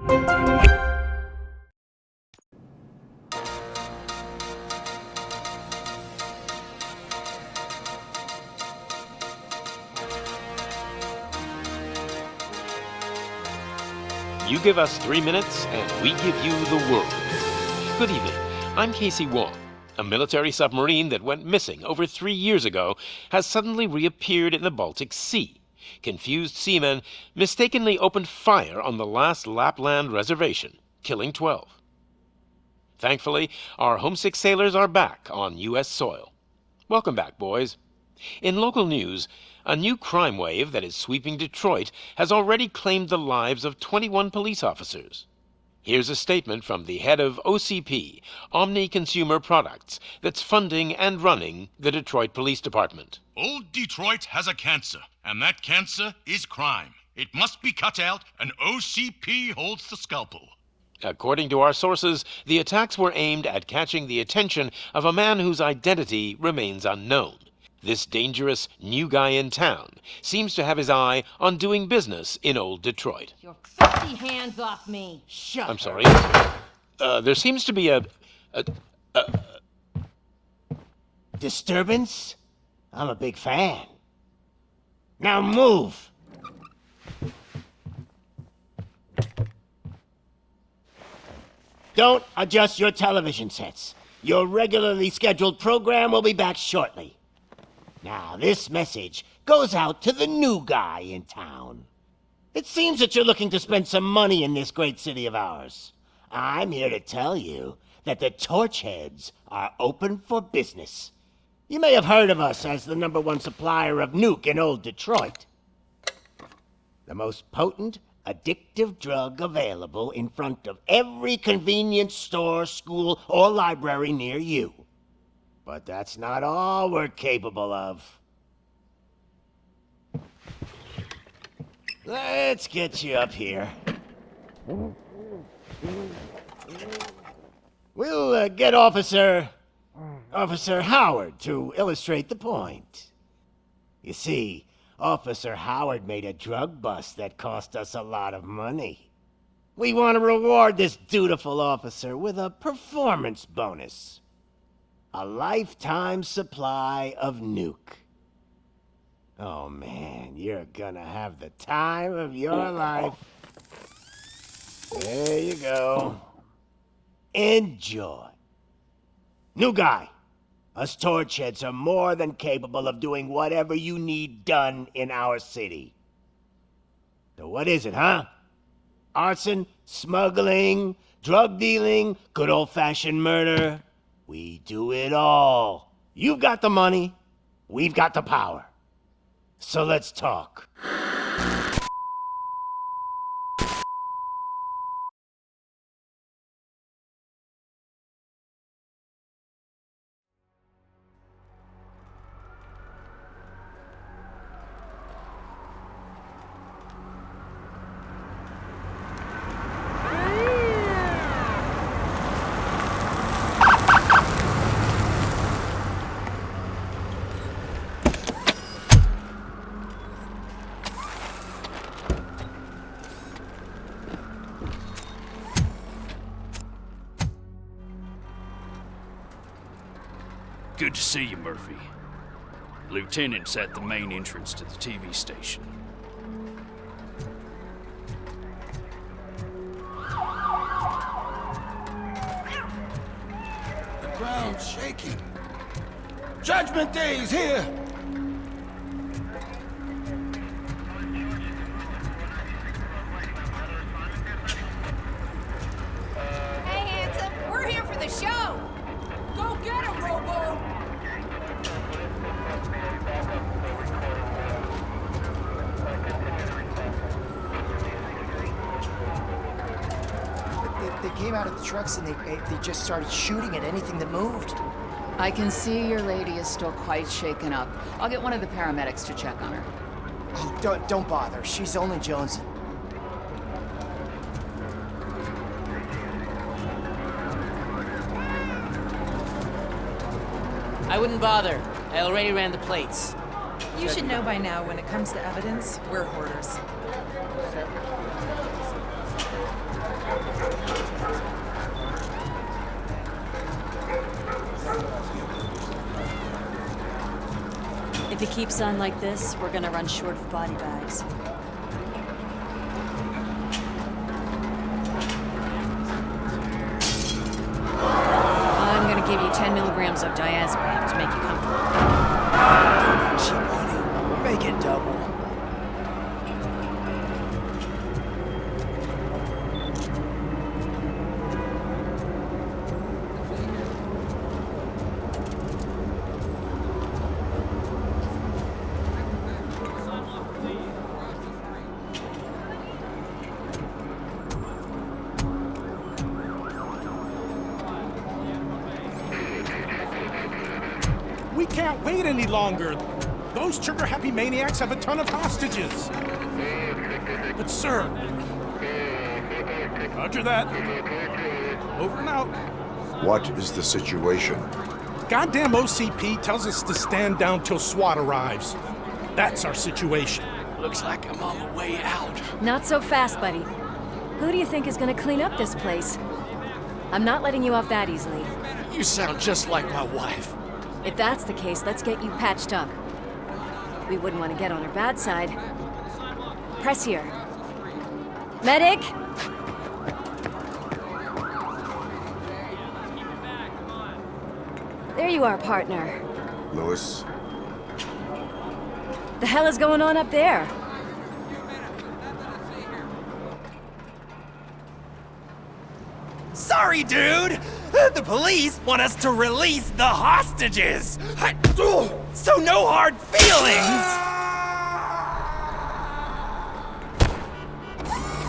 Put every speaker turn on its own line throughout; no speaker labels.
You give us 3 minutes, and we give you the world. Good evening. I'm Casey Wong. A military submarine that went missing over 3 years ago has suddenly reappeared in the Baltic Sea. Confused seamen mistakenly opened fire on the last Lapland reservation, killing 12. Thankfully, our homesick sailors are back on U.S. soil. Welcome back, boys. In local news, a new crime wave that is sweeping Detroit has already claimed the lives of 21 police officers. Here's a statement from the head of OCP, Omni Consumer Products, that's funding and running the Detroit Police Department.
Old Detroit has a cancer, and that cancer is crime. It must be cut out, and OCP holds the scalpel.
According to our sources, the attacks were aimed at catching the attention of a man whose identity remains unknown. This dangerous new guy in town seems to have his eye on doing business in old Detroit.
Your filthy hands off me! Shut
I'm sorry. There seems to be a
disturbance? I'm a big fan. Now move! Don't adjust your television sets. Your regularly scheduled program will be back shortly. Now, this message goes out to the new guy in town. It seems that you're looking to spend some money in this great city of ours. I'm here to tell you that the Torchheads are open for business. You may have heard of us as the #1 supplier of nuke in old Detroit. The most potent, addictive drug available in front of every convenience store, school, or library near you. But that's not all we're capable of. Let's get you up here. We'll get Officer Howard to illustrate the point. You see, Officer Howard made a drug bust that cost us a lot of money. We want to reward this dutiful officer with a performance bonus. A lifetime supply of nuke. Oh man, you're gonna have the time of your life. There you go. Enjoy. New guy, us Torchheads are more than capable of doing whatever you need done in our city. So what is it, huh? Arson, smuggling, drug dealing, good old-fashioned murder? We do it all. You've got the money, we've got the power. So let's talk.
Good to see you, Murphy. Lieutenant's at the main entrance to the TV station.
The ground's shaking. Judgment Day is here!
Hey, handsome, we're here for the show! Go get him, Robo!
They came out of the trucks and they just started shooting at anything that moved.
I can see your lady is still quite shaken up. I'll get one of the paramedics to check on her.
Oh, don't bother. She's only jonesing.
I wouldn't bother. I already ran the plates.
You should know by now, when it comes to evidence, we're hoarders.
If it keeps on like this, we're gonna run short of body bags.
I'm gonna give you 10 milligrams of diazepam to make you comfortable.
Cheap money. Make it double.
We can't wait any longer. Those trigger-happy maniacs have a ton of hostages. But sir... Roger that. Over and out.
What is the situation?
Goddamn OCP tells us to stand down till SWAT arrives. That's our situation.
Looks like I'm on the way out.
Not so fast, buddy. Who do you think is gonna clean up this place? I'm not letting you off that easily.
You sound just like my wife.
If that's the case, let's get you patched up. We wouldn't want to get on her bad side. Press here. Medic! There you are, partner.
Lewis?
The hell is going on up there?
Sorry, dude! The police want us to release the hostages! So no hard feelings!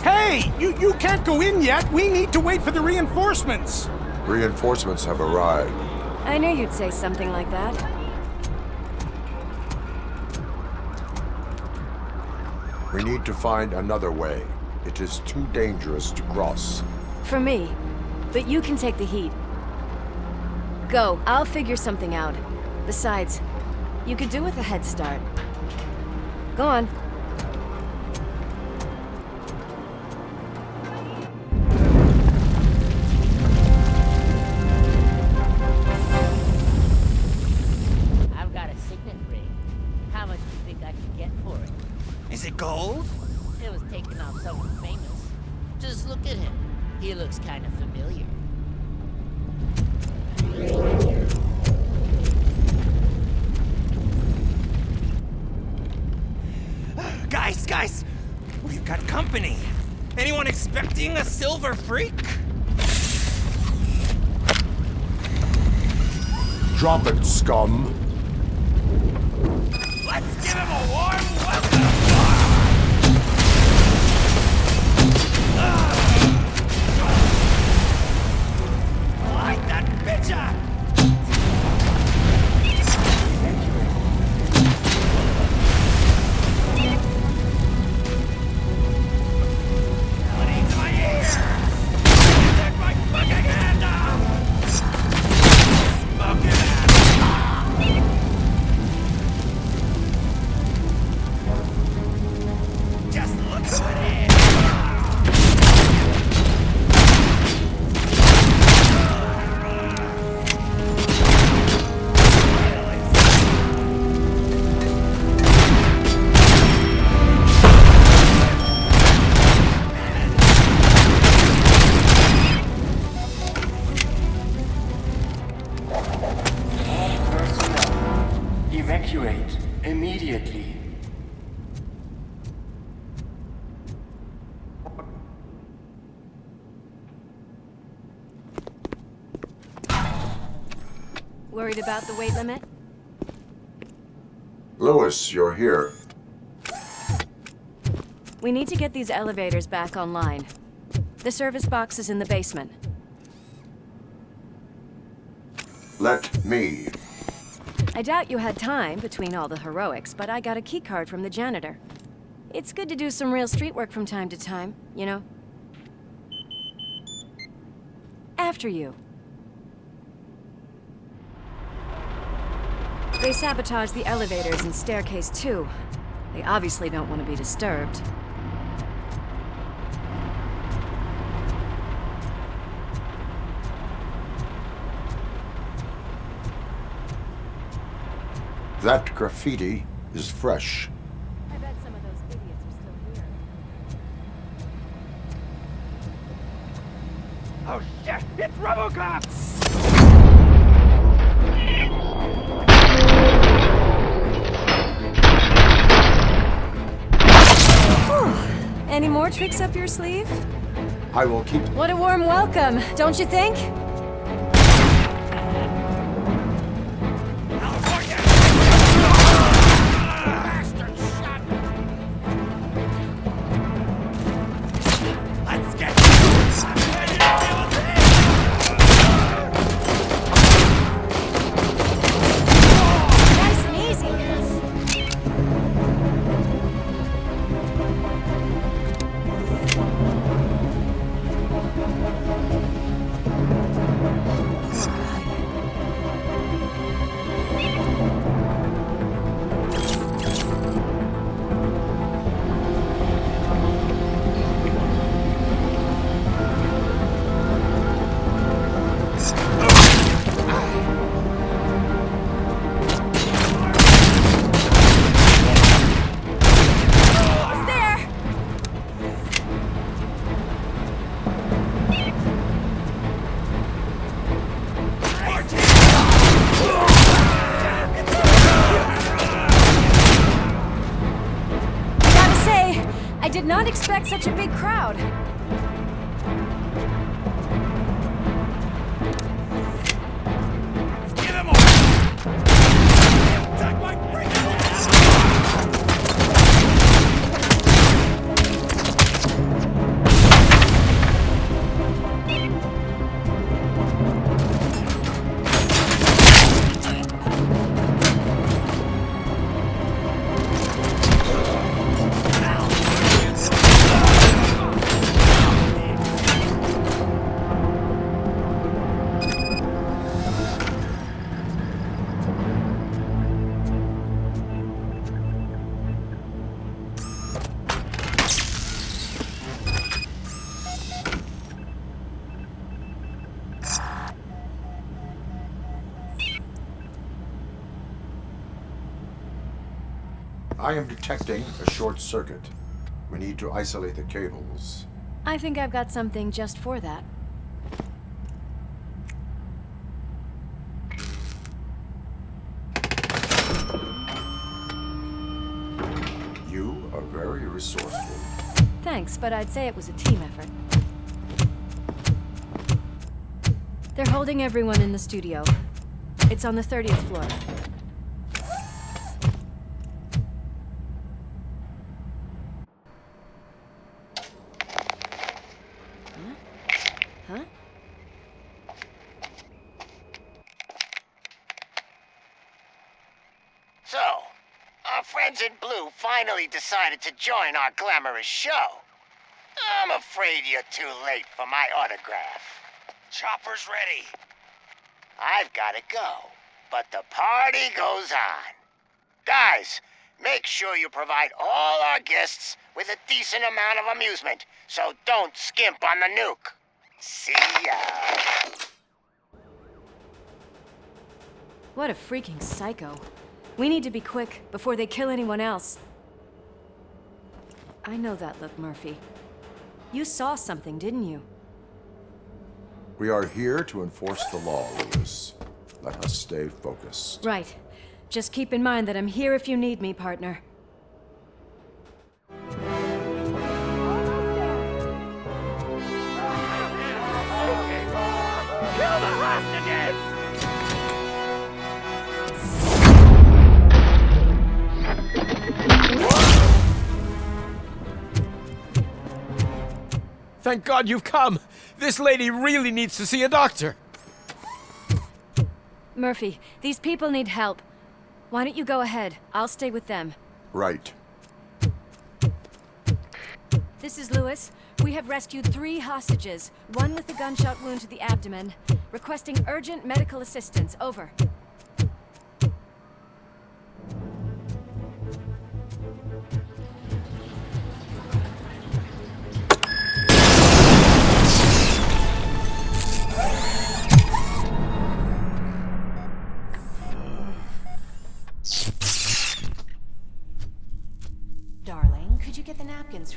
Hey! You can't go in yet! We need to wait for the reinforcements!
Reinforcements have arrived.
I knew you'd say something like that.
We need to find another way. It is too dangerous to cross.
For me. But you can take the heat. Go, I'll figure something out. Besides, you could do with a head start. Go on.
I've got a signet ring. How much do you think I could get for it?
Is it gold?
It was taken off someone famous. Just look at him. He looks kind of familiar.
Guys! We've got company. Anyone expecting a silver freak?
Drop it, scum.
Let's give him a warm welcome! Light that bitch up! Melody to my ears! Take my fucking hand off! Smoking it! Just look who it is!
Evacuate immediately.
Worried about the weight limit?
Lewis, you're here.
We need to get these elevators back online. The service box is in the basement.
Let me.
I doubt you had time between all the heroics, but I got a keycard from the janitor. It's good to do some real street work from time to time, you know? After you. They sabotaged the elevators and staircase too. They obviously don't want to be disturbed.
That graffiti is fresh.
I bet some of those idiots are still here.
Oh shit! It's Robocop!
Any more tricks up your sleeve?
I will keep...
What a warm welcome, don't you think?
Let's get
Nice and easy. I did not expect such a big crowd.
Get him
I am detecting a short circuit. We need to isolate the cables.
I think I've got something just for that.
You are very resourceful.
Thanks, but I'd say it was a team effort. They're holding everyone in the studio. It's on the 30th floor. Huh?
So, our friends in blue finally decided to join our glamorous show. I'm afraid you're too late for my autograph.
Chopper's ready.
I've got to go, but the party goes on. Guys, make sure you provide all our guests with a decent amount of amusement, so don't skimp on the nuke. See ya.
What a freaking psycho. We need to be quick before they kill anyone else. I know that look, Murphy. You saw something, didn't you?
We are here to enforce the law, Lewis. Let us stay focused.
Right. Just keep in mind that I'm here if you need me, partner.
Kill the hostages!
Thank God you've come! This lady really needs to see a doctor!
Murphy, these people need help. Why don't you go ahead? I'll stay with them.
Right.
This is Lewis. We have rescued 3 hostages, one with a gunshot wound to the abdomen. Requesting urgent medical assistance. Over.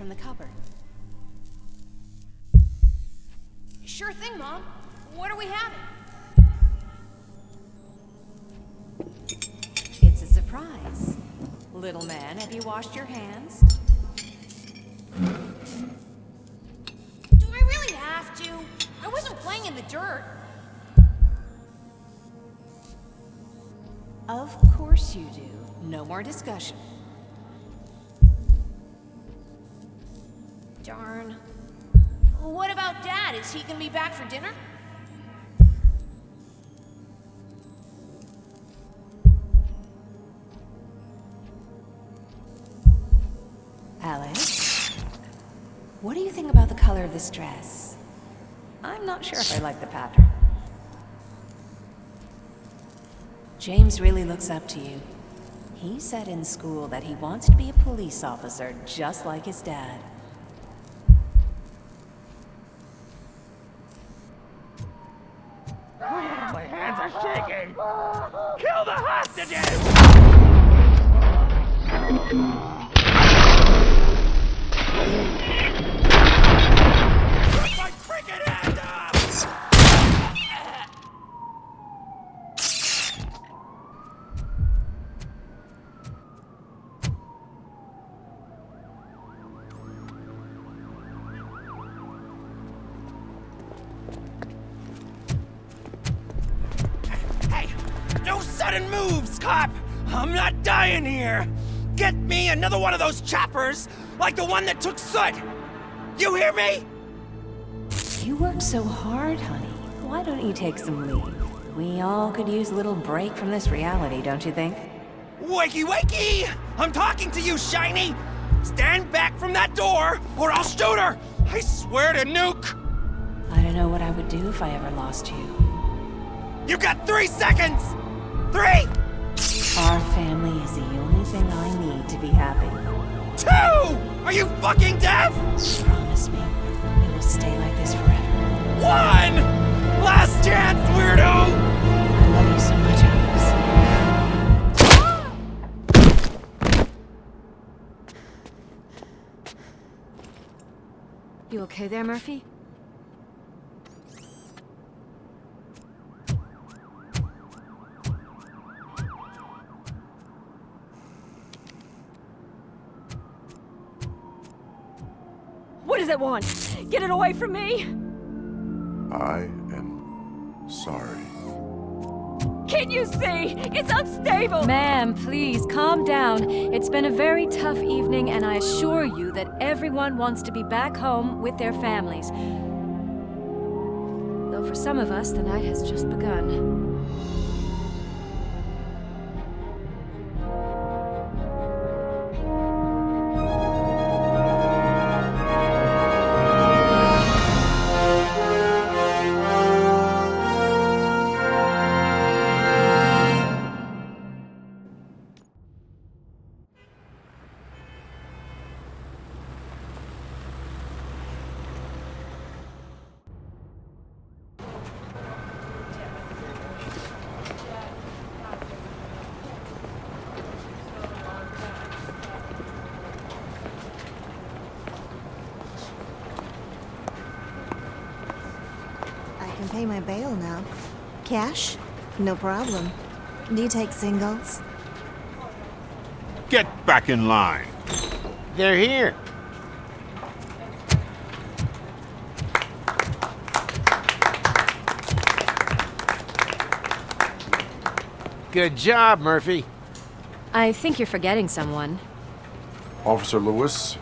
from the cupboard.
Sure thing, Mom. What are we having?
It's a surprise. Little man, have you washed your hands?
Do I really have to? I wasn't playing in the dirt.
Of course you do. No more discussion.
Darn. What about Dad? Is he gonna be back for dinner?
Alice? What do you think about the color of this dress? I'm not sure if I like the pattern. James really looks up to you. He said in school that he wants to be a police officer just like his dad.
My hands are shaking! Kill the hostages! Put my freaking hand up! Hey! No sudden moves, cop! I'm not dying here! Get me another one of those choppers, like the one that took Soot! You hear me?
You work so hard, honey. Why don't you take some leave? We all could use a little break from this reality, don't you think?
Wakey wakey! I'm talking to you, Shiny! Stand back from that door, or I'll shoot her! I swear to nuke!
I don't know what I would do if I ever lost you.
You got 3 seconds! 3!
Our family is the only thing I need to be happy.
2! Are you fucking deaf?
Promise me, we will stay like this forever.
1! Last chance, weirdo!
I love you so much, Alice. You okay there, Murphy?
What does it want? Get it away from me!
I am sorry.
Can't you see? It's unstable!
Ma'am, please, calm down. It's been a very tough evening, and I assure you that everyone wants to be back home with their families. Though for some of us, the night has just begun.
Pay my bail now. Cash? No problem. Do you take singles?
Get back in line.
They're here. Good job, Murphy.
I think you're forgetting someone.
Officer Lewis,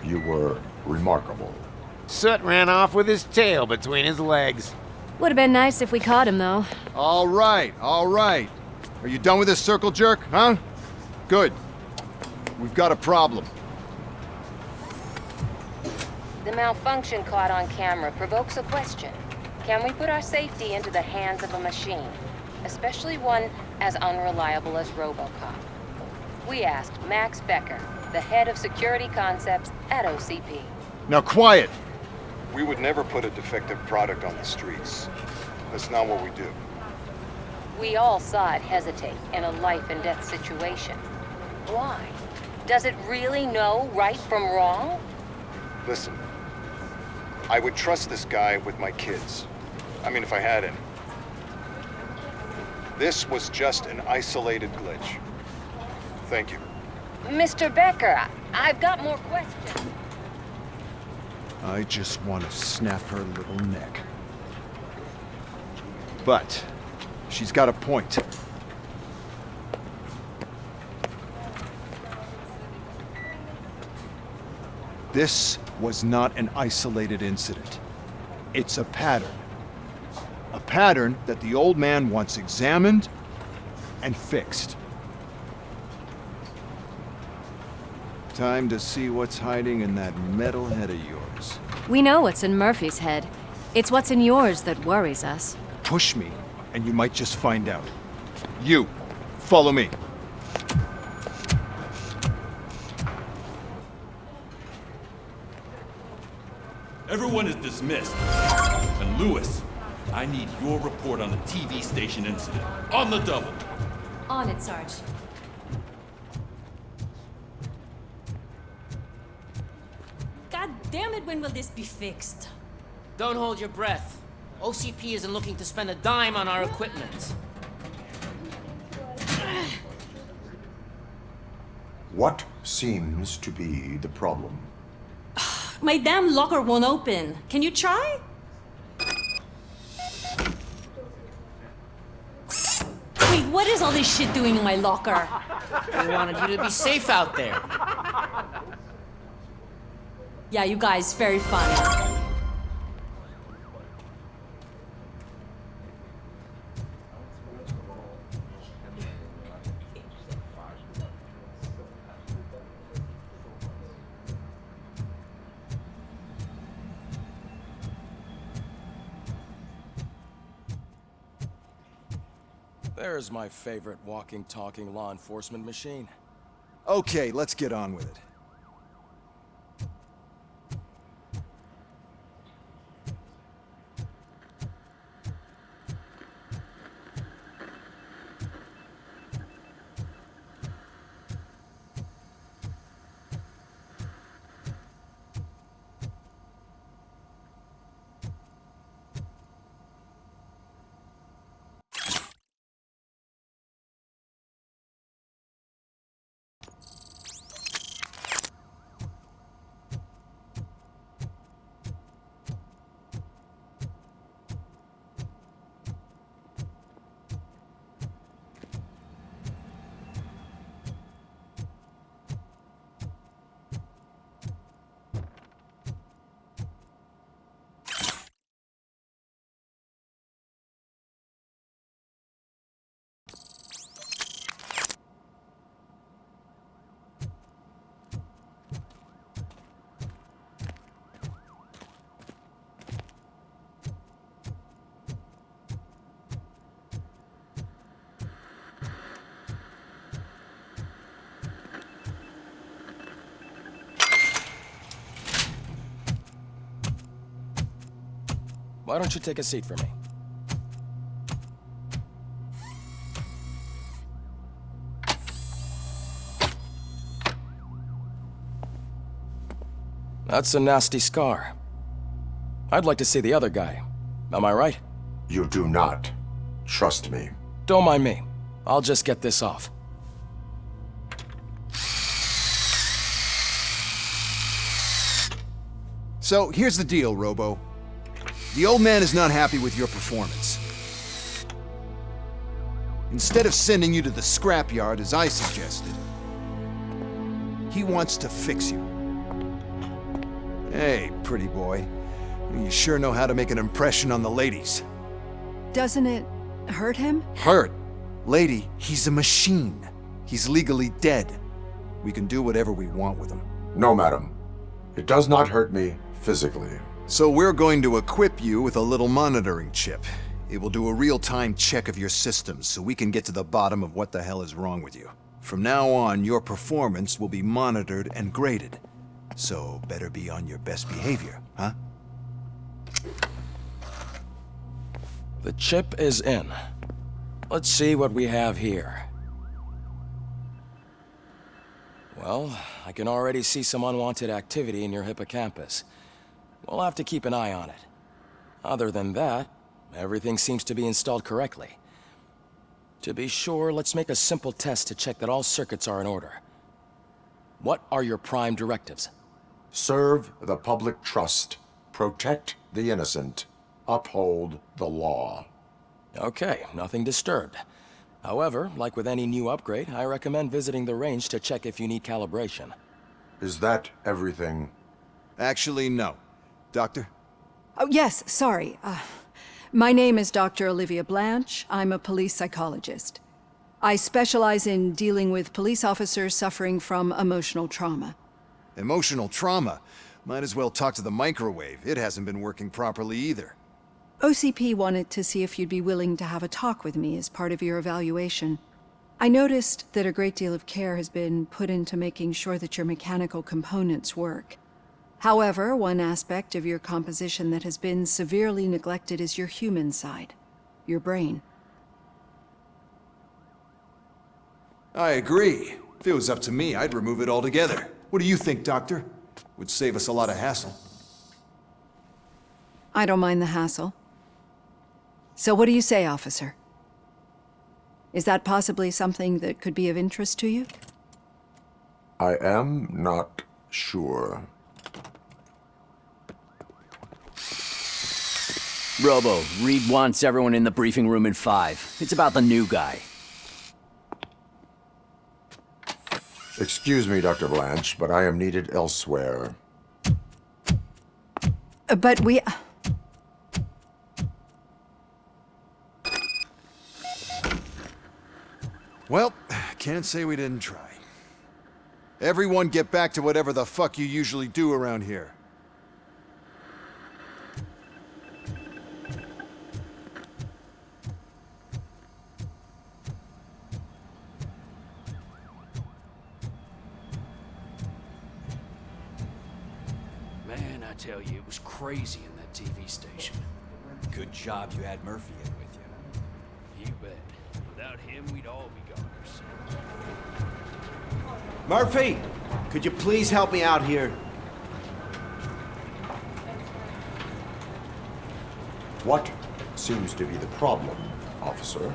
you were remarkable.
Soot ran off with his tail between his legs.
Would have been nice if we caught him, though.
All right, all right. Are you done with this circle jerk, huh? Good. We've got a problem.
The malfunction caught on camera provokes a question. Can we put our safety into the hands of a machine? Especially one as unreliable as Robocop. We asked Max Becker, the head of security concepts at OCP.
Now quiet!
We would never put a defective product on the streets. That's not what we do.
We all saw it hesitate in a life-and-death situation. Why? Does it really know right from wrong?
Listen, I would trust this guy with my kids. I mean, if I had any. This was just an isolated glitch. Thank you.
Mr. Becker, I've got more questions.
I just want to snap her little neck. But she's got a point. This was not an isolated incident. It's a pattern. A pattern that the old man wants examined and fixed. Time to see what's hiding in that metal head of yours.
We know what's in Murphy's head. It's what's in yours that worries us.
Push me, and you might just find out. You, follow me.
Everyone is dismissed. And Lewis, I need your report on the TV station incident. On the double.
On it, Sarge.
God damn it, when will this be fixed?
Don't hold your breath. OCP isn't looking to spend a dime on our equipment.
What seems to be the problem?
My damn locker won't open. Can you try? Wait, what is all this shit doing in my locker?
We wanted you to be safe out there.
Yeah, you guys, very fun.
There's my favorite walking, talking law enforcement machine.
Okay, let's get on with it.
Why don't you take a seat for me? That's a nasty scar. I'd like to see the other guy. Am I right?
You do not. Trust me.
Don't mind me. I'll just get this off.
So, here's the deal, Robo. The old man is not happy with your performance. Instead of sending you to the scrapyard as I suggested, he wants to fix you. Hey, pretty boy. You sure know how to make an impression on the ladies.
Doesn't it hurt him?
Hurt? Lady, he's a machine. He's legally dead. We can do whatever we want with him.
No, madam. It does not hurt me physically.
So we're going to equip you with a little monitoring chip. It will do a real-time check of your systems so we can get to the bottom of what the hell is wrong with you. From now on, your performance will be monitored and graded. So better be on your best behavior, huh?
The chip is in. Let's see what we have here. Well, I can already see some unwanted activity in your hippocampus. We'll have to keep an eye on it. Other than that, everything seems to be installed correctly. To be sure, let's make a simple test to check that all circuits are in order. What are your prime directives?
Serve the public trust. Protect the innocent. Uphold the law.
Okay, nothing disturbed. However, like with any new upgrade, I recommend visiting the range to check if you need calibration.
Is that everything?
Actually, no. Doctor?
Oh, yes, sorry. My name is Dr. Olivia Blanche. I'm a police psychologist. I specialize in dealing with police officers suffering from emotional trauma.
Emotional trauma? Might as well talk to the microwave. It hasn't been working properly either.
OCP wanted to see if you'd be willing to have a talk with me as part of your evaluation. I noticed that a great deal of care has been put into making sure that your mechanical components work. However, one aspect of your composition that has been severely neglected is your human side, your brain.
I agree. If it was up to me, I'd remove it altogether. What do you think, Doctor? Would save us a lot of hassle.
I don't mind the hassle. So what do you say, officer? Is that possibly something that could be of interest to you?
I am not sure.
Robo, Reed wants everyone in the briefing room in 5. It's about the new guy.
Excuse me, Dr. Blanche, but I am needed elsewhere.
But we...
Well, can't say we didn't try. Everyone get back to whatever the fuck you usually do around here.
Man, I tell you, it was crazy in that TV station.
Good job you had Murphy in with you.
You bet. Without him, we'd all be goners.
Murphy, could you please help me out here?
What seems to be the problem, officer?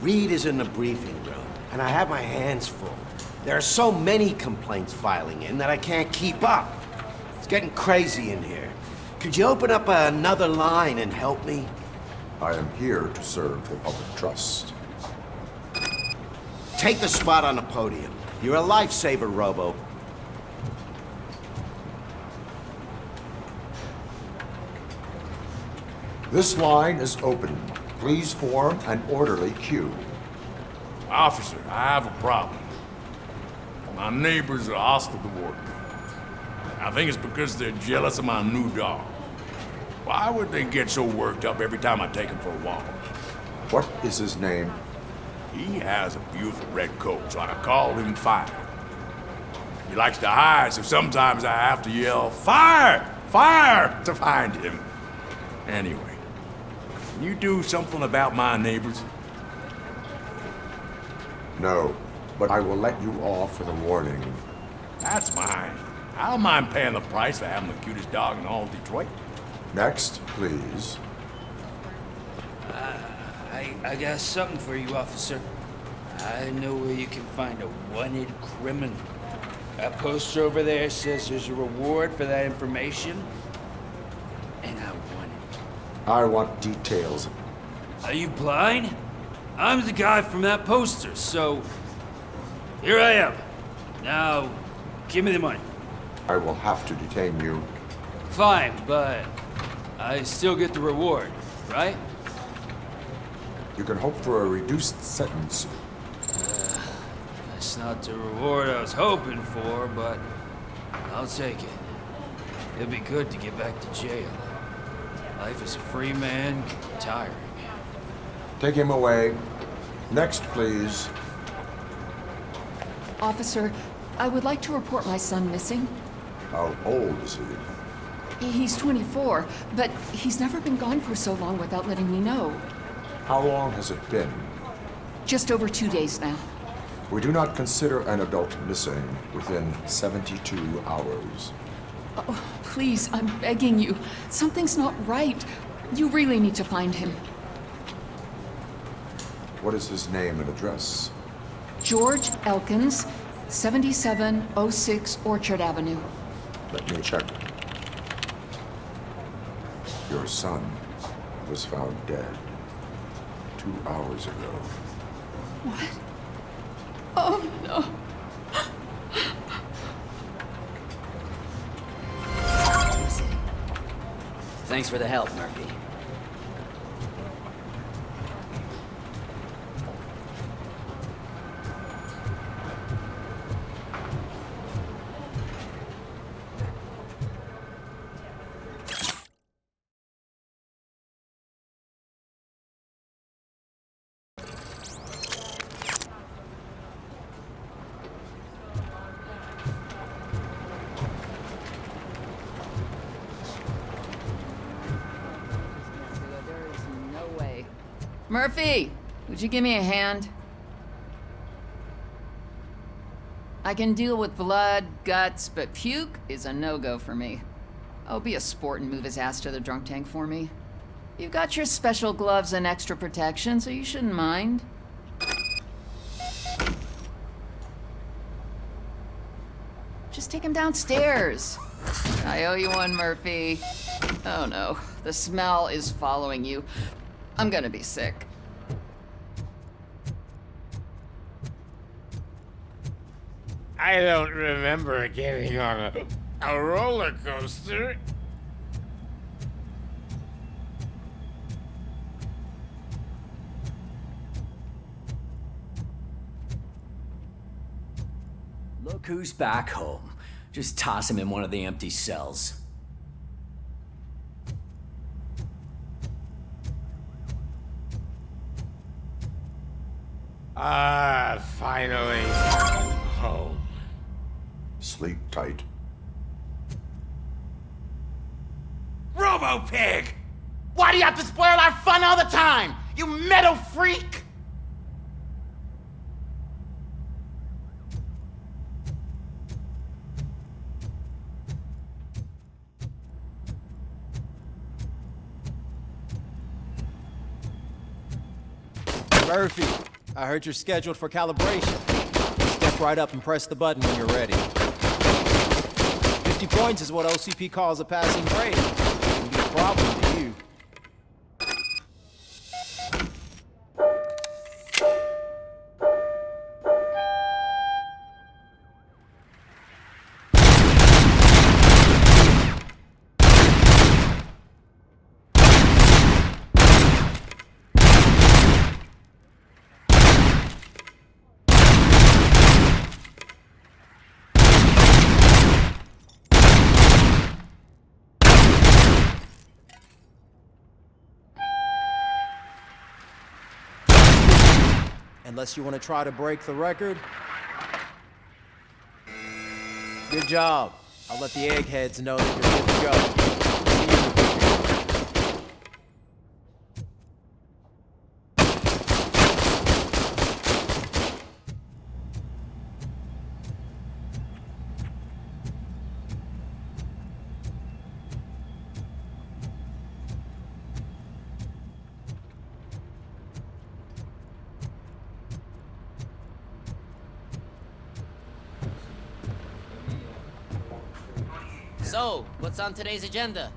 Reed is in the briefing room, and I have my hands full. There are so many complaints filing in that I can't keep up. It's getting crazy in here. Could you open up another line and help me?
I am here to serve the public trust.
Take the spot on the podium. You're a lifesaver, Robo.
This line is open. Please form an orderly queue.
Officer, I have a problem. My neighbors are hostile toward me. I think it's because they're jealous of my new dog. Why would they get so worked up every time I take him for a walk?
What is his name?
He has a beautiful red coat, so I call him Fire. He likes to hide, so sometimes I have to yell, "Fire! Fire!" to find him. Anyway, can you do something about my neighbors?
No, but I will let you off with a warning.
That's mine. I don't mind paying the price for having the cutest dog in all of Detroit.
Next, please.
I got something for you, officer. I know where you can find a wanted criminal. That poster over there says there's a reward for that information, and I want it.
I want details.
Are you blind? I'm the guy from that poster, so here I am. Now, give me the money.
I will have to detain you.
Fine, but I still get the reward, right?
You can hope for a reduced sentence.
That's not the reward I was hoping for, but I'll take it. It'll be good to get back to jail. Life as a free man can be tiring.
Take him away. Next, please.
Officer, I would like to report my son missing.
How old is he?
He's 24, but he's never been gone for so long without letting me know.
How long has it been?
Just over 2 days now.
We do not consider an adult missing within 72 hours.
Oh, please, I'm begging you. Something's not right. You really need to find him.
What is his name and address?
George Elkins, 7706 Orchard Avenue.
Let me check. Your son was found dead 2 hours ago.
What? Oh, no.
Thanks for the help, Murphy.
Murphy, would you give me a hand? I can deal with blood, guts, but puke is a no-go for me. Oh, be a sport and move his ass to the drunk tank for me. You've got your special gloves and extra protection, so you shouldn't mind. Just take him downstairs. I owe you one, Murphy. Oh no, the smell is following you. I'm gonna be sick.
I don't remember getting on a roller coaster.
Look who's back home. Just toss him in one of the empty cells.
Finally home.
Sleep tight.
Robo-Pig! Why do you have to spoil our fun all the time? You metal freak!
Murphy, I heard you're scheduled for calibration. Step right up and press the button when you're ready. 50 points is what OCP calls a passing grade. It wouldn't be a problem to you. Unless you want to try to break the record. Good job. I'll let the eggheads know that you're good to go. See you in the picture.
So, what's on today's agenda?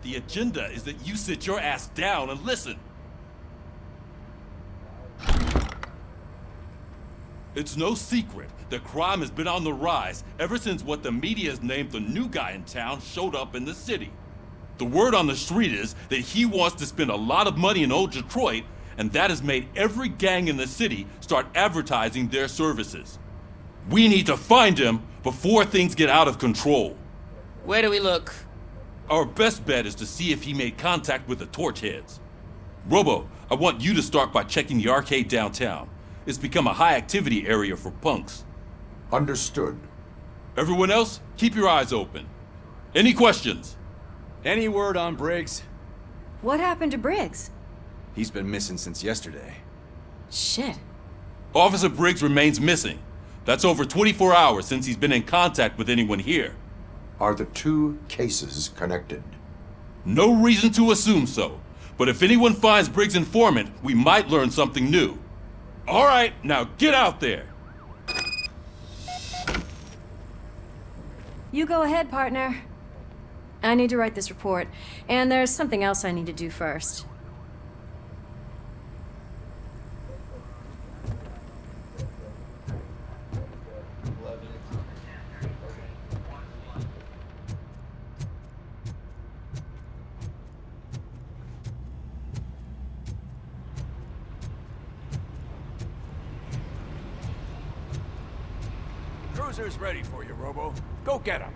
The agenda is that you sit your ass down and listen. It's no secret that crime has been on the rise ever since what the media has named the new guy in town showed up in the city. The word on the street is that he wants to spend a lot of money in old Detroit, and that has made every gang in the city start advertising their services. We need to find him before things get out of control.
Where do we look?
Our best bet is to see if he made contact with the Torchheads. Robo, I want you to start by checking the arcade downtown. It's become a high-activity area for punks.
Understood.
Everyone else, keep your eyes open. Any questions?
Any word on Briggs?
What happened to Briggs?
He's been missing since yesterday.
Shit.
Officer Briggs remains missing. That's over 24 hours since he's been in contact with anyone here.
Are the two cases connected?
No reason to assume so. But if anyone finds Briggs' informant, we might learn something new. All right, now get out there.
You go ahead, partner. I need to write this report, and there's something else I need to do first.
Cruiser's ready for you, Robo. Go get him.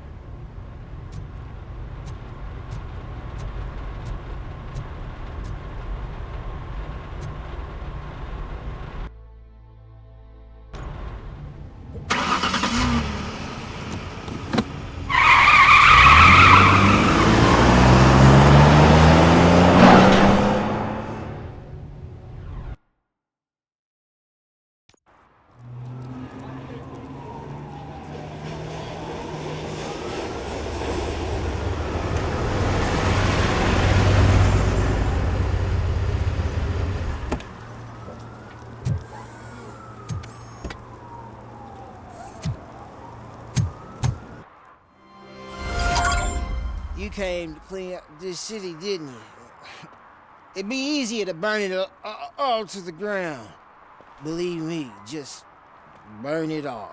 You came to clean up this city, didn't you? It'd be easier to burn it all to the ground. Believe me, just burn it all.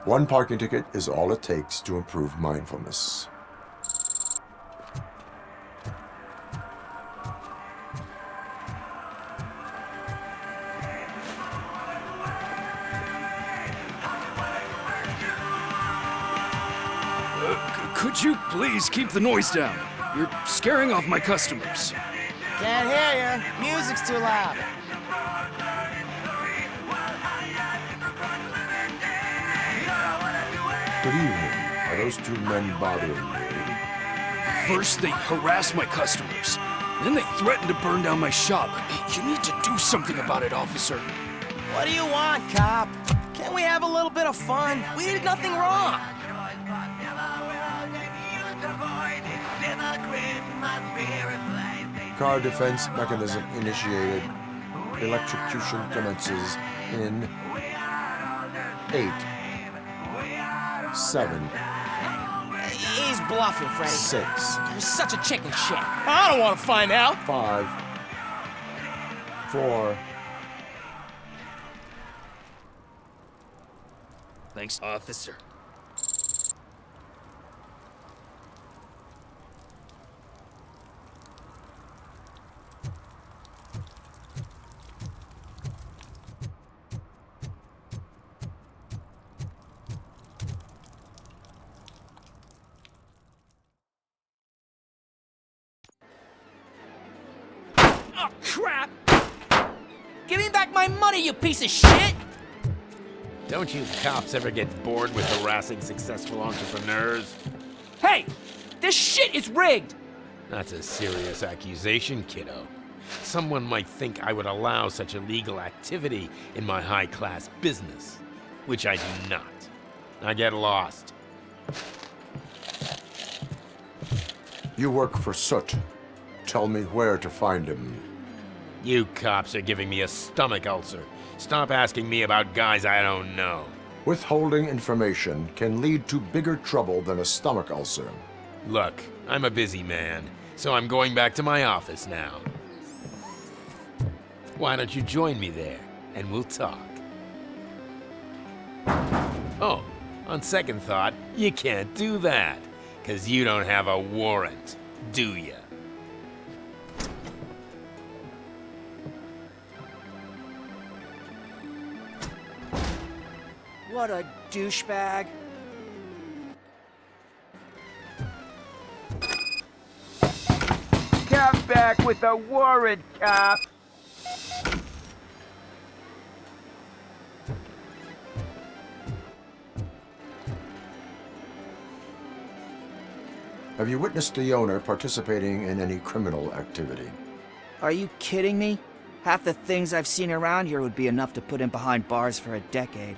One parking ticket is all it takes to improve mindfulness.
Could you please keep the noise down? You're scaring off my customers.
Can't hear you. Music's too loud.
Good evening. Are those two men bothering you?
First, they harass my customers. Then they threaten to burn down my shop. You need to do something about it, officer.
What do you want, cop? Can't we have a little bit of fun? We did nothing wrong.
Car defense mechanism initiated. Electrocution commences in 8, 7.
He's bluffing, Freddy.
6.
You're such a chicken shit. I don't want to find out.
5, 4.
Thanks, officer.
Oh, crap! Give me back my money, you piece of shit!
Don't you cops ever get bored with harassing successful entrepreneurs?
Hey! This shit is rigged!
That's a serious accusation, kiddo. Someone might think I would allow such illegal activity in my high-class business, which I do not. I get lost.
You work for Soot. Tell me where to find him.
You cops are giving me a stomach ulcer. Stop asking me about guys I don't know.
Withholding information can lead to bigger trouble than a stomach ulcer.
Look, I'm a busy man, so I'm going back to my office now. Why don't you join me there, and we'll talk. Oh, on second thought, you can't do that, 'cause you don't have a warrant, do ya?
What a douchebag.
back with a warrant, cop.
Have you witnessed the owner participating in any criminal activity?
Are you kidding me? Half the things I've seen around here would be enough to put him behind bars for a decade.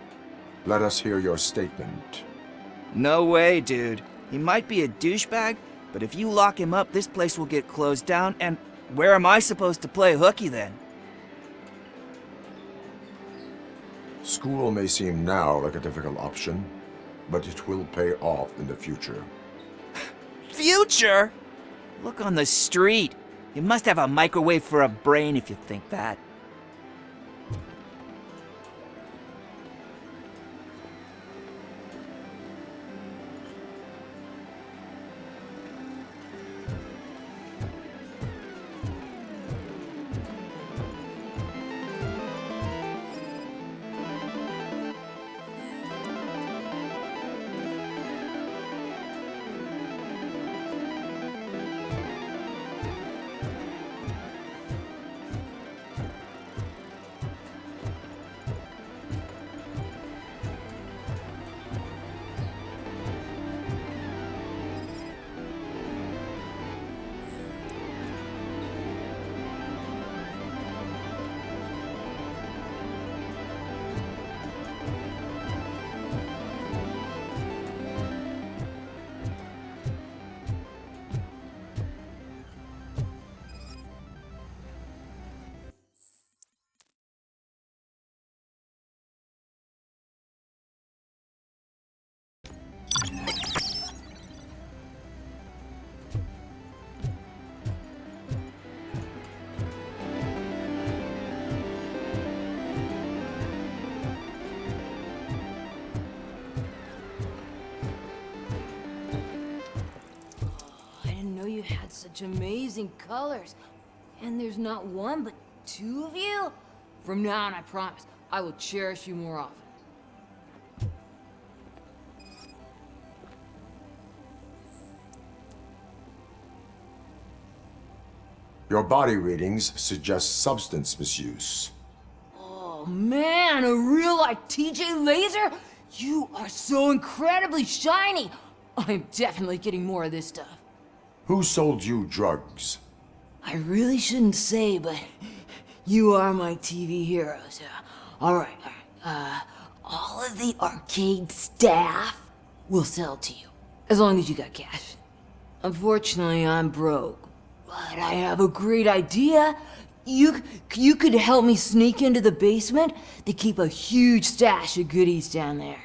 Let us hear your statement.
No way, dude. He might be a douchebag, but if you lock him up, this place will get closed down, and where am I supposed to play hooky then?
School may seem now like a difficult option, but it will pay off in the future.
Future? Look on the street. You must have a microwave for a brain if you think that.
You had such amazing colors. And there's not one, but two of you? From now on, I promise, I will cherish you more often.
Your body readings suggest substance misuse.
Oh man, a real like TJ Laser? You are so incredibly shiny. I'm definitely getting more of this stuff.
Who sold you drugs?
I really shouldn't say, but you are my TV heroes. All right. All of the arcade staff will sell to you, as long as you got cash. Unfortunately, I'm broke, but I have a great idea. You could help me sneak into the basement. They keep a huge stash of goodies down there.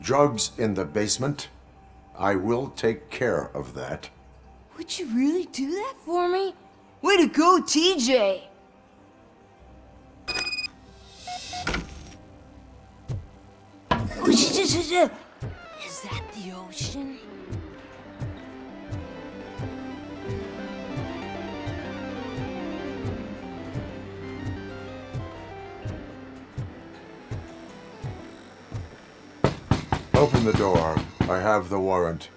Drugs in the basement? I will take care of that.
Would you really do that for me? Way to go, TJ! Is that the ocean?
Open the door. I have the warrant.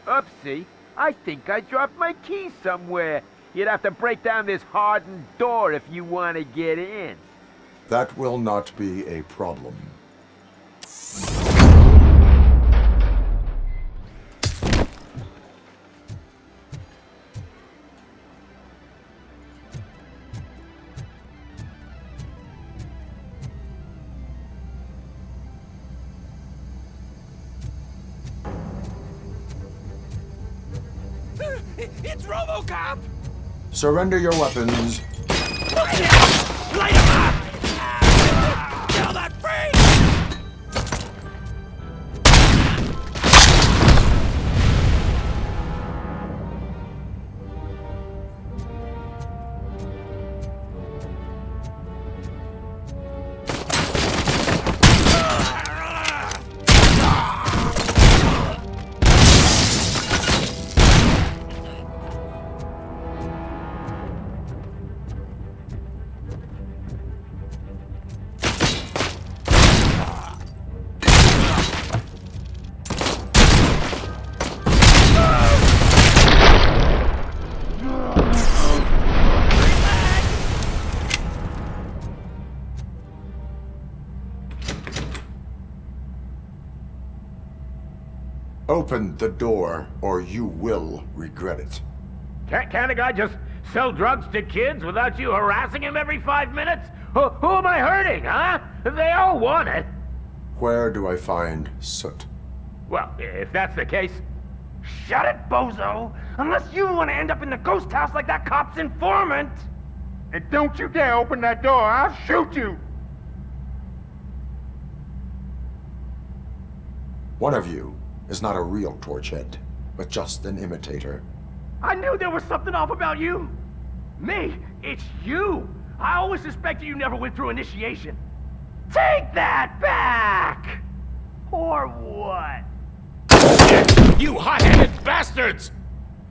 Oopsie. I think I dropped my keys somewhere. You'd have to break down this hardened door if you want to get in.
That will not be a problem.
It's Robocop!
Surrender your weapons.
Light him up! Kill that freak!
Open the door, or you will regret it.
Can't a guy just sell drugs to kids without you harassing him every 5 minutes? Who am I hurting, huh? They all want it.
Where do I find Soot?
Well, if that's the case... Shut it, bozo! Unless you want to end up in the ghost house like that cop's informant! And don't you dare open that door, I'll shoot you!
One of you is not a real Torchhead, but just an imitator.
I knew there was something off about you! Me? It's you! I always suspected you never went through initiation. Take that back! Or what?
You hot-headed bastards!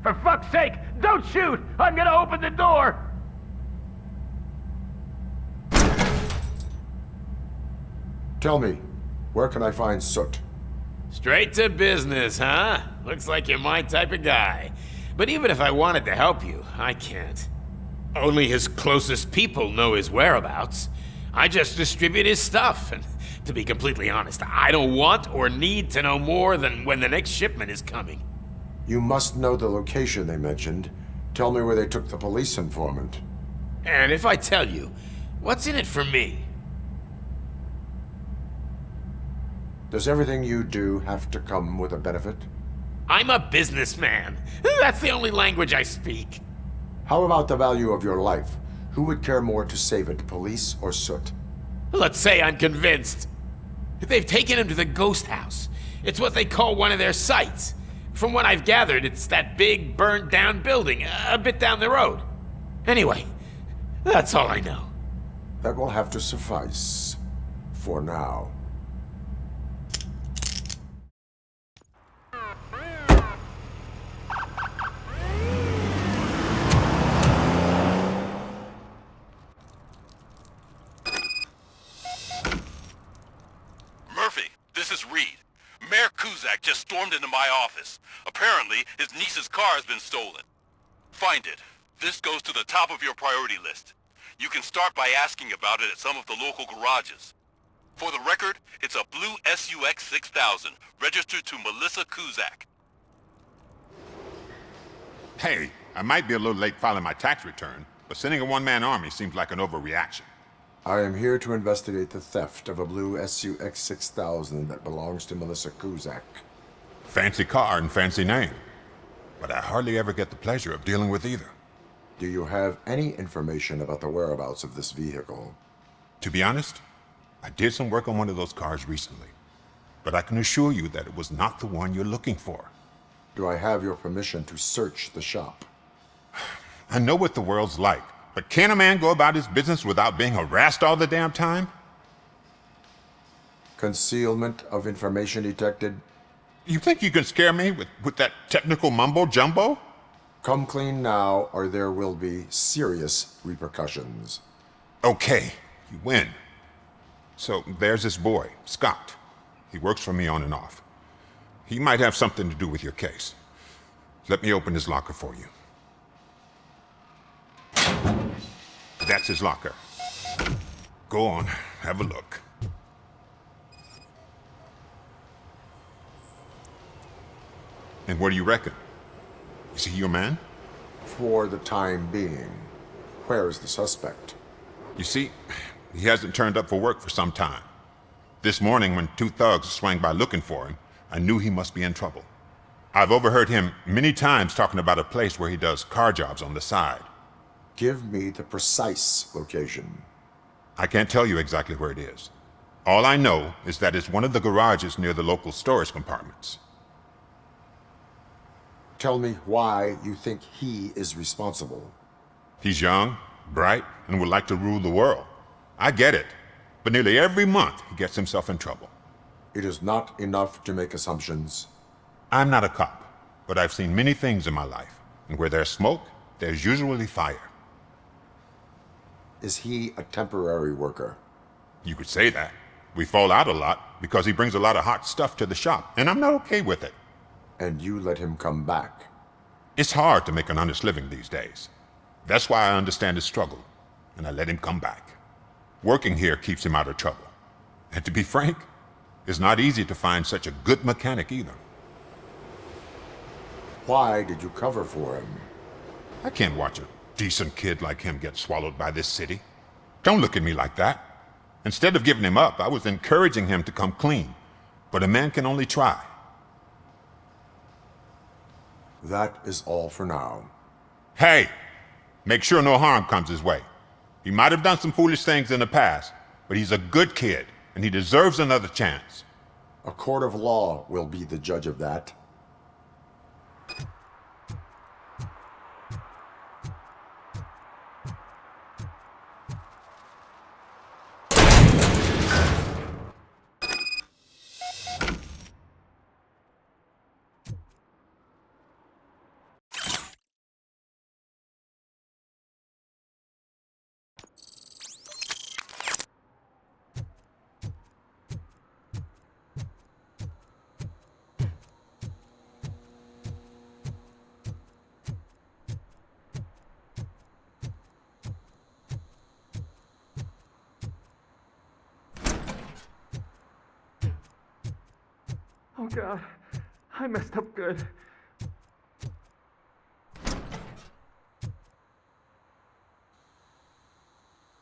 For fuck's sake, don't shoot! I'm gonna open the door!
Tell me, where can I find Soot?
Straight to business, huh? Looks like you're my type of guy. But even if I wanted to help you, I can't. Only his closest people know his whereabouts. I just distribute his stuff, and to be completely honest, I don't want or need to know more than when the next shipment is coming.
You must know the location they mentioned. Tell me where they took the police informant.
And if I tell you, what's in it for me?
Does everything you do have to come with a benefit?
I'm a businessman. That's the only language I speak.
How about the value of your life? Who would care more to save it, police or Soot?
Let's say I'm convinced. They've taken him to the ghost house. It's what they call one of their sites. From what I've gathered, it's that big, burned-down building a bit down the road. Anyway, that's all I know.
That will have to suffice. For now.
Mayor Kuzak just stormed into my office. Apparently, his niece's car has been stolen. Find it. This goes to the top of your priority list. You can start by asking about it at some of the local garages. For the record, it's a blue SUX 6000, registered to Melissa Kuzak.
Hey, I might be a little late filing my tax return, but sending a one-man army seems like an overreaction.
I am here to investigate the theft of a blue SUX 6000 that belongs to Melissa Kuzak.
Fancy car and fancy name. But I hardly ever get the pleasure of dealing with either.
Do you have any information about the whereabouts of this vehicle?
To be honest, I did some work on one of those cars recently. But I can assure you that it was not the one you're looking for.
Do I have your permission to search the shop?
I know what the world's like. But can a man go about his business without being harassed all the damn time?
Concealment of information detected.
You think you can scare me with that technical mumbo-jumbo?
Come clean now, or there will be serious repercussions.
Okay, you win. So there's this boy, Scott. He works for me on and off. He might have something to do with your case. Let me open his locker for you. That's his locker. Go on, have a look. And what do you reckon? Is he your man?
For the time being. Where is the suspect?
You see, he hasn't turned up for work for some time. This morning, when two thugs swang by looking for him, I knew he must be in trouble. I've overheard him many times talking about a place where he does car jobs on the side.
Give me the precise location.
I can't tell you exactly where it is. All I know is that it's one of the garages near the local storage compartments.
Tell me why you think he is responsible.
He's young, bright, and would like to rule the world. I get it, but nearly every month he gets himself in trouble.
It is not enough to make assumptions.
I'm not a cop, but I've seen many things in my life, and where there's smoke, there's usually fire.
Is he a temporary worker?
You could say that. We fall out a lot because he brings a lot of hot stuff to the shop, and I'm not okay with it.
And you let him come back?
It's hard to make an honest living these days. That's why I understand his struggle, and I let him come back. Working here keeps him out of trouble. And to be frank, it's not easy to find such a good mechanic either.
Why did you cover for him?
I can't watch a decent kid like him get swallowed by this city. Don't look at me like that. Instead of giving him up, I was encouraging him to come clean. But a man can only try.
That is all for now.
Hey! Make sure no harm comes his way. He might have done some foolish things in the past, but he's a good kid, and he deserves another chance.
A court of law will be the judge of that.
Oh God, I messed up good.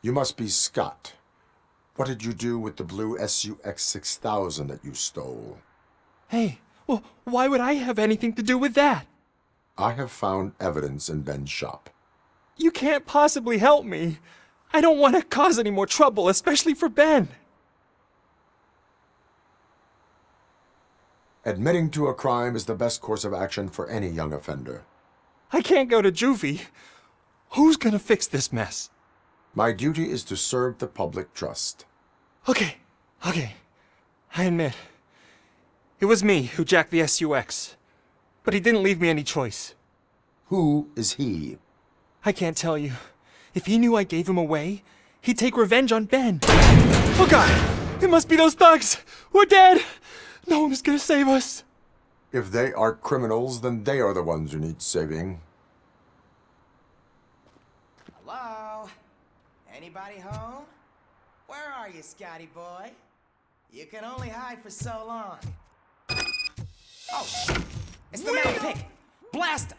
You must be Scott. What did you do with the blue SUX6000 that you stole?
Hey, well, why would I have anything to do with that?
I have found evidence in Ben's shop.
You can't possibly help me. I don't want to cause any more trouble, especially for Ben.
Admitting to a crime is the best course of action for any young offender.
I can't go to juvie. Who's gonna fix this mess?
My duty is to serve the public trust.
Okay. I admit. It was me who jacked the SUX. But he didn't leave me any choice.
Who is he?
I can't tell you. If he knew I gave him away, he'd take revenge on Ben. Oh God! It must be those thugs! We're dead! No one is gonna save us.
If they are criminals, then they are the ones who need saving.
Hello? Anybody home? Where are you, Scotty boy? You can only hide for so long. Oh, shit! It's the metal pig! Blast him!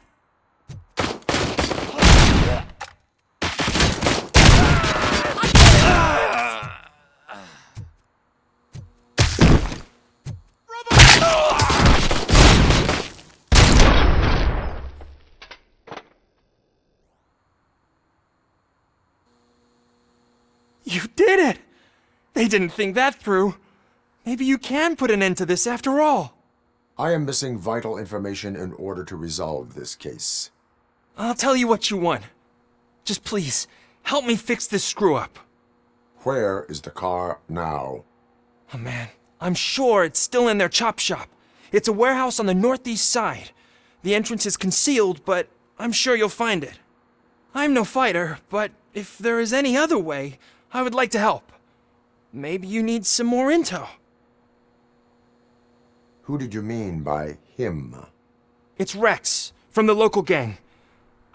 You did it! They didn't think that through. Maybe you can put an end to this after all.
I am missing vital information in order to resolve this case.
I'll tell you what you want. Just please, help me fix this screw-up.
Where is the car now?
Oh man, I'm sure it's still in their chop shop. It's a warehouse on the northeast side. The entrance is concealed, but I'm sure you'll find it. I'm no fighter, but if there is any other way, I would like to help. Maybe you need some more intel.
Who did you mean by him?
It's Rex, from the local gang.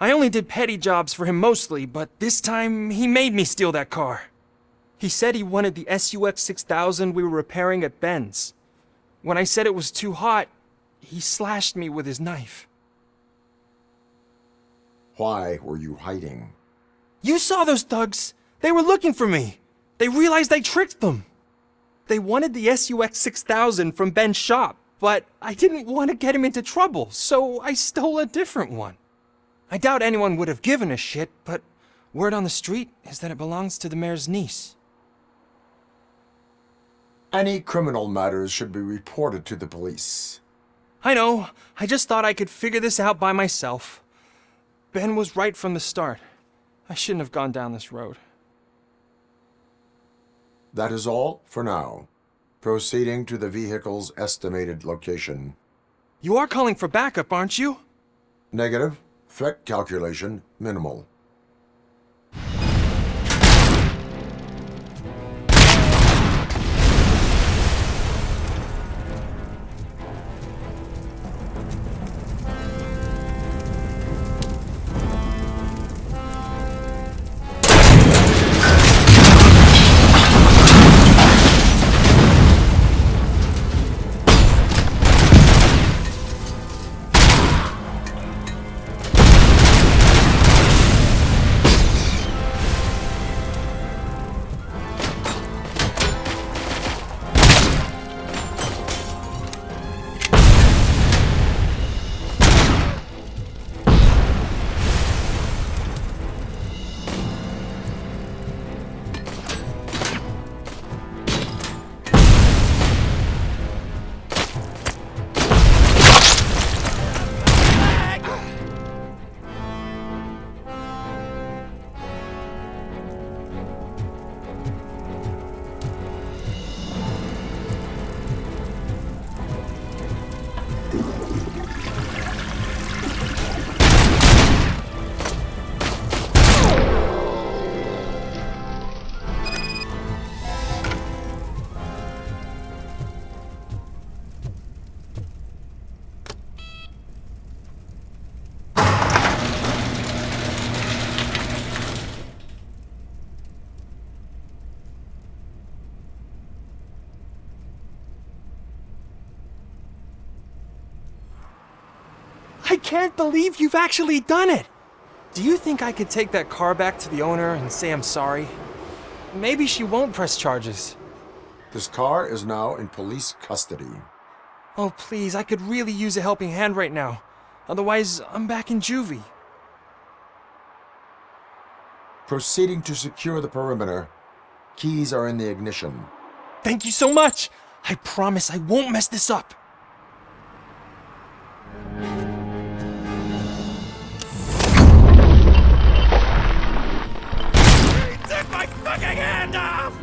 I only did petty jobs for him mostly, but this time he made me steal that car. He said he wanted the SUX6000 we were repairing at Ben's. When I said it was too hot, he slashed me with his knife.
Why were you hiding?
You saw those thugs! They were looking for me! They realized I tricked them! They wanted the SUX6000 from Ben's shop, but I didn't want to get him into trouble, so I stole a different one. I doubt anyone would have given a shit, but word on the street is that it belongs to the mayor's niece.
Any criminal matters should be reported to the police.
I know. I just thought I could figure this out by myself. Ben was right from the start. I shouldn't have gone down this road.
That is all for now. Proceeding to the vehicle's estimated location.
You are calling for backup, aren't you?
Negative. Threat calculation minimal.
I can't believe you've actually done it! Do you think I could take that car back to the owner and say I'm sorry? Maybe she won't press charges.
This car is now in police custody.
Oh, please, I could really use a helping hand right now. Otherwise, I'm back in juvie.
Proceeding to secure the perimeter. Keys are in the ignition.
Thank you so much! I promise I won't mess this up.
Take my fucking hand off!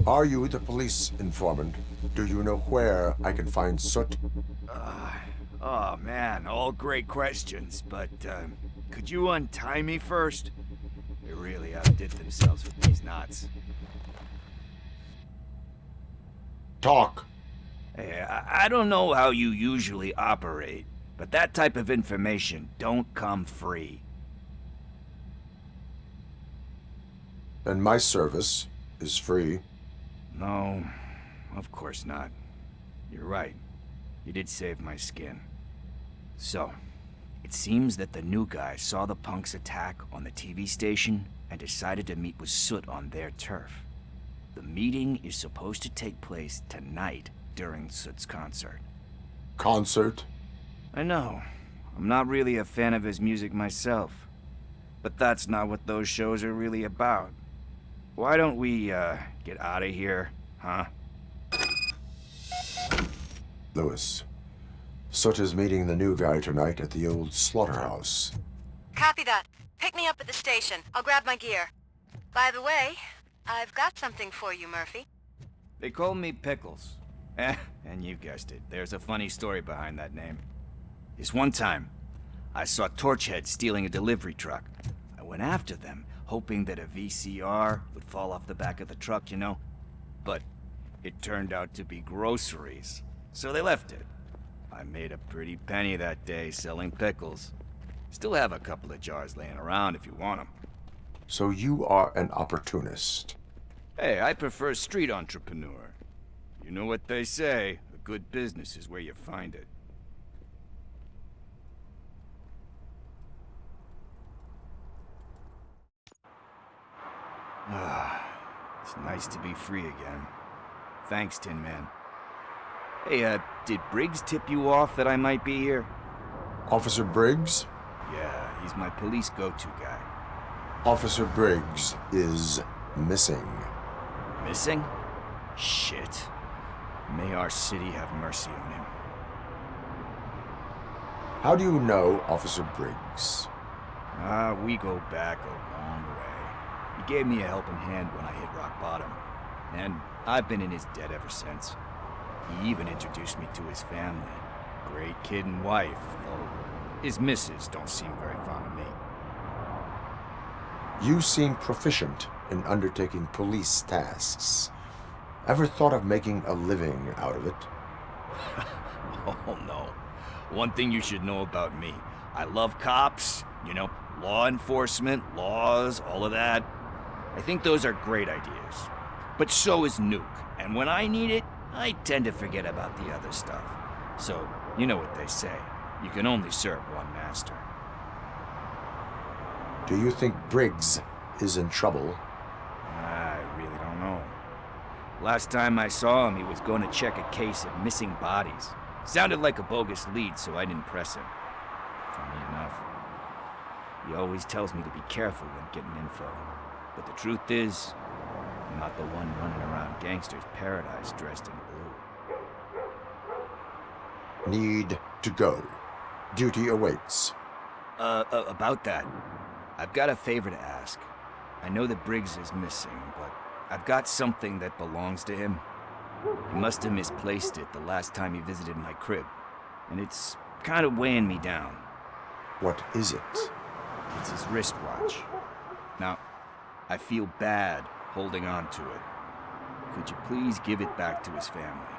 Are you the police informant? Do you know where I can find Soot?
Oh man, all great questions, but could you untie me first? They really outdid themselves with these knots.
Talk.
Hey, I don't know how you usually operate, but that type of information don't come free.
And my service is free.
No, of course not. You're right. You did save my skin. So, it seems that the new guy saw the punk's attack on the TV station and decided to meet with Soot on their turf. The meeting is supposed to take place tonight during Soot's concert.
Concert?
I know. I'm not really a fan of his music myself. But that's not what those shows are really about. Why don't we, get out of here, huh?
Lewis, Soot is meeting the new guy tonight at the old slaughterhouse.
Copy that. Pick me up at the station. I'll grab my gear. By the way, I've got something for you, Murphy.
They call me Pickles. And you guessed it, there's a funny story behind that name. This one time, I saw Torchhead stealing a delivery truck. I went after them, hoping that a VCR would fall off the back of the truck, you know? But it turned out to be groceries, so they left it. I made a pretty penny that day selling pickles. Still have a couple of jars laying around if you want them.
So you are an opportunist.
Hey, I prefer street entrepreneur. You know what they say, a good business is where you find it. It's nice to be free again. Thanks, Tin Man. Hey, did Briggs tip you off that I might be here?
Officer Briggs?
Yeah, he's my police go-to guy.
Officer Briggs is missing.
Missing? Shit. May our city have mercy on him.
How do you know Officer Briggs?
We go back a long way. He gave me a helping hand when I hit rock bottom. And I've been in his debt ever since. He even introduced me to his family. Great kid and wife, though his missus don't seem very fond of me.
You seem proficient in undertaking police tasks. Ever thought of making a living out of it?
Oh no. One thing you should know about me. I love cops, you know, law enforcement, laws, all of that. I think those are great ideas. But so is Nuke, and when I need it, I tend to forget about the other stuff. So, you know what they say. You can only serve one master.
Do you think Briggs is in trouble?
I really don't know. Last time I saw him, he was going to check a case of missing bodies. Sounded like a bogus lead, so I didn't press him. Funny enough. He always tells me to be careful when getting info. But the truth is, I'm not the one running around gangster's paradise dressed in blue.
Need to go. Duty awaits.
About that, I've got a favor to ask. I know that Briggs is missing, but I've got something that belongs to him. He must have misplaced it the last time he visited my crib, and it's kind of weighing me down.
What is it?
It's his wristwatch. Now, I feel bad holding on to it. Could you please give it back to his family?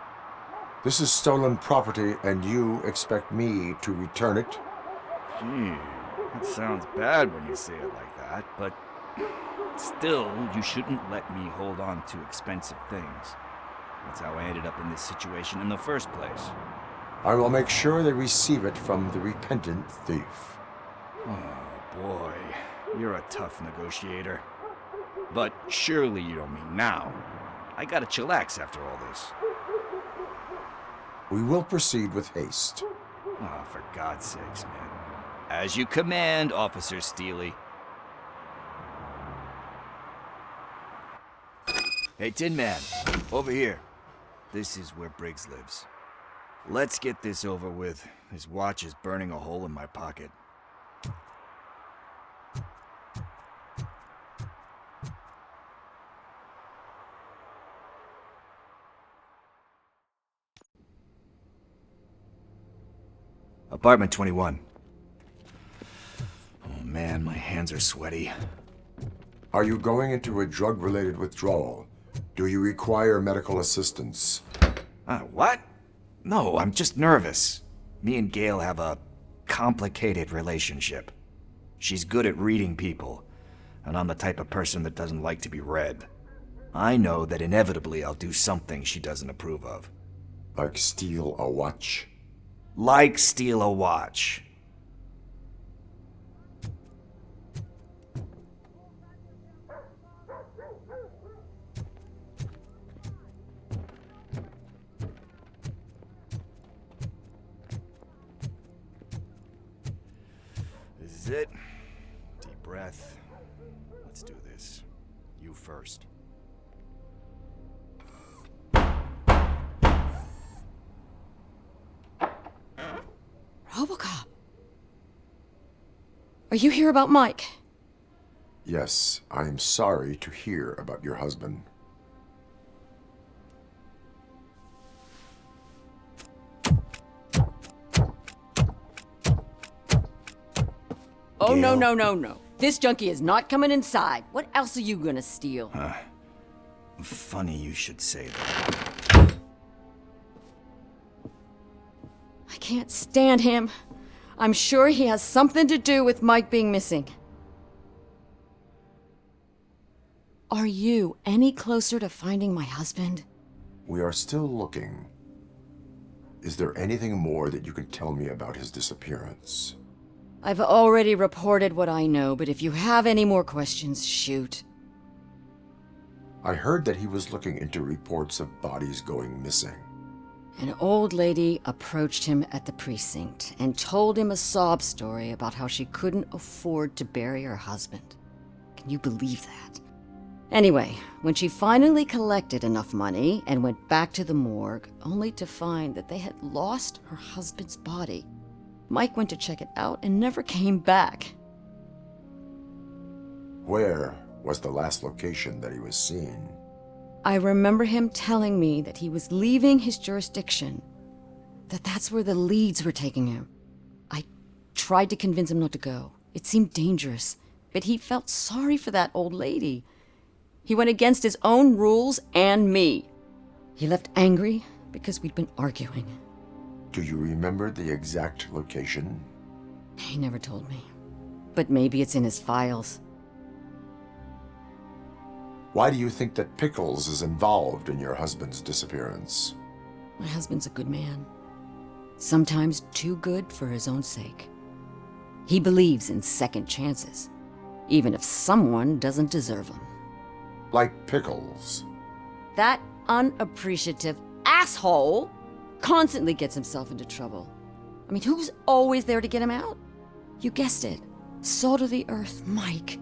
This is stolen property, and you expect me to return it?
Gee, that sounds bad when you say it like that, but still, you shouldn't let me hold on to expensive things. That's how I ended up in this situation in the first place.
I will make sure they receive it from the repentant thief.
Oh boy, you're a tough negotiator. But surely you don't mean now. I gotta chillax after all this.
We will proceed with haste.
Oh, for God's sakes, man. As you command, Officer Steely. Hey, Tin Man, over here. This is where Briggs lives. Let's get this over with. His watch is burning a hole in my pocket. Apartment 21. Oh man, my hands are sweaty.
Are you going into a drug-related withdrawal? Do you require medical assistance?
What? No, I'm just nervous. Me and Gail have a complicated relationship. She's good at reading people, and I'm the type of person that doesn't like to be read. I know that inevitably I'll do something she doesn't approve of.
Like steal a watch?
Like steal a watch. This is it. Deep breath. Let's do this. You first.
Robocop. Are you here about Mike?
Yes, I am sorry to hear about your husband.
Oh, no. This junkie is not coming inside. What else are you gonna steal?
Funny you should say that.
I can't stand him. I'm sure he has something to do with Mike being missing. Are you any closer to finding my husband?
We are still looking. Is there anything more that you can tell me about his disappearance?
I've already reported what I know, but if you have any more questions, shoot.
I heard that he was looking into reports of bodies going missing.
An old lady approached him at the precinct and told him a sob story about how she couldn't afford to bury her husband. Can you believe that? Anyway, when she finally collected enough money and went back to the morgue, only to find that they had lost her husband's body, Mike went to check it out and never came back.
Where was the last location that he was seen?
I remember him telling me that he was leaving his jurisdiction, that's where the leads were taking him. I tried to convince him not to go. It seemed dangerous, but he felt sorry for that old lady. He went against his own rules and me. He left angry because we'd been arguing.
Do you remember the exact location?
He never told me, but maybe it's in his files.
Why do you think that Pickles is involved in your husband's disappearance?
My husband's a good man. Sometimes too good for his own sake. He believes in second chances, even if someone doesn't deserve them.
Like Pickles?
That unappreciative asshole constantly gets himself into trouble. I mean, who's always there to get him out? You guessed it. Salt of the earth, Mike.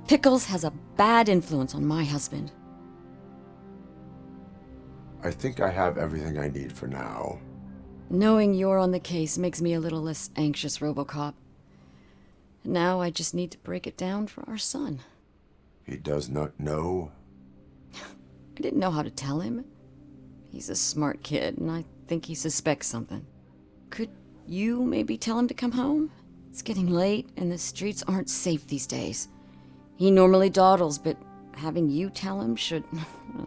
Pickles has a bad influence on my husband.
I think I have everything I need for now.
Knowing you're on the case makes me a little less anxious, Robocop. Now I just need to break it down for our son.
He does not know?
I didn't know how to tell him. He's a smart kid, and I think he suspects something. Could you maybe tell him to come home? It's getting late, and the streets aren't safe these days. He normally dawdles, but having you tell him should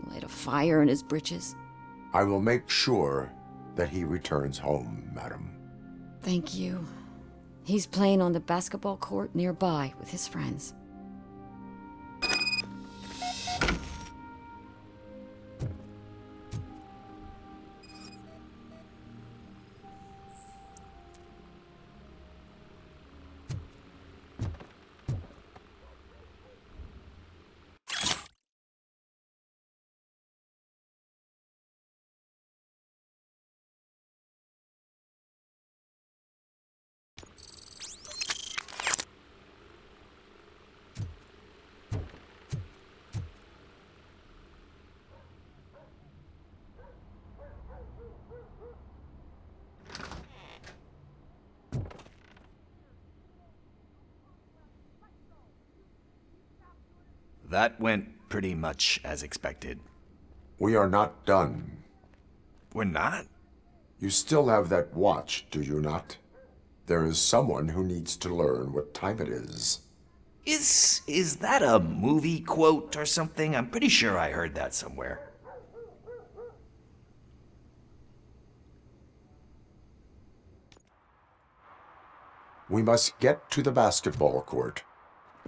light a fire in his britches.
I will make sure that he returns home, madam.
Thank you. He's playing on the basketball court nearby with his friends.
That went pretty much as expected.
We are not done.
We're not?
You still have that watch, do you not? There is someone who needs to learn what time it is.
Is that a movie quote or something? I'm pretty sure I heard that somewhere.
We must get to the basketball court.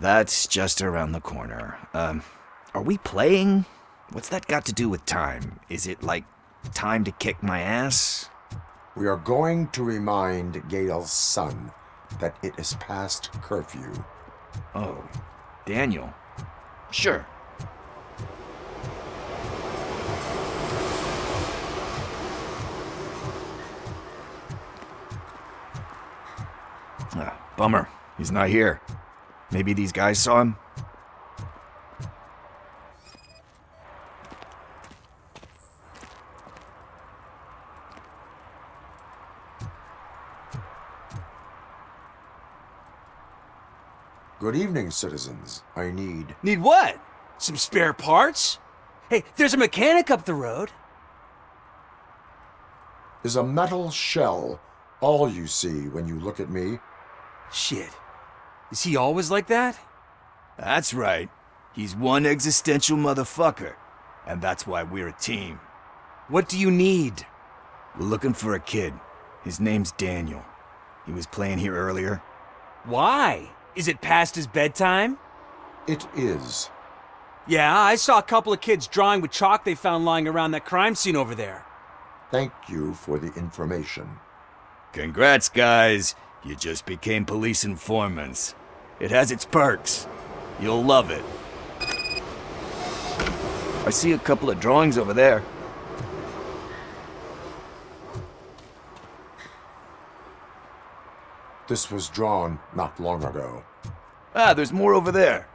That's just around the corner. Are we playing? What's that got to do with time? Is it like time to kick my ass?
We are going to remind Gail's son that it is past curfew.
Oh, Daniel. Sure. Bummer. He's not here. Maybe these guys saw him?
Good evening, citizens. I need...
Need what? Some spare parts? Hey, there's a mechanic up the road.
Is a metal shell all you see when you look at me?
Shit. Is he always like that?
That's right. He's one existential motherfucker. And that's why we're a team.
What do you need?
We're looking for a kid. His name's Daniel. He was playing here earlier.
Why? Is it past his bedtime?
It is.
Yeah, I saw a couple of kids drawing with chalk they found lying around that crime scene over there.
Thank you for the information.
Congrats, guys. You just became police informants. It has its perks. You'll love it. I see a couple of drawings over there.
This was drawn not long ago.
Ah, there's more over there.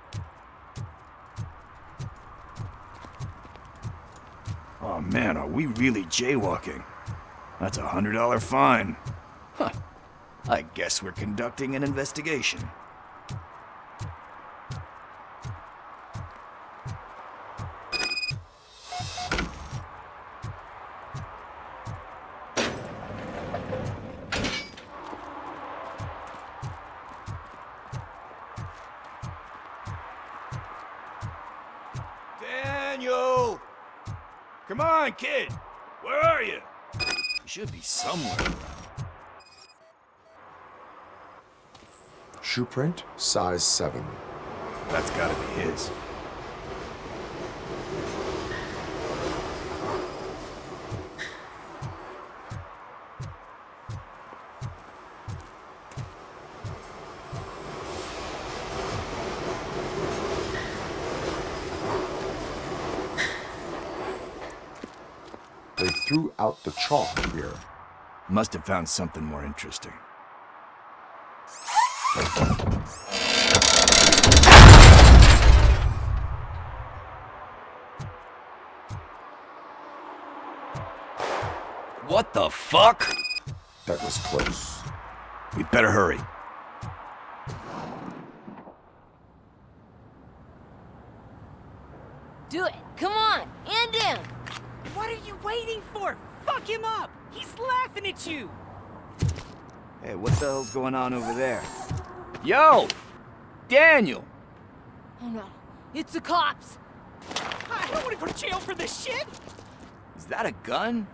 Oh man, are we really jaywalking? That's a $100 fine. Huh. I guess we're conducting an investigation. Daniel! Come on, kid! Where are you? You should be somewhere around.
Shoe print, size 7.
That's gotta be his.
They threw out the chalk here.
Must have found something more interesting. What the fuck?
That was close.
We'd better hurry.
Do it! Come on! And him!
What are you waiting for? Fuck him up! He's laughing at you!
Hey, what the hell's going on over there? Yo! Daniel!
Oh no, it's the cops!
I don't want to go to jail for this shit!
Is that a gun?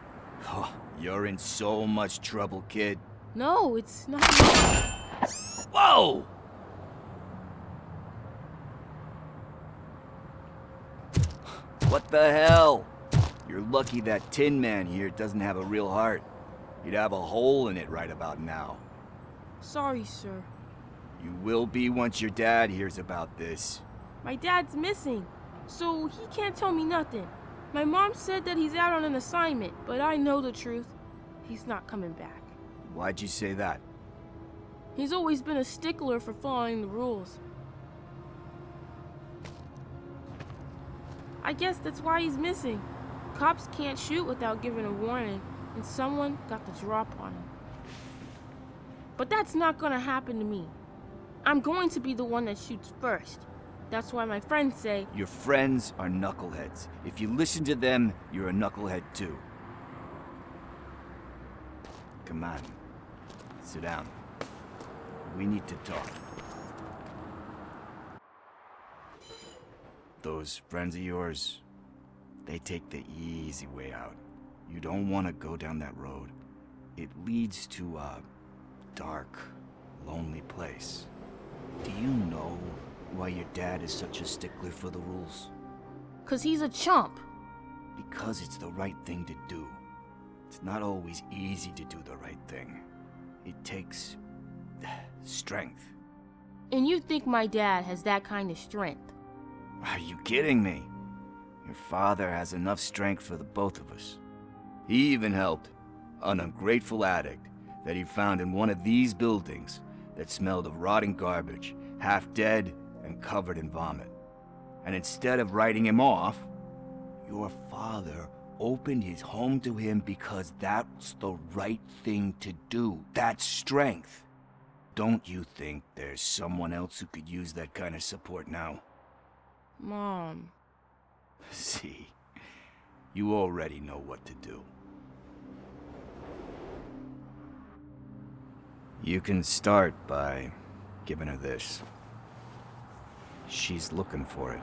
Oh, you're in so much trouble, kid.
No, it's not.
Whoa! What the hell? You're lucky that Tin Man here doesn't have a real heart. You'd have a hole in it right about now.
Sorry, sir.
You will be once your dad hears about this.
My dad's missing, so he can't tell me nothing. My mom said that he's out on an assignment, but I know the truth. He's not coming back.
Why'd you say that?
He's always been a stickler for following the rules. I guess that's why he's missing. Cops can't shoot without giving a warning, and someone got the drop on him. But that's not gonna happen to me. I'm going to be the one that shoots first. That's why my friends say...
Your friends are knuckleheads. If you listen to them, you're a knucklehead too. Come on. Sit down. We need to talk. Those friends of yours, they take the easy way out. You don't want to go down that road. It leads to a dark, lonely place. Do you know why your dad is such a stickler for the rules?
'Cause he's a chump.
Because it's the right thing to do. It's not always easy to do the right thing. It takes strength.
And you think my dad has that kind of strength?
Are you kidding me? Your father has enough strength for the both of us. He even helped an ungrateful addict that he found in one of these buildings that smelled of rotting garbage, half dead and covered in vomit. And instead of writing him off, your father opened his home to him because that's the right thing to do. That's strength. Don't you think there's someone else who could use that kind of support now?
Mom.
See, you already know what to do. You can start by giving her this. She's looking for it.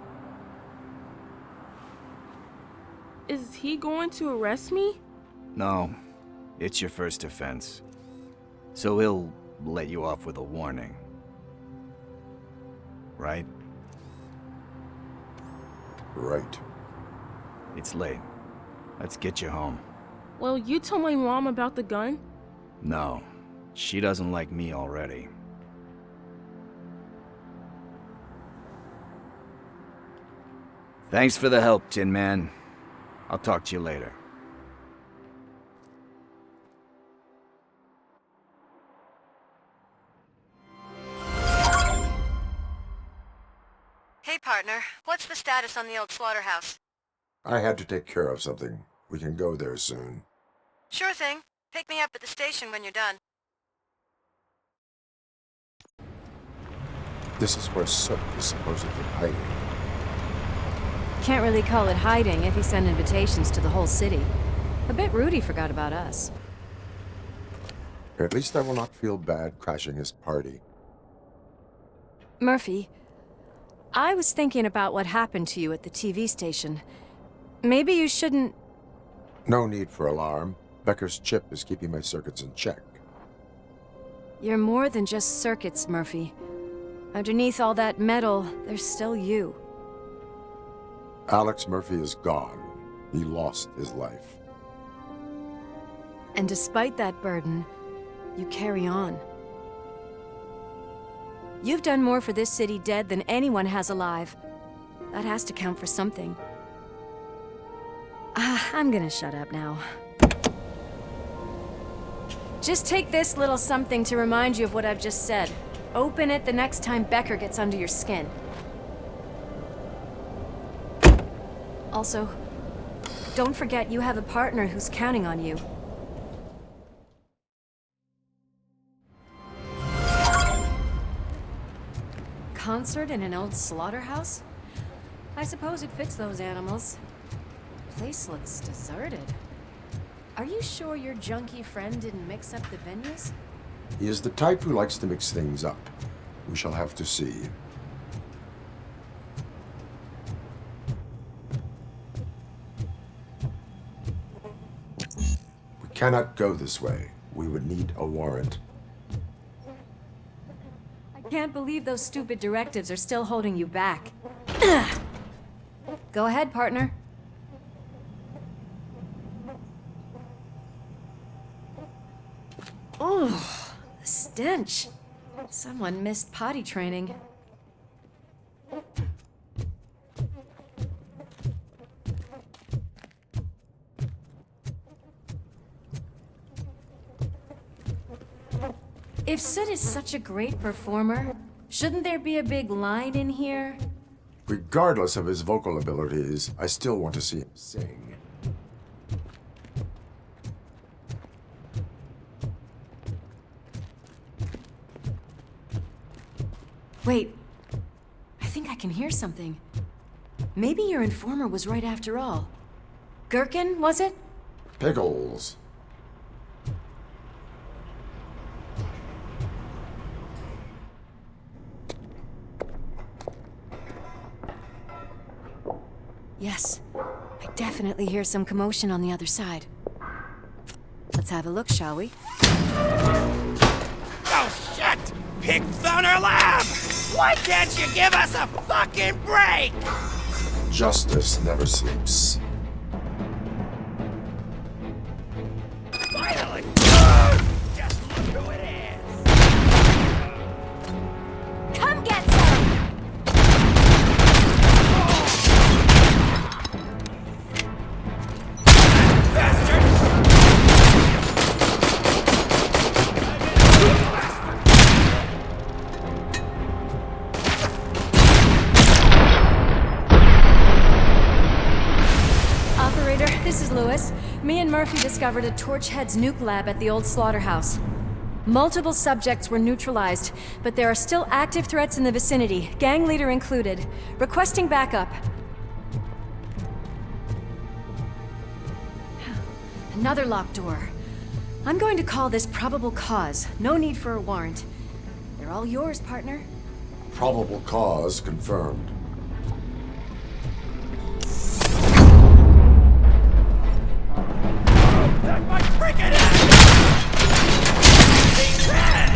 Is he going to arrest me?
No, it's your first offense. So he'll let you off with a warning. Right?
Right.
It's late. Let's get you home.
Well, you told my mom about the gun?
No, she doesn't like me already. Thanks for the help, Tin Man. I'll talk to you later.
Hey, partner. What's the status on the old slaughterhouse?
I had to take care of something. We can go there soon.
Sure thing. Pick me up at the station when you're done.
This is where Sook is supposedly hiding.
Can't really call it hiding if he sent invitations to the whole city. A bit rude he forgot about us.
At least I will not feel bad crashing his party.
Murphy, I was thinking about what happened to you at the TV station. Maybe you shouldn't...
No need for alarm. Becker's chip is keeping my circuits in check.
You're more than just circuits, Murphy. Underneath all that metal, there's still you.
Alex Murphy is gone. He lost his life.
And despite that burden, you carry on. You've done more for this city dead than anyone has alive. That has to count for something. I'm gonna shut up now. Just take this little something to remind you of what I've just said. Open it the next time Becker gets under your skin. Also, don't forget you have a partner who's counting on you. Concert in an old slaughterhouse? I suppose it fits those animals. Place looks deserted. Are you sure your junkie friend didn't mix up the venues?
He is the type who likes to mix things up. We shall have to see. Cannot go this way. We would need a warrant.
I can't believe those stupid directives are still holding you back. Go ahead, partner. Oh, the stench. Someone missed potty training. If Sid is such a great performer, shouldn't there be a big line in here?
Regardless of his vocal abilities, I still want to see him sing.
Wait, I think I can hear something. Maybe your informer was right after all. Gherkin, was it?
Pickles.
Yes, I definitely hear some commotion on the other side. Let's have a look, shall we?
Oh, shit! Pigs on our lab! Why can't you give us a fucking break?
Justice never sleeps.
Finally! Just look who it is!
Come get some! This is Lewis. Me and Murphy discovered a Torchhead's nuke lab at the old slaughterhouse. Multiple subjects were neutralized, but there are still active threats in the vicinity, gang leader included. Requesting backup. Another locked door. I'm going to call this probable cause. No need for a warrant. They're all yours, partner.
Probable cause confirmed.
That's my freaking ass! He's dead!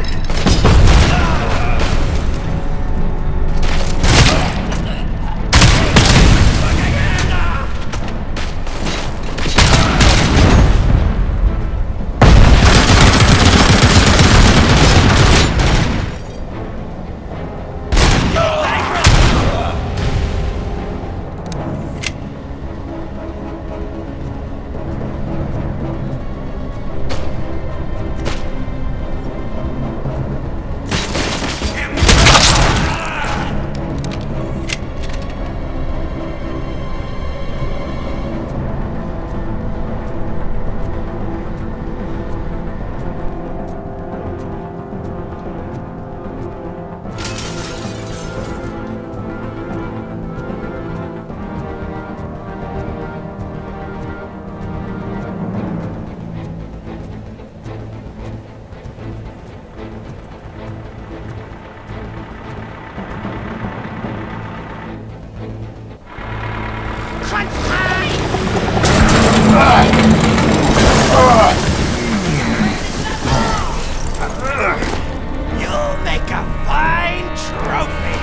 You'll make a fine trophy!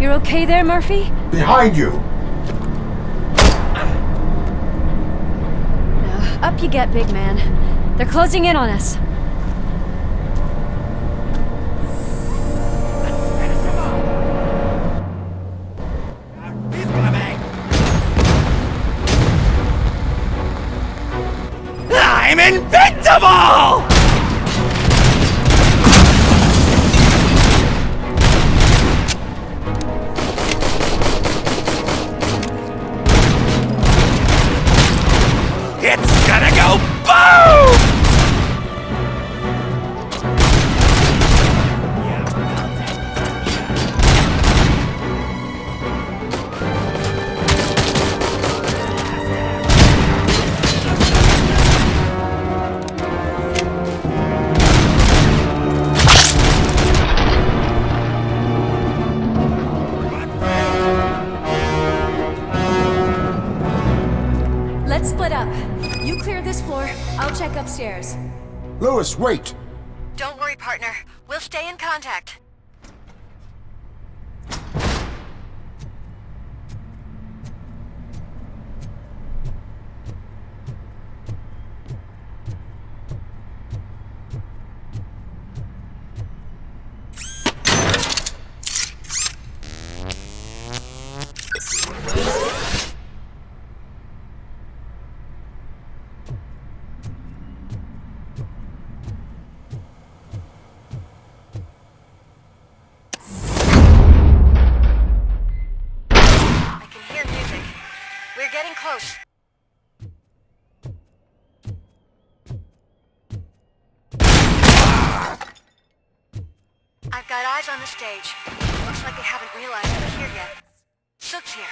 You're okay there, Murphy?
Behind you!
Up you get, big man. They're closing in on us.
I'm invincible! It's gonna go boom!
split up. You clear this floor, I'll check upstairs.
Lewis, wait!
Don't worry, partner. We'll stay in contact. Close. I've got eyes on the stage. Looks like they haven't realized I'm here yet. Sook's here.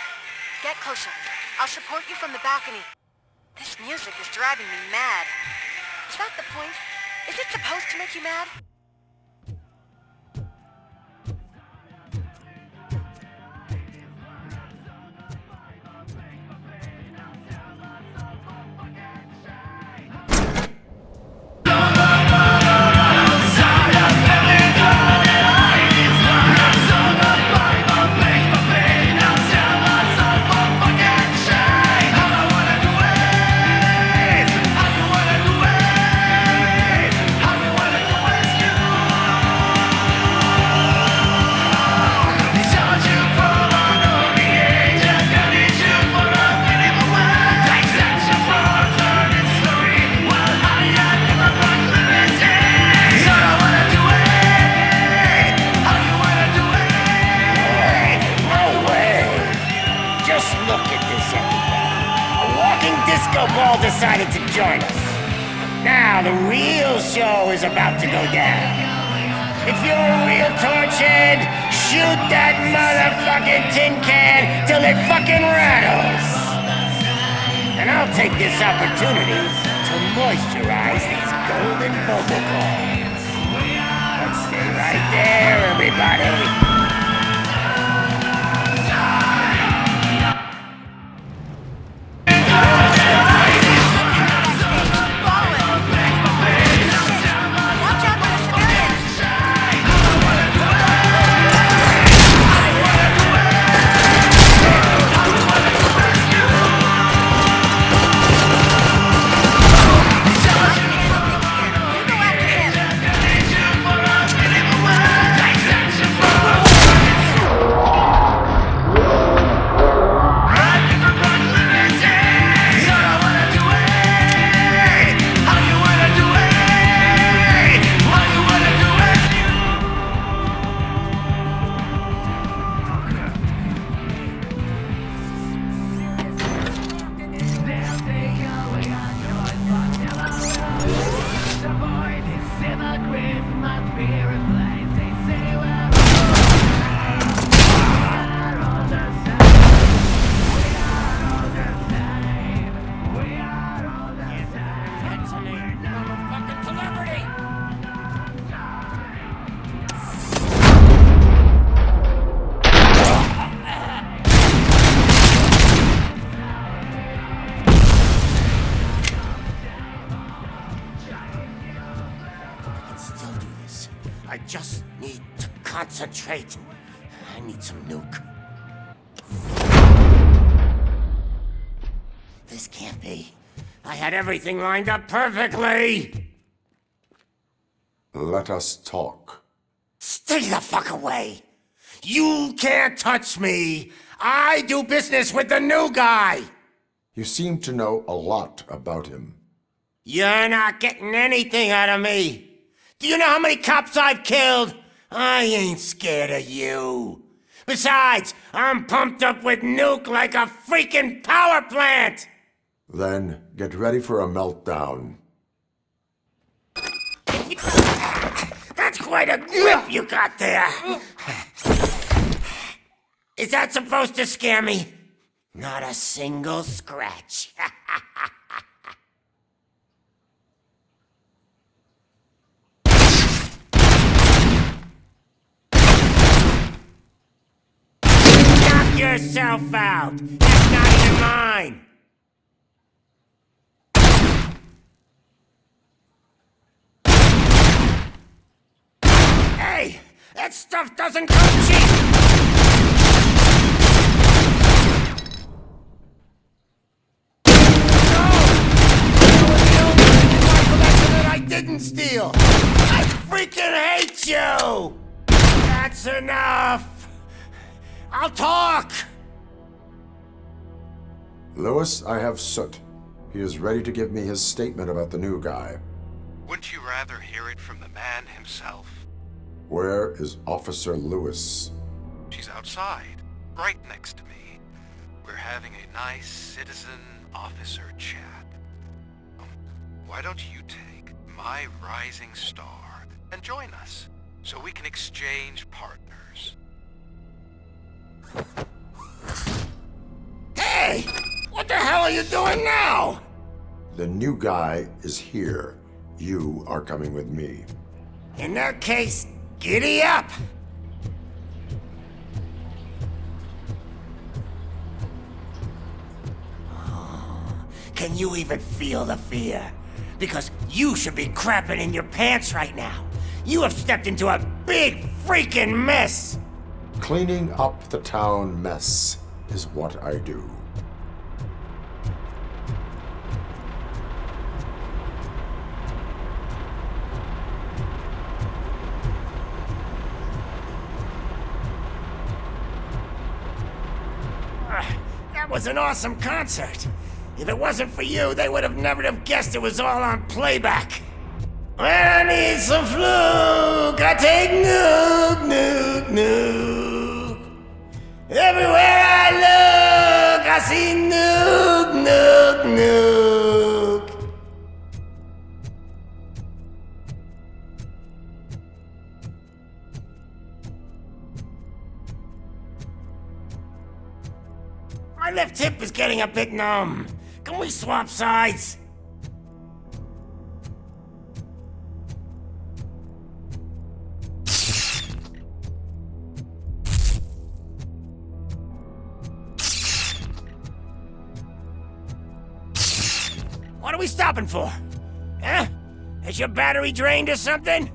Get closer. I'll support you from the balcony. This music is driving me mad. Is that the point? Is it supposed to make you mad?
Decided to join us. Now the real show is about to go down. If you're a real torchhead, shoot that motherfucking tin can till it fucking rattles. And I'll take this opportunity to moisturize these golden vocal cords. Let's stay right there, everybody. I just need to concentrate. I need some nuke. This can't be. I had everything lined up perfectly!
Let us talk.
Stay the fuck away! You can't touch me! I do business with the new guy!
You seem to know a lot about him.
You're not getting anything out of me! Do you know how many cops I've killed? I ain't scared of you. Besides, I'm pumped up with nuke like a freaking power plant!
Then, get ready for a meltdown.
That's quite a grip you got there! Is that supposed to scare me? Not a single scratch. Knock yourself out! That's not even mine! That stuff doesn't come cheap! I didn't steal! I freaking hate you! That's enough! I'll talk!
Lewis, I have Soot. He is ready to give me his statement about the new guy.
Wouldn't you rather hear it from the man himself?
Where is Officer Lewis?
She's outside, right next to me. We're having a nice citizen-officer chat. Why don't you take my rising star and join us, so we can exchange partners?
Hey! What the hell are you doing now?
The new guy is here. You are coming with me.
In that case, giddy up! Can you even feel the fear? Because you should be crapping in your pants right now. You have stepped into a big freaking mess!
Cleaning up the town mess is what I do.
That was an awesome concert. If it wasn't for you, they would have never have guessed it was all on playback. When I need some fluke, I take nuke, nuke, nuke. Everywhere I look, I see nuke, nuke, nuke. My left hip is getting a bit numb. Can we swap sides? What are we stopping for? Huh? Is your battery drained or something?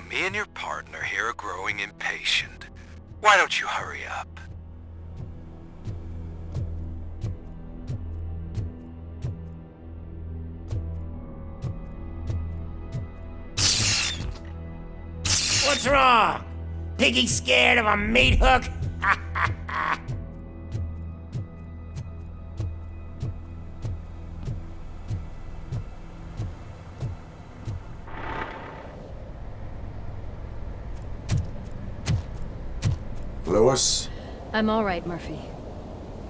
Me and your partner here are growing impatient. Why don't you hurry up?
What's wrong? Piggy scared of a meat hook?
Lewis?
I'm all right, Murphy.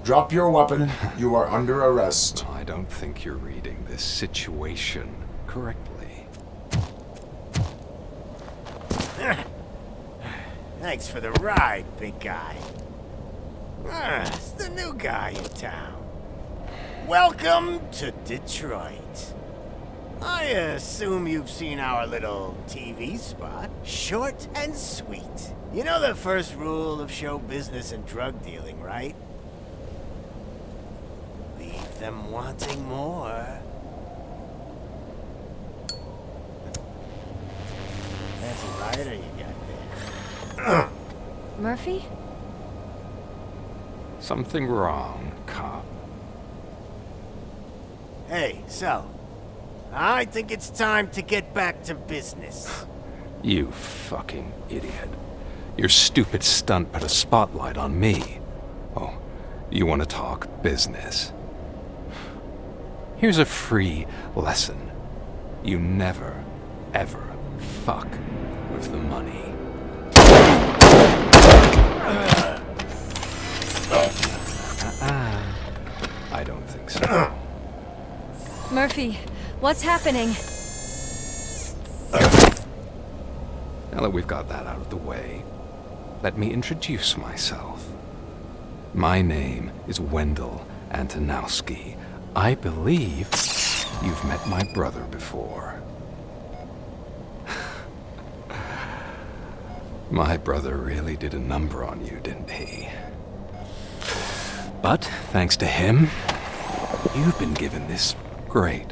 Drop your weapon. You are under arrest.
I don't think you're reading this situation correctly.
Thanks for the ride, big guy. It's the new guy in town. Welcome to Detroit. I assume you've seen our little TV spot. Short and sweet. You know the first rule of show business and drug dealing, right? Leave them wanting more. That's a rider you got there.
Murphy?
Something wrong, cop.
Hey, so, I think it's time to get back to business.
You fucking idiot. Your stupid stunt put a spotlight on me. Oh, you want to talk business? Here's a free lesson. You never, ever fuck with the money. I don't think so.
Murphy, what's happening?
Now that we've got that out of the way, let me introduce myself. My name is Wendell Antonowski. I believe you've met my brother before. My brother really did a number on you, didn't he? But, thanks to him, you've been given this great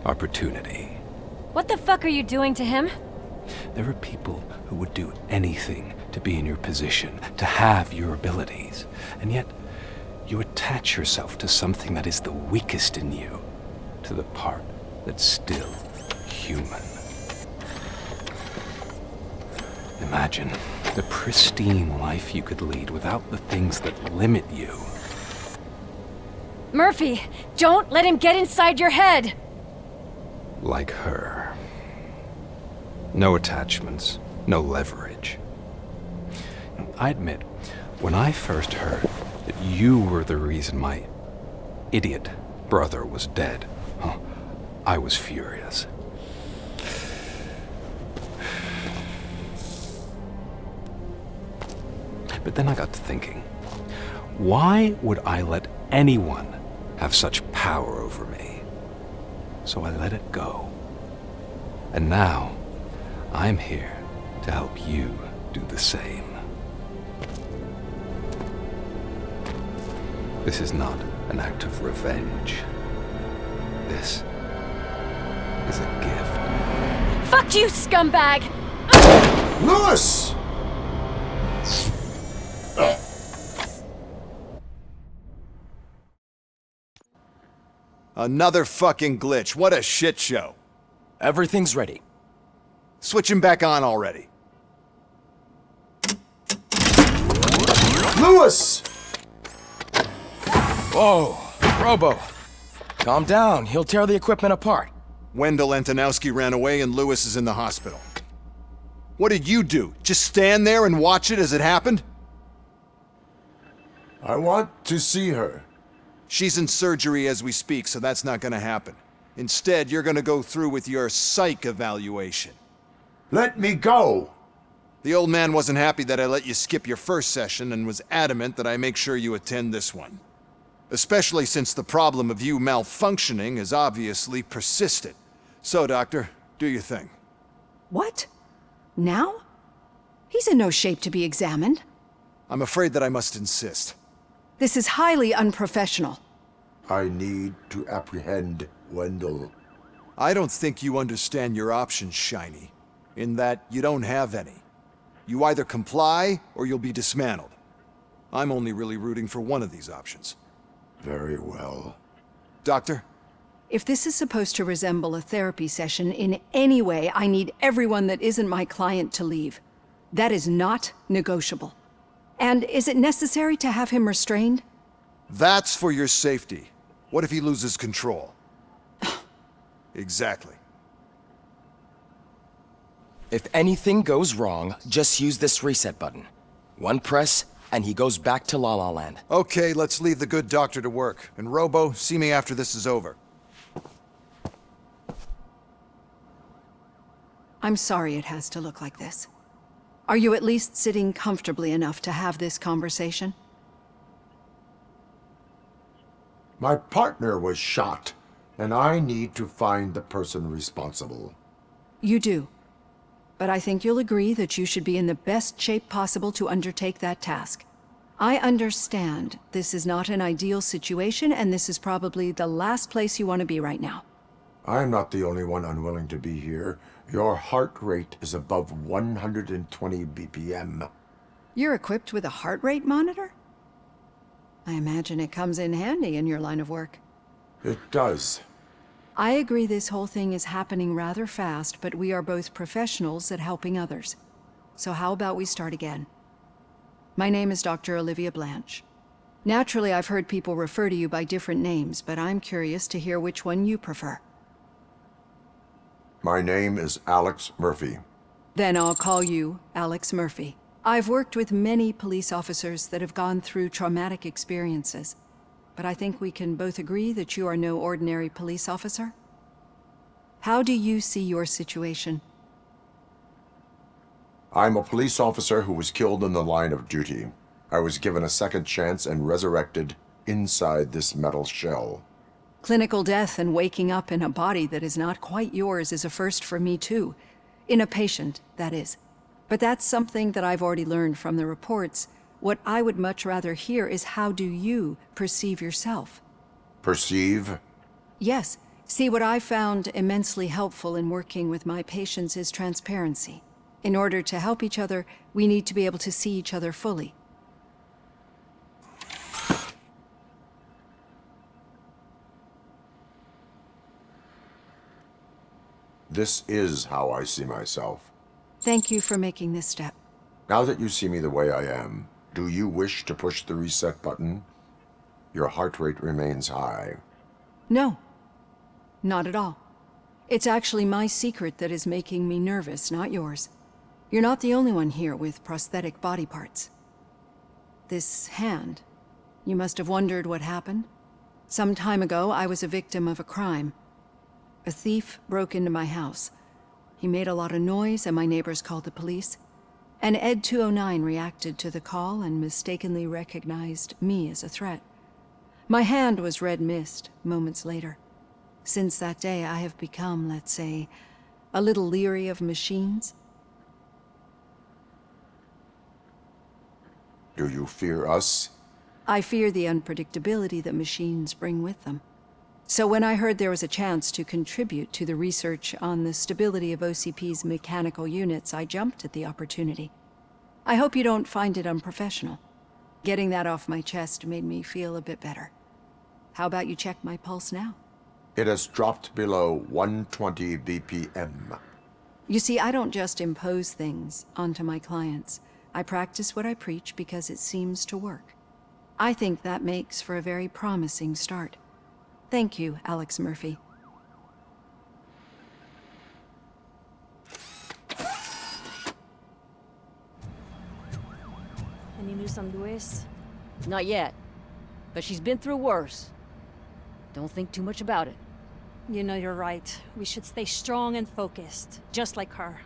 opportunity.
What the fuck are you doing to him?
There are people who would do anything to be in your position, to have your abilities, and yet you attach yourself to something that is the weakest in you, to the part that's still human. Imagine the pristine life you could lead without the things that limit you.
Murphy, don't let him get inside your head!
Like her. No attachments, no leverage. I admit, when I first heard that you were the reason my idiot brother was dead, I was furious. But then I got to thinking, why would I let anyone have such power over me? So I let it go. And now, I'm here to help you do the same. This is not an act of revenge. This is a gift.
Fuck you, scumbag!
Lewis!
Another fucking glitch. What a shit show.
Everything's ready.
Switch him back on already.
Lewis!
Whoa, Robo. Calm down. He'll tear the equipment apart.
Wendell Antonowski ran away and Lewis is in the hospital. What did you do? Just stand there and watch it as it happened?
I want to see her.
She's in surgery as we speak, so that's not gonna happen. Instead, you're gonna go through with your psych evaluation.
Let me go!
The old man wasn't happy that I let you skip your first session and was adamant that I make sure you attend this one. Especially since the problem of you malfunctioning has obviously persisted. So, Doctor, do your thing.
What? Now? He's in no shape to be examined.
I'm afraid that I must insist.
This is highly unprofessional.
I need to apprehend Wendell.
I don't think you understand your options, Shiny. In that you don't have any. You either comply, or you'll be dismantled. I'm only really rooting for one of these options.
Very well.
Doctor?
If this is supposed to resemble a therapy session in any way, I need everyone that isn't my client to leave. That is not negotiable. And is it necessary to have him restrained?
That's for your safety. What if he loses control? Exactly.
If anything goes wrong, just use this reset button. One press, and he goes back to La La Land.
Okay, let's leave the good doctor to work. And Robo, see me after this is over.
I'm sorry it has to look like this. Are you at least sitting comfortably enough to have this conversation?
My partner was shot, and I need to find the person responsible.
You do. But I think you'll agree that you should be in the best shape possible to undertake that task. I understand this is not an ideal situation, and this is probably the last place you want to be right now.
I'm not the only one unwilling to be here. Your heart rate is above 120 BPM.
You're equipped with a heart rate monitor? I imagine it comes in handy in your line of work.
It does.
I agree this whole thing is happening rather fast, but we are both professionals at helping others. So how about we start again? My name is Dr. Olivia Blanche. Naturally, I've heard people refer to you by different names, but I'm curious to hear which one you prefer.
My name is Alex Murphy.
Then I'll call you Alex Murphy. I've worked with many police officers that have gone through traumatic experiences, but I think we can both agree that you are no ordinary police officer. How do you see your situation?
I'm a police officer who was killed in the line of duty. I was given a second chance and resurrected inside this metal shell.
Clinical death and waking up in a body that is not quite yours is a first for me too. In a patient, that is. But that's something that I've already learned from the reports. What I would much rather hear is how do you perceive yourself?
Perceive?
Yes. See, what I found immensely helpful in working with my patients is transparency. In order to help each other, we need to be able to see each other fully.
This is how I see myself.
Thank you for making this step.
Now that you see me the way I am, do you wish to push the reset button? Your heart rate remains high.
No. Not at all. It's actually my secret that is making me nervous, not yours. You're not the only one here with prosthetic body parts. This hand, you must have wondered what happened. Some time ago, I was a victim of a crime. A thief broke into my house. He made a lot of noise and my neighbors called the police. And Ed 209 reacted to the call and mistakenly recognized me as a threat. My hand was red mist moments later. Since that day, I have become, let's say, a little leery of machines.
Do you fear us?
I fear the unpredictability that machines bring with them. So when I heard there was a chance to contribute to the research on the stability of OCP's mechanical units, I jumped at the opportunity. I hope you don't find it unprofessional. Getting that off my chest made me feel a bit better. How about you check my pulse now?
It has dropped below 120 BPM.
You see, I don't just impose things onto my clients. I practice what I preach because it seems to work. I think that makes for a very promising start. Thank you, Alex Murphy.
Any news on Luis?
Not yet. But she's been through worse. Don't think too much about it.
You know you're right. We should stay strong and focused, just like her.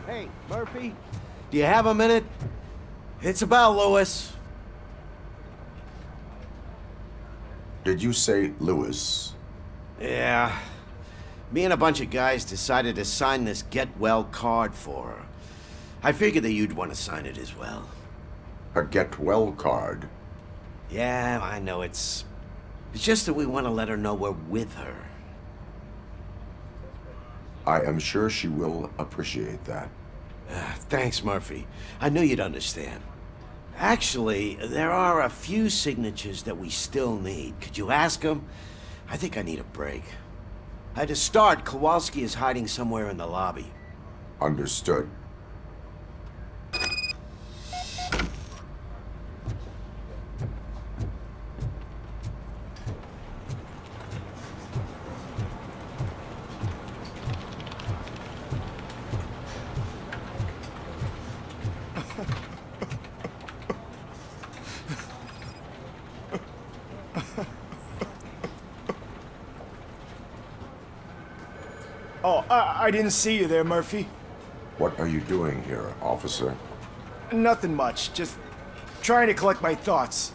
Hey, Murphy, do you have a minute? It's about Lewis.
Did you say Lewis?
Yeah. Me and a bunch of guys decided to sign this get-well card for her. I figured that you'd want to sign it as well.
A get-well card?
Yeah, I know it's just that we want to let her know we're with her.
I am sure she will appreciate that.
Thanks, Murphy. I knew you'd understand. Actually, there are a few signatures that we still need. Could you ask them? I think I need a break. To start, Kowalski is hiding somewhere in the lobby.
Understood.
Oh, I didn't see you there, Murphy.
What are you doing here, officer?
Nothing much, just trying to collect my thoughts.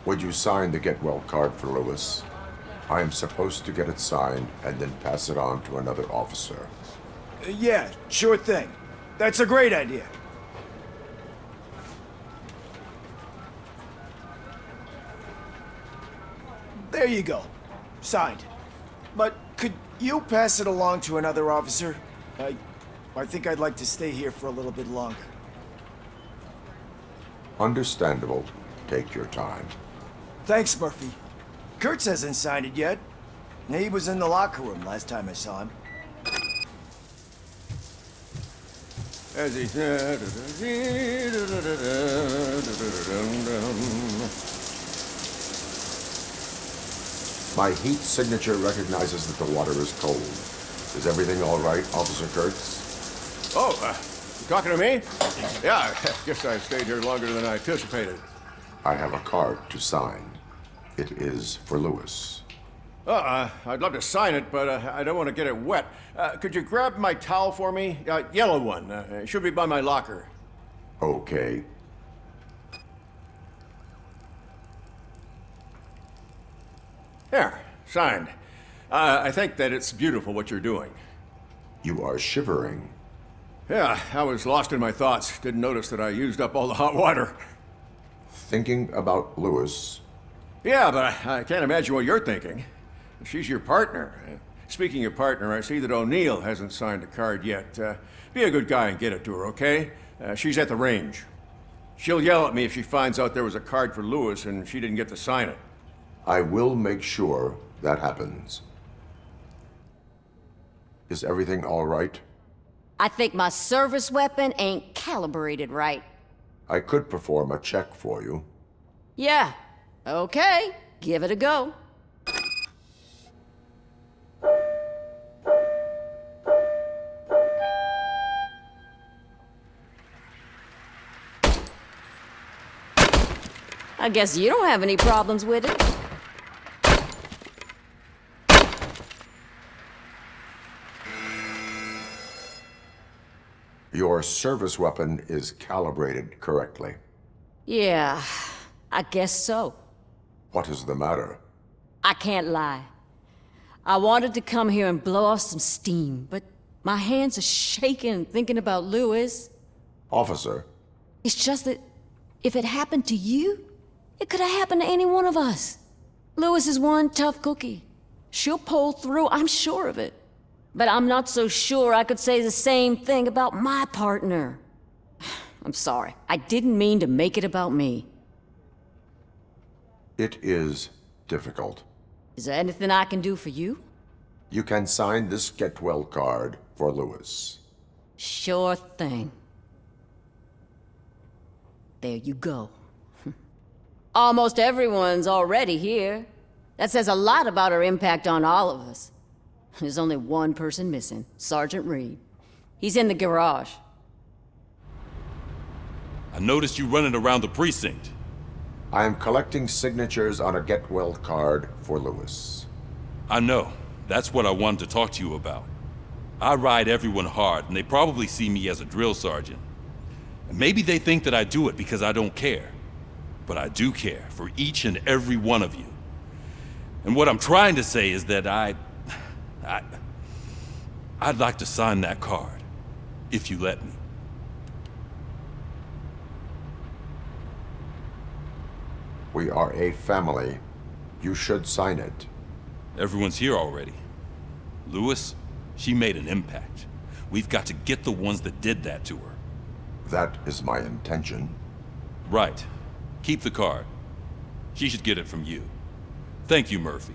Would you sign the get-well card for Lewis? I am supposed to get it signed and then pass it on to another officer.
Yeah, sure thing. That's a great idea. There you go. Signed. But could you pass it along to another officer? I think I'd like to stay here for a little bit longer.
Understandable. Take your time.
Thanks, Murphy. Kurtz hasn't signed it yet. He was in the locker room last time I saw him. As he said...
My heat signature recognizes that the water is cold. Is everything all right, Officer Kurtz?
Oh, you talking to me? Yeah, I guess I stayed here longer than I anticipated.
I have a card to sign. It is for Lewis.
I'd love to sign it, but I don't want to get it wet. Could you grab my towel for me? Yellow one. It should be by my locker.
Okay.
There, signed. I think that it's beautiful what you're doing.
You are shivering.
Yeah, I was lost in my thoughts. Didn't notice that I used up all the hot water.
Thinking about Lewis?
Yeah, but I can't imagine what you're thinking. She's your partner. Speaking of partner, I see that O'Neill hasn't signed the card yet. Be a good guy and get it to her, okay? She's at the range. She'll yell at me if she finds out there was a card for Lewis and she didn't get to sign it.
I will make sure that happens. Is everything all right?
I think my service weapon ain't calibrated right.
I could perform a check for you.
Yeah. Okay. Give it a go. I guess you don't have any problems with it.
Your service weapon is calibrated correctly.
Yeah, I guess so.
What is the matter?
I can't lie. I wanted to come here and blow off some steam, but my hands are shaking thinking about Lewis.
Officer.
It's just that if it happened to you, it could have happened to any one of us. Lewis is one tough cookie. She'll pull through, I'm sure of it. But I'm not so sure I could say the same thing about my partner. I'm sorry. I didn't mean to make it about me.
It is difficult.
Is there anything I can do for you?
You can sign this Get Well card for Lewis.
Sure thing. There you go. Almost everyone's already here. That says a lot about her impact on all of us. There's only one person missing, Sergeant Reed. He's in the garage.
I noticed you running around the precinct.
I am collecting signatures on a Get Well card for Lewis.
I know. That's what I wanted to talk to you about. I ride everyone hard, and they probably see me as a drill sergeant. And maybe they think that I do it because I don't care. But I do care for each and every one of you. And what I'm trying to say is that I'd like to sign that card, if you let me.
We are a family. You should sign it.
Everyone's here already. Lewis, she made an impact. We've got to get the ones that did that to her.
That is my intention.
Right. Keep the card. She should get it from you. Thank you, Murphy.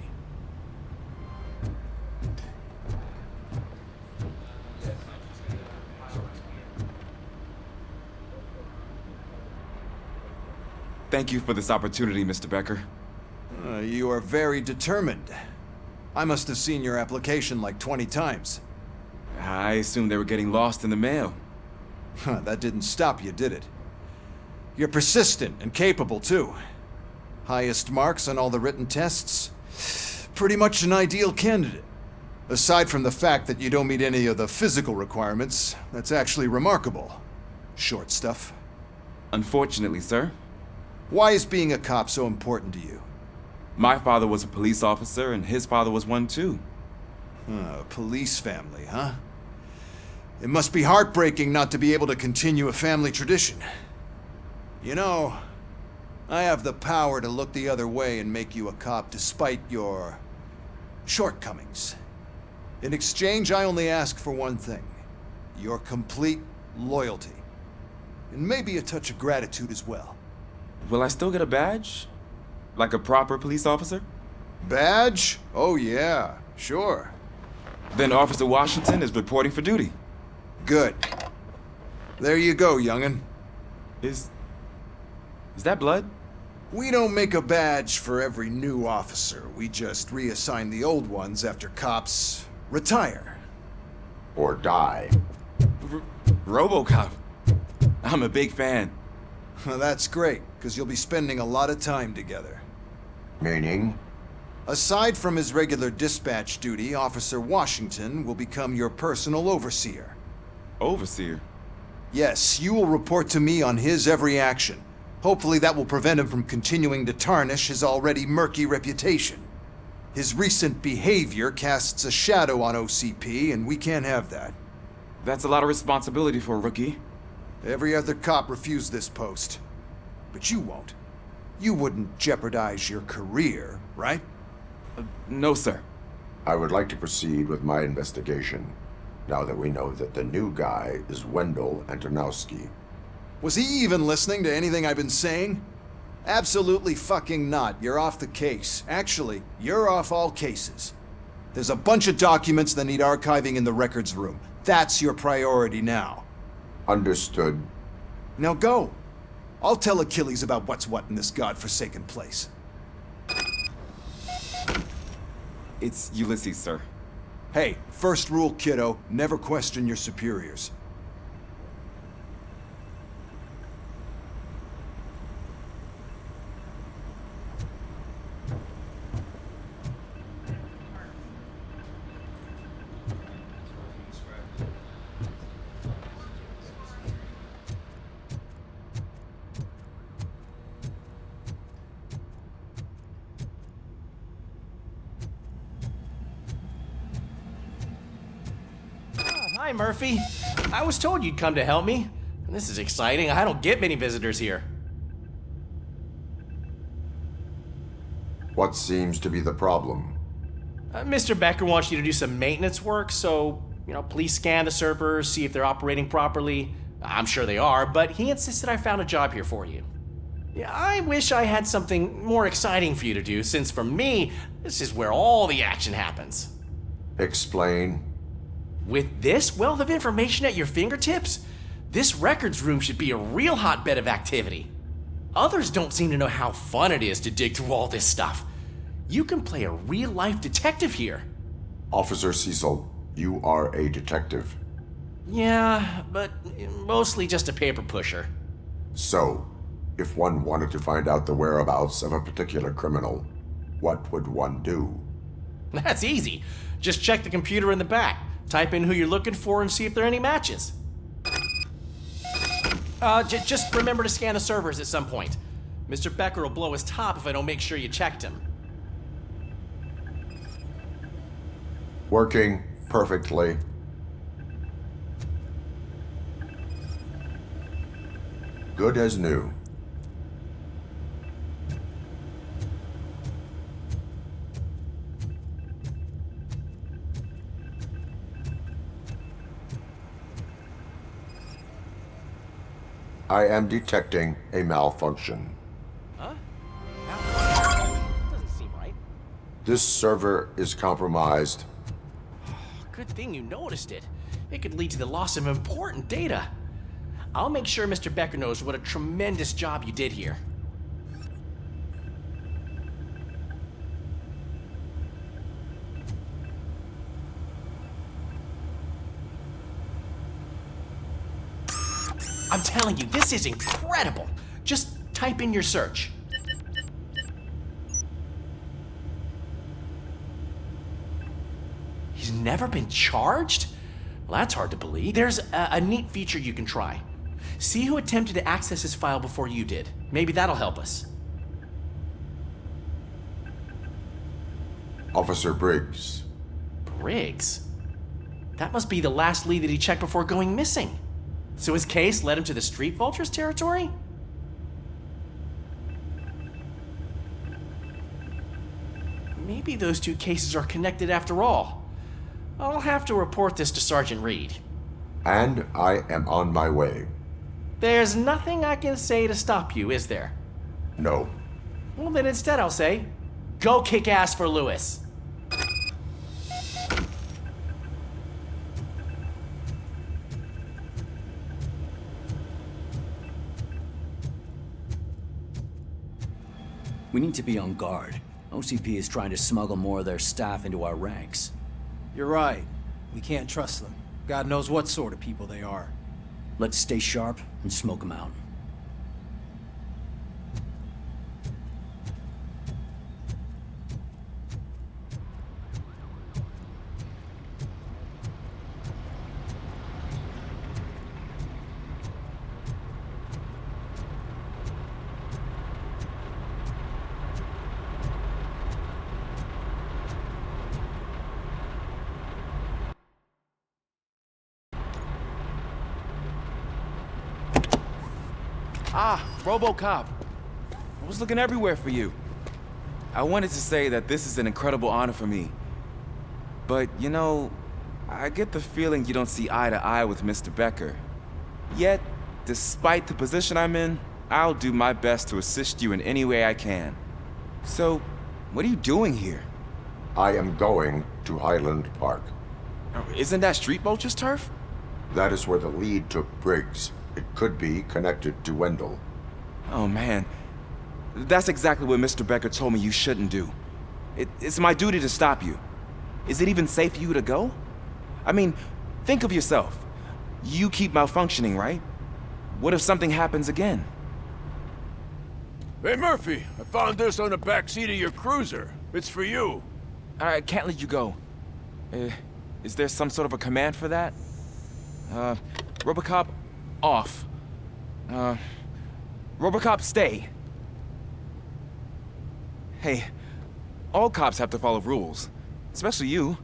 Thank you for this opportunity, Mr. Becker.
You are very determined. I must have seen your application like 20 times.
I assumed they were getting lost in the mail.
That didn't stop you, did it? You're persistent and capable, too. Highest marks on all the written tests. Pretty much an ideal candidate. Aside from the fact that you don't meet any of the physical requirements, that's actually remarkable. Short stuff.
Unfortunately, sir.
Why is being a cop so important to you?
My father was a police officer, and his father was one too.
A police family, huh? It must be heartbreaking not to be able to continue a family tradition. You know, I have the power to look the other way and make you a cop despite your shortcomings. In exchange, I only ask for one thing. your complete loyalty. And maybe a touch of gratitude as well.
Will I still get a badge? Like a proper police officer?
Badge? Oh yeah, sure.
Then Officer Washington is reporting for duty.
Good. There you go, young'un.
Is that blood?
We don't make a badge for every new officer. We just reassign the old ones after cops retire.
Or die.
Robocop. I'm a big fan.
Well, that's great, because you'll be spending a lot of time together.
Meaning?
Aside from his regular dispatch duty, Officer Washington will become your personal overseer.
Overseer?
Yes, you will report to me on his every action. Hopefully that will prevent him from continuing to tarnish his already murky reputation. His recent behavior casts a shadow on OCP, and we can't have that.
That's a lot of responsibility for a rookie.
Every other cop refused this post. But you won't. You wouldn't jeopardize your career, right?
No, sir.
I would like to proceed with my investigation, now that we know that the new guy is Wendell Antonowski.
Was he even listening to anything I've been saying? Absolutely fucking not. You're off the case. Actually, you're off all cases. There's a bunch of documents that need archiving in the records room. That's your priority now.
Understood.
Now go. I'll tell Achilles about what's what in this godforsaken place.
It's Ulysses, sir.
Hey, first rule, kiddo, never question your superiors.
Hi, Murphy. I was told you'd come to help me. This is exciting. I don't get many visitors here.
What seems to be the problem?
Mr. Becker wants you to do some maintenance work, so, please scan the servers, see if they're operating properly. I'm sure they are, but he insisted I found a job here for you. Yeah, I wish I had something more exciting for you to do, since for me, this is where all the action happens.
Explain.
With this wealth of information at your fingertips, this records room should be a real hotbed of activity. Others don't seem to know how fun it is to dig through all this stuff. You can play a real-life detective here.
Officer Cecil, you are a detective.
Yeah, but mostly just a paper pusher.
So, if one wanted to find out the whereabouts of a particular criminal, what would one do?
That's easy. Just check the computer in the back. Type in who you're looking for and see if there are any matches. Just remember to scan the servers at some point. Mr. Becker will blow his top if I don't make sure you checked him.
Working perfectly. Good as new. I am detecting a malfunction.
Huh? Doesn't seem right.
This server is compromised.
Good thing you noticed it. It could lead to the loss of important data. I'll make sure Mr. Becker knows what a tremendous job you did here. I'm telling you, this is incredible. Just type in your search. He's never been charged? Well, that's hard to believe. There's a neat feature you can try. See who attempted to access his file before you did. Maybe that'll help us.
Officer Briggs.
Briggs? That must be the last lead that he checked before going missing. So his case led him to the Street Vultures territory? Maybe those two cases are connected after all. I'll have to report this to Sergeant Reed.
And I am on my way.
There's nothing I can say to stop you, is there?
No.
Well, then instead I'll say, go kick ass for Lewis.
We need to be on guard. OCP is trying to smuggle more of their staff into our ranks.
You're right. We can't trust them. God knows what sort of people they are.
Let's stay sharp and smoke them out.
Ah, Robocop. I was looking everywhere for you. I wanted to say that this is an incredible honor for me. But, you know, I get the feeling you don't see eye to eye with Mr. Becker. Yet, despite the position I'm in, I'll do my best to assist you in any way I can. So, what are you doing here?
I am going to Highland Park.
Isn't that Street Vulture's turf?
That is where the lead took Briggs. It could be connected to Wendell.
Oh man, that's exactly what Mr. Becker told me you shouldn't do. It's my duty to stop you. Is it even safe for you to go? I mean, think of yourself. You keep malfunctioning, right? What if something happens again?
Hey Murphy, I found this on the back seat of your cruiser. It's for you.
I can't let you go. Is there some sort of a command for that? Robocop, off. Robocop, stay. Hey, all cops have to follow rules. Especially you.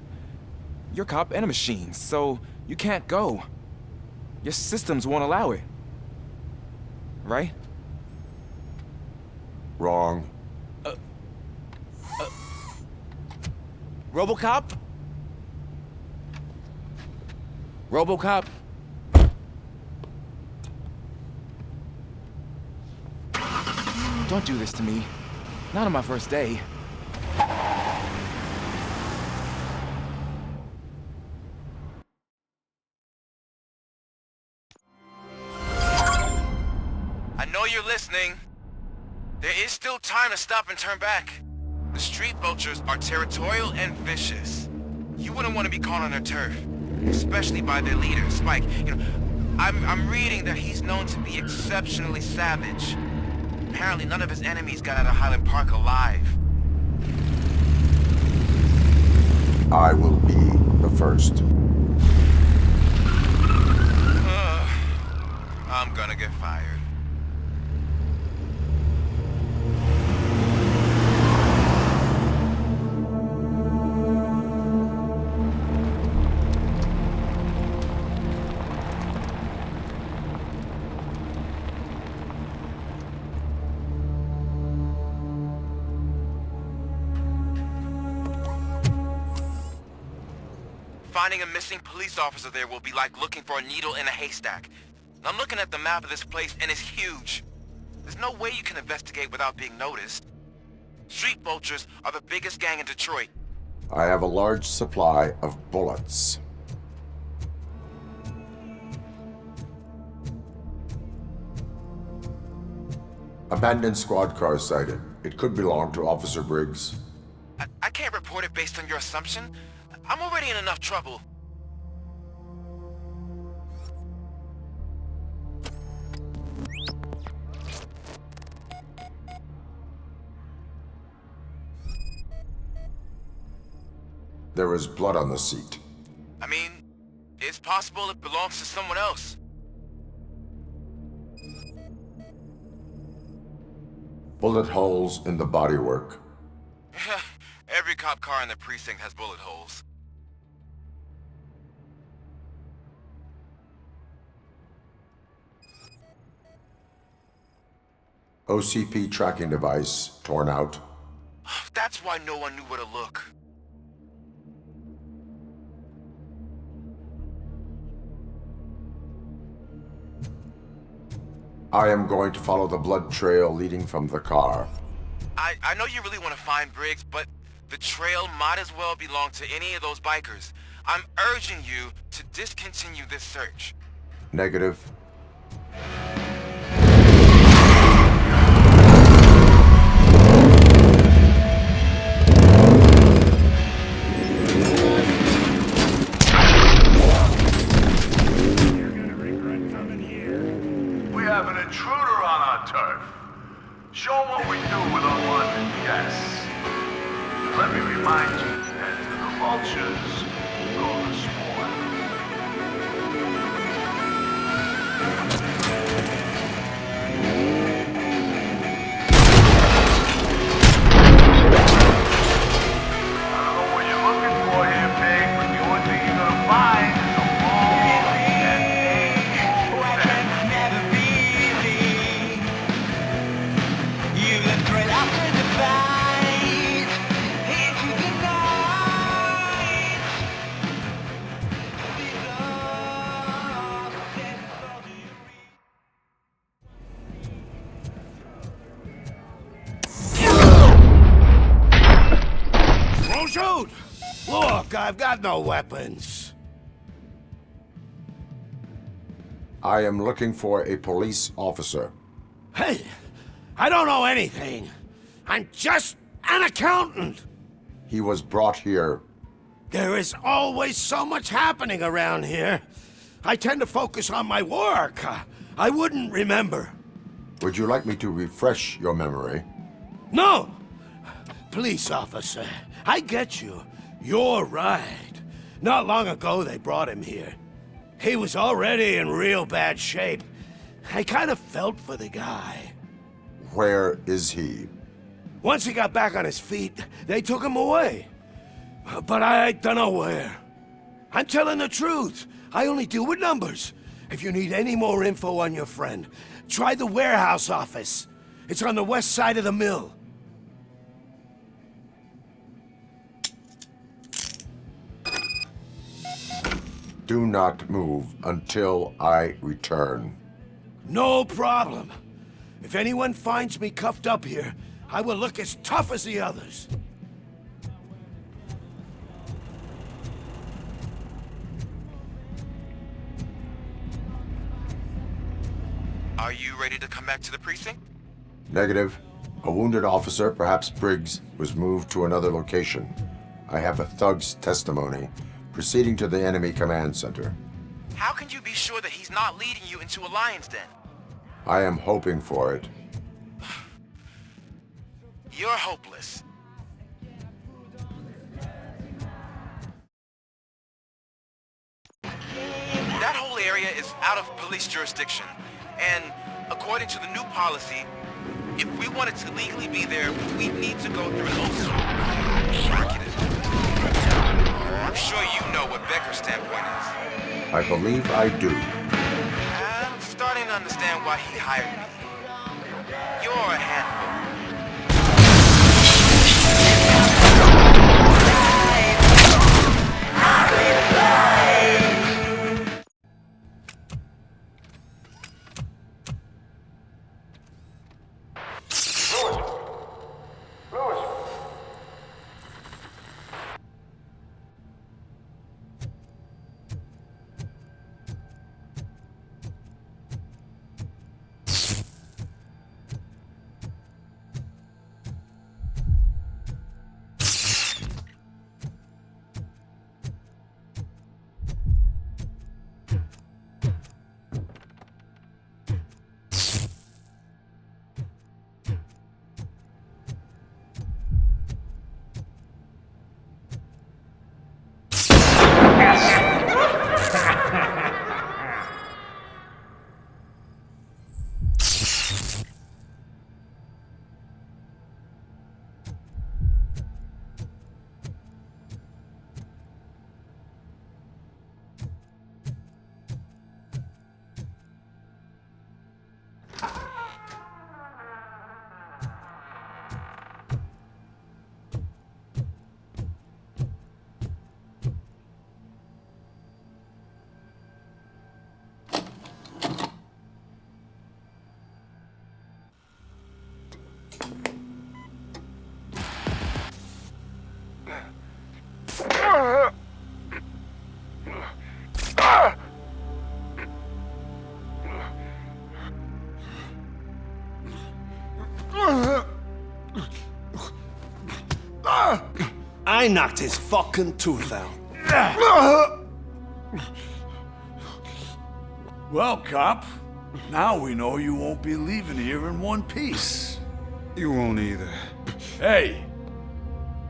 You're a cop and a machine, so you can't go. Your systems won't allow it. Right?
Wrong.
Robocop? Robocop? Don't do this to me. Not on my first day.
I know you're listening. There is still time to stop and turn back. The street vultures are territorial and vicious. You wouldn't want to be caught on their turf, especially by their leader, Spike. You know, I'm reading that he's known to be exceptionally savage. Apparently none of his enemies got out of Highland Park alive.
I will be the first.
I'm gonna get fired. Finding a missing police officer there will be like looking for a needle in a haystack. I'm looking at the map of this place and it's huge. There's no way you can investigate without being noticed. Street vultures are the biggest gang in Detroit.
I have a large supply of bullets. Abandoned squad car sighted. It could belong to Officer Briggs.
I can't report it based on your assumption. I'm already in enough trouble.
There is blood on the seat.
I mean, it's possible it belongs to someone else.
Bullet holes in the bodywork.
Every cop car in the precinct has bullet holes.
OCP tracking device torn out.
That's why no one knew where to look.
I am going to follow the blood trail leading from the car.
I know you really want to find Briggs, but the trail might as well belong to any of those bikers. I'm urging you to discontinue this search.
Negative.
We have an intruder on our turf. Show them what we do with unwanted guests. And let me remind you that the vultures go to spawn. I don't know what you're looking for here, Pig, but the only thing you're gonna find is a ball and
You look right after the fight into the night.
Don't shoot! Look, I've got no weapons.
I am looking for a police officer.
Hey, I don't know anything. I'm just an accountant.
He was brought here.
There is always so much happening around here. I tend to focus on my work. I wouldn't remember.
Would you like me to refresh your memory?
No! Police officer, I get you. You're right. Not long ago they brought him here. He was already in real bad shape. I kind of felt for the guy.
Where is he?
Once he got back on his feet, they took him away. But I don't know where. I'm telling the truth. I only deal with numbers. If you need any more info on your friend, try the warehouse office. It's on the west side of the mill.
Do not move until I return.
No problem. If anyone finds me cuffed up here, I will look as tough as the others.
Are you ready to come back to the precinct?
Negative. A wounded officer, perhaps Briggs, was moved to another location. I have a thug's testimony, proceeding to the enemy command center.
How can you be sure that he's not leading you into a lion's den?
I am hoping for it.
You're hopeless. That whole area is out of police jurisdiction, and according to the new policy, if we wanted to legally be there, we'd need to go through an oath. I'm sure you know what Becker's standpoint is.
I believe I do.
I'm starting to understand why he hired me. You're a handful.
I knocked his fucking tooth out.
Well, cop, now we know you won't be leaving here in one piece.
You won't either.
Hey,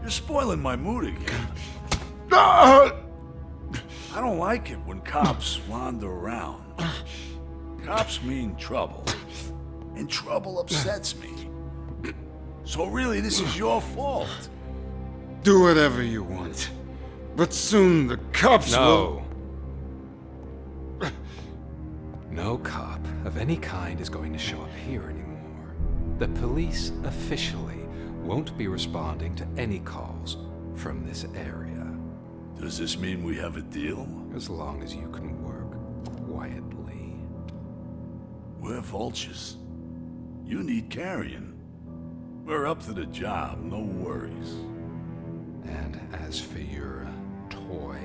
you're spoiling my mood again. I don't like it when cops wander around. Cops mean trouble, and trouble upsets me. So really, this is your fault.
Do whatever you want. But soon the cops will...
No cop of any kind is going to show up here anymore. The police officially won't be responding to any calls from this area.
Does this mean we have a deal?
As long as you can work quietly.
We're vultures. You need carrion. We're up to the job, no worries.
And as for your toy...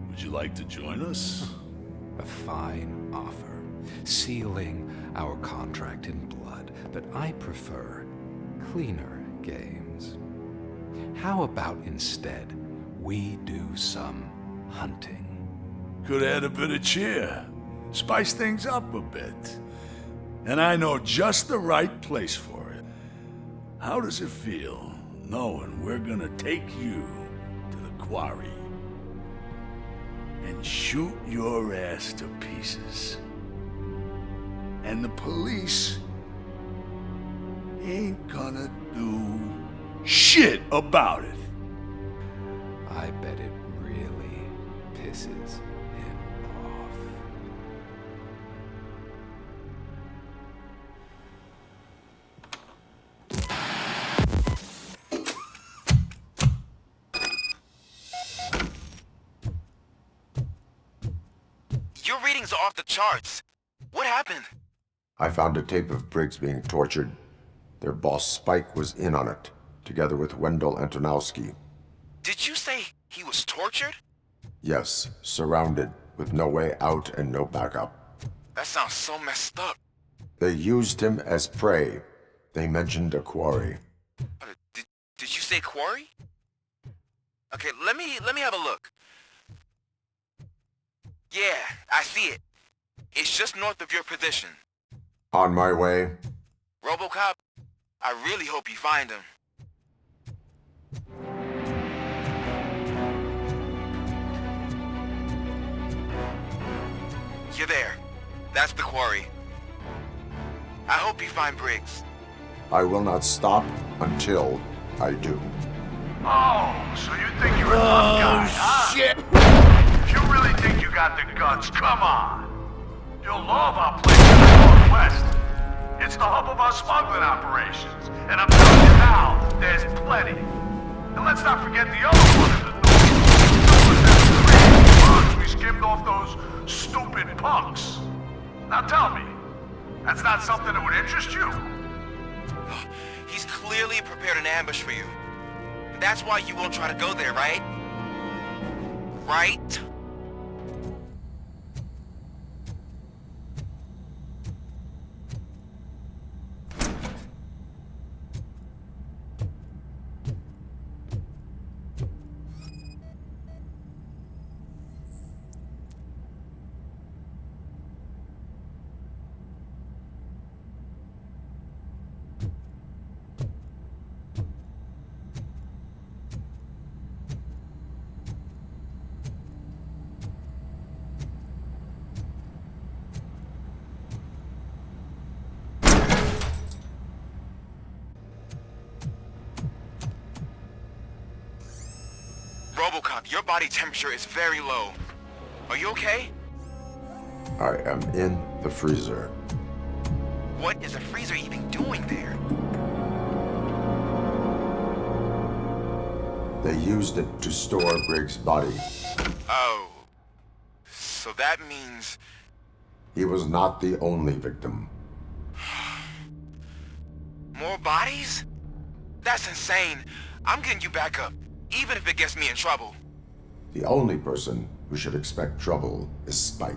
Would you like to join us?
A fine offer, sealing our contract in blood, but I prefer cleaner games. How about instead we do some hunting?
Could add a bit of cheer, spice things up a bit. And I know just the right place for it. How does it feel knowing we're gonna take you to the quarry and shoot your ass to pieces? And the police ain't gonna do shit about it.
I bet it really pisses him off.
Your readings are off the charts. What happened?
I found a tape of Briggs being tortured. Their boss Spike was in on it, together with Wendell Antonowski.
Did you say he was tortured?
Yes, surrounded, with no way out and no backup.
That sounds so messed up.
They used him as prey. They mentioned a quarry.
Did you say quarry? Okay, let me have a look. Yeah, I see it. It's just north of your position.
On my way.
Robocop, I really hope you find him. You're there. That's the quarry. I hope you find Briggs.
I will not stop until I do.
Oh, so you think you're a tough guy, huh?
Shit!
If you really think you got the guts, come on. You'll love our place in the Northwest. It's the hub of our smuggling operations. And I'm telling you now, there's plenty. And let's not forget the other one in the north. Those bugs we skimmed off those stupid punks. Now tell me, that's not something that would interest you?
He's clearly prepared an ambush for you. That's why you won't try to go there, right? Right? Robocop, your body temperature is very low. Are you okay?
I am in the freezer.
What is a freezer even doing there?
They used it to store Briggs' body.
Oh. So that means...
He was not the only victim.
More bodies? That's insane. I'm getting you back up, even if it gets me in trouble.
The only person who should expect trouble is Spike.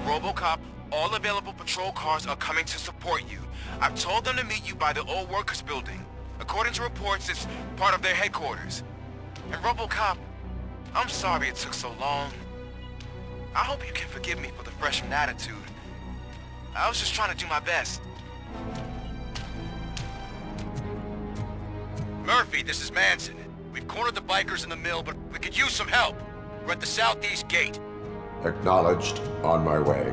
Robocop, all available patrol cars are coming to support you. I've told them to meet you by the old workers building. According to reports, it's part of their headquarters. And Robocop, I'm sorry it took so long. I hope you can forgive me for the freshman attitude. I was just trying to do my best. Murphy, this is Manson. We've cornered the bikers in the mill, but we could use some help. We're at the southeast gate.
Acknowledged. On my way.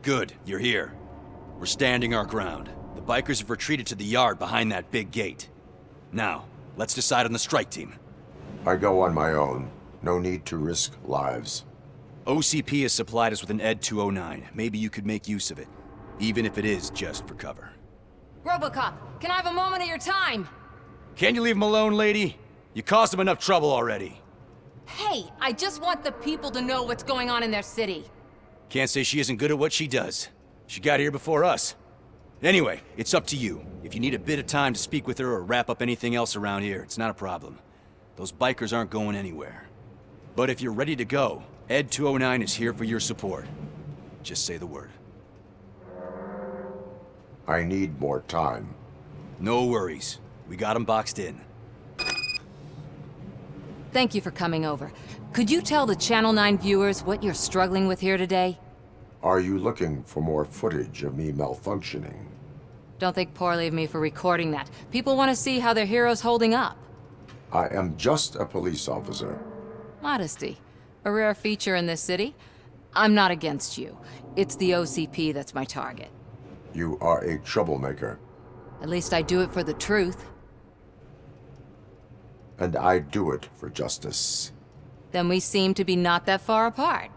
Good, you're here. We're standing our ground. The bikers have retreated to the yard behind that big gate. Now, let's decide on the strike team.
I go on my own. No need to risk lives.
OCP has supplied us with an ED 209. Maybe you could make use of it, even if it is just for cover.
Robocop, can I have a moment of your time?
Can you leave him alone, lady? You caused him enough trouble already.
Hey, I just want the people to know what's going on in their city.
Can't say she isn't good at what she does. She got here before us. Anyway, it's up to you. If you need a bit of time to speak with her or wrap up anything else around here, it's not a problem. Those bikers aren't going anywhere. But if you're ready to go, ED 209 is here for your support. Just say the word.
I need more time.
No worries. We got them boxed in.
Thank you for coming over. Could you tell the Channel 9 viewers what you're struggling with here today?
Are you looking for more footage of me malfunctioning?
Don't think poorly of me for recording that. People want to see how their hero's holding up.
I am just a police officer.
Modesty. A rare feature in this city. I'm not against you. It's the OCP that's my target.
You are a troublemaker.
At least I do it for the truth.
And I do it for justice.
Then we seem to be not that far apart.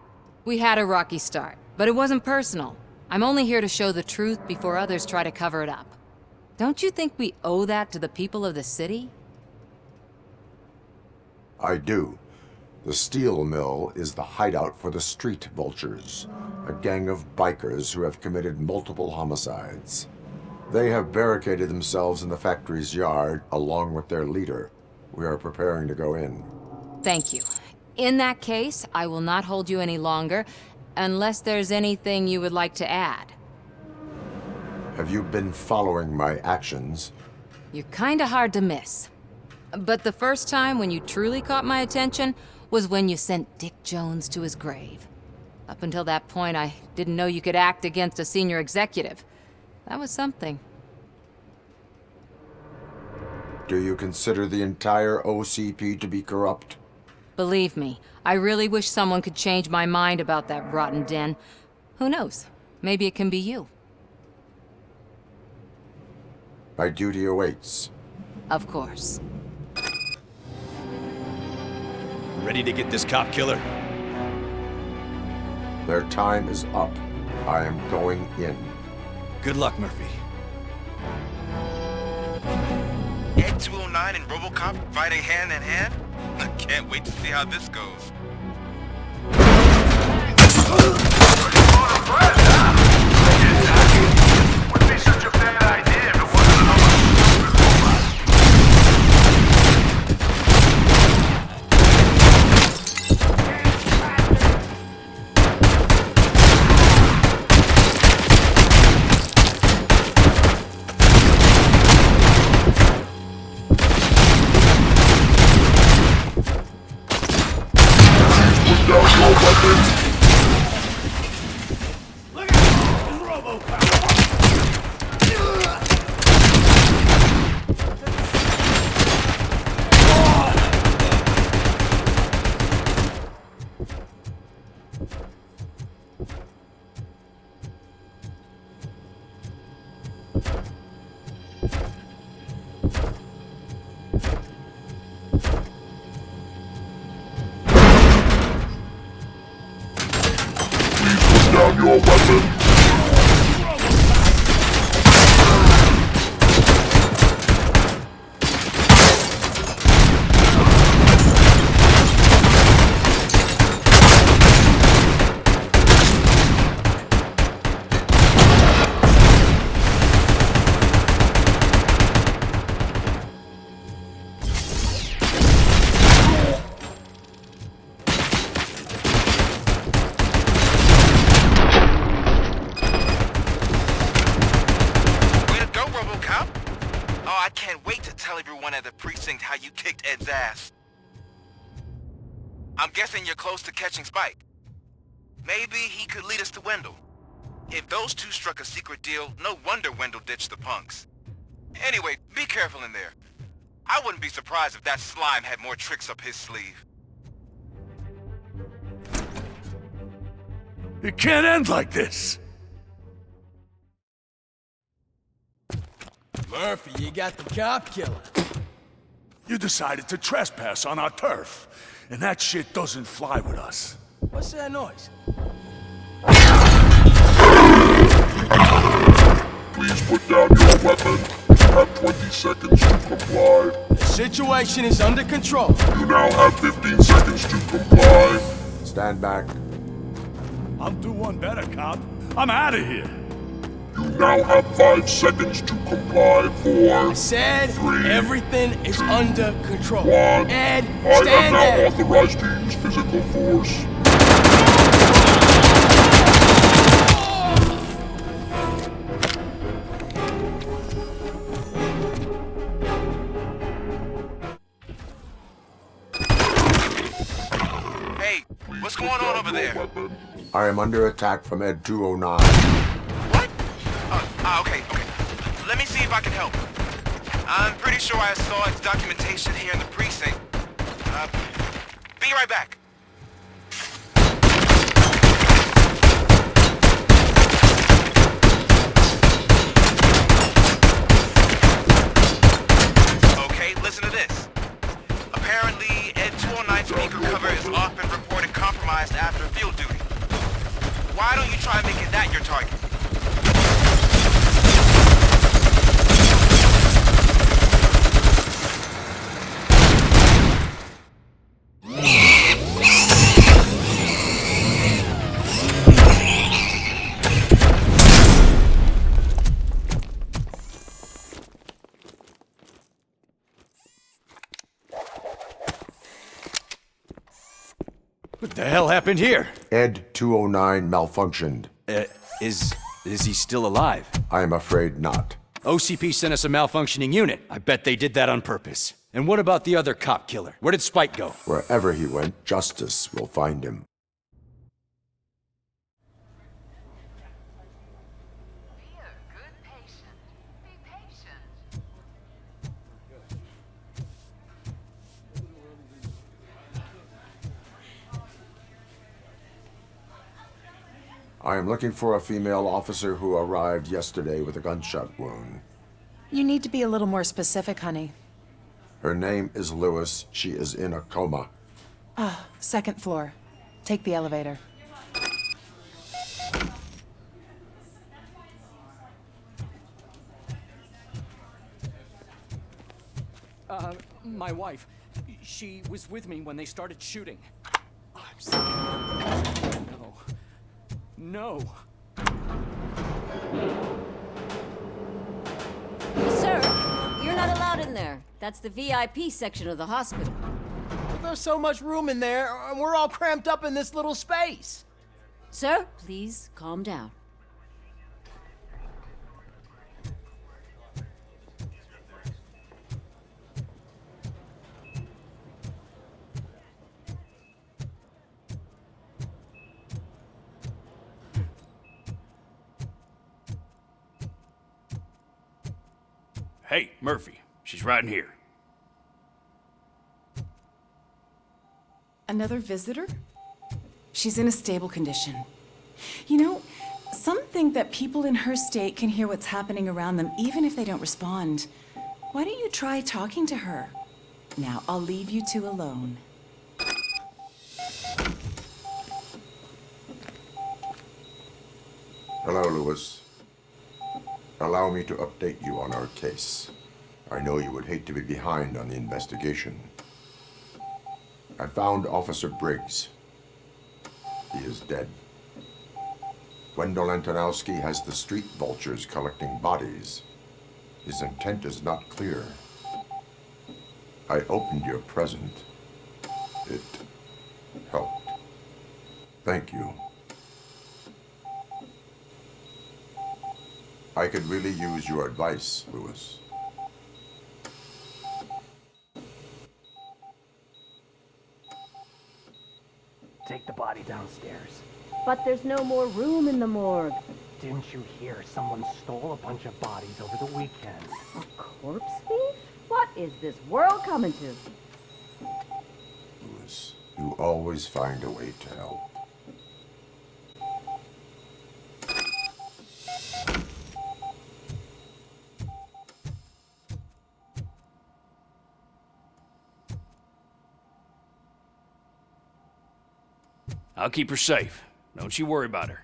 We had a rocky start, but it wasn't personal. I'm only here to show the truth before others try to cover it up. Don't you think we owe that to the people of the city?
I do. The steel mill is the hideout for the street vultures, a gang of bikers who have committed multiple homicides. They have barricaded themselves in the factory's yard along with their leader. We are preparing to go in.
Thank you. In that case, I will not hold you any longer, unless there's anything you would like to add.
Have you been following my actions?
You're kinda hard to miss. But the first time when you truly caught my attention was when you sent Dick Jones to his grave. Up until that point, I didn't know you could act against a senior executive. That was something.
Do you consider the entire OCP to be corrupt?
Believe me, I really wish someone could change my mind about that rotten den. Who knows? Maybe it can be you.
My duty awaits.
Of course.
Ready to get this cop killer?
Their time is up. I am going in.
Good luck, Murphy.
ED 209 and Robocop fighting hand in hand? I can't wait to see how this goes.
Would be such a bad idea if it wasn't so much down your weapon.
legend how you kicked Ed's ass. I'm guessing you're close to catching Spike. Maybe he could lead us to Wendell. If those two struck a secret deal, no wonder Wendell ditched the punks. Anyway, be careful in there. I wouldn't be surprised if that slime had more tricks up his sleeve.
It can't end like this!
Murphy, you got the cop killer.
You decided to trespass on our turf, and that shit doesn't fly with us.
What's that noise?
Please put down your weapon. You have 20 seconds to comply.
The situation is under control.
You now have 15 seconds to comply.
Stand back.
I'll do one better, cop. I'm out of here.
You now have 5 seconds to comply. 4,
I said
3,
everything is under control.
1.
Ed,
I
stand
am now
there.
authorized to use physical force.
Hey, what's going on over there?
I am under attack from Ed 209.
What? Okay. Let me see if I can help. I'm pretty sure I saw its documentation here in the precinct. Be right back. Okay, listen to this. Apparently, Ed 209 speaker cover is often reported compromised after field duty. Why don't you try making that your target?
What the hell happened here?
Ed 209 malfunctioned.
Is he still alive?
I am afraid not.
OCP sent us a malfunctioning unit. I bet they did that on purpose. And what about the other cop killer? Where did Spike go?
Wherever he went, justice will find him. I am looking for a female officer who arrived yesterday with a gunshot wound.
You need to be a little more specific, honey.
Her name is Lewis. She is in a coma.
Second floor. Take the elevator.
My wife. She was with me when they started shooting. I'm sorry. No.
Sir, you're not allowed in there. That's the VIP section of the hospital.
But there's so much room in there, and we're all cramped up in this little space.
Sir, please calm down.
Hey, Murphy. She's right in here.
Another visitor? She's in a stable condition. You know, some think that people in her state can hear what's happening around them even if they don't respond. Why don't you try talking to her? Now, I'll leave you two alone.
Hello, Lewis. Allow me to update you on our case. I know you would hate to be behind on the investigation. I found Officer Briggs. He is dead. Wendell Antonowski has the street vultures collecting bodies. His intent is not clear. I opened your present. It helped. Thank you. I could really use your advice, Lewis.
downstairs.
But there's no more room in the morgue.
Didn't you hear someone stole a bunch of bodies over the weekend?
A corpse thief? What is this world coming to?
Lewis, you always find a way to help.
I'll keep her safe. Don't you worry about her.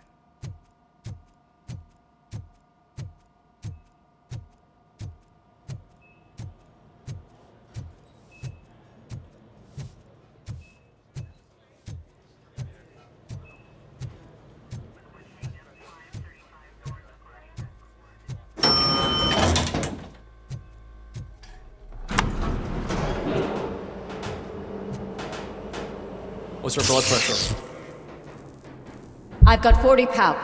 What's her blood pressure?
I've got 40 palp.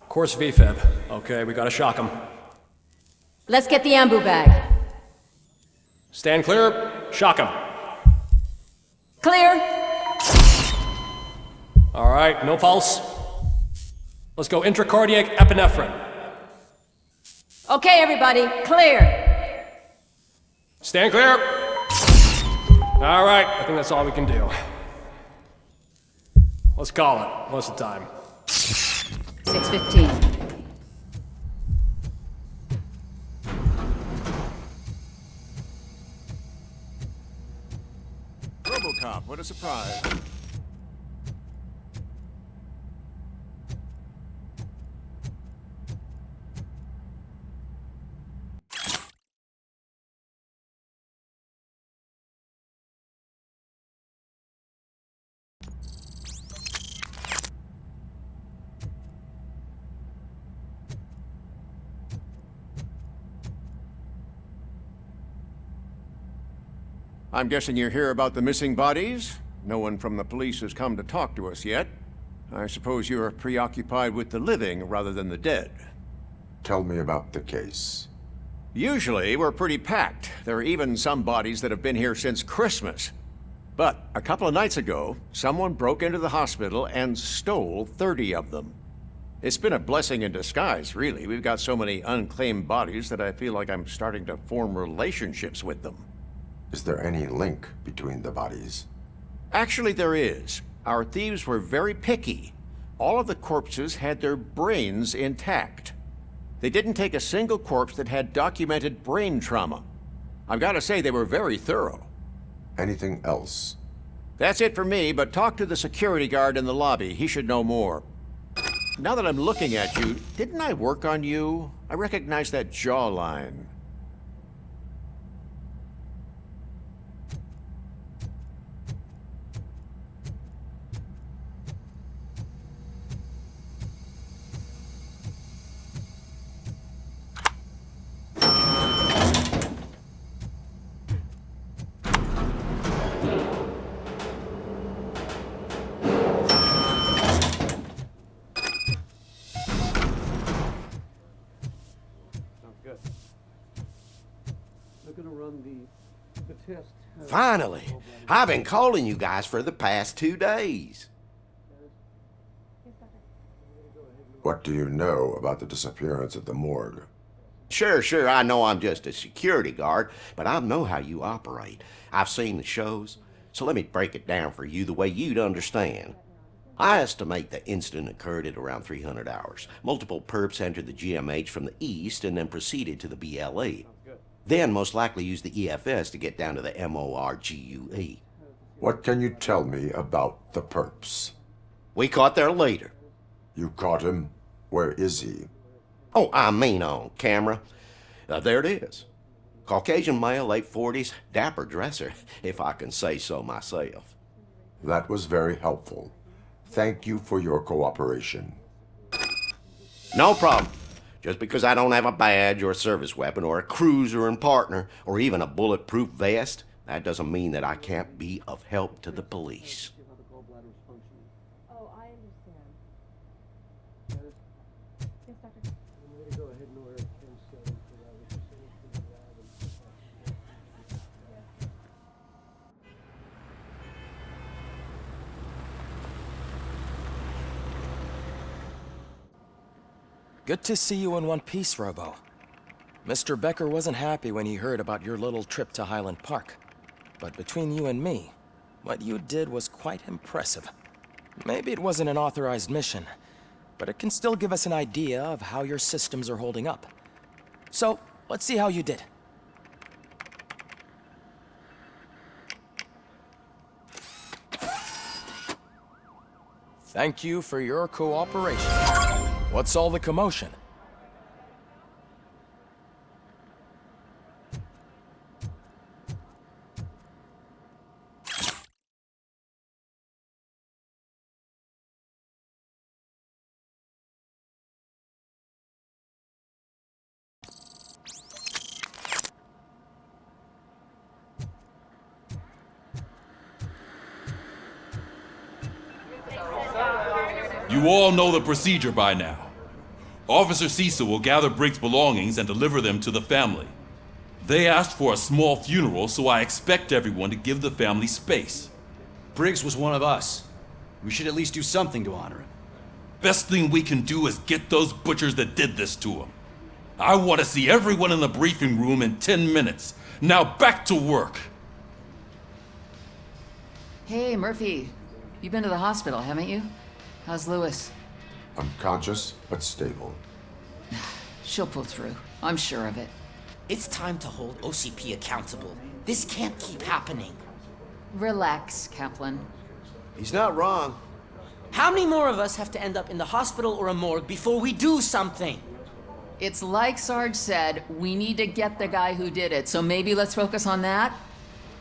Course VFib. Okay, we gotta shock him.
Let's get the ambu bag.
Stand clear. Shock him.
Clear.
All right, no pulse. Let's go intracardiac epinephrine.
Okay, everybody, clear.
Stand clear. All right, I think that's all we can do. Let's call it. What's the time?
6:15.
Robocop, what a surprise. I'm guessing you're here about the missing bodies? No one from the police has come to talk to us yet. I suppose you're preoccupied with the living rather than the dead.
Tell me about the case.
Usually, we're pretty packed. There are even some bodies that have been here since Christmas. But a couple of nights ago, someone broke into the hospital and stole 30 of them. It's been a blessing in disguise, really. We've got so many unclaimed bodies that I feel like I'm starting to form relationships with them.
Is there any link between the bodies?
Actually, there is. Our thieves were very picky. All of the corpses had their brains intact. They didn't take a single corpse that had documented brain trauma. I've got to say, they were very thorough.
Anything else?
That's it for me, but talk to the security guard in the lobby. He should know more. Now that I'm looking at you, didn't I work on you? I recognize that jawline.
Finally! I've been calling you guys for the past 2 days.
What do you know about the disappearance at the morgue?
Sure, I know I'm just a security guard, but I know how you operate. I've seen the shows, so let me break it down for you the way you'd understand. I estimate the incident occurred at around 300 hours. Multiple perps entered the GMH from the east and then proceeded to the BLE. Then most likely used the EFS to get down to the MORGUE.
What can you tell me about the perps?
We caught their leader.
You caught him? Where is he?
Oh, I mean on camera. There it is. Caucasian male, late 40s, dapper dresser, if I can say so myself.
That was very helpful. Thank you for your cooperation.
No problem. Just because I don't have a badge or a service weapon or a cruiser and partner or even a bulletproof vest, that doesn't mean that I can't be of help to the police.
Oh, I understand. Yes, Doctor. I'm going to go ahead and order 10-7 for that.
Good to see you in one piece, Robo. Mr. Becker wasn't happy when he heard about your little trip to Highland Park. But between you and me, what you did was quite impressive. Maybe it wasn't an authorized mission, but it can still give us an idea of how your systems are holding up. So, let's see how you did. Thank you for your cooperation. What's all the commotion?
You all know the procedure by now. Officer Cecil will gather Briggs' belongings and deliver them to the family. They asked for a small funeral, so I expect everyone to give the family space.
Briggs was one of us. We should at least do something to honor him.
Best thing we can do is get those butchers that did this to him. I want to see everyone in the briefing room in 10 minutes. Now back to work.
Hey, Murphy. You've been to the hospital, haven't you? How's Lewis?
Unconscious, but stable.
She'll pull through. I'm sure of it.
It's time to hold OCP accountable. This can't keep happening.
Relax, Kaplan.
He's not wrong.
How many more of us have to end up in the hospital or a morgue before we do something?
It's like Sarge said, we need to get the guy who did it, so maybe let's focus on that?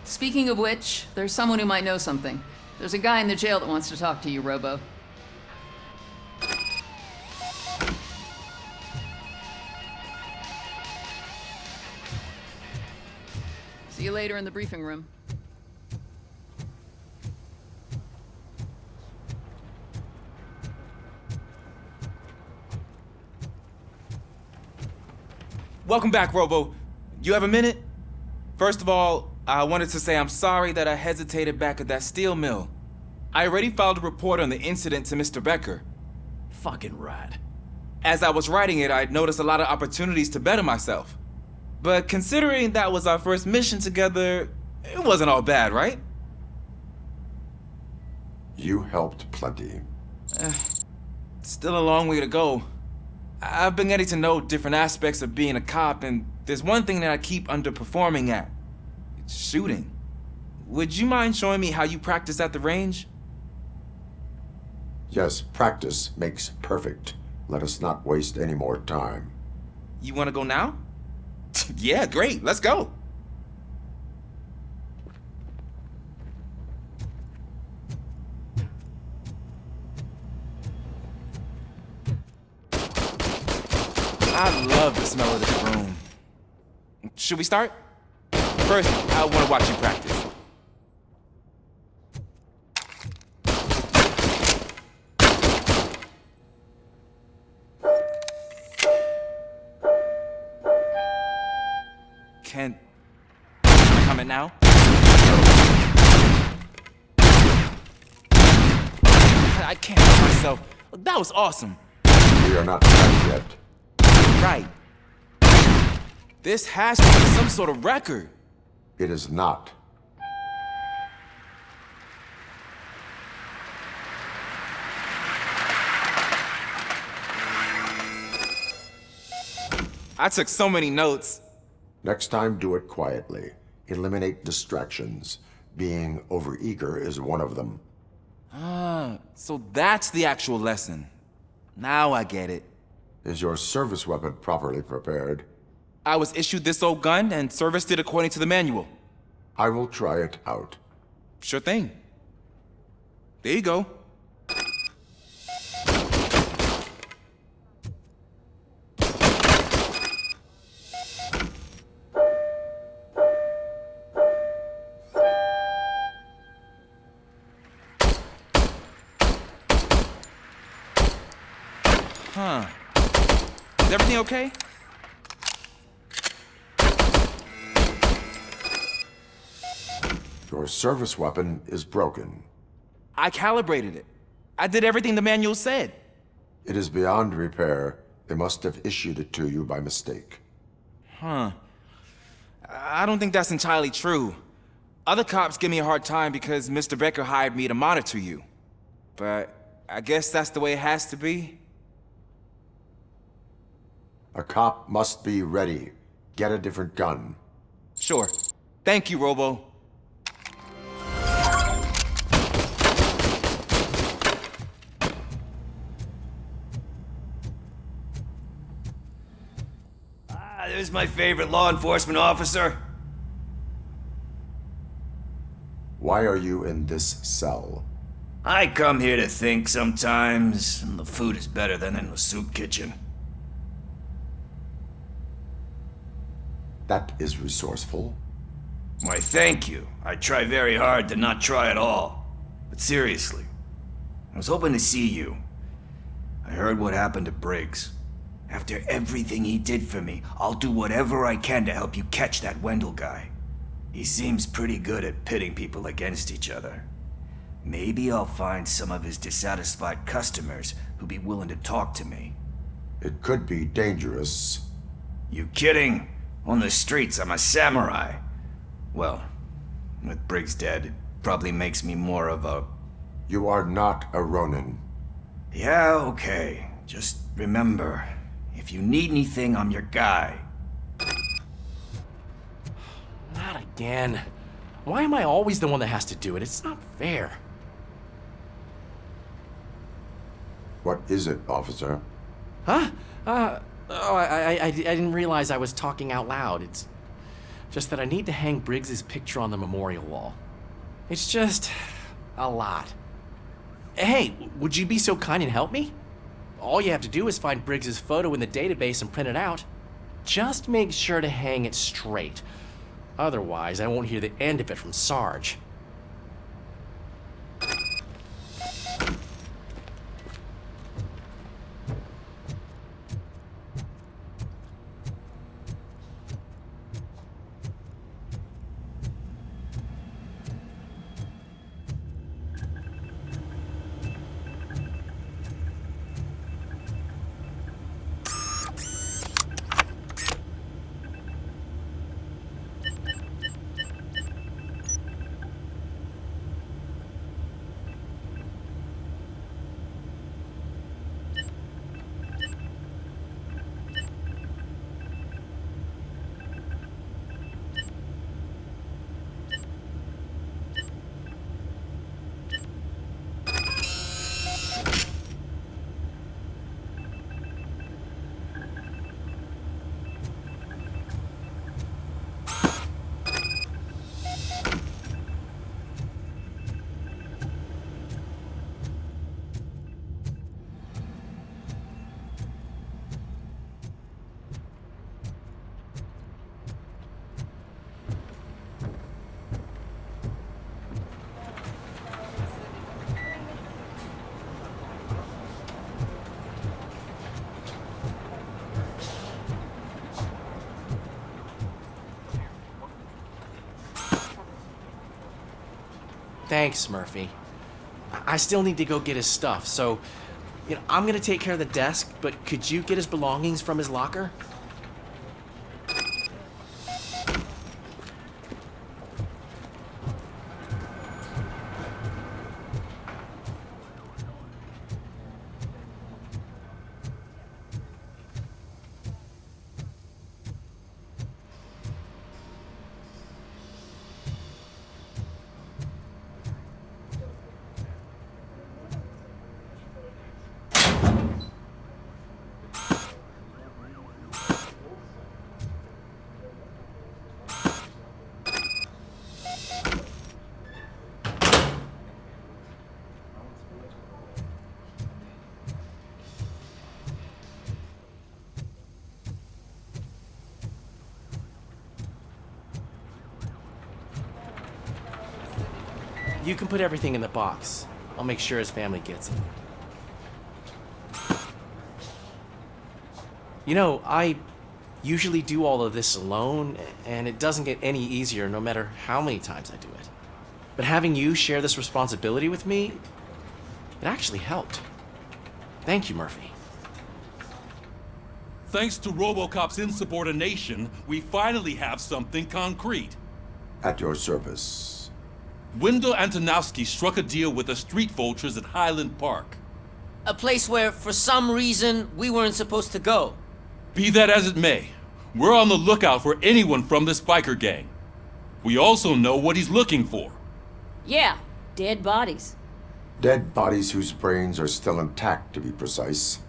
Speaking of which, there's someone who might know something. There's a guy in the jail that wants to talk to you, Robo. See you later in the briefing room.
Welcome back, Robo. You have a minute? First of all, I wanted to say I'm sorry that I hesitated back at that steel mill. I already filed a report on the incident to Mr. Becker.
Fucking rat.
As I was writing it, I noticed a lot of opportunities to better myself. But considering that was our first mission together, it wasn't all bad, right?
You helped plenty.
Still a long way to go. I've been getting to know different aspects of being a cop, and there's one thing that I keep underperforming at. It's shooting. Would you mind showing me how you practice at the range?
Yes, practice makes perfect. Let us not waste any more time.
You want to go now? Yeah, great. Let's go. I love the smell of this room. Should we start? First, I want to watch you practice. Can I comment now? I can't help myself. That was awesome.
We are not done yet.
Right. This has to be some sort of record.
It is not.
I took so many notes.
Next time, do it quietly. Eliminate distractions. Being overeager is one of them.
Ah, so that's the actual lesson. Now I get it.
Is your service weapon properly prepared?
I was issued this old gun and serviced it according to the manual.
I will try it out.
Sure thing. There you go. Huh. Is everything okay?
Your service weapon is broken.
I calibrated it. I did everything the manual said.
It is beyond repair. They must have issued it to you by mistake.
Huh. I don't think that's entirely true. Other cops give me a hard time because Mr. Becker hired me to monitor you. But I guess that's the way it has to be.
A cop must be ready. Get a different gun.
Sure. Thank you, Robo.
There's my favorite law enforcement officer.
Why are you in this cell?
I come here to think sometimes, and the food is better than in the soup kitchen.
That is resourceful.
Why, thank you. I try very hard to not try at all. But seriously, I was hoping to see you. I heard what happened to Briggs. After everything he did for me, I'll do whatever I can to help you catch that Wendell guy. He seems pretty good at pitting people against each other. Maybe I'll find some of his dissatisfied customers who'd be willing to talk to me.
It could be dangerous.
You kidding? On the streets, I'm a samurai. Well, with Briggs dead, it probably makes me more of a...
You are not a Ronin.
Yeah, okay. Just remember, if you need anything, I'm your guy.
Not again. Why am I always the one that has to do it? It's not fair.
What is it, officer?
Huh? I didn't realize I was talking out loud. It's just that I need to hang Briggs's picture on the memorial wall. It's just a lot. Hey, would you be so kind and help me? All you have to do is find Briggs's photo in the database and print it out. Just make sure to hang it straight. Otherwise, I won't hear the end of it from Sarge. Thanks, Murphy. I still need to go get his stuff, so, I'm gonna take care of the desk, but could you get his belongings from his locker? You can put everything in the box. I'll make sure his family gets it. I usually do all of this alone, and it doesn't get any easier no matter how many times I do it. But having you share this responsibility with me, it actually helped. Thank you, Murphy.
Thanks to Robocop's insubordination, we finally have something concrete.
At your service.
Wendell Antonowski struck a deal with the street vultures at Highland Park.
A place where, for some reason, we weren't supposed to go.
Be that as it may, we're on the lookout for anyone from this biker gang. We also know what he's looking for.
Yeah, dead bodies.
Dead bodies whose brains are still intact, to be precise.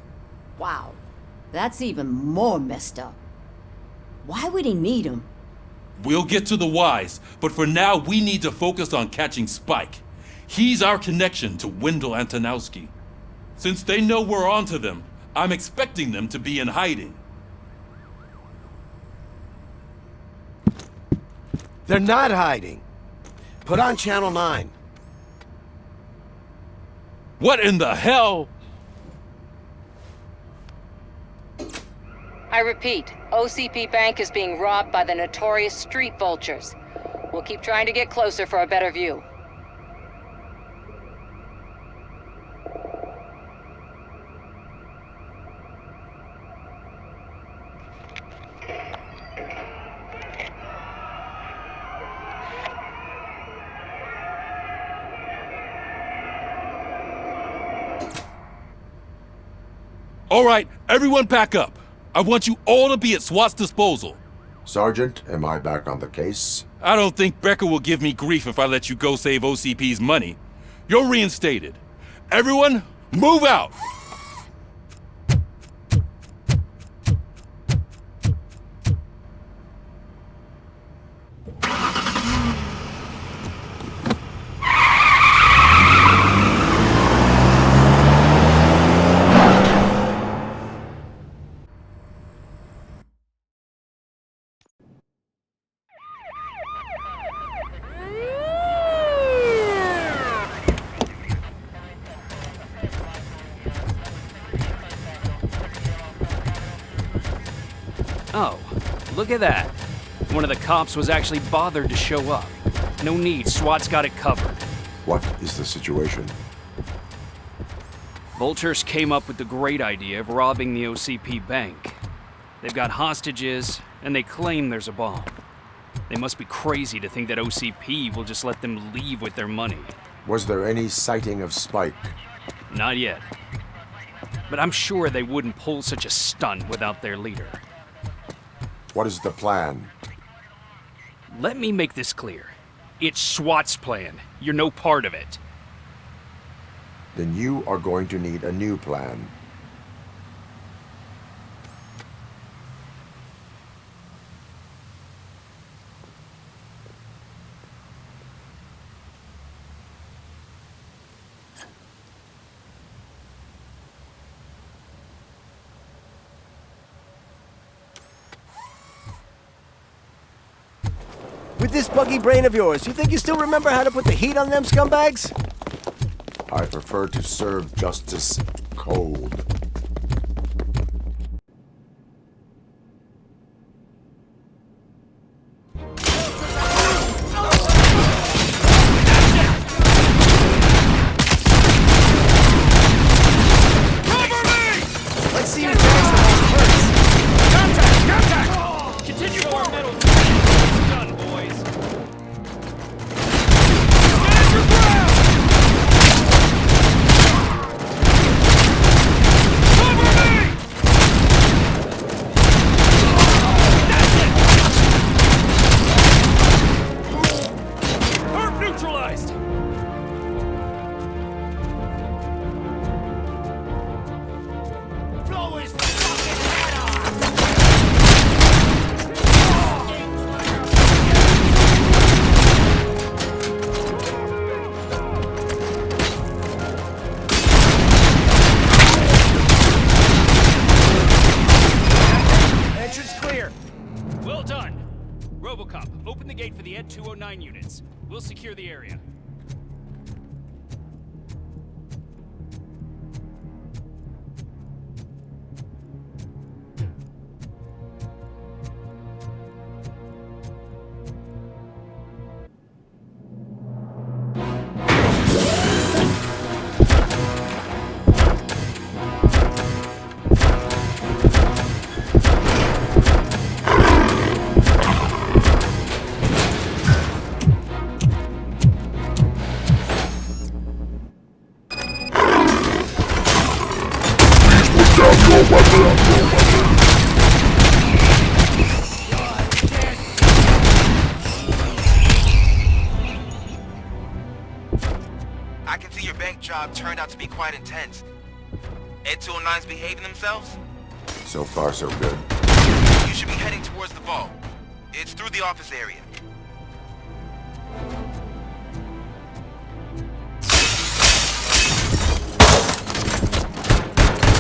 Wow, that's even more messed up. Why would he need them?
We'll get to the whys, but for now we need to focus on catching Spike. He's our connection to Wendell Antonowski. Since they know we're onto them, I'm expecting them to be in hiding.
They're not hiding. Put on Channel 9.
What in the hell?
I repeat, OCP Bank is being robbed by the notorious street vultures. We'll keep trying to get closer for a better view.
All right, everyone pack up. I want you all to be at SWAT's disposal.
Sergeant, am I back on the case?
I don't think Becker will give me grief if I let you go save OCP's money. You're reinstated. Everyone, move out!
Oh, look at that. One of the cops was actually bothered to show up. No need, SWAT's got it covered.
What is the situation?
Vultures came up with the great idea of robbing the OCP bank. They've got hostages, and they claim there's a bomb. They must be crazy to think that OCP will just let them leave with their money.
Was there any sighting of Spike?
Not yet. But I'm sure they wouldn't pull such a stunt without their leader.
What is the plan?
Let me make this clear. It's SWAT's plan. You're no part of it.
Then you are going to need a new plan.
With this buggy brain of yours, you think you still remember how to put the heat on them scumbags?
I prefer to serve justice cold.
Let's see who drags the most hurts.
Contact! Contact! Continue to our middle. Done, boys. Stand your ground! Cover me! That's it! Hurt neutralized! Blow his fucking head off!
Entrance clear.
Well done. Robocop, open the gate for the Ed 209 units. We'll secure the area.
I can see your bank job turned out to be quite intense. Ed 209's behaving themselves?
So far, so good.
You should be heading towards the vault. It's through the office area.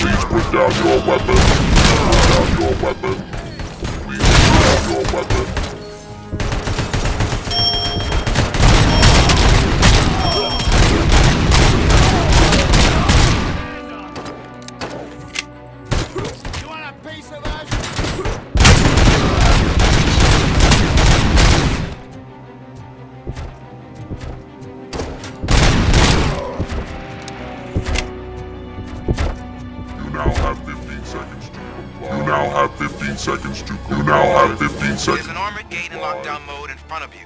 Please put down your weapon. Put down your weapon. Please put down your weapon.
There's an armored gate in lockdown mode in front of you.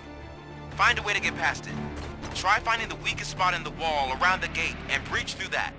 Find a way to get past it. Try finding the weakest spot in the wall around the gate and breach through that.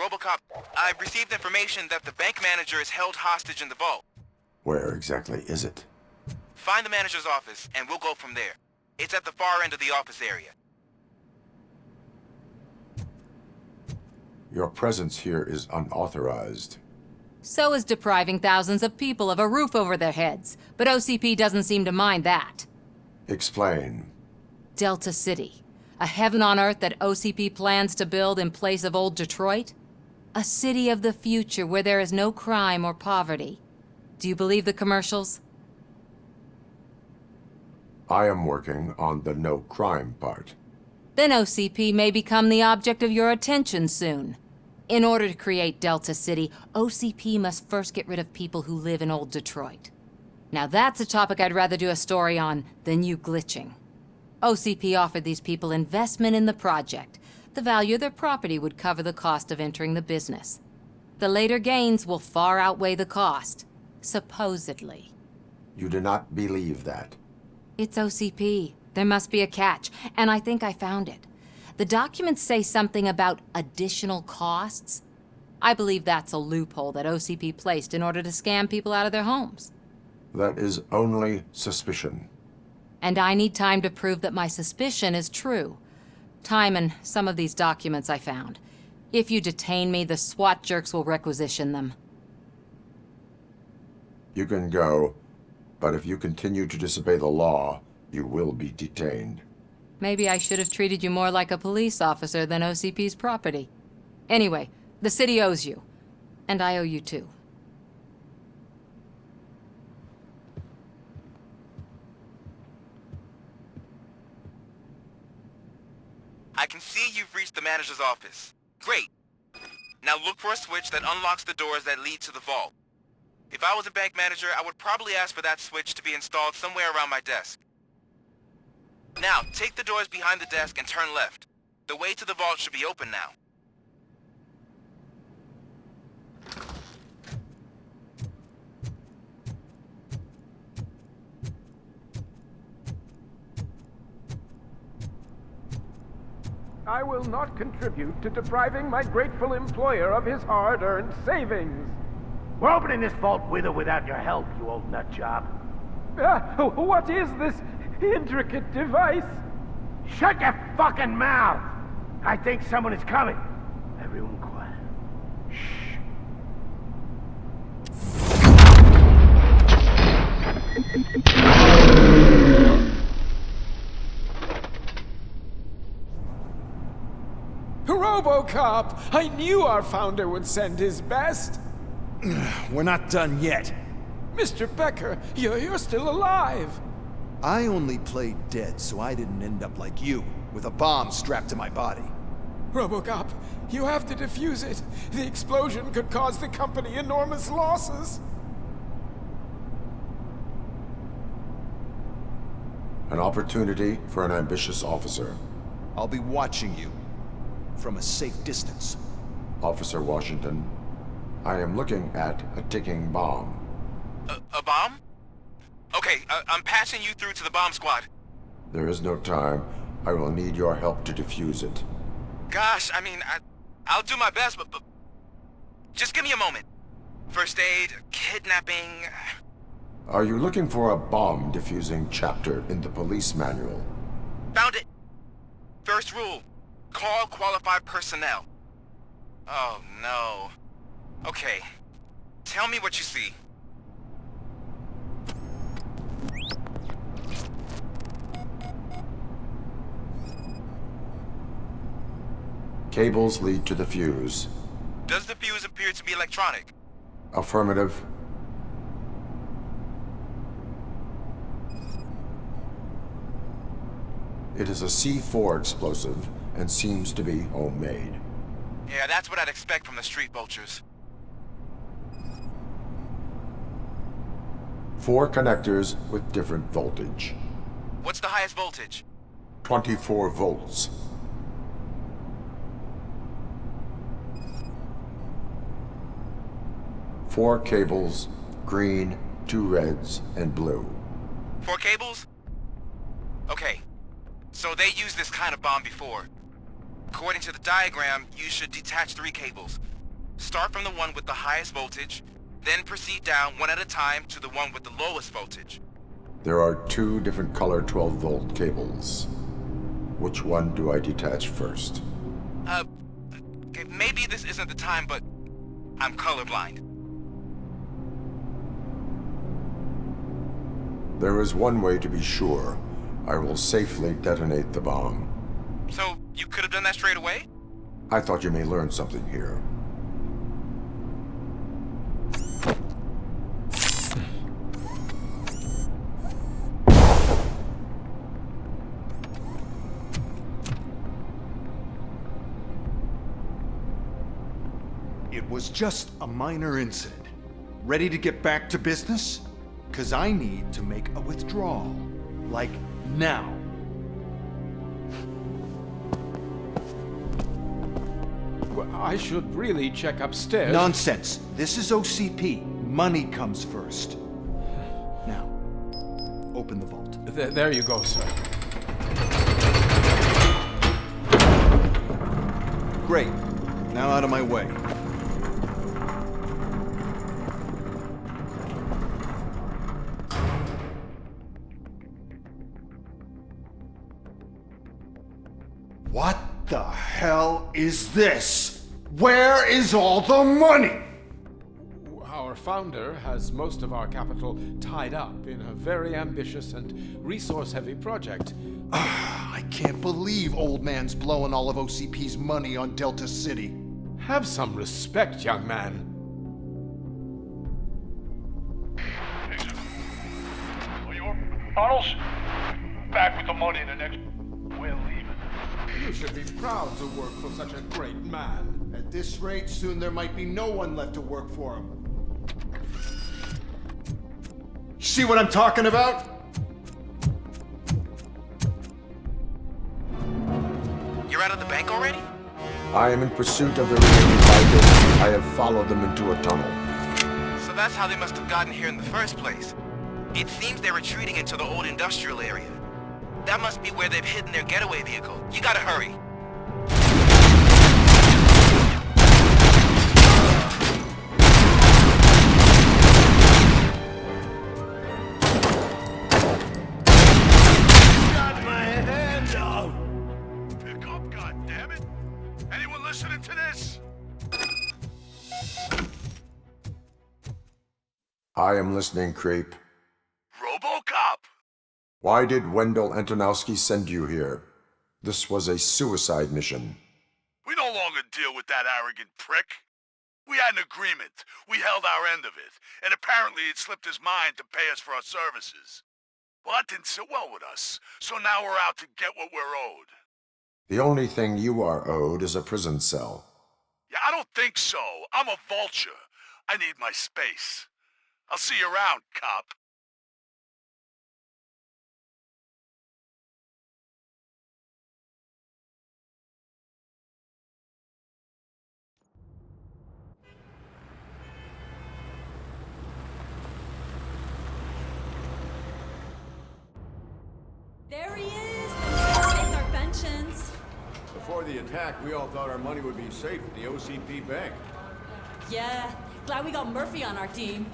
Robocop, I've received information that the bank manager is held hostage in the vault.
Where exactly is it?
Find the manager's office, and we'll go from there. It's at the far end of the office area.
Your presence here is unauthorized.
So is depriving thousands of people of a roof over their heads. But OCP doesn't seem to mind that.
Explain.
Delta City. A heaven on earth that OCP plans to build in place of old Detroit? A city of the future where there is no crime or poverty. Do you believe the commercials?
I am working on the no crime part.
Then OCP may become the object of your attention soon. In order to create Delta City, OCP must first get rid of people who live in old Detroit. Now that's a topic I'd rather do a story on than you glitching. OCP offered these people investment in the project. The value of their property would cover the cost of entering the business. The later gains will far outweigh the cost, supposedly.
You do not believe that?
It's OCP. There must be a catch, and I think I found it. The documents say something about additional costs. I believe that's a loophole that OCP placed in order to scam people out of their homes.
That is only suspicion.
And I need time to prove that my suspicion is true. Time and some of these documents I found. If you detain me, the SWAT jerks will requisition them.
You can go, but if you continue to disobey the law, you will be detained.
Maybe I should have treated you more like a police officer than OCP's property. Anyway, the city owes you. And I owe you too.
I can see you've reached the manager's office. Great. Now look for a switch that unlocks the doors that lead to the vault. If I was a bank manager, I would probably ask for that switch to be installed somewhere around my desk. Now, take the doors behind the desk and turn left. The way to the vault should be open now.
I will not contribute to depriving my grateful employer of his hard-earned savings.
We're opening this vault with or without your help, you old nutjob.
What is this intricate device?
Shut your fucking mouth! I think someone is coming. Everyone quiet. Shh.
Robocop! I knew our founder would send his best.
We're not done yet.
Mr. Becker, you're still alive.
I only played dead so I didn't end up like you, with a bomb strapped to my body.
Robocop, you have to defuse it. The explosion could cause the company enormous losses.
An opportunity for an ambitious officer.
I'll be watching you. From a safe distance.
Officer Washington, I am looking at a ticking bomb.
A bomb? Okay, I'm passing you through to the bomb squad.
There is no time. I will need your help to defuse it.
Gosh, I mean, I'll do my best, but just give me a moment. First aid, kidnapping...
Are you looking for a bomb defusing chapter in the police manual?
Found it! First rule. Call qualified personnel. Oh, no. Okay. Tell me what you see.
Cables lead to the fuse.
Does the fuse appear to be electronic?
Affirmative. It is a C4 explosive and seems to be homemade.
Yeah, that's what I'd expect from the street vultures.
4 connectors with different voltage.
What's the highest voltage?
24 volts. Four cables, green, 2 reds, and blue.
4 cables? Okay. So they used this kind of bomb before. According to the diagram, you should detach 3 cables. Start from the one with the highest voltage, then proceed down one at a time to the one with the lowest voltage.
There are 2 different color 12-volt cables. Which one do I detach first?
Okay, maybe this isn't the time, but I'm colorblind.
There is one way to be sure. I will safely detonate the bomb.
So, you could have done that straight away?
I thought you may learn something here.
It was just a minor incident. Ready to get back to business? 'Cause I need to make a withdrawal. Like, now.
Well, I should really check upstairs.
Nonsense. This is OCP. Money comes first. Now, open the vault.
There you go, sir.
Great. Now out of my way. What the hell is this? Where is all the money?
Our founder has most of our capital tied up in a very ambitious and resource-heavy project.
I can't believe old man's blowing all of OCP's money on Delta City.
Have some respect, young man.
Tunnels? Back with the money in the next... We're leaving.
You should be proud to work for such a great man.
At this rate, soon there might be no one left to work for him. See what I'm talking about?
You're out of the bank already?
I am in pursuit of the remaining bikers. I have followed them into a tunnel.
So that's how they must have gotten here in the first place. It seems they're retreating into the old industrial area. That must be where they've hidden their getaway vehicle. You gotta hurry.
Got my hands up! Pick up, goddammit! Anyone listening to this?
I am listening, creep.
Robocop!
Why did Wendell Antonowski send you here? This was a suicide mission.
We no longer deal with that arrogant prick. We had an agreement. We held our end of it. And apparently it slipped his mind to pay us for our services. Well, that didn't sit well with us. So now we're out to get what we're owed.
The only thing you are owed is a prison cell.
Yeah, I don't think so. I'm a vulture. I need my space. I'll see you around, cop.
There he is! It's our pensions.
Before the attack, we all thought our money would be safe at the OCP bank.
Yeah, glad we got Murphy on our team.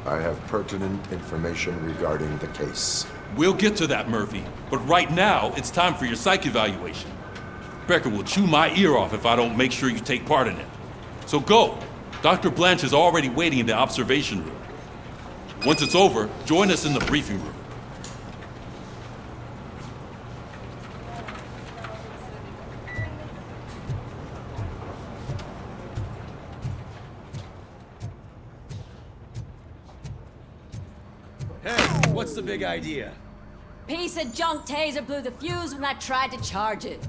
I have pertinent information regarding the case.
We'll get to that, Murphy. But right now, it's time for your psych evaluation. Becker will chew my ear off if I don't make sure you take part in it. So go. Dr. Blanche is already waiting in the observation room. Once it's over, join us in the briefing room.
Hey, what's the big idea?
Piece of junk taser blew the fuse when I tried to charge it.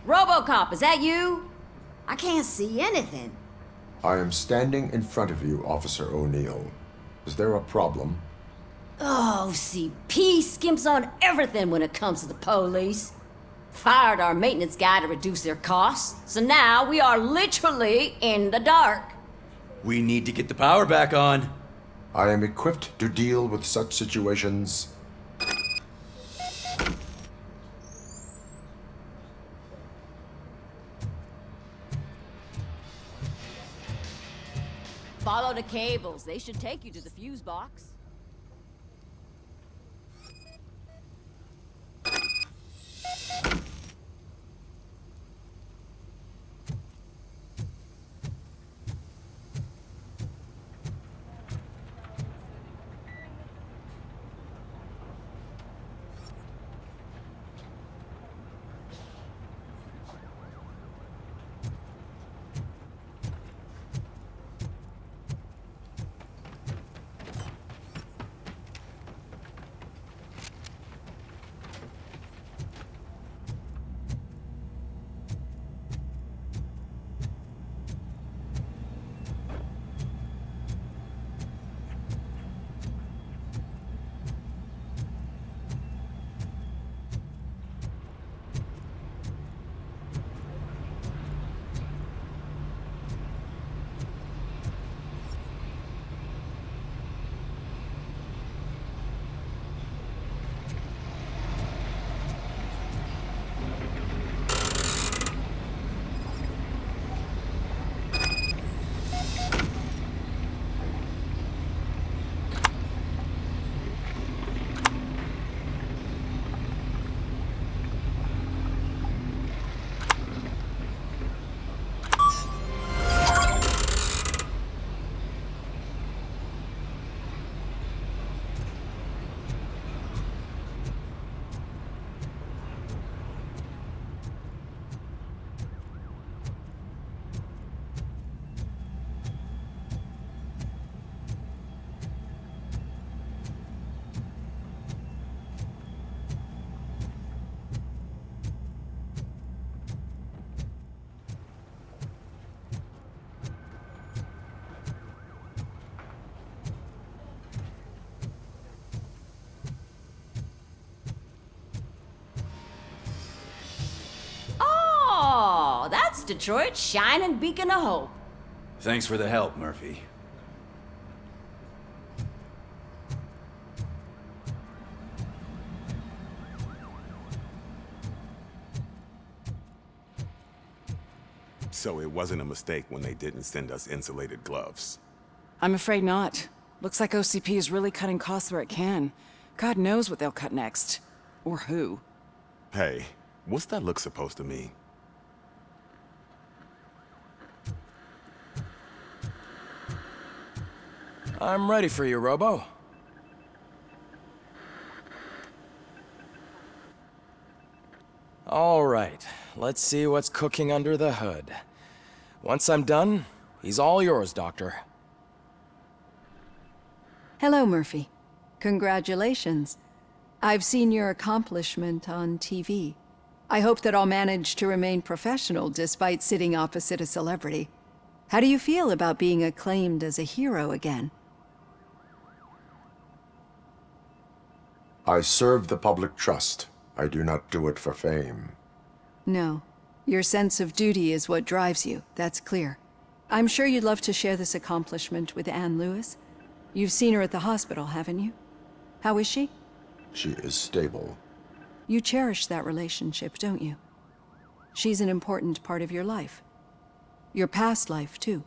Robocop, is that you? I can't see anything.
I am standing in front of you, Officer O'Neill. Is there a problem?
Oh, CP skimps on everything when it comes to the police. Fired our maintenance guy to reduce their costs, so now we are literally in the dark.
We need to get the power back on.
I am equipped to deal with such situations.
Follow the cables. They should take you to the fuse box. It's Detroit's shining beacon of hope.
Thanks for the help, Murphy.
So it wasn't a mistake when they didn't send us insulated gloves.
I'm afraid not. Looks like OCP is really cutting costs where it can. God knows what they'll cut next. Or who.
Hey, what's that look supposed to mean?
I'm ready for you, Robo. All right, let's see what's cooking under the hood. Once I'm done, he's all yours, Doctor.
Hello, Murphy. Congratulations. I've seen your accomplishment on TV. I hope that I'll manage to remain professional despite sitting opposite a celebrity. How do you feel about being acclaimed as a hero again?
I serve the public trust. I do not do it for fame.
No. Your sense of duty is what drives you, that's clear. I'm sure you'd love to share this accomplishment with Anne Lewis. You've seen her at the hospital, haven't you? How is she?
She is stable.
You cherish that relationship, don't you? She's an important part of your life. Your past life, too.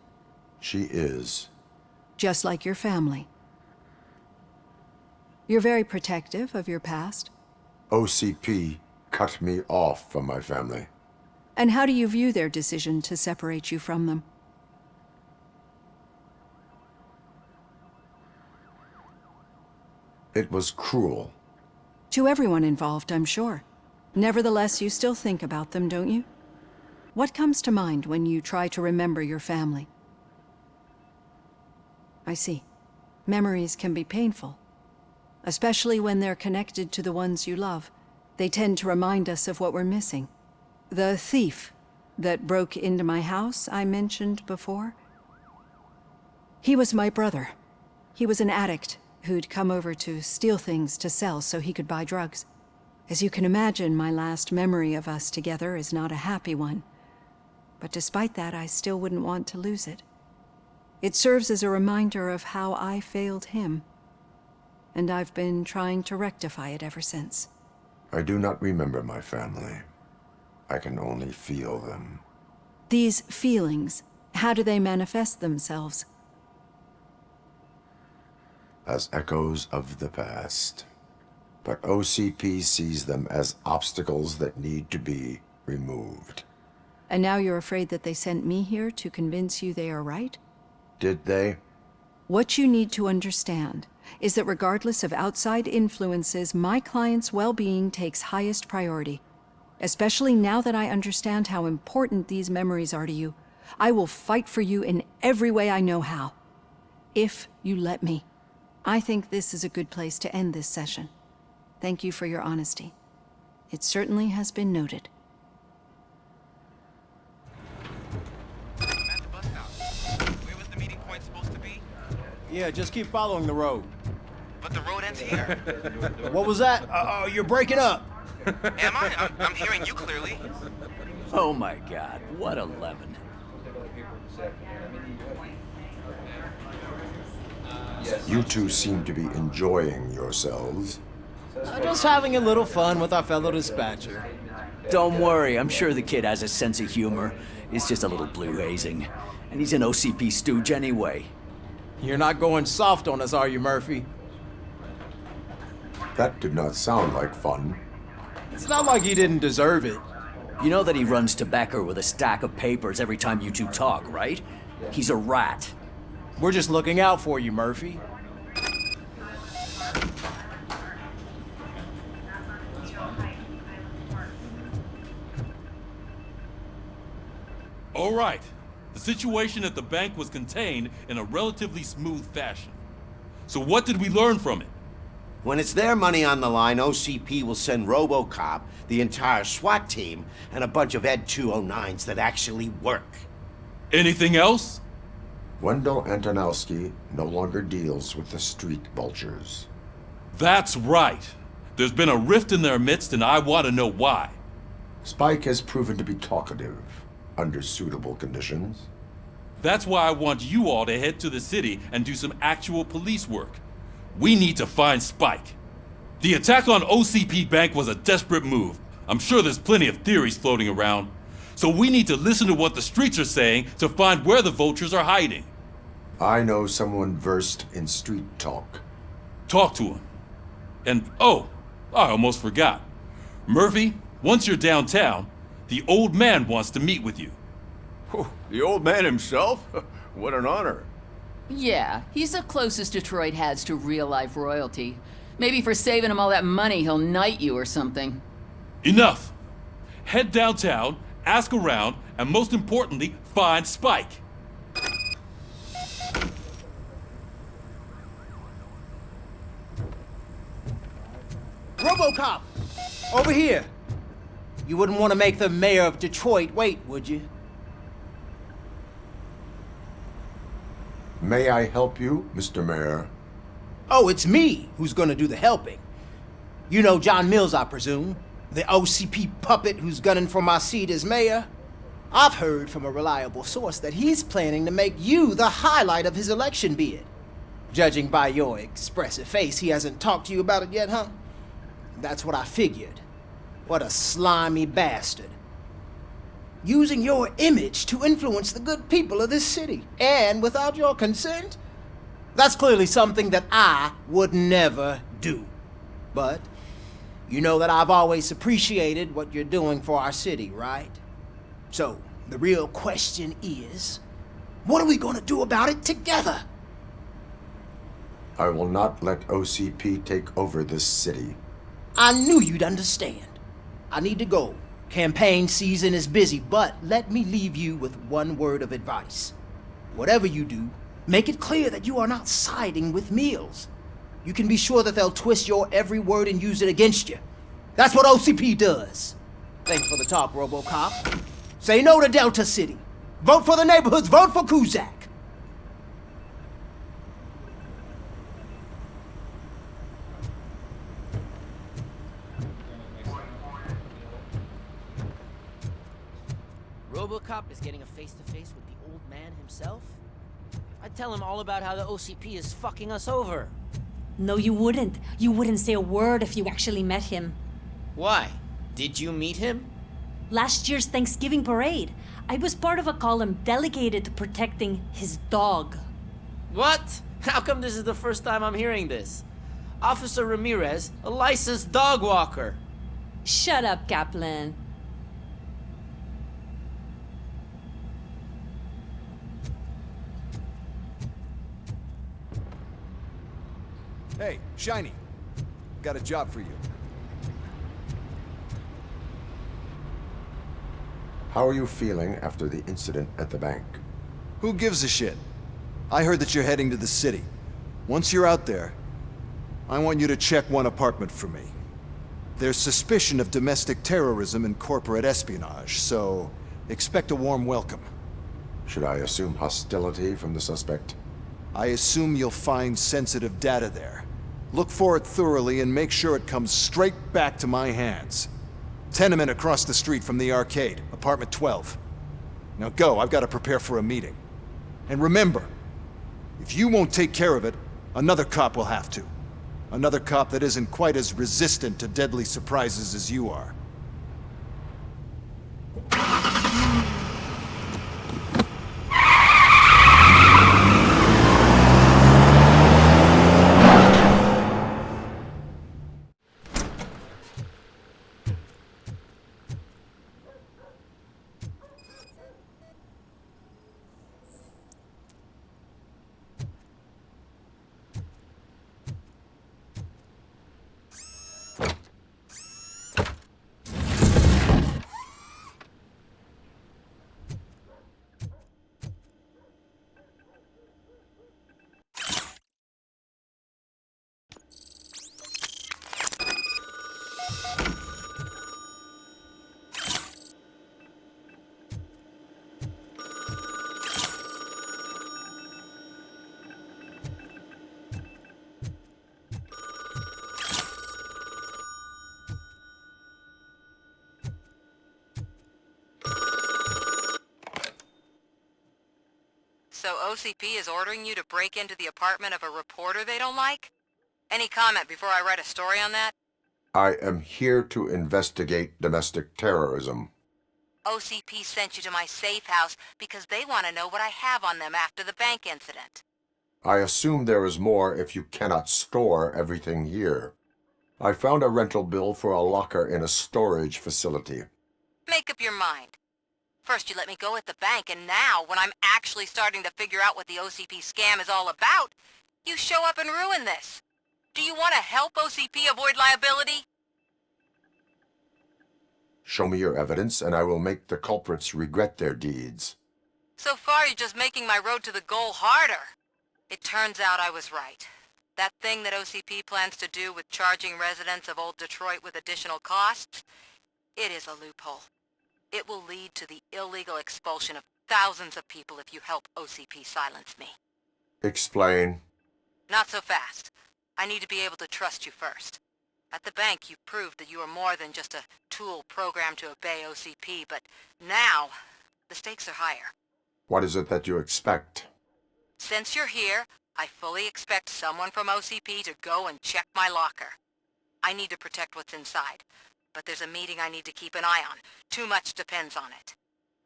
She is.
Just like your family. You're very protective of your past.
OCP cut me off from my family.
And how do you view their decision to separate you from them?
It was cruel.
To everyone involved, I'm sure. Nevertheless, you still think about them, don't you? What comes to mind when you try to remember your family? I see. Memories can be painful. Especially when they're connected to the ones you love. They tend to remind us of what we're missing. The thief that broke into my house I mentioned before? He was my brother. He was an addict who'd come over to steal things to sell so he could buy drugs. As you can imagine, my last memory of us together is not a happy one. But despite that, I still wouldn't want to lose it. It serves as a reminder of how I failed him. And I've been trying to rectify it ever since.
I do not remember my family. I can only feel them.
These feelings, how do they manifest themselves?
As echoes of the past. But OCP sees them as obstacles that need to be removed.
And now you're afraid that they sent me here to convince you they are right?
Did they?
What you need to understand is that regardless of outside influences, my client's well-being takes highest priority. Especially now that I understand how important these memories are to you. I will fight for you in every way I know how. If you let me. I think this is a good place to end this session. Thank you for your honesty. It certainly has been noted.
Yeah, just keep following the road.
But the road ends here.
What was that? You're breaking up.
Am I? I'm hearing you clearly.
Oh my god, what a lemon.
You two seem to be enjoying yourselves.
Just having a little fun with our fellow dispatcher.
Don't worry, I'm sure the kid has a sense of humor. It's just a little blue hazing. And he's an OCP stooge anyway.
You're not going soft on us, are you, Murphy?
That did not sound like fun.
It's not like he didn't deserve it.
You know that he runs to Becker with a stack of papers every time you two talk, right? He's a rat.
We're just looking out for you, Murphy.
All right. The situation at the bank was contained in a relatively smooth fashion. So what did we learn from it?
When it's their money on the line, OCP will send Robocop, the entire SWAT team, and a bunch of Ed 209s that actually work.
Anything else?
Wendell Antonowski no longer deals with the street vultures.
That's right. There's been a rift in their midst, and I want to know why.
Spike has proven to be talkative. under suitable conditions.
That's why I want you all to head to the city and do some actual police work. We need to find Spike. The attack on OCP Bank was a desperate move. I'm sure there's plenty of theories floating around. So we need to listen to what the streets are saying to find where the vultures are hiding.
I know someone versed in street talk.
Talk to him. And, oh, I almost forgot. Murphy, once you're downtown, the old man wants to meet with you.
Oh, the old man himself? What an honor.
Yeah, he's the closest Detroit has to real-life royalty. Maybe for saving him all that money, he'll knight you or something.
Enough! Head downtown, ask around, and most importantly, find Spike.
Robocop! Over here! You wouldn't want to make the mayor of Detroit wait, would you?
May I help you, Mr. Mayor?
Oh, it's me who's gonna do the helping. You know John Mills, I presume? The OCP puppet who's gunning for my seat as mayor? I've heard from a reliable source that he's planning to make you the highlight of his election bid. Judging by your expressive face, he hasn't talked to you about it yet, huh? That's what I figured. What a slimy bastard. Using your image to influence the good people of this city, and without your consent? That's clearly something that I would never do. But you know that I've always appreciated what you're doing for our city, right? So, the real question is, what are we gonna do about it together?
I will not let OCP take over this city.
I knew you'd understand. I need to go. Campaign season is busy, but let me leave you with one word of advice. Whatever you do, make it clear that you are not siding with Mills. You can be sure that they'll twist your every word and use it against you. That's what OCP does. Thanks for the talk, Robocop. Say no to Delta City. Vote for the neighborhoods. Vote for Kuzak. Robocop is getting a face-to-face with the old man himself? I'd tell him all about how the OCP is fucking us over.
No, you wouldn't. You wouldn't say a word if you actually met him.
Why? Did you meet him?
Last year's Thanksgiving parade, I was part of a column delegated to protecting his dog.
What? How come this is the first time I'm hearing this? Officer Ramirez, a licensed dog walker.
Shut up, Kaplan.
Hey, Shiny. Got a job for you.
How are you feeling after the incident at the bank?
Who gives a shit? I heard that you're heading to the city. Once you're out there, I want you to check one apartment for me. There's suspicion of domestic terrorism and corporate espionage, so expect a warm welcome.
Should I assume hostility from the suspect?
I assume you'll find sensitive data there. Look for it thoroughly and make sure it comes straight back to my hands. Tenement across the street from the arcade, apartment 12. Now go, I've got to prepare for a meeting. And remember, if you won't take care of it, another cop will have to. Another cop that isn't quite as resistant to deadly surprises as you are.
So OCP is ordering you to break into the apartment of a reporter they don't like? Any comment before I write a story on that?
I am here to investigate domestic terrorism.
OCP sent you to my safe house because they want to know what I have on them after the bank incident.
I assume there is more if you cannot store everything here. I found a rental bill for a locker in a storage facility.
Make up your mind. First you let me go at the bank, and now, when I'm actually starting to figure out what the OCP scam is all about, you show up and ruin this. Do you want to help OCP avoid liability?
Show me your evidence, and I will make the culprits regret their deeds.
So far, you're just making my road to the goal harder. It turns out I was right. That thing that OCP plans to do with charging residents of Old Detroit with additional costs, it is a loophole. It will lead to the illegal expulsion of thousands of people if you help OCP silence me.
Explain.
Not so fast. I need to be able to trust you first. At the bank, you proved that you are more than just a tool programmed to obey OCP, but now, the stakes are higher.
What is it that you expect?
Since you're here, I fully expect someone from OCP to go and check my locker. I need to protect what's inside, but there's a meeting I need to keep an eye on. Too much depends on it.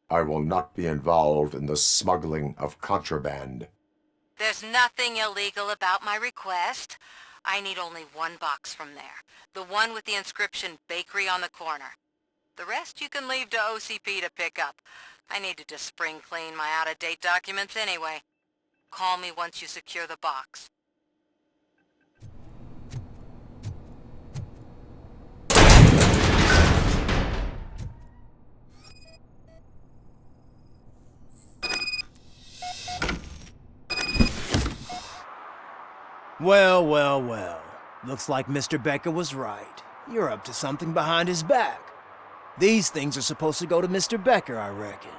I will not be involved in the smuggling of contraband.
There's nothing illegal about my request. I need only one box from there. The one with the inscription Bakery on the corner. The rest you can leave to OCP to pick up. I needed to spring clean my out-of-date documents anyway. Call me once you secure the box.
Well, well, well. Looks like Mr. Becker was right. You're up to something behind his back. These things are supposed to go to Mr. Becker, I reckon.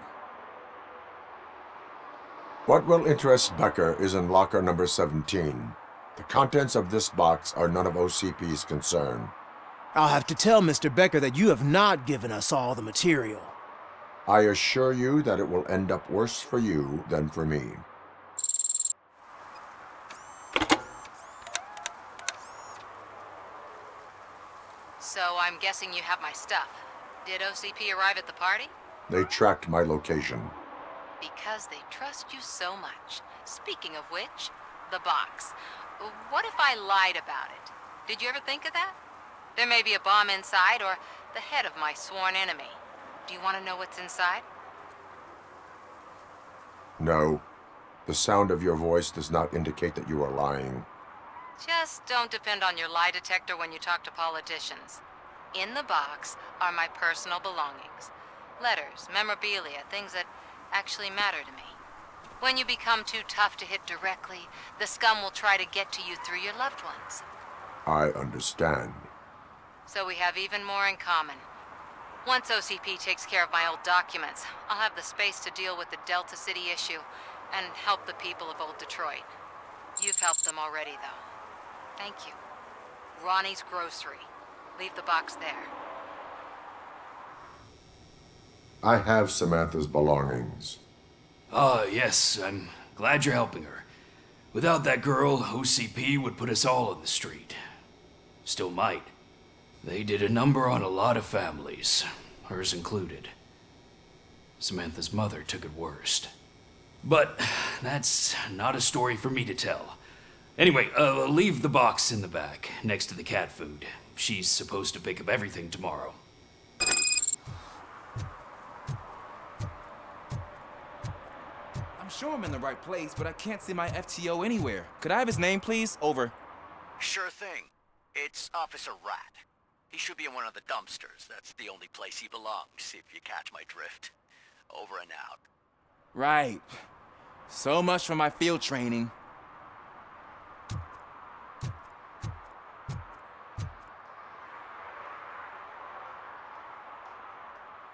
What will interest Becker is in locker number 17. The contents of this box are none of OCP's concern.
I'll have to tell Mr. Becker that you have not given us all the material.
I assure you that it will end up worse for you than for me.
So I'm guessing you have my stuff. Did OCP arrive at the party?
They tracked my location.
Because they trust you so much. Speaking of which, the box. What if I lied about it? Did you ever think of that? There may be a bomb inside, or the head of my sworn enemy. Do you want to know what's inside?
No. The sound of your voice does not indicate that you are lying.
Just don't depend on your lie detector when you talk to politicians. In the box are my personal belongings. Letters, memorabilia, things that actually matter to me. When you become too tough to hit directly, the scum will try to get to you through your loved ones.
I understand.
So we have even more in common. Once OCP takes care of my old documents, I'll have the space to deal with the Delta City issue and help the people of Old Detroit. You've helped them already, though. Thank you. Ronnie's Grocery. Leave the box there.
I have Samantha's belongings.
Ah, yes, I'm glad you're helping her. Without that girl, OCP would put us all on the street. Still might. They did a number on a lot of families, hers included. Samantha's mother took it worst. But that's not a story for me to tell. Anyway, leave the box in the back, next to the cat food. She's supposed to pick up everything tomorrow.
I'm sure I'm in the right place, but I can't see my FTO anywhere. Could I have his name, please? Over.
Sure thing. It's Officer Rat. He should be in one of the dumpsters. That's the only place he belongs, if you catch my drift. Over and out.
Right. So much for my field training.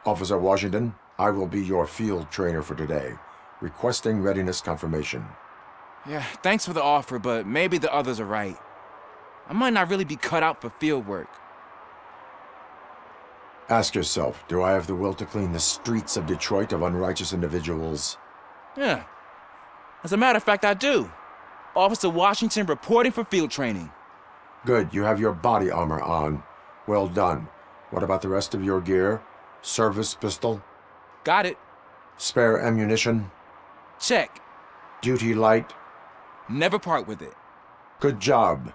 Officer Washington, I will be your field trainer for today. Requesting readiness confirmation.
Yeah, thanks for the offer, but maybe the others are right. I might not really be cut out for field work.
Ask yourself, do I have the will to clean the streets of Detroit of unrighteous individuals?
Yeah. As a matter of fact, I do. Officer Washington reporting for field training.
Good, you have your body armor on. Well done. What about the rest of your gear? Service pistol?
Got it.
Spare ammunition?
Check.
Duty light?
Never part with it.
Good job.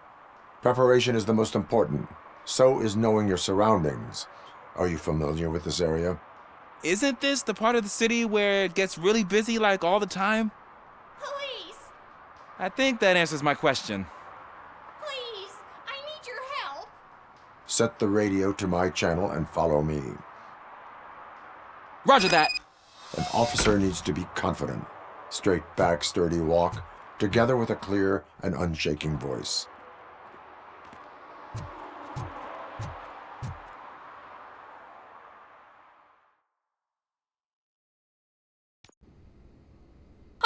Preparation is the most important. So is knowing your surroundings. Are you familiar with this area?
Isn't this the part of the city where it gets really busy like all the time?
Police!
I think that answers my question.
Please, I need your help.
Set the radio to my channel and follow me.
Roger that.
An officer needs to be confident. Straight back, sturdy walk, together with a clear and unshaking voice.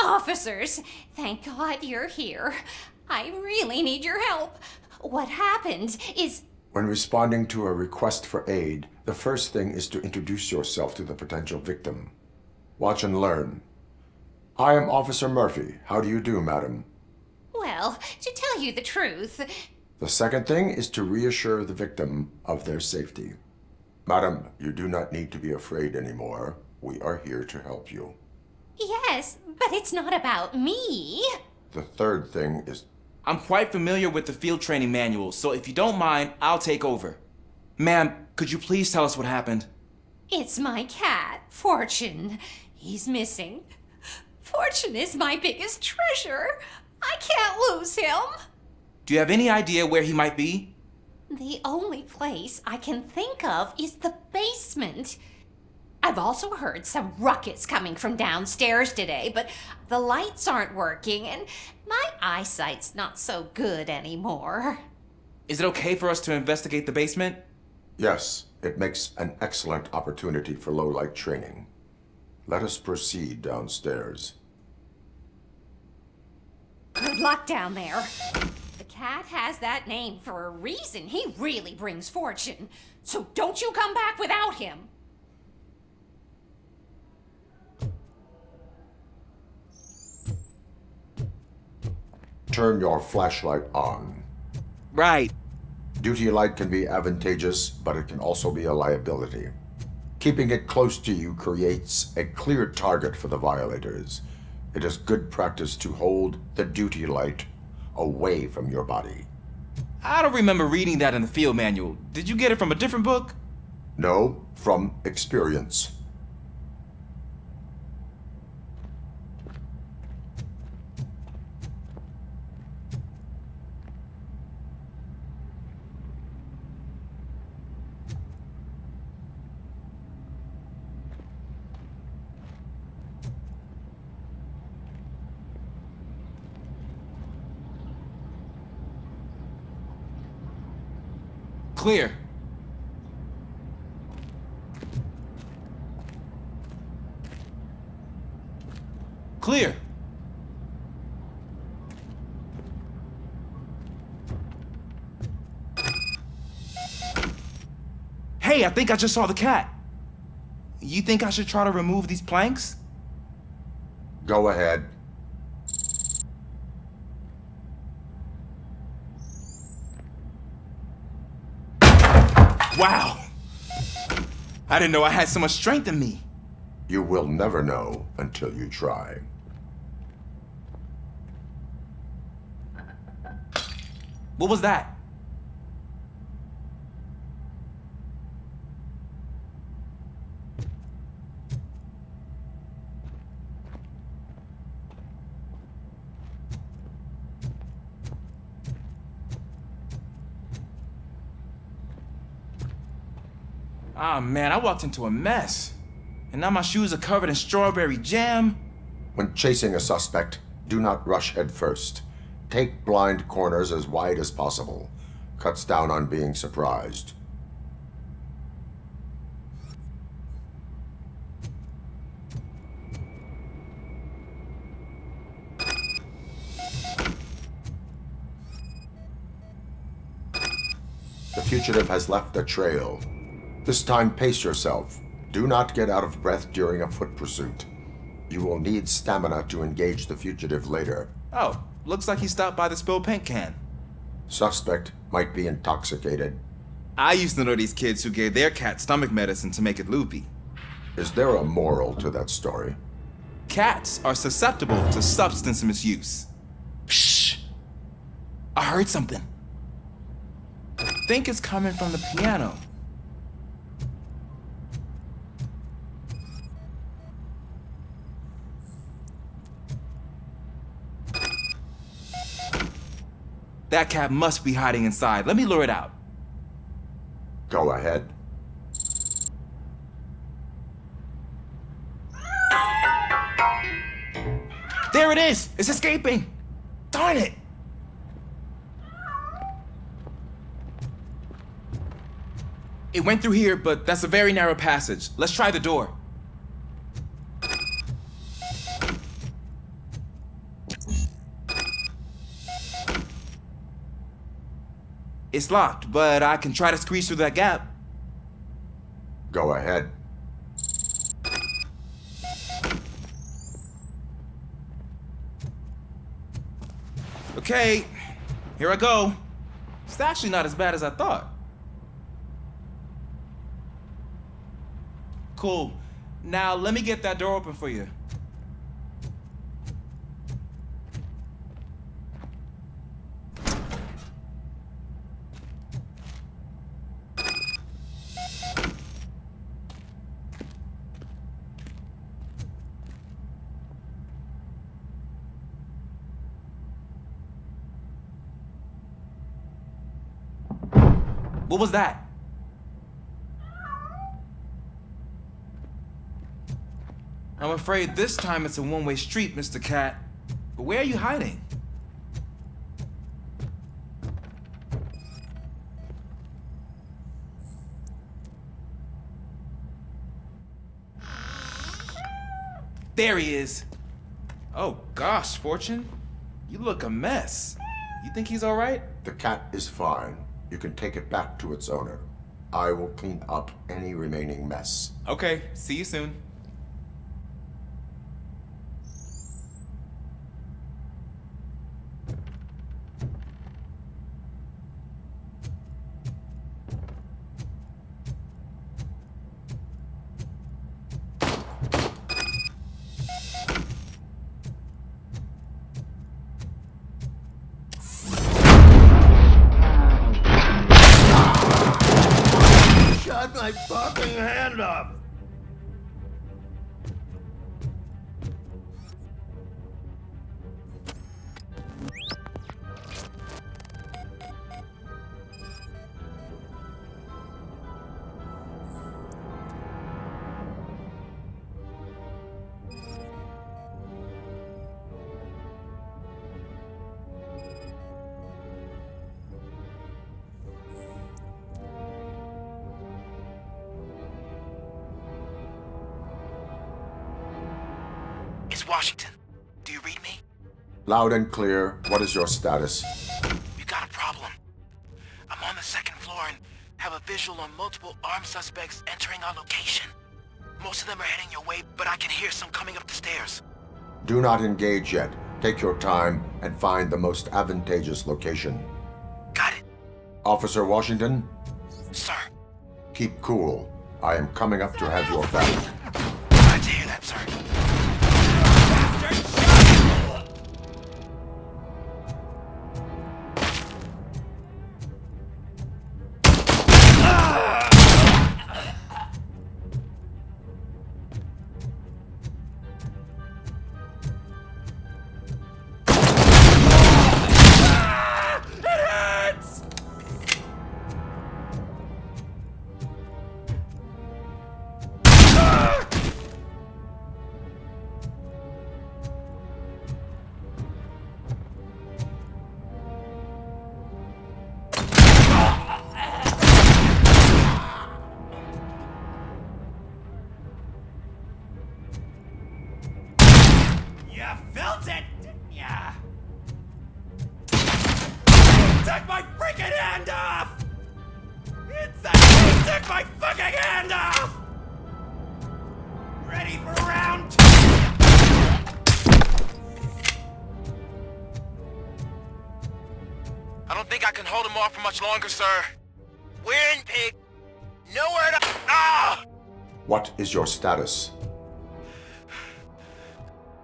Officers, thank God you're here. I really need your help. What happened is...
When responding to a request for aid, the first thing is to introduce yourself to the potential victim. Watch and learn. I am Officer Murphy. How do you do, madam?
Well, to tell you the truth...
The second thing is to reassure the victim of their safety. Madam, you do not need to be afraid anymore. We are here to help you.
Yes, but it's not about me.
The third thing is...
I'm quite familiar with the field training manual, so if you don't mind, I'll take over. Ma'am, could you please tell us what happened?
It's my cat, Fortune. He's missing. Fortune is my biggest treasure. I can't lose him.
Do you have any idea where he might be?
The only place I can think of is the basement. I've also heard some ruckus coming from downstairs today, but the lights aren't working and my eyesight's not so good anymore.
Is it okay for us to investigate the basement?
Yes, it makes an excellent opportunity for low-light training. Let us proceed downstairs.
Good luck down there. The cat has that name for a reason. He really brings fortune. So don't you come back without him.
Turn your flashlight on.
Right.
Duty light can be advantageous, but it can also be a liability. Keeping it close to you creates a clear target for the violators. It is good practice to hold the duty light away from your body.
I don't remember reading that in the field manual. Did you get it from a different book?
No, from experience.
Clear. Clear. Hey, I think I just saw the cat. You think I should try to remove these planks?
Go ahead.
Wow! I didn't know I had so much strength in me.
You will never know until you try.
What was that? Ah, man, I walked into a mess. And now my shoes are covered in strawberry jam.
When chasing a suspect, do not rush head first. Take blind corners as wide as possible. Cuts down on being surprised. The fugitive has left a trail. This time, pace yourself. Do not get out of breath during a foot pursuit. You will need stamina to engage the fugitive later.
Oh, looks like he stopped by the spilled paint can.
Suspect might be intoxicated.
I used to know these kids who gave their cat stomach medicine to make it loopy.
Is there a moral to that story?
Cats are susceptible to substance misuse. Shh! I heard something. I think it's coming from the piano. That cat must be hiding inside. Let me lure it out.
Go ahead.
There it is! It's escaping! Darn it! It went through here, but that's a very narrow passage. Let's try the door. It's locked, but I can try to squeeze through that gap.
Go ahead.
Okay, here I go. It's actually not as bad as I thought. Cool. Now let me get that door open for you. What was that? I'm afraid this time it's a one-way street, Mr. Cat. But where are you hiding? There he is. Oh gosh, Fortune. You look a mess. You think he's all right?
The cat is fine. You can take it back to its owner. I will clean up any remaining mess.
Okay, see you soon.
Shut my fucking hand up!
It's Washington. Do you read me?
Loud and clear. What is your status?
We got a problem. I'm on the second floor and have a visual on multiple armed suspects entering our location. Most of them are heading your way, but I can hear some coming up the stairs.
Do not engage yet. Take your time and find the most advantageous location.
Got it.
Officer Washington?
Sir.
Keep cool. I am coming up to have your back.
Glad to hear that, sir.
Felt it, didn't ya? Took my freaking hand off! It's that he took my fucking hand off! Ready for round two?
don't think I can hold him off for much longer, sir. We're in, pig. Nowhere to... Ah!
What is your status?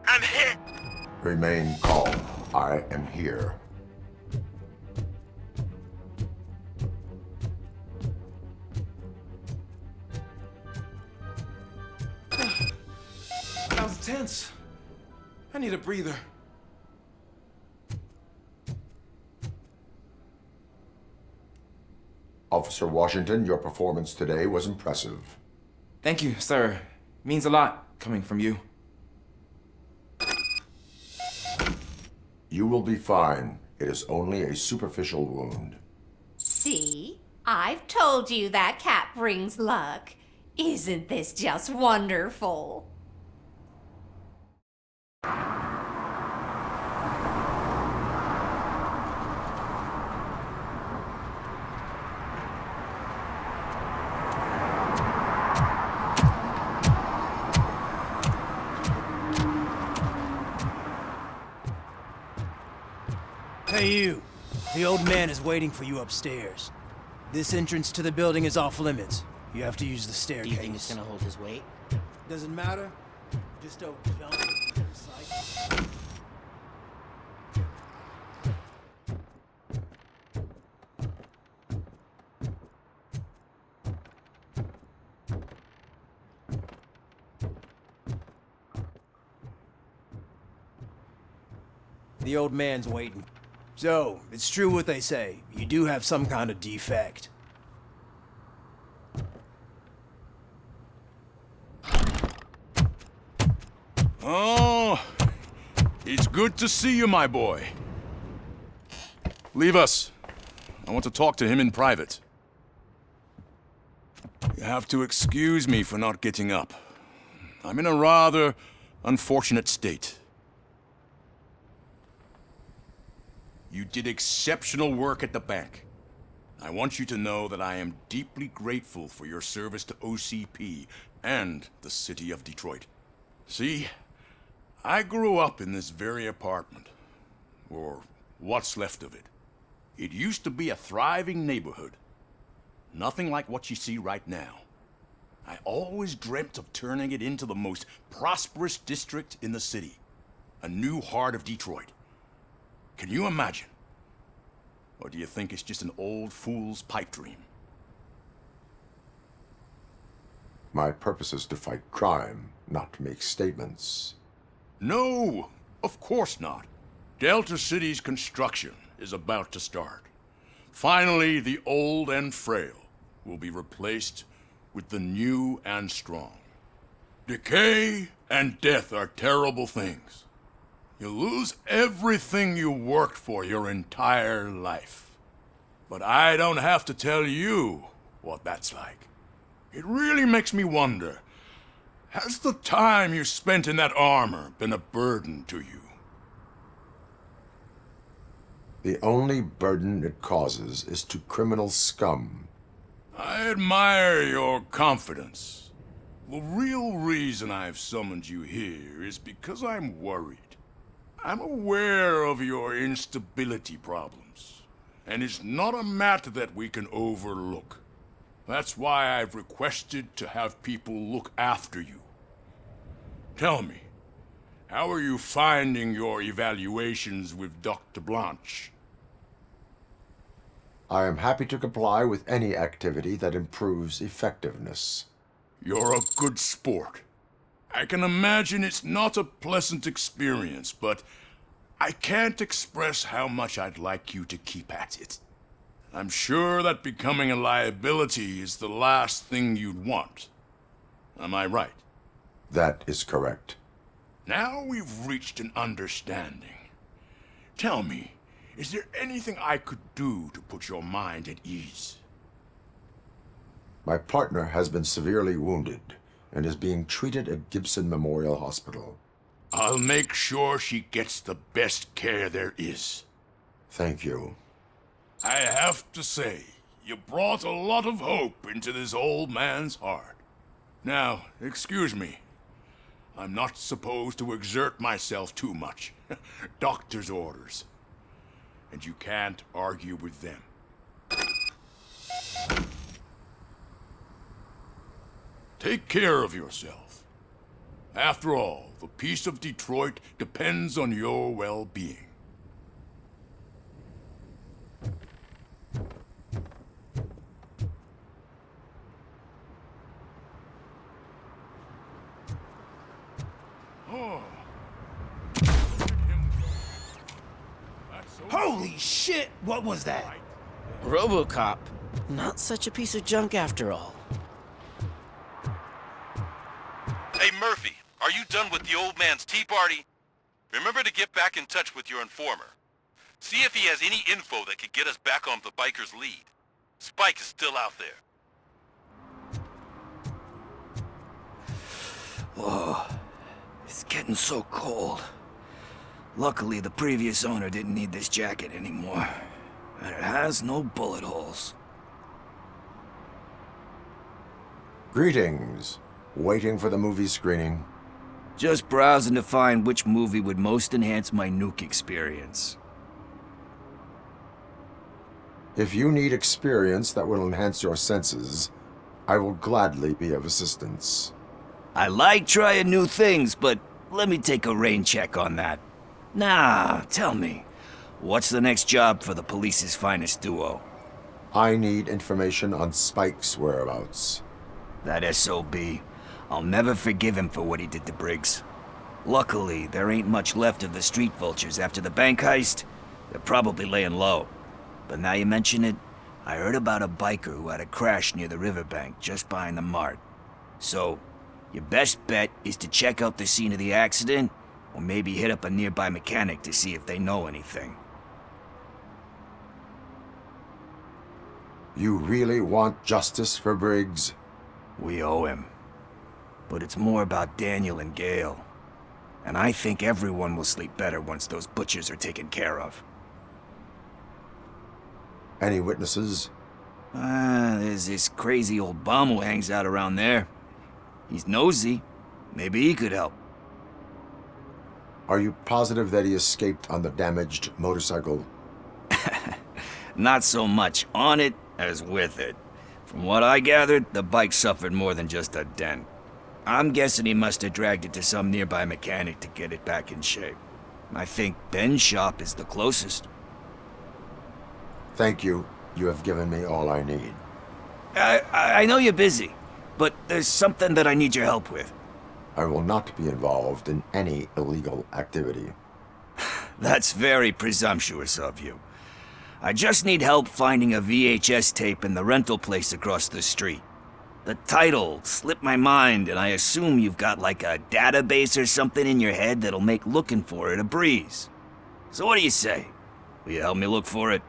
I'm hit.
Remain calm. I am here.
That was tense. I need a breather.
Officer Washington, your performance today was impressive.
Thank you, sir. Means a lot coming from you.
You will be fine. It is only a superficial wound.
See? I've told you that cat brings luck. Isn't this just wonderful?
Hey you, the old man is waiting for you upstairs. This entrance to the building is off limits. You have to use the staircase.
Do you think it's gonna hold his weight?
Doesn't matter. Just don't jump. The old man's waiting. So, it's true what they say. You do have some kind of defect.
Oh, it's good to see you, my boy. Leave us. I want to talk to him in private. You have to excuse me for not getting up. I'm in a rather unfortunate state. You did exceptional work at the bank. I want you to know that I am deeply grateful for your service to OCP and the city of Detroit. See, I grew up in this very apartment, or what's left of it. It used to be a thriving neighborhood. Nothing like what you see right now. I always dreamt of turning it into the most prosperous district in the city. A new heart of Detroit. Can you imagine? Or do you think it's just an old fool's pipe dream?
My purpose is to fight crime, not to make statements.
No, of course not. Delta City's construction is about to start. Finally, the old and frail will be replaced with the new and strong. Decay and death are terrible things. You lose everything you worked for your entire life. But I don't have to tell you what that's like. It really makes me wonder, has the time you spent in that armor been a burden to you?
The only burden it causes is to criminal scum.
I admire your confidence. The real reason I've summoned you here is because I'm worried. I'm aware of your instability problems, and it's not a matter that we can overlook. That's why I've requested to have people look after you. Tell me, how are you finding your evaluations with Dr. Blanche?
I am happy to comply with any activity that improves effectiveness.
You're a good sport. I can imagine it's not a pleasant experience, but I can't express how much I'd like you to keep at it. I'm sure that becoming a liability is the last thing you'd want. Am I right?
That is correct.
Now we've reached an understanding. Tell me, is there anything I could do to put your mind at ease?
My partner has been severely wounded and is being treated at Gibson Memorial Hospital.
I'll make sure she gets the best care there is.
Thank you.
I have to say, you brought a lot of hope into this old man's heart. Now, excuse me. I'm not supposed to exert myself too much. Doctor's orders. and you can't argue with them. Take care of yourself. After all, the peace of Detroit depends on your well-being.
Holy shit! What was that?
Robocop. Not such a piece of junk after all.
Hey Murphy, are you done with the old man's tea party? Remember to get back in touch with your informer. See if he has any info that could get us back on the biker's lead. Spike is still out there.
Whoa. It's getting so cold. Luckily, the previous owner didn't need this jacket anymore. And it has no bullet holes.
Greetings. Waiting for the movie screening?
Just browsing to find which movie would most enhance my nuke experience.
If you need experience that will enhance your senses, I will gladly be of assistance.
I like trying new things, but let me take a rain check on that. Nah, tell me, what's the next job for the police's finest duo?
I need information on Spike's whereabouts.
That SOB. I'll never forgive him for what he did to Briggs. Luckily, there ain't much left of the street vultures after the bank heist. They're probably laying low. But now you mention it, I heard about a biker who had a crash near the riverbank just behind the mart. So, your best bet is to check out the scene of the accident, or maybe hit up a nearby mechanic to see if they know anything.
You really want justice for Briggs?
We owe him. But it's more about Daniel and Gale. And I think everyone will sleep better once those butchers are taken care of.
Any witnesses?
There's this crazy old bum who hangs out around there. He's nosy. Maybe he could help.
Are you positive that he escaped on the damaged motorcycle?
Not so much on it as with it. From what I gathered, the bike suffered more than just a dent. I'm guessing he must have dragged it to some nearby mechanic to get it back in shape. I think Ben's shop is the closest.
Thank you. You have given me all I need.
I know you're busy, but there's something that I need your help with.
I will not be involved in any illegal activity.
That's very presumptuous of you. I just need help finding a VHS tape in the rental place across the street. The title slipped my mind, and I assume you've got like a database or something in your head that'll make looking for it a breeze. So what do you say? Will you help me look for it?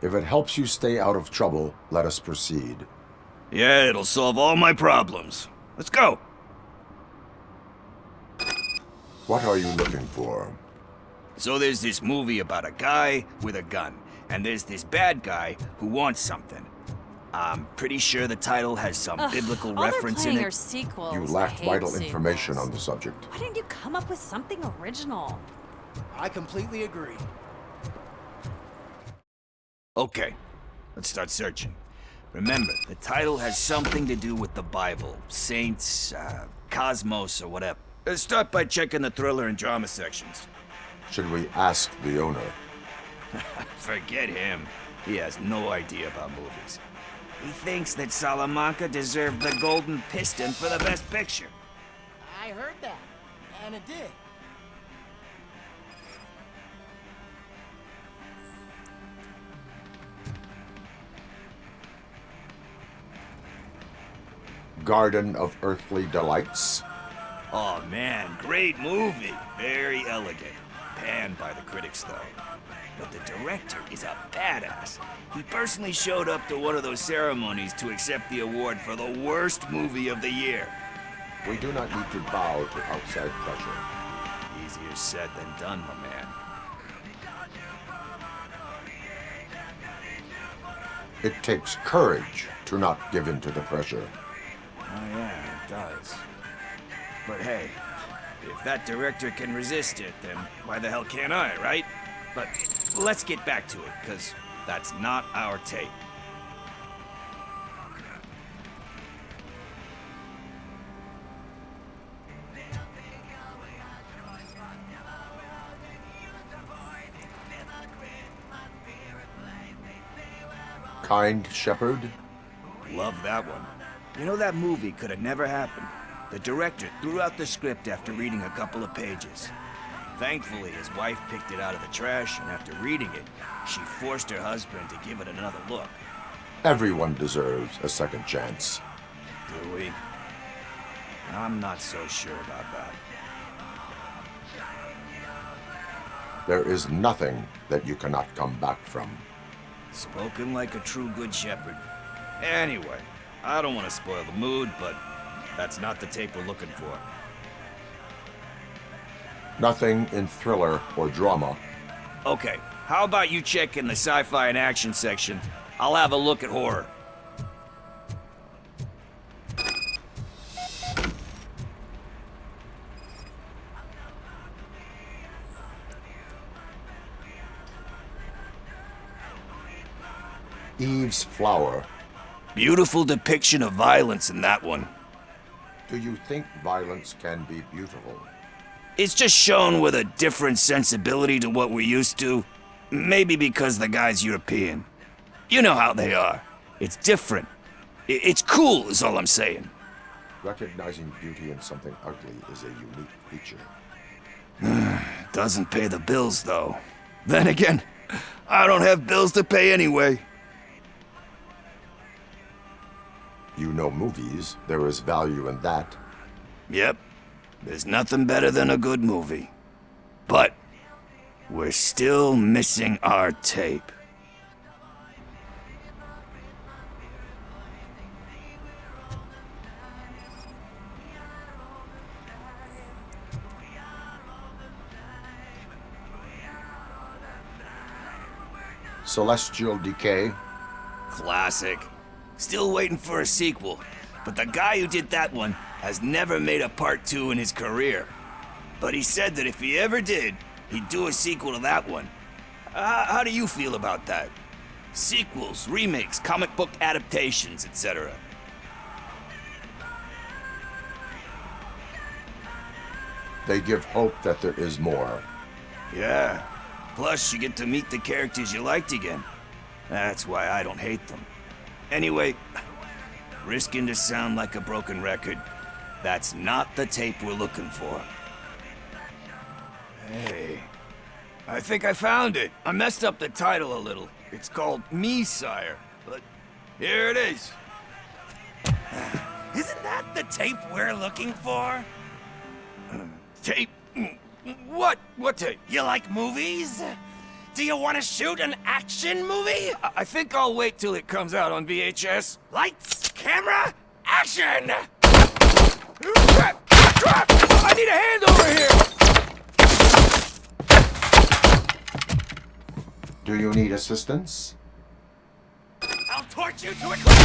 If it helps you stay out of trouble, let us proceed.
Yeah, it'll solve all my problems. Let's go!
What are you looking for?
So there's this movie about a guy with a gun, and there's this bad guy who wants something. I'm pretty sure the title has some biblical reference in it.
Are sequels.
You lacked vital information on the subject.
Why didn't you come up with something original?
I completely agree.
Okay, let's start searching. Remember, the title has something to do with the Bible, saints, cosmos, or whatever. Let's start by checking the thriller and drama sections.
Should we ask the owner?
Forget him. He has no idea about movies. He thinks that Salamanca deserved the Golden Piston for the Best Picture.
I heard that, and it did.
Garden of Earthly Delights.
Oh man, great movie. Very elegant. Panned by the critics though. But the director is a badass. He personally showed up to one of those ceremonies to accept the award for the worst movie of the year.
We do not need to bow to outside pressure.
Easier said than done, my man.
It takes courage to not give in to the pressure.
Oh yeah, it does. But hey, if that director can resist it, then why the hell can't I, right?
But let's get back to it, because that's not our tape.
Kind Shepherd?
Love that one. You know, that movie could have never happened. The director threw out the script after reading a couple of pages. Thankfully, his wife picked it out of the trash, and after reading it, she forced her husband to give it another look.
Everyone deserves a second chance.
Do we? I'm not so sure about that.
There is nothing that you cannot come back from.
Spoken like a true good shepherd. Anyway, I don't want to spoil the mood, but that's not the tape we're looking for.
Nothing in thriller or drama.
Okay, how about you check in the sci-fi and action section? I'll have a look at horror.
Eve's Flower.
Beautiful depiction of violence in that one.
Do you think violence can be beautiful?
It's just shown with a different sensibility to what we're used to. Maybe because the guy's European. You know how they are. It's different. It's cool, is all I'm saying.
Recognizing beauty in something ugly is a unique feature.
Doesn't pay the bills, though. Then again, I don't have bills to pay anyway.
You know movies. There is value in that.
Yep. There's nothing better than a good movie. But we're still missing our tape.
Celestial Decay.
Classic. Still waiting for a sequel, but the guy who did that one has never made a part 2 in his career. But he said that if he ever did, he'd do a sequel to that one. How do you feel about that? Sequels, remakes, comic book adaptations, etc.
They give hope that there is more.
Yeah. Plus, you get to meet the characters you liked again. That's why I don't hate them. Anyway, risking to sound like a broken record, that's not the tape we're looking for. Hey, I think I found it. I messed up the title a little. It's called Me, Sire, but here it is.
Isn't that the tape we're looking for?
Tape? What? What tape?
You like movies? Do you want to shoot an action movie?
I think I'll wait till it comes out on VHS.
Lights, camera, action!
Crap! Crap! I need a hand over here!
Do you need assistance?
I'll torch you to a close.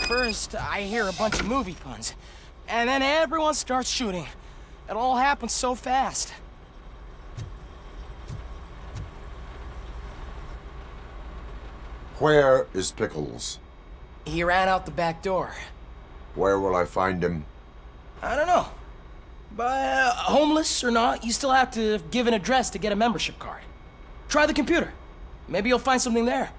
First, I hear a bunch of movie puns, and then everyone starts shooting. It all happens so fast.
Where is Pickles?
He ran out the back door.
Where will I find him?
I don't know. But homeless or not, you still have to give an address to get a membership card. Try the computer. Maybe you'll find something there.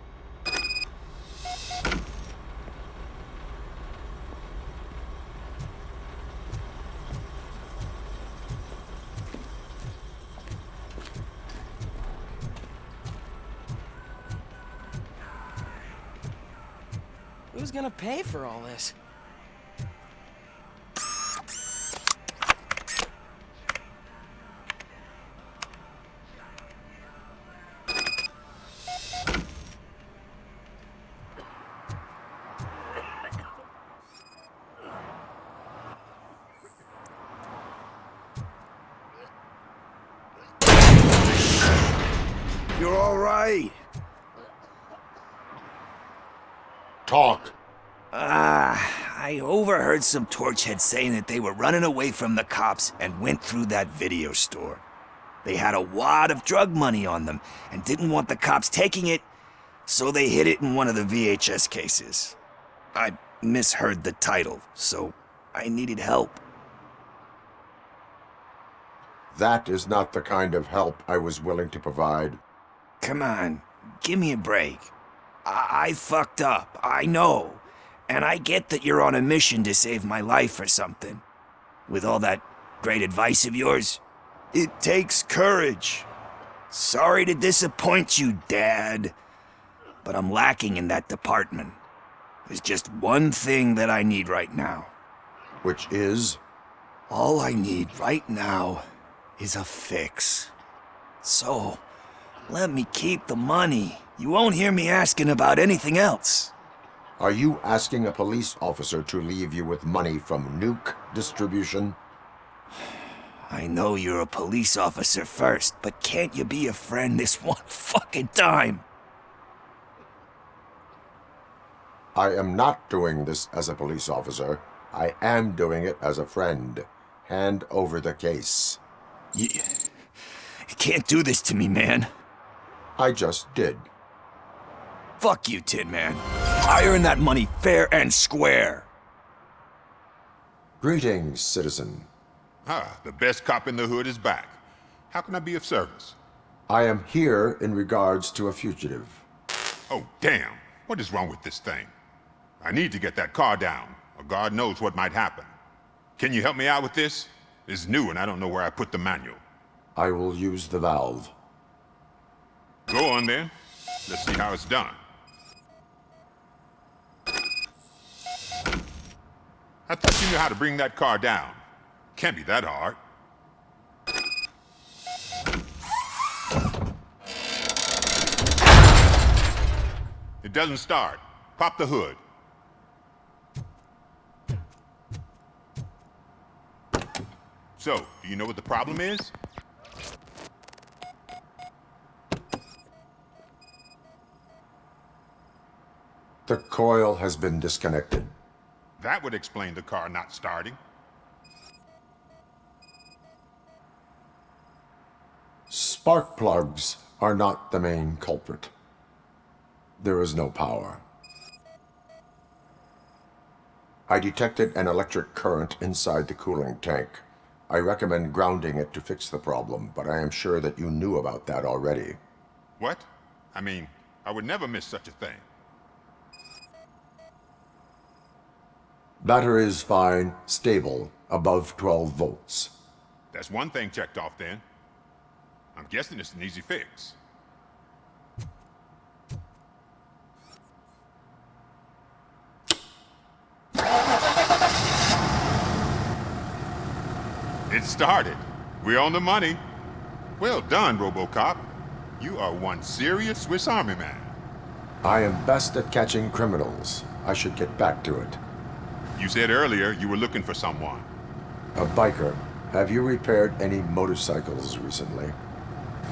Who's gonna pay for all this?
right.
Talk.
I overheard some torchheads saying that they were running away from the cops and went through that video store. They had a wad of drug money on them and didn't want the cops taking it, so they hid it in one of the VHS cases. I misheard the title, so I needed help.
That is not the kind of help I was willing to provide.
Come on, give me a break. I fucked up, I know. And I get that you're on a mission to save my life or something. With all that great advice of yours, it takes courage. Sorry to disappoint you, Dad. But I'm lacking in that department. There's just one thing that I need right now.
Which is?
All I need right now is a fix. So, let me keep the money. You won't hear me asking about anything else.
Are you asking a police officer to leave you with money from nuke distribution?
I know you're a police officer first, but can't you be a friend this one fucking time?
I am not doing this as a police officer. I am doing it as a friend. Hand over the case.
You can't do this to me, man.
I just did.
Fuck you, Tin Man. I earned that money fair and square.
Greetings, citizen.
The best cop in the hood is back. How can I be of service?
I am here in regards to a fugitive.
Oh, damn. What is wrong with this thing? I need to get that car down, or God knows what might happen. Can you help me out with this? It's new and I don't know where I put the manual.
I will use the valve.
Go on then. Let's see how it's done. I thought you knew how to bring that car down. Can't be that hard. It doesn't start. Pop the hood. So, do you know what the problem is?
The coil has been disconnected.
That would explain the car not starting.
Spark plugs are not the main culprit. There is no power. I detected an electric current inside the cooling tank. I recommend grounding it to fix the problem, but I am sure that you knew about that already.
What? I mean, I would never miss such a thing.
Battery is fine, stable, above 12 volts.
That's one thing checked off then. I'm guessing it's an easy fix. It started. We're on the money. Well done, Robocop. You are one serious Swiss Army man.
I am best at catching criminals. I should get back to it.
You said earlier you were looking for someone.
A biker. Have you repaired any motorcycles recently?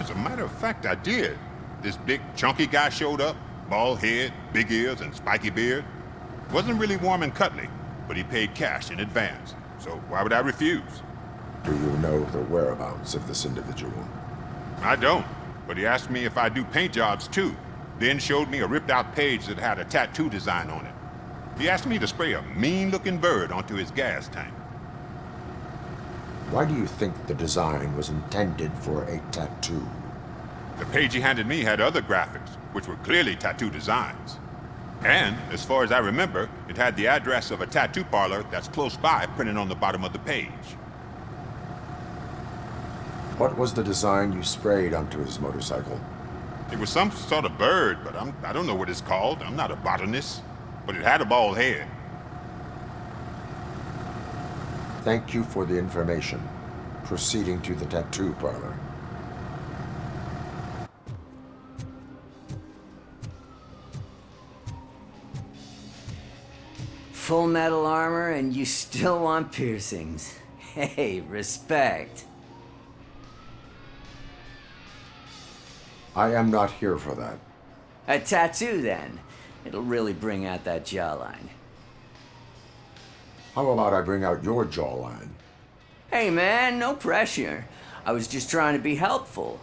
As a matter of fact, I did. This big, chunky guy showed up. Bald head, big ears, and spiky beard. Wasn't really warm and cuddly, but he paid cash in advance. So why would I refuse?
Do you know the whereabouts of this individual?
I don't, but he asked me if I do paint jobs too. Then showed me a ripped-out page that had a tattoo design on it. He asked me to spray a mean-looking bird onto his gas tank.
Why do you think the design was intended for a tattoo?
The page he handed me had other graphics, which were clearly tattoo designs. And, as far as I remember, it had the address of a tattoo parlor that's close by printed on the bottom of the page.
What was the design you sprayed onto his motorcycle?
It was some sort of bird, but I don't know what it's called. I'm not a botanist. But it had a bald head.
Thank you for the information. Proceeding to the tattoo parlor.
Full metal armor and you still want piercings. Hey, respect.
I am not here for that.
A tattoo, then. It'll really bring out that jawline.
How about I bring out your jawline?
Hey, man, no pressure. I was just trying to be helpful.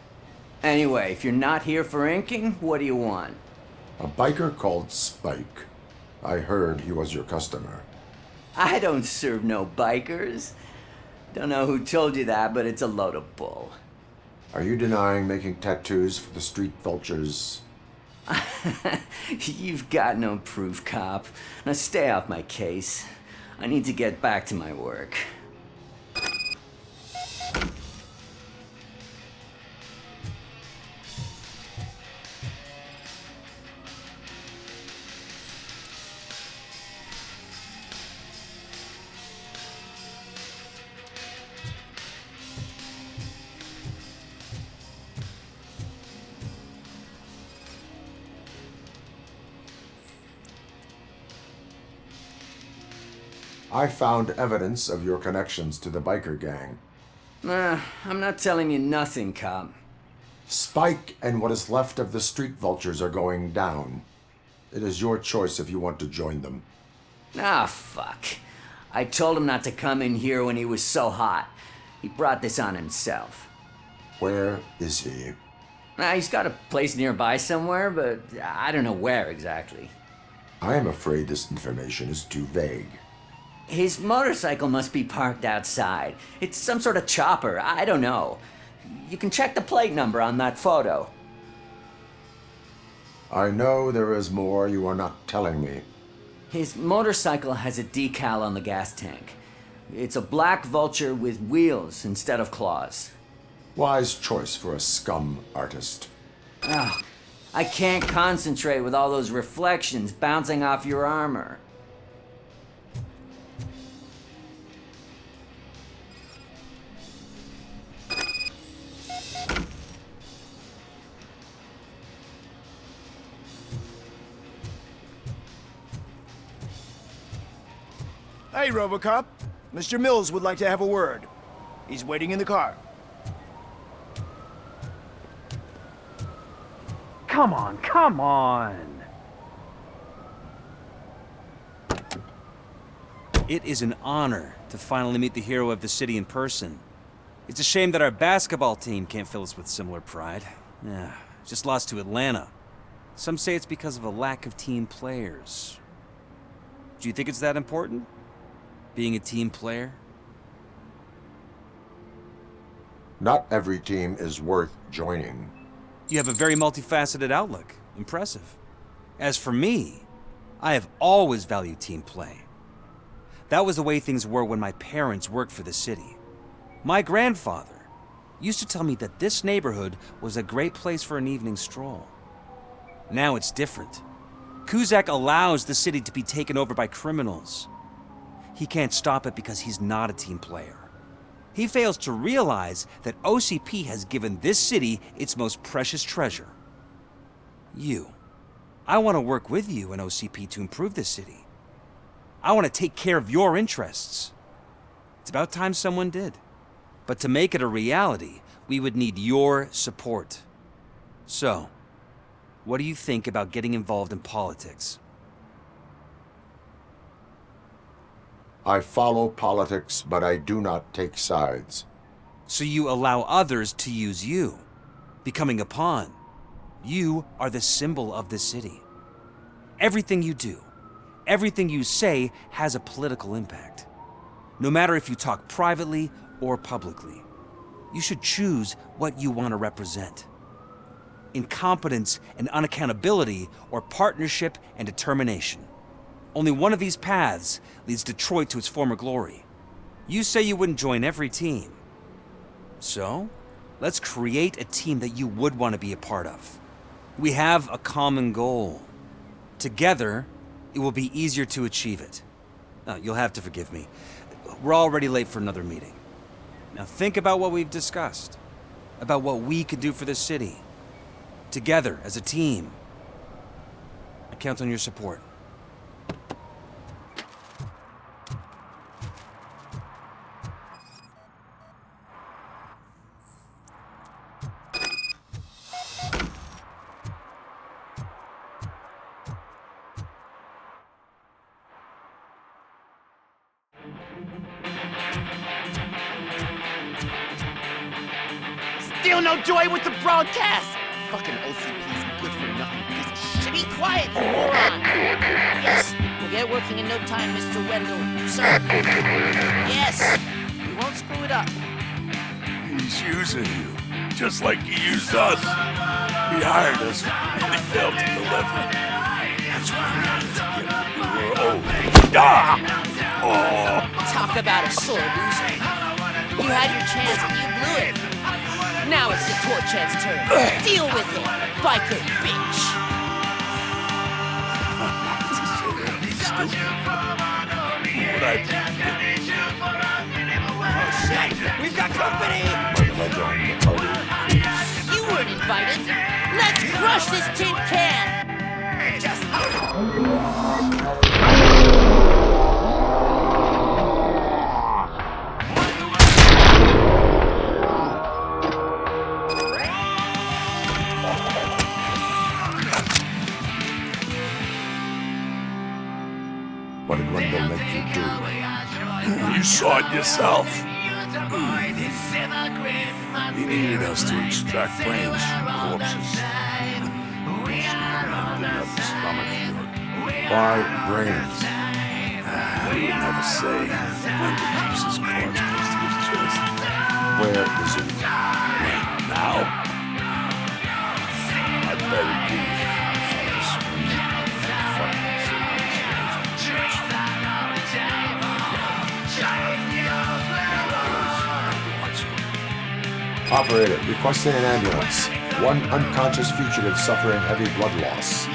Anyway, if you're not here for inking, what do you want?
A biker called Spike. I heard he was your customer.
I don't serve no bikers. Don't know who told you that, but it's a load of bull.
Are you denying making tattoos for the street vultures?
You've got no proof, cop. Now stay off my case. I need to get back to my work.
I found evidence of your connections to the biker gang.
I'm not telling you nothing, cop.
Spike and what is left of the street vultures are going down. It is your choice if you want to join them.
Ah, fuck. I told him not to come in here when he was so hot. He brought this on himself.
Where is he?
He's got a place nearby somewhere, but I don't know where exactly.
I am afraid this information is too vague.
His motorcycle must be parked outside. It's some sort of chopper. I don't know. You can check the plate number on that photo.
I know there is more you are not telling me.
His motorcycle has a decal on the gas tank. It's a black vulture with wheels instead of claws.
Wise choice for a scum artist.
Ah, I can't concentrate with all those reflections bouncing off your armor.
Hey, Robocop. Mr. Mills would like to have a word. He's waiting in the car.
Come on, come on!
It is an honor to finally meet the hero of the city in person. It's a shame that our basketball team can't fill us with similar pride. Yeah, just lost to Atlanta. Some say it's because of a lack of team players. Do you think it's that important? Being a team player?
Not every team is worth joining.
You have a very multifaceted outlook. Impressive. As for me, I have always valued team play. That was the way things were when my parents worked for the city. My grandfather used to tell me that this neighborhood was a great place for an evening stroll. Now it's different. Kuzak allows the city to be taken over by criminals. He can't stop it because he's not a team player. He fails to realize that OCP has given this city its most precious treasure. You. I want to work with you and OCP to improve this city. I want to take care of your interests. It's about time someone did. But to make it a reality, we would need your support. So, what do you think about getting involved in politics?
I follow politics, but I do not take sides.
So you allow others to use you, becoming a pawn. You are the symbol of the city. Everything you do, everything you say has a political impact. No matter if you talk privately or publicly, you should choose what you want to represent. Incompetence and unaccountability, or partnership and determination. Only one of these paths leads Detroit to its former glory. You say you wouldn't join every team. So, let's create a team that you would want to be a part of. We have a common goal. Together, it will be easier to achieve it. Now, you'll have to forgive me. We're already late for another meeting. Now think about what we've discussed. About what we could do for the city. Together, as a team. I count on your support.
feel no joy with the broadcast! Fucking OCP's good for nothing piece of shit. Be quiet, you moron! Yes, we'll get working in no time, Mr. Wendell. Sir. Yes, we won't screw it up.
He's using you, just like he used us. He hired us, and he failed to deliver. That's why we had to get what we were owed. Ah! Oh!
Talk about a sore loser. You had your chance and you blew it. Now it's the Torchhead's turn. Deal with it, biker bitch.
What I
Oh shit, we've got company! You weren't invited. Let's crush this tin can! Just
What did Wendell make you do?
You saw it yourself. He needed us to extract brains from corpses.
Why brains?
He would never say. Wendell keeps his corpse close to his chest.
Where is it?
Now? I better be.
Operator, requesting an ambulance. One unconscious fugitive suffering heavy blood loss.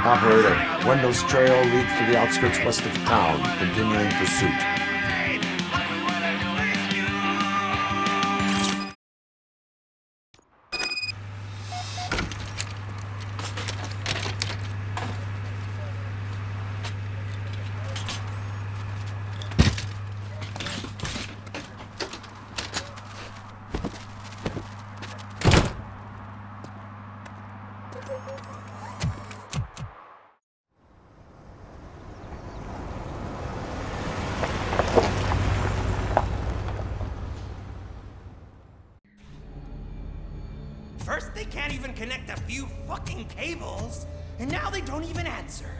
Operator, Wendell's trail leads to the outskirts west of town, continuing pursuit.
First, they can't even connect a few fucking cables, and now they don't even answer.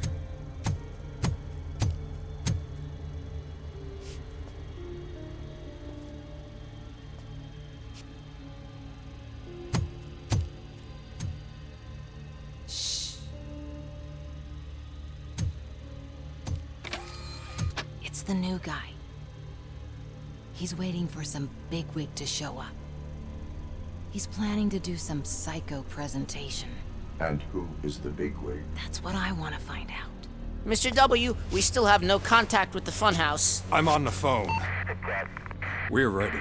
Shh.
It's the new guy. He's waiting for some bigwig to show up. He's planning to do some psycho presentation.
And who is the bigwig?
That's what I want to find out.
Mr. W, we still have no contact with the funhouse.
I'm on the phone. We're ready.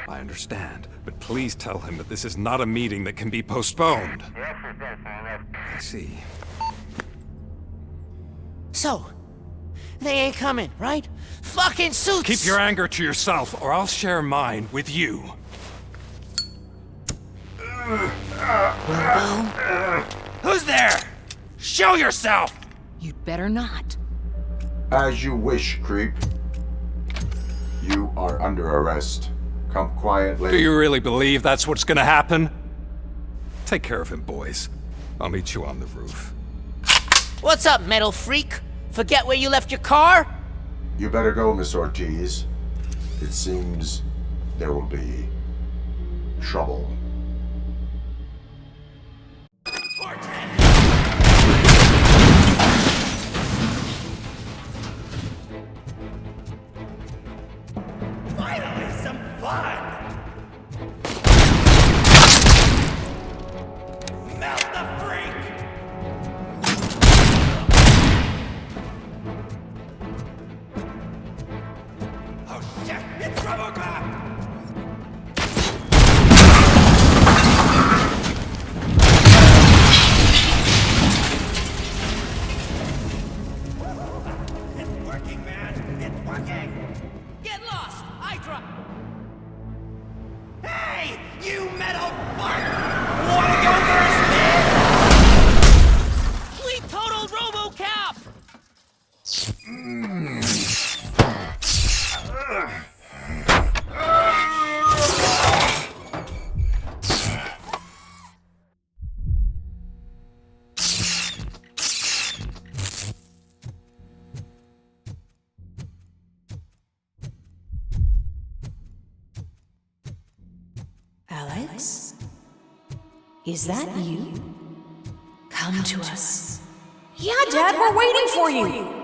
I understand, but please tell him that this is not a meeting that can be postponed. I see.
So, they ain't coming, right? Fucking suits!
Keep your anger to yourself, or I'll share mine with you.
Who's there? Show yourself!
You'd better not.
As you wish, creep. You are under arrest. Come quietly.
Do you really believe that's what's gonna happen? Take care of him, boys. I'll meet you on the roof.
What's up, metal freak? Forget where you left your car?
You better go, Miss Ortiz. It seems there will be trouble.
Melt the freak! Oh shit! It's Robocop! It's working, man! It's working!
Get lost! I drop.
Hey! You metal fuck! Wanna go first, man?
We totaled Robocop!
Alex? Is that you? Come to us.
Yeah, Dad, we're waiting for you.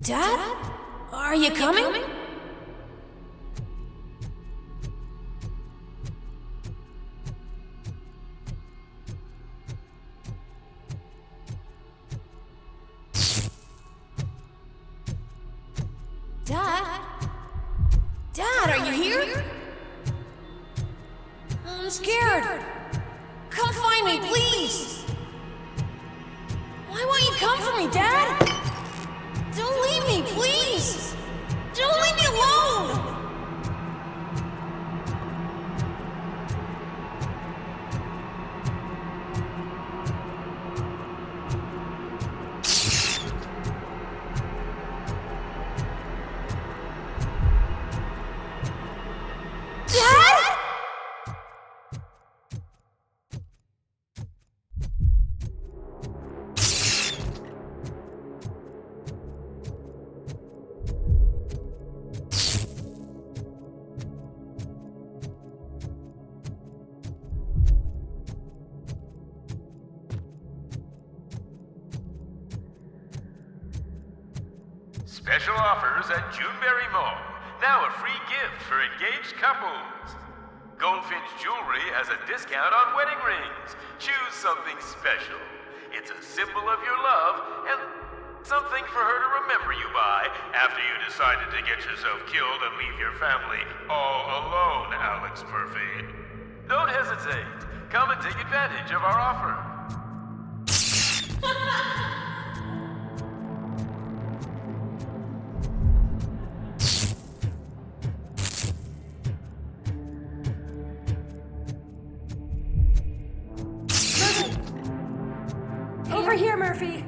Dad? Are you coming? Dad? Dad, are you here? I'm scared. Come find me, please. Why won't you come for me, Dad? Don't leave me, please! Don't leave me alone! Dad?
Special offers at Juneberry Mall. Now a free gift for engaged couples. Goldfinch Jewelry has a discount on wedding rings. Choose something special. It's a symbol of your love and something for her to remember you by after you decided to get yourself killed and leave your family all alone, Alex Murphy. Don't hesitate. Come and take advantage of our offer.
Over here, Murphy.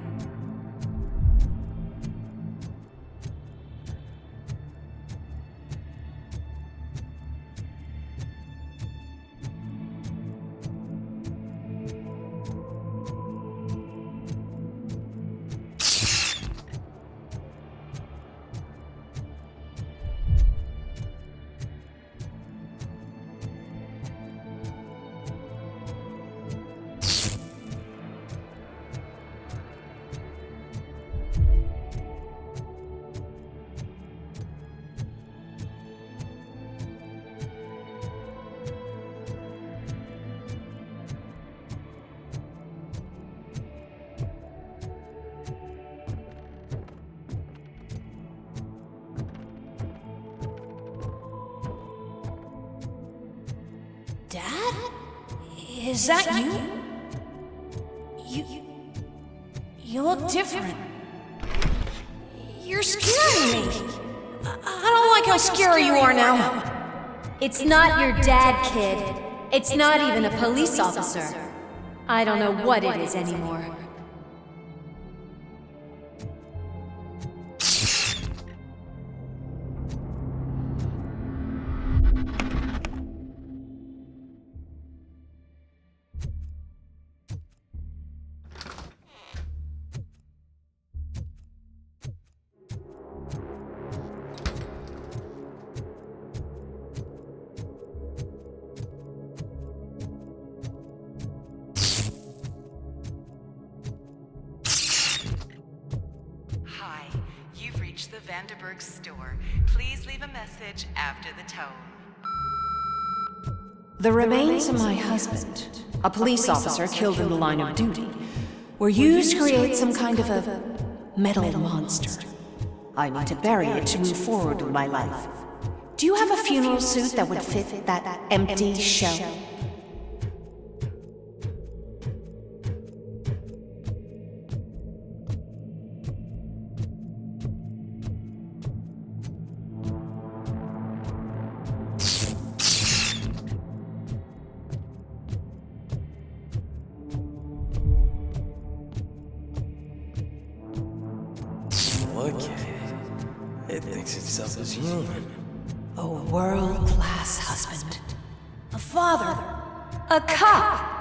Dad? Is that you? You look different. You're scaring me. I don't like how scary you are now.
It's not your dad, kid. It's not even a police officer.
I don't know what it is anymore.
Vanderburg's store. Please leave a message after the tone.
The remains of my husband, a police officer killed in the line of duty, were used to create some kind of a metal monster. I need to bury it to move forward with my life. Do you have a funeral suit that would fit that empty shell?
Look at it. It thinks itself as human.
A world-class husband. A father. A cop.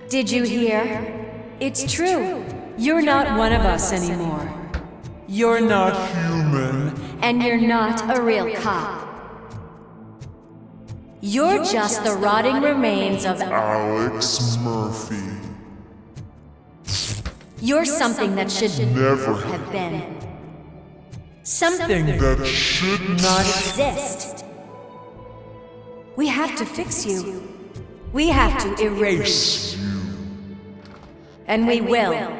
Did you hear? It's true. You're not one of us anymore. You're not human. And you're not a real cop. You're just the rotting remains of
Alex Murphy.
You're something that should
Never
have been. Something
that should
not exist. We have to fix you. We have to erase you. And we will.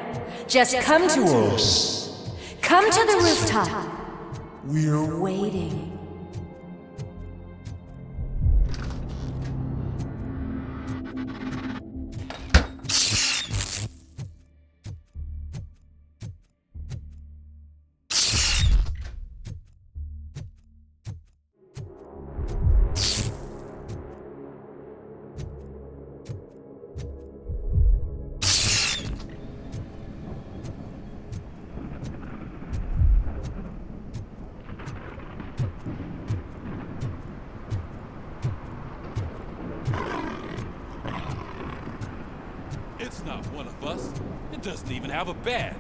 Just come to us. Come to the rooftop. We're waiting.
It's not one of us. It doesn't even have a badge.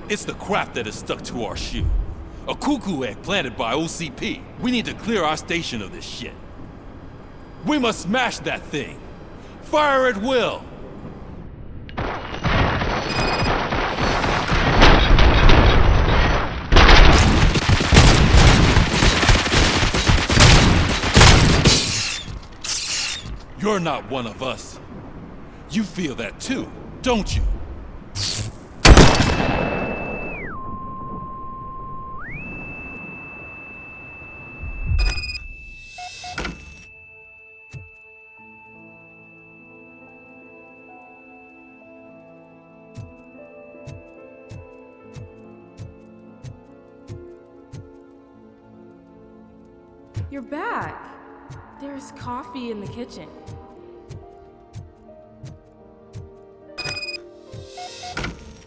It's the crap that is stuck to our shoe. A cuckoo egg planted by OCP. We need to clear our station of this shit. We must smash that thing. Fire at will. You're not one of us. You feel that too, don't you?
You're back. There's coffee in the kitchen.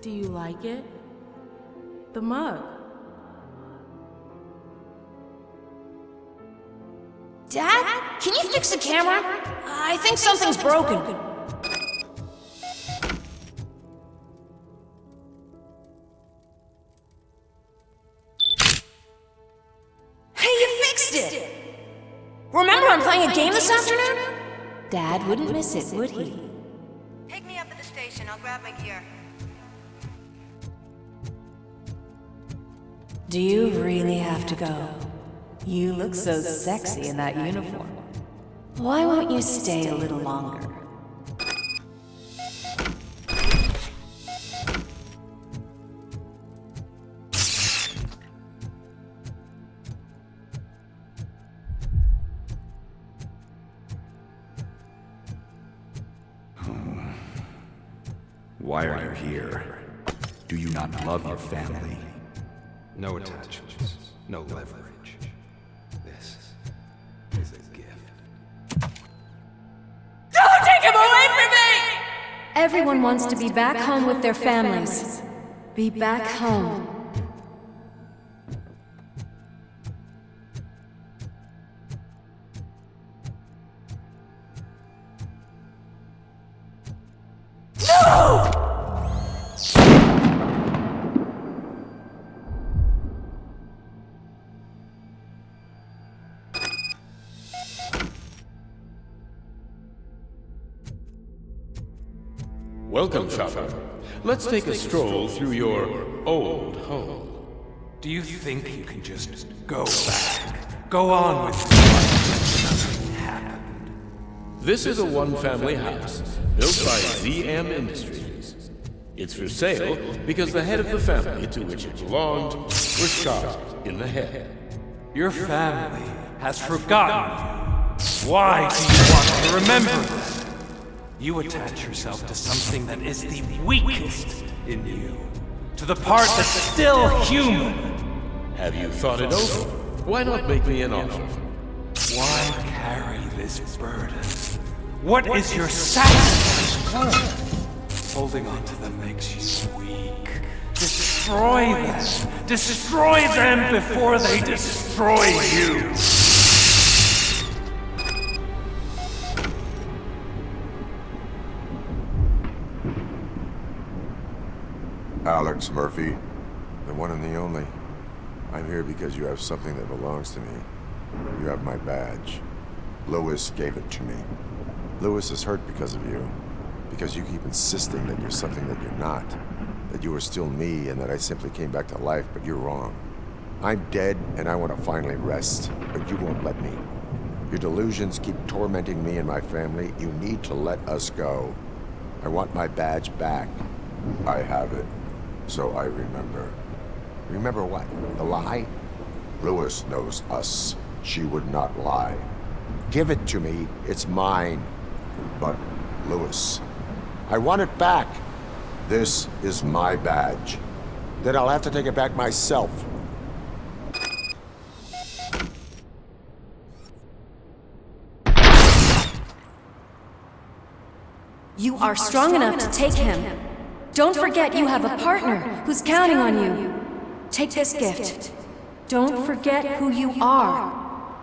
Do you like it? The mug.
Dad? Can you fix the camera? I think something's broken. Hey, you fixed it! Remember I'm playing a game this afternoon?
Dad wouldn't miss it, would he?
Pick me up at the station. I'll grab my gear.
Do you really have to go? You look so sexy in that uniform. Why won't you stay a little longer?
Why are you here? Do you not love your family?
No attachments, no leverage. This is a gift.
Don't take him away from me!
Everyone wants to be back home with their families. Be back home.
Welcome, Chopper. Let's take a stroll through your old home.
Do you think you can just go back? Go on with nothing happened?
This is a one-family house built by ZM Industries. It's for sale because the head of the family to which it belonged was shot in the head.
Your family has forgotten you. Why do you want to remember that? You attach yourself to something that is the weakest in you. To the part that's still human.
Have you thought it over? Why not make me an offer?
Why carry this burden? What is your sacrifice? Holding on to them makes you weak. Destroy them! Destroy them before they destroy you!
Alex Murphy, the one and the only. I'm here because you have something that belongs to me. You have my badge. Lewis gave it to me. Lewis is hurt because of you. Because you keep insisting that you're something that you're not. That you are still me and that I simply came back to life, but you're wrong. I'm dead and I want to finally rest, but you won't let me. Your delusions keep tormenting me and my family. You need to let us go. I want my badge back. I have it. So I remember. Remember what? The lie? Lewis knows us. She would not lie. Give it to me. It's mine. But, Lewis, I want it back. This is my badge. Then I'll have to take it back myself.
You are strong enough to take him. Don't forget you have a partner who's counting on you. Take this gift. Don't forget who you are.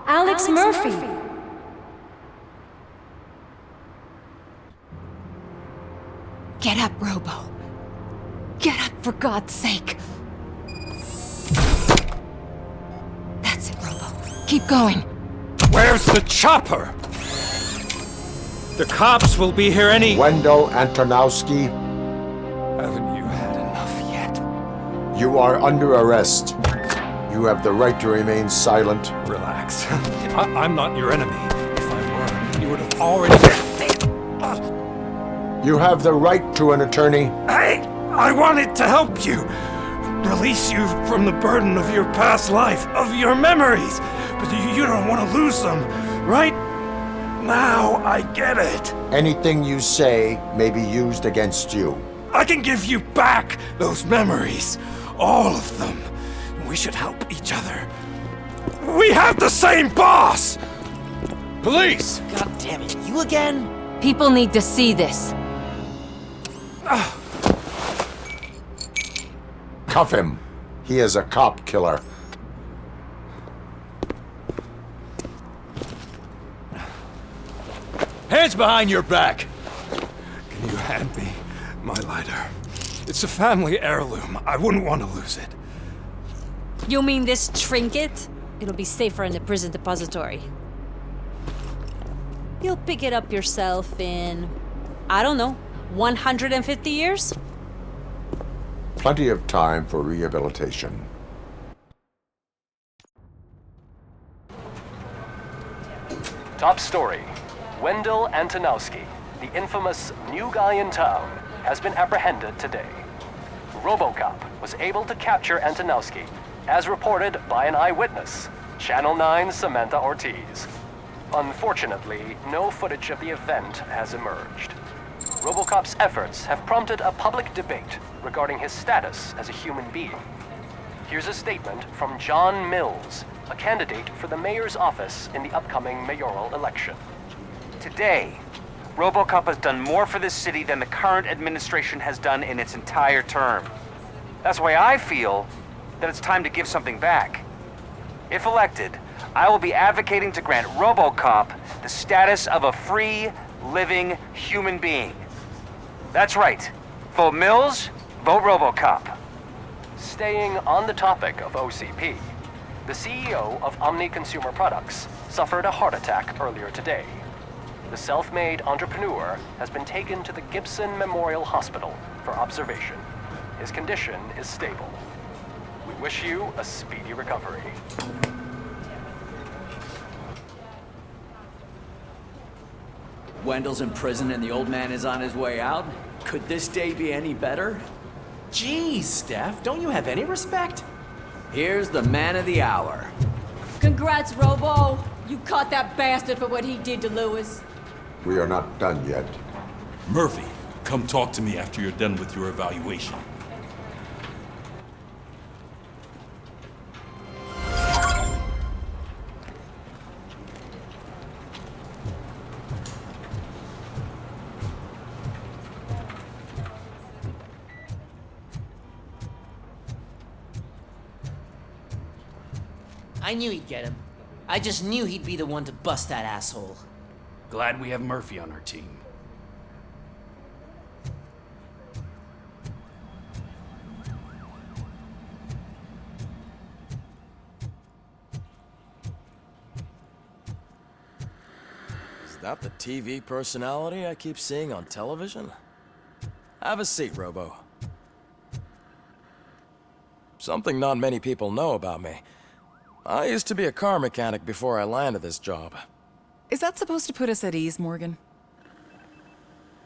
Alex Murphy.
Get up, Robo. Get up, for God's sake. That's it, Robo. Keep going.
Where's the chopper? The cops will be here any—
Wendell Antonowski.
Haven't you had enough yet?
You are under arrest. You have the right to remain silent.
Relax. I'm not your enemy. If I were, you would have already—
You have the right to an attorney.
I wanted to help you. Release you from the burden of your past life, of your memories. But you don't want to lose them, right? Now I get it.
Anything you say may be used against you.
I can give you back those memories. All of them. We should help each other. We have the same boss!
Police!
God damn it, you again?
People need to see this.
Cuff him. He is a cop killer.
Hands behind your back!
Can you hand me my lighter? It's a family heirloom. I wouldn't want to lose it.
You mean this trinket? It'll be safer in the prison depository. You'll pick it up yourself in, I don't know, 150 years?
Plenty of time for rehabilitation.
Top story. Wendell Antonowski, the infamous new guy in town, has been apprehended today. Robocop was able to capture Antonowski, as reported by an eyewitness, Channel 9's Samantha Ortiz. Unfortunately, no footage of the event has emerged. Robocop's efforts have prompted a public debate regarding his status as a human being. Here's a statement from John Mills, a candidate for the mayor's office in the upcoming mayoral election.
Today, Robocop has done more for this city than the current administration has done in its entire term. That's why I feel that it's time to give something back. If elected, I will be advocating to grant Robocop the status of a free, living human being. That's right. Vote Mills, vote Robocop.
Staying on the topic of OCP, the CEO of Omni Consumer Products suffered a heart attack earlier today. The self-made entrepreneur has been taken to the Gibson Memorial Hospital for observation. His condition is stable. We wish you a speedy recovery.
Wendell's in prison and the old man is on his way out? Could this day be any better?
Geez, Steph, don't you have any respect?
Here's the man of the hour.
Congrats, Robo! You caught that bastard for what he did to Lewis.
We are not done yet.
Murphy, come talk to me after you're done with your evaluation.
I knew he'd get him. I just knew he'd be the one to bust that asshole.
Glad we have Murphy on our team.
Is that the TV personality I keep seeing on television? Have a seat, Robo. Something not many people know about me. I used to be a car mechanic before I landed this job.
Is that supposed to put us at ease, Morgan?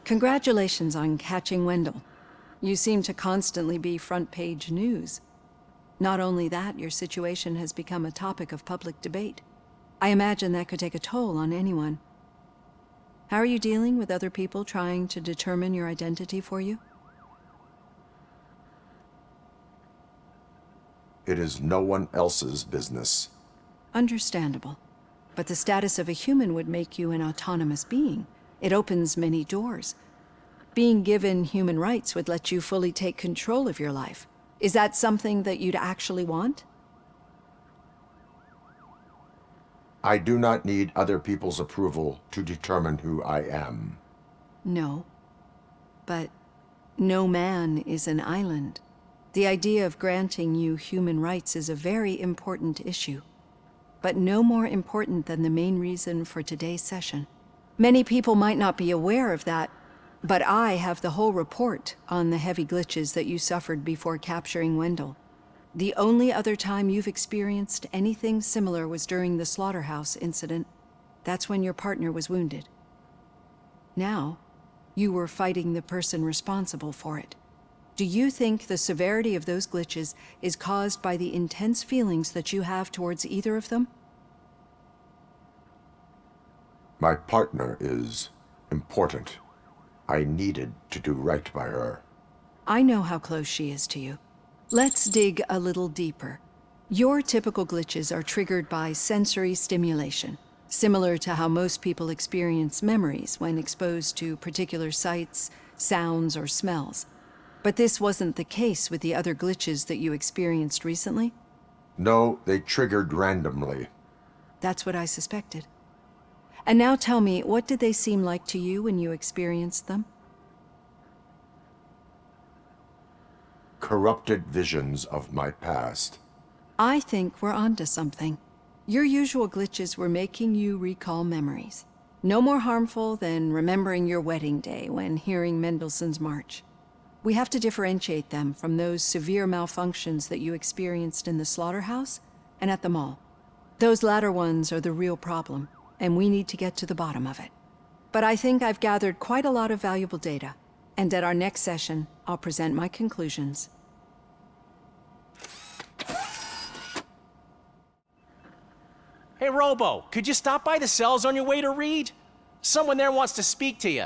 Congratulations on catching Wendell. You seem to constantly be front-page news. Not only that, your situation has become a topic of public debate. I imagine that could take a toll on anyone. How are you dealing with other people trying to determine your identity for you?
It is no one else's business.
Understandable. But the status of a human would make you an autonomous being. It opens many doors. Being given human rights would let you fully take control of your life. Is that something that you'd actually want?
I do not need other people's approval to determine who I am.
No. But no man is an island. The idea of granting you human rights is a very important issue, but no more important than the main reason for today's session. Many people might not be aware of that, but I have the whole report on the heavy glitches that you suffered before capturing Wendell. The only other time you've experienced anything similar was during the slaughterhouse incident. That's when your partner was wounded. Now, you were fighting the person responsible for it. Do you think the severity of those glitches is caused by the intense feelings that you have towards either of them?
My partner is important. I needed to do right by her.
I know how close she is to you. Let's dig a little deeper. Your typical glitches are triggered by sensory stimulation, similar to how most people experience memories when exposed to particular sights, sounds, or smells. But this wasn't the case with the other glitches that you experienced recently?
No, they triggered randomly.
That's what I suspected. And now tell me, what did they seem like to you when you experienced them?
Corrupted visions of my past.
I think we're onto something. Your usual glitches were making you recall memories. No more harmful than remembering your wedding day when hearing Mendelssohn's March. We have to differentiate them from those severe malfunctions that you experienced in the slaughterhouse and at the mall. Those latter ones are the real problem.
and we need to get to the bottom of it. But I think I've gathered quite a lot of valuable data, and at our next session, I'll present my conclusions.
Hey, Robo, could you stop by the cells on your way to Reed? Someone there wants to speak to you.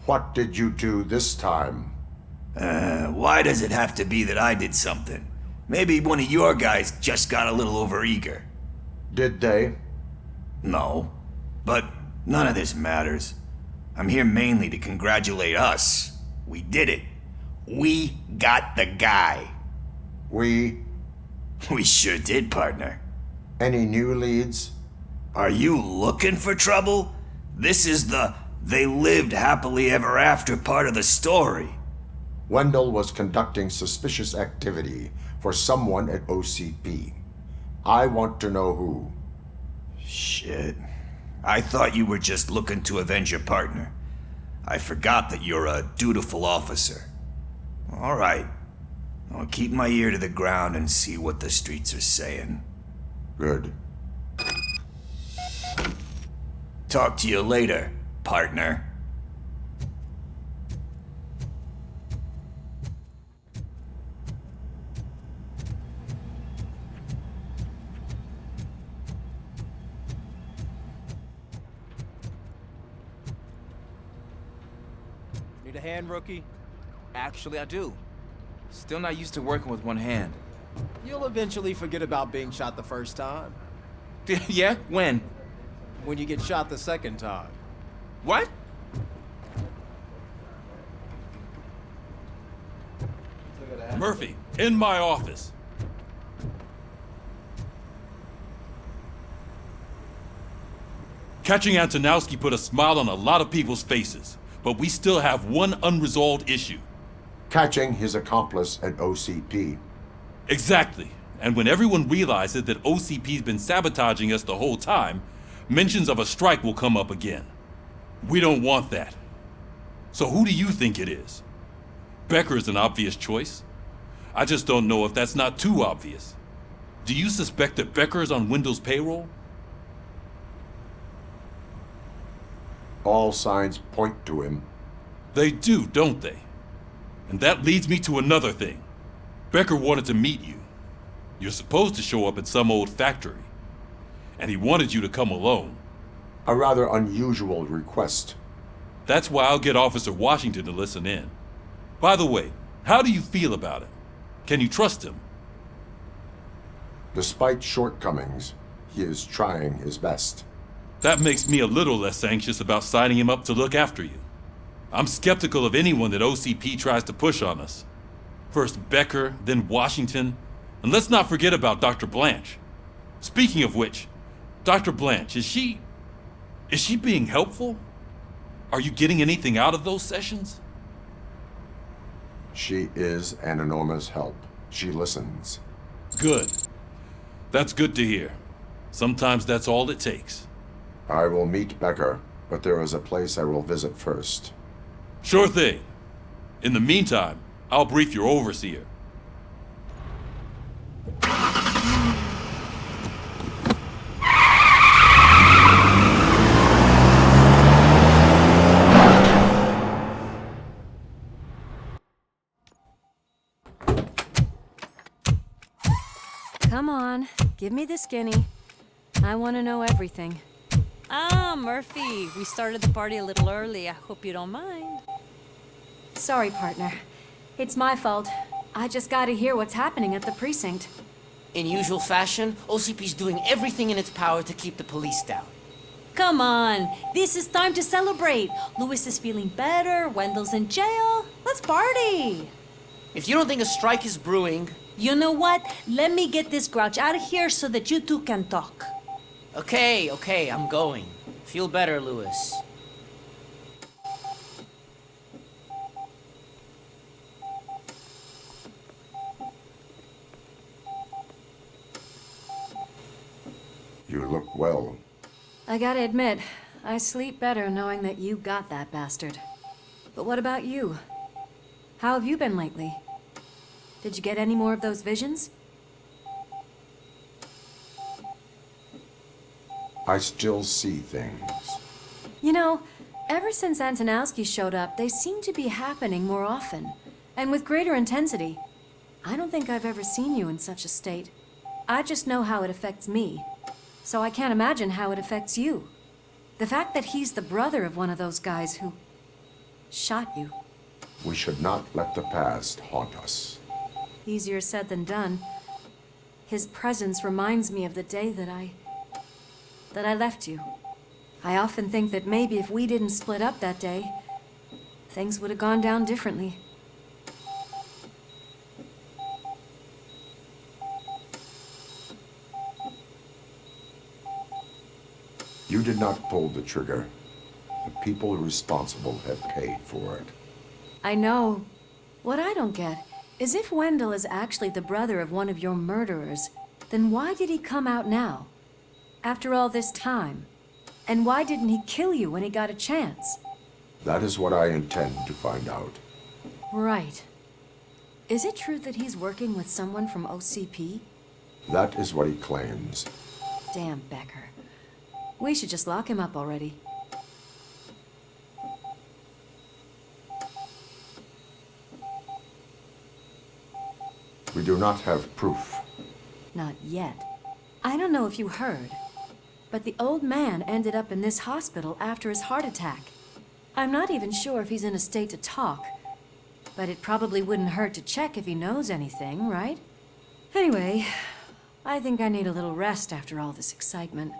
What did you do this time?
Why does it have to be that I did something? Maybe one of your guys just got a little overeager.
Did they?
No. But none of this matters. I'm here mainly to congratulate us. We did it. We got the guy.
We
sure did, partner.
Any new leads?
Are you looking for trouble? This is the they lived happily ever after part of the story.
Wendell was conducting suspicious activity for someone at OCP. I want to know who.
Shit. I thought you were just looking to avenge your partner. I forgot that you're a dutiful officer. All right. I'll keep my ear to the ground and see what the streets are saying.
Good.
Talk to you later, partner.
Need a hand, rookie? Actually, I do. Still not used to working with one hand.
You'll eventually forget about being shot the first time.
Yeah? When?
When you get shot the second time.
What?
Murphy, in my office. Catching Antonowski put a smile on a lot of people's faces, but we still have one unresolved issue.
Catching his accomplice at OCP.
Exactly. And when everyone realizes that OCP's been sabotaging us the whole time, mentions of a strike will come up again. We don't want that. So who do you think it is? Becker is an obvious choice. I just don't know if that's not too obvious. Do you suspect that Becker is on Wendell's payroll?
All signs point to him.
They do, don't they? And that leads me to another thing. Becker wanted to meet you. You're supposed to show up at some old factory. And he wanted you to come alone.
A rather unusual request.
That's why I'll get Officer Washington to listen in. By the way, how do you feel about him? Can you trust him?
Despite shortcomings, he is trying his best.
That makes me a little less anxious about signing him up to look after you. I'm skeptical of anyone that OCP tries to push on us. First Becker, then Washington, and let's not forget about Dr. Blanche. Speaking of which, Dr. Blanche, is she being helpful? Are you getting anything out of those sessions?
She is an enormous help. She listens.
Good. That's good to hear. Sometimes that's all it takes.
I will meet Becker, but there is a place I will visit first.
Sure thing. In the meantime, I'll brief your overseer.
Come on, give me the skinny. I want to know everything. Ah, Murphy, we started the party a little early. I hope you don't mind.
Sorry, partner. It's my fault. I just gotta hear what's happening at the precinct.
In usual fashion, OCP's doing everything in its power to keep the police down.
Come on, this is time to celebrate. Louis is feeling better, Wendell's in jail. Let's party!
If you don't think a strike is brewing...
You know what? Let me get this grouch out of here so that you two can talk.
Okay, I'm going. Feel better, Louis.
You look well.
I gotta admit, I sleep better knowing that you got that bastard. But what about you? How have you been lately? Did you get any more of those visions?
I still see things.
You know, ever since Antonowski showed up, they seem to be happening more often, and with greater intensity. I don't think I've ever seen you in such a state. I just know how it affects me, so I can't imagine how it affects you. The fact that he's the brother of one of those guys who shot you.
We should not let the past haunt us.
Easier said than done. His presence reminds me of the day that I left you. I often think that maybe if we didn't split up that day, things would have gone down differently.
You did not pull the trigger. The people responsible have paid for it.
I know. What I don't get is if Wendell is actually the brother of one of your murderers, then why did he come out now? After all this time? And why didn't he kill you when he got a chance?
That is what I intend to find out.
Right. Is it true that he's working with someone from OCP?
That is what he claims.
Damn Becker. We should just lock him up already.
We do not have proof.
Not yet. I don't know if you heard, but the old man ended up in this hospital after his heart attack. I'm not even sure if he's in a state to talk, but it probably wouldn't hurt to check if he knows anything, right? Anyway, I think I need a little rest after all this excitement.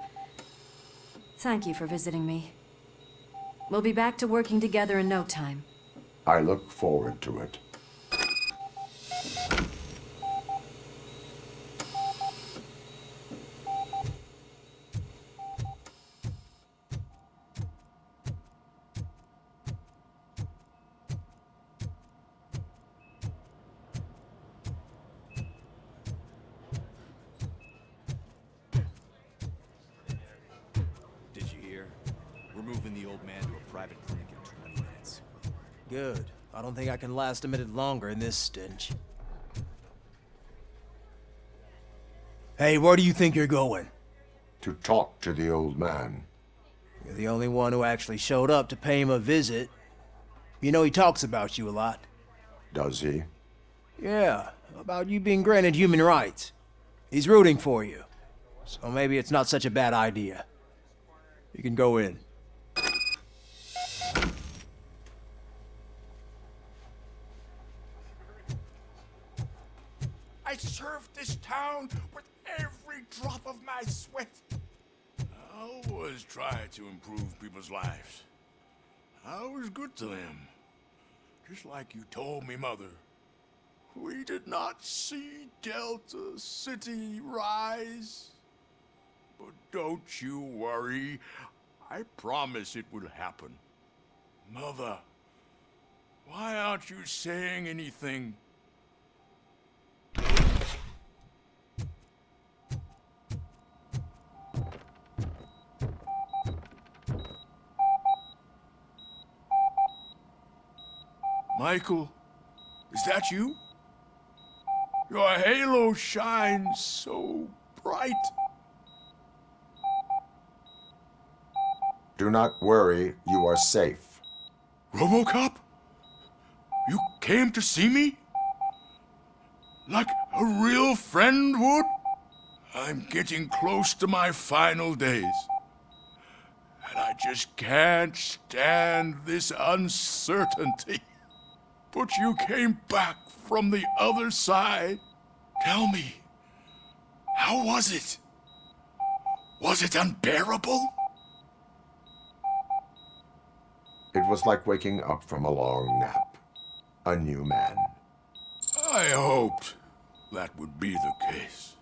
Thank you for visiting me. We'll be back to working together in no time.
I look forward to it.
Moving the old man to a private clinic in 20 minutes.
Good. I don't think I can last a minute longer in this stench. Hey, where do you think you're going?
To talk to the old man.
You're the only one who actually showed up to pay him a visit. You know he talks about you a lot.
Does he?
Yeah, about you being granted human rights. He's rooting for you. So maybe it's not such a bad idea. You can go in.
I served this town with every drop of my sweat. I always try to improve people's lives. I was good to them. Just like you told me, Mother. We did not see Delta City rise. But don't you worry. I promise it will happen. Mother, why aren't you saying anything? Michael, is that you? Your halo shines so bright.
Do not worry, you are safe.
Robocop? You came to see me? Like a real friend would? I'm getting close to my final days. And I just can't stand this uncertainty. But you came back from the other side. Tell me, how was it? Was it unbearable?
It was like waking up from a long nap. A new man.
I hoped that would be the case.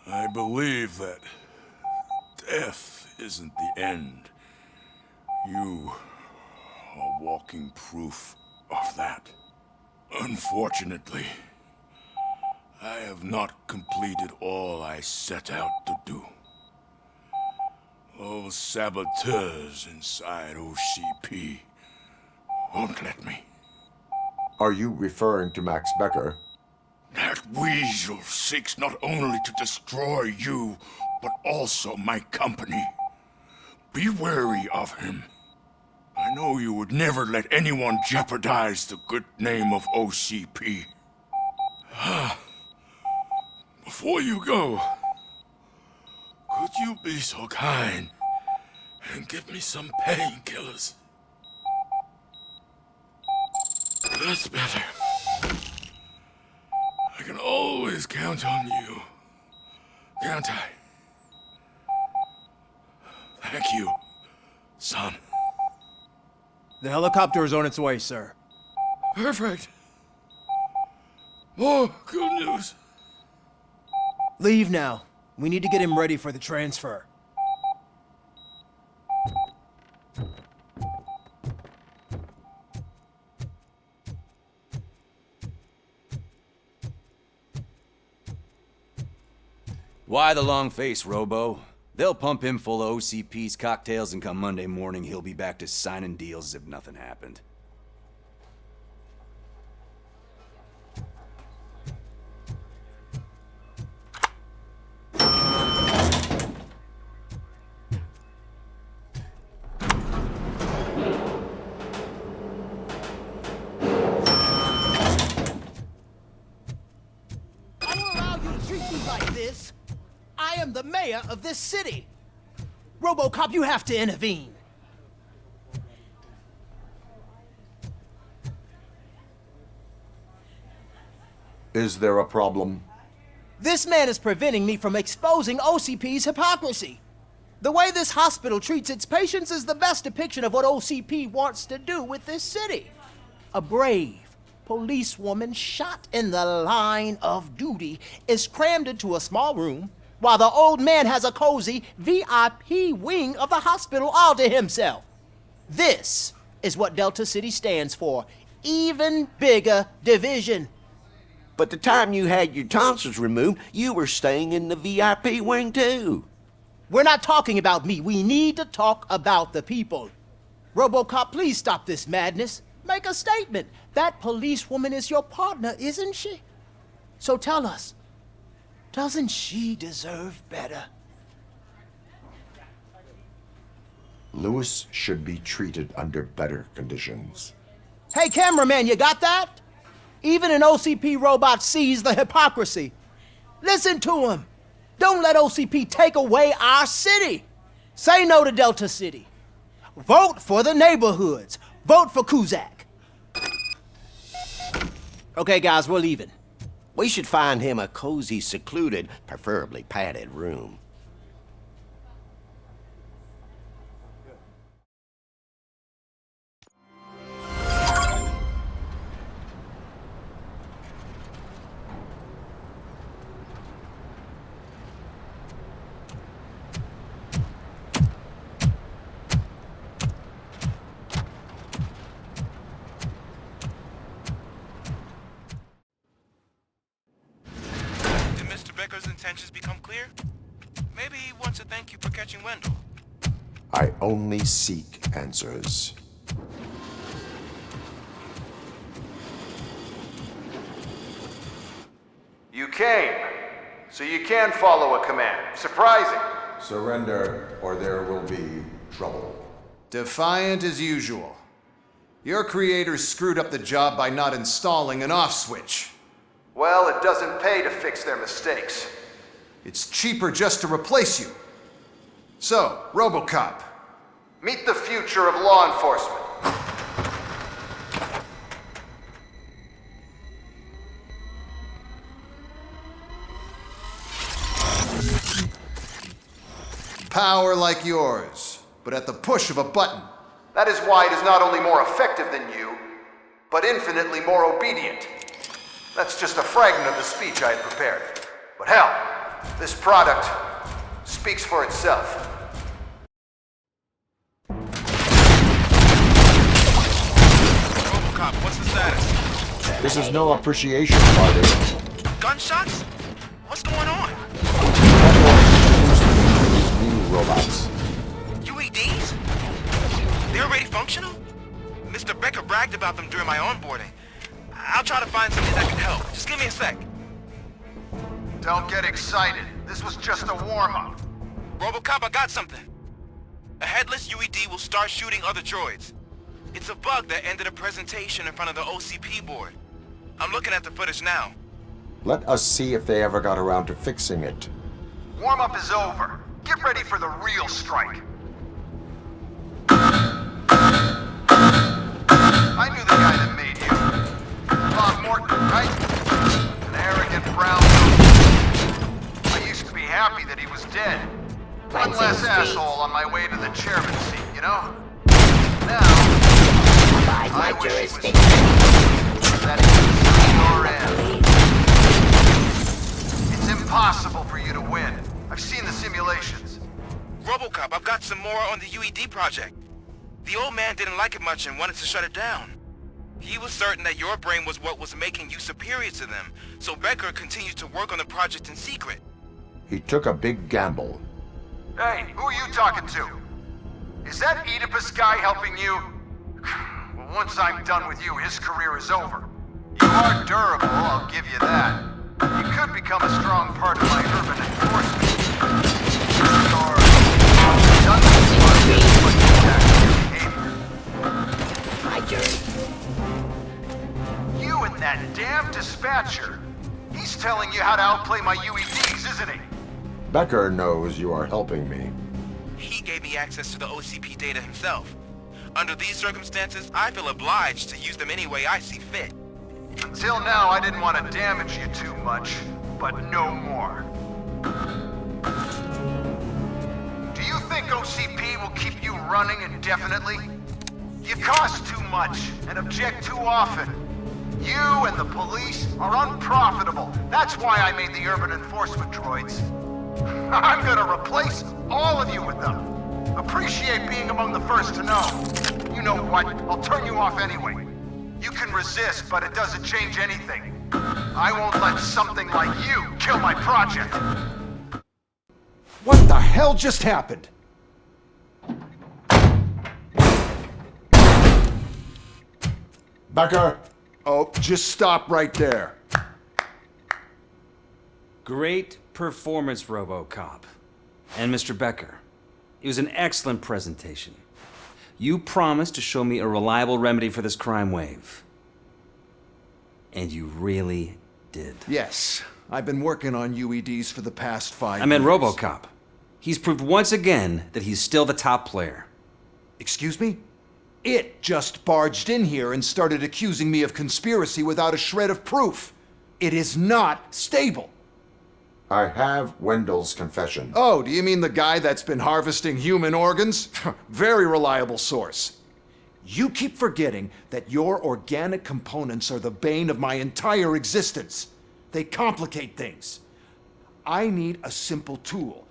I believe that death isn't the end. You are walking proof of that. Unfortunately, I have not completed all I set out to do. Those saboteurs inside OCP won't let me.
Are you referring to Max Becker?
That weasel seeks not only to destroy you, but also my company. Be wary of him. I know you would never let anyone jeopardize the good name of OCP. Before you go, could you be so kind and give me some painkillers? That's better. I can always count on you, can't I? Thank you, son.
The helicopter is on its way, sir.
Perfect. More good news.
Leave now. We need to get him ready for the transfer.
Why the long face, Robo? They'll pump him full of OCP's cocktails, and come Monday morning, he'll be back to signing deals as if nothing happened.
I don't allow you to treat me like this. I am the mayor of this city. Robocop, you have to intervene.
Is there a problem?
This man is preventing me from exposing OCP's hypocrisy. The way this hospital treats its patients is the best depiction of what OCP wants to do with this city. A brave policewoman shot in the line of duty is crammed into a small room, while the old man has a cozy VIP wing of the hospital all to himself. This is what Delta City stands for. Even bigger division.
But the time you had your tonsils removed, you were staying in the VIP wing too.
We're not talking about me. We need to talk about the people. Robocop, please stop this madness. Make a statement. That policewoman is your partner, isn't she? So tell us, doesn't she deserve better?
Lewis should be treated under better conditions.
Hey, cameraman, you got that? Even an OCP robot sees the hypocrisy. Listen to him. Don't let OCP take away our city. Say no to Delta City. Vote for the neighborhoods. Vote for Kuzak. Okay, guys, we're leaving.
We should find him a cozy, secluded, preferably padded room.
Becker's intentions become clear? Maybe he wants to thank you for catching Wendell.
I only seek answers.
You came, so you can follow a command. Surprising.
Surrender, or there will be trouble.
Defiant as usual. Your creators screwed up the job by not installing an off switch. Well, it doesn't pay to fix their mistakes. It's cheaper just to replace you. So, Robocop, meet the future of law enforcement. Power like yours, but at the push of a button. That is why it is not only more effective than you, but infinitely more obedient. That's just a fragment of the speech I had prepared. But hell, this product speaks for itself.
Robocop, what's the status?
This is no appreciation party.
Gunshots? What's going on?
These new robots.
UEDs? They're already functional? Mr. Becker bragged about them during my onboarding. I'll try to find something that can help. Just give me a sec.
Don't get excited. This was just a warm-up.
Robocop, I got something. A headless UED will start shooting other droids. It's a bug that ended a presentation in front of the OCP board. I'm looking at the footage now.
Let us see if they ever got around to fixing it.
Warm-up is over. Get ready for the real strike. I knew the guy that made you. Bob Morton, right? An arrogant brown goat. I used to be happy that he was dead. One less asshole on my way to the chairman's seat, you know? Now, I wish he was that he was your end. It's impossible for you to win. I've seen the simulations.
Robocop, I've got some more on the UED project. The old man didn't like it much and wanted to shut it down. He was certain that your brain was what was making you superior to them, so Becker continued to work on the project in secret.
He took a big gamble.
Hey, who are you talking to? Is that Oedipus guy helping you? Well, once I'm done with you, his career is over. You are durable, I'll give you that. You could become a strong part of my urban enforcement. Or done this much is what you back to your behavior.
Hi, Jerry.
You and that damn dispatcher. He's telling you how to outplay my UEDs, isn't he?
Becker knows you are helping me.
He gave me access to the OCP data himself. Under these circumstances, I feel obliged to use them any way I see fit.
Until now, I didn't want to damage you too much, but no more. Do you think OCP will keep you running indefinitely? You cost too much and object too often. You and the police are unprofitable. That's why I made the urban enforcement droids. I'm gonna replace all of you with them. Appreciate being among the first to know. You know what? I'll turn you off anyway. You can resist, but it doesn't change anything. I won't let something like you kill my project. What the hell just happened?
Becker!
Oh, just stop right there.
Great performance, Robocop. And Mr. Becker, it was an excellent presentation. You promised to show me a reliable remedy for this crime wave. And you really did.
Yes, I've been working on UEDs for the past 5 years.
I meant Robocop. He's proved once again that he's still the top player.
Excuse me? It just barged in here and started accusing me of conspiracy without a shred of proof. It is not stable.
I have Wendell's confession.
Oh, do you mean the guy that's been harvesting human organs? Very reliable source. You keep forgetting that your organic components are the bane of my entire existence. They complicate things. I need a simple tool.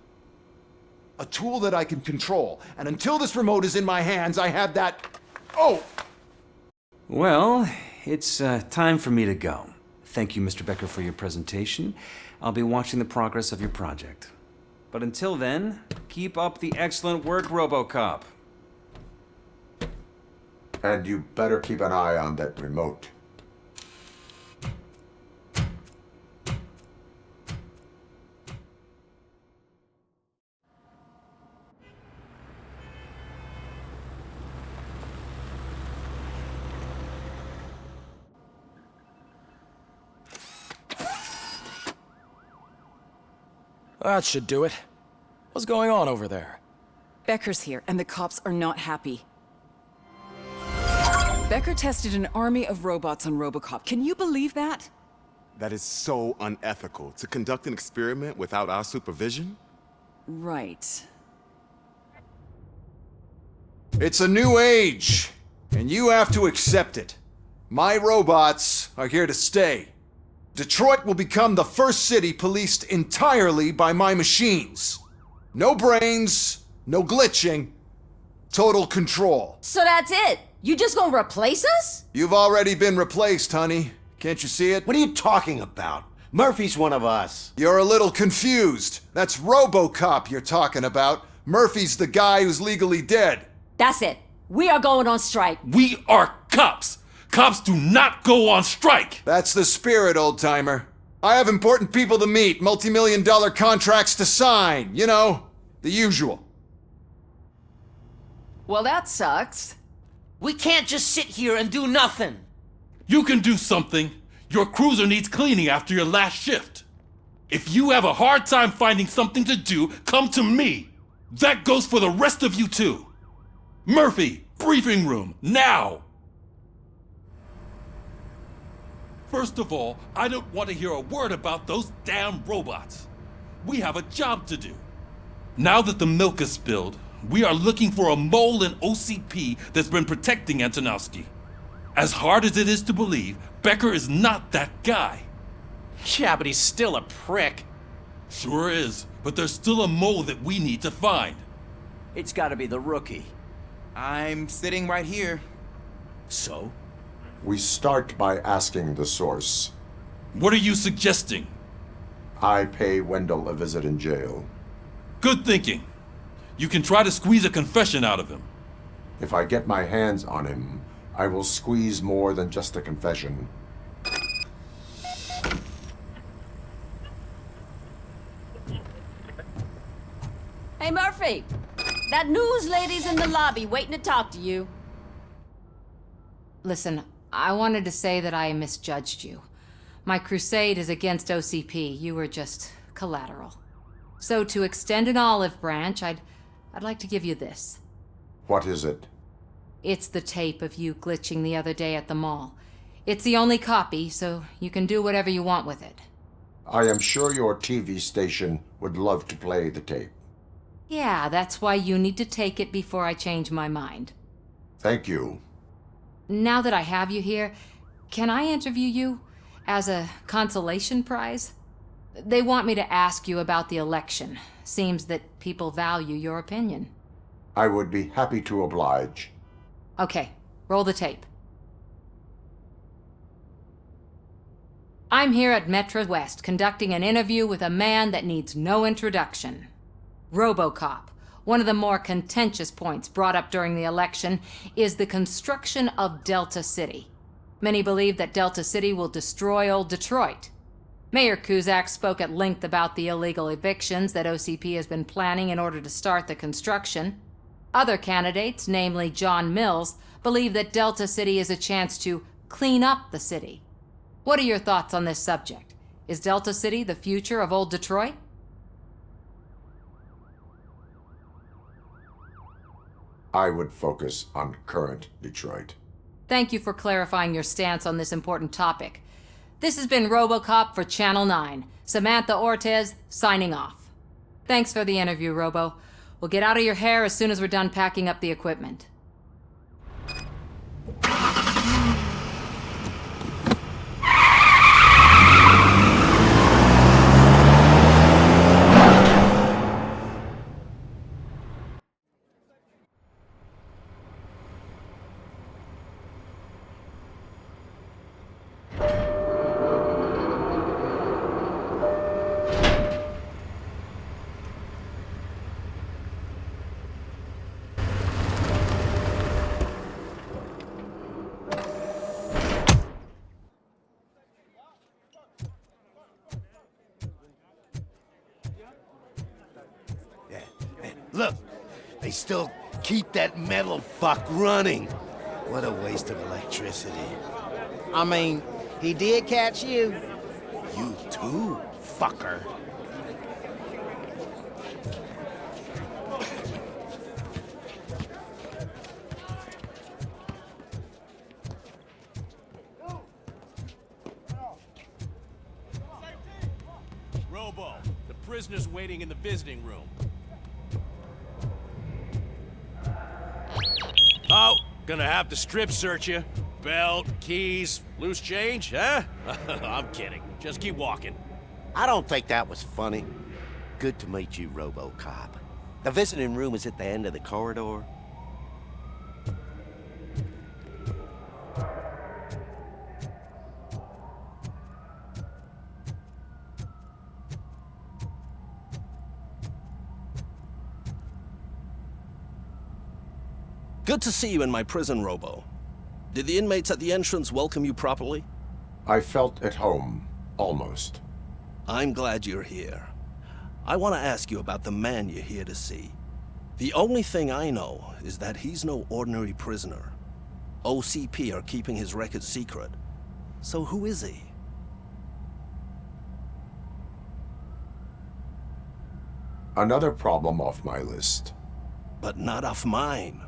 A tool that I can control. And until this remote is in my hands, I have that... Oh!
Well, it's time for me to go. Thank you, Mr. Becker, for your presentation. I'll be watching the progress of your project. But until then, keep up the excellent work, Robocop.
And you better keep an eye on that remote.
That should do it. What's going on over there?
Becker's here, and the cops are not happy. Becker tested an army of robots on Robocop. Can you believe that?
That is so unethical. To conduct an experiment without our supervision?
Right.
It's a new age, and you have to accept it. My robots are here to stay. Detroit will become the first city policed entirely by my machines. No brains, no glitching, total control.
So that's it? You just gonna replace us?
You've already been replaced, honey. Can't you see it?
What are you talking about? Murphy's one of us.
You're a little confused. That's Robocop you're talking about. Murphy's the guy who's legally dead.
That's it. We are going on strike.
We are cops. Cops do not go on strike!
That's the spirit, old-timer. I have important people to meet, multi-million-dollar contracts to sign, you know, the usual.
Well, that sucks. We can't just sit here and do nothing.
You can do something. Your cruiser needs cleaning after your last shift. If you have a hard time finding something to do, come to me. That goes for the rest of you too. Murphy, briefing room, now! First of all, I don't want to hear a word about those damn robots. We have a job to do. Now that the milk is spilled, we are looking for a mole in OCP that's been protecting Antonowski. As hard as it is to believe, Becker is not that guy.
Yeah, but he's still a prick.
Sure is, but there's still a mole that we need to find.
It's gotta be the rookie.
I'm sitting right here.
So?
We start by asking the source.
What are you suggesting?
I pay Wendell a visit in jail.
Good thinking. You can try to squeeze a confession out of him.
If I get my hands on him, I will squeeze more than just a confession.
Hey, Murphy! That news lady's in the lobby waiting to talk to you.
Listen, I wanted to say that I misjudged you. My crusade is against OCP. You were just collateral. So to extend an olive branch, I'd like to give you this.
What is it?
It's the tape of you glitching the other day at the mall. It's the only copy, so you can do whatever you want with it.
I am sure your TV station would love to play the tape.
Yeah, that's why you need to take it before I change my mind.
Thank you.
Now that I have you here, can I interview you as a consolation prize? They want me to ask you about the election. Seems that people value your opinion.
I would be happy to oblige.
Okay, roll the tape. I'm here at Metro West conducting an interview with a man that needs no introduction. Robocop. One of the more contentious points brought up during the election is the construction of Delta City. Many believe that Delta City will destroy old Detroit. Mayor Cusack spoke at length about the illegal evictions that OCP has been planning in order to start the construction. Other candidates, namely John Mills, believe that Delta City is a chance to clean up the city. What are your thoughts on this subject? Is Delta City the future of old Detroit?
I would focus on current Detroit.
Thank you for clarifying your stance on this important topic. This has been Robocop for Channel 9. Samantha Ortez, signing off. Thanks for the interview, Robo. We'll get out of your hair as soon as we're done packing up the equipment.
Look, they still keep that metal fuck running. What a waste of electricity.
I mean, he did catch you.
You too, fucker.
Robo, the prisoner's waiting in the visiting room. Oh, gonna have to strip search you. Belt, keys, loose change, huh? I'm kidding. Just keep walking.
I don't think that was funny. Good to meet you, Robocop. The visiting room is at the end of the corridor.
Good to see you in my prison, Robo. Did the inmates at the entrance welcome you properly?
I felt at home, almost.
I'm glad you're here. I want to ask you about the man you're here to see. The only thing I know is that he's no ordinary prisoner. OCP are keeping his record secret. So who is he?
Another problem off my list.
But not off mine.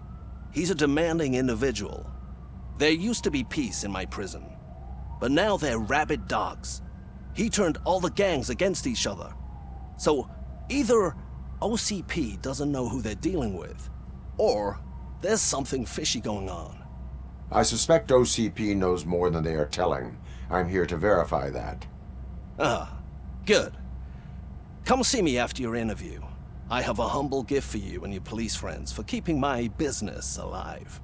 He's a demanding individual. There used to be peace in my prison, but now they're rabid dogs. He turned all the gangs against each other. So either OCP doesn't know who they're dealing with, or there's something fishy going on.
I suspect OCP knows more than they are telling. I'm here to verify that.
Ah, good. Come see me after your interview. I have a humble gift for you and your police friends for keeping my business alive.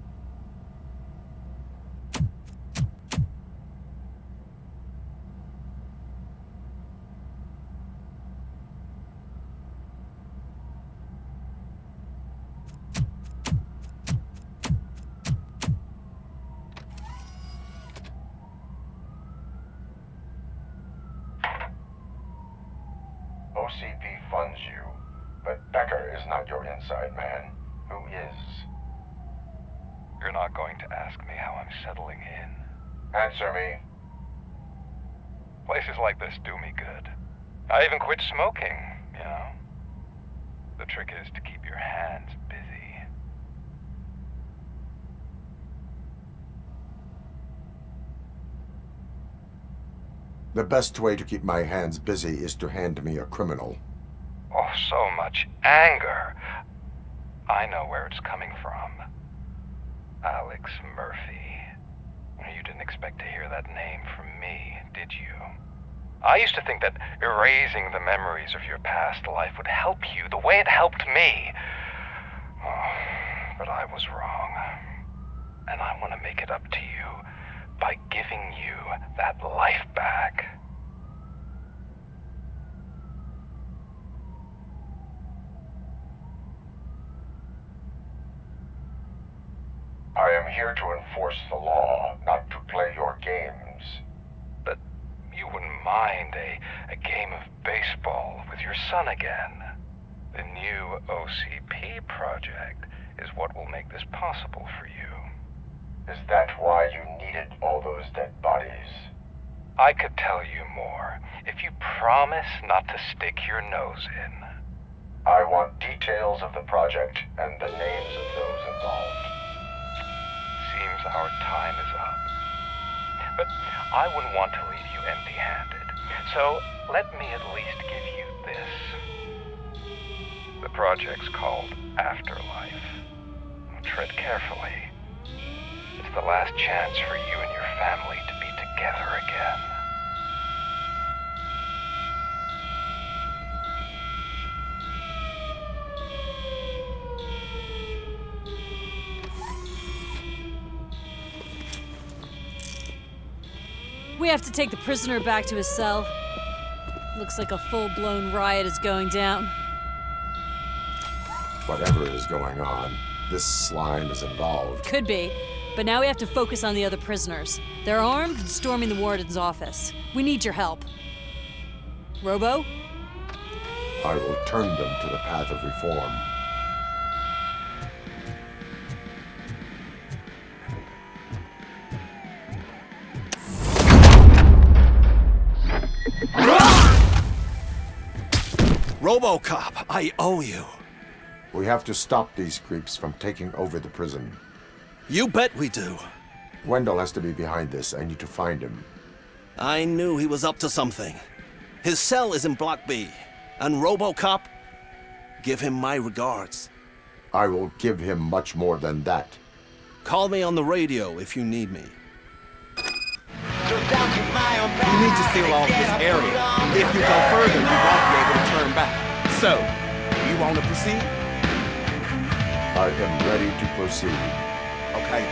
OCP funds you, but Becker is not your inside man. Who is?
You're not going to ask me how I'm settling in.
Answer me.
Places like this do me good. I even quit smoking, you know. The trick is to keep your hands busy.
The best way to keep my hands busy is to hand me a criminal.
Oh, so much anger. I know where it's coming from. Alex Murphy. You didn't expect to hear that name from me, did you? I used to think that erasing the memories of your past life would help you the way it helped me. Oh, but I was wrong. And I want to make it up to you by giving you that life back.
I am here to enforce the law, not to play your games.
But you wouldn't mind a game of baseball with your son again. The new OCP project is what will make this possible for you.
Is that why you needed all those dead bodies?
I could tell you more if you promise not to stick your nose in.
I want details of the project and the names of those involved.
Seems our time is up. But I wouldn't want to leave you empty-handed, so let me at least give you this. The project's called Afterlife. Tread carefully. It's the last chance for you and your family to be together again.
We have to take the prisoner back to his cell. Looks like a full-blown riot is going down.
Whatever is going on, this slime is involved.
Could be, but now we have to focus on the other prisoners. They're armed and storming the warden's office. We need your help. Robo?
I will turn them to the path of reform.
Robocop, I owe you.
We have to stop these creeps from taking over the prison.
You bet we do.
Wendell has to be behind this. I need to find him.
I knew he was up to something. His cell is in Block B. And Robocop, give him my regards.
I will give him much more than that.
Call me on the radio if you need me.
You need to seal off this area. If you go further, you won't be able to turn back. So, you want to proceed?
I am ready to proceed.
Okay.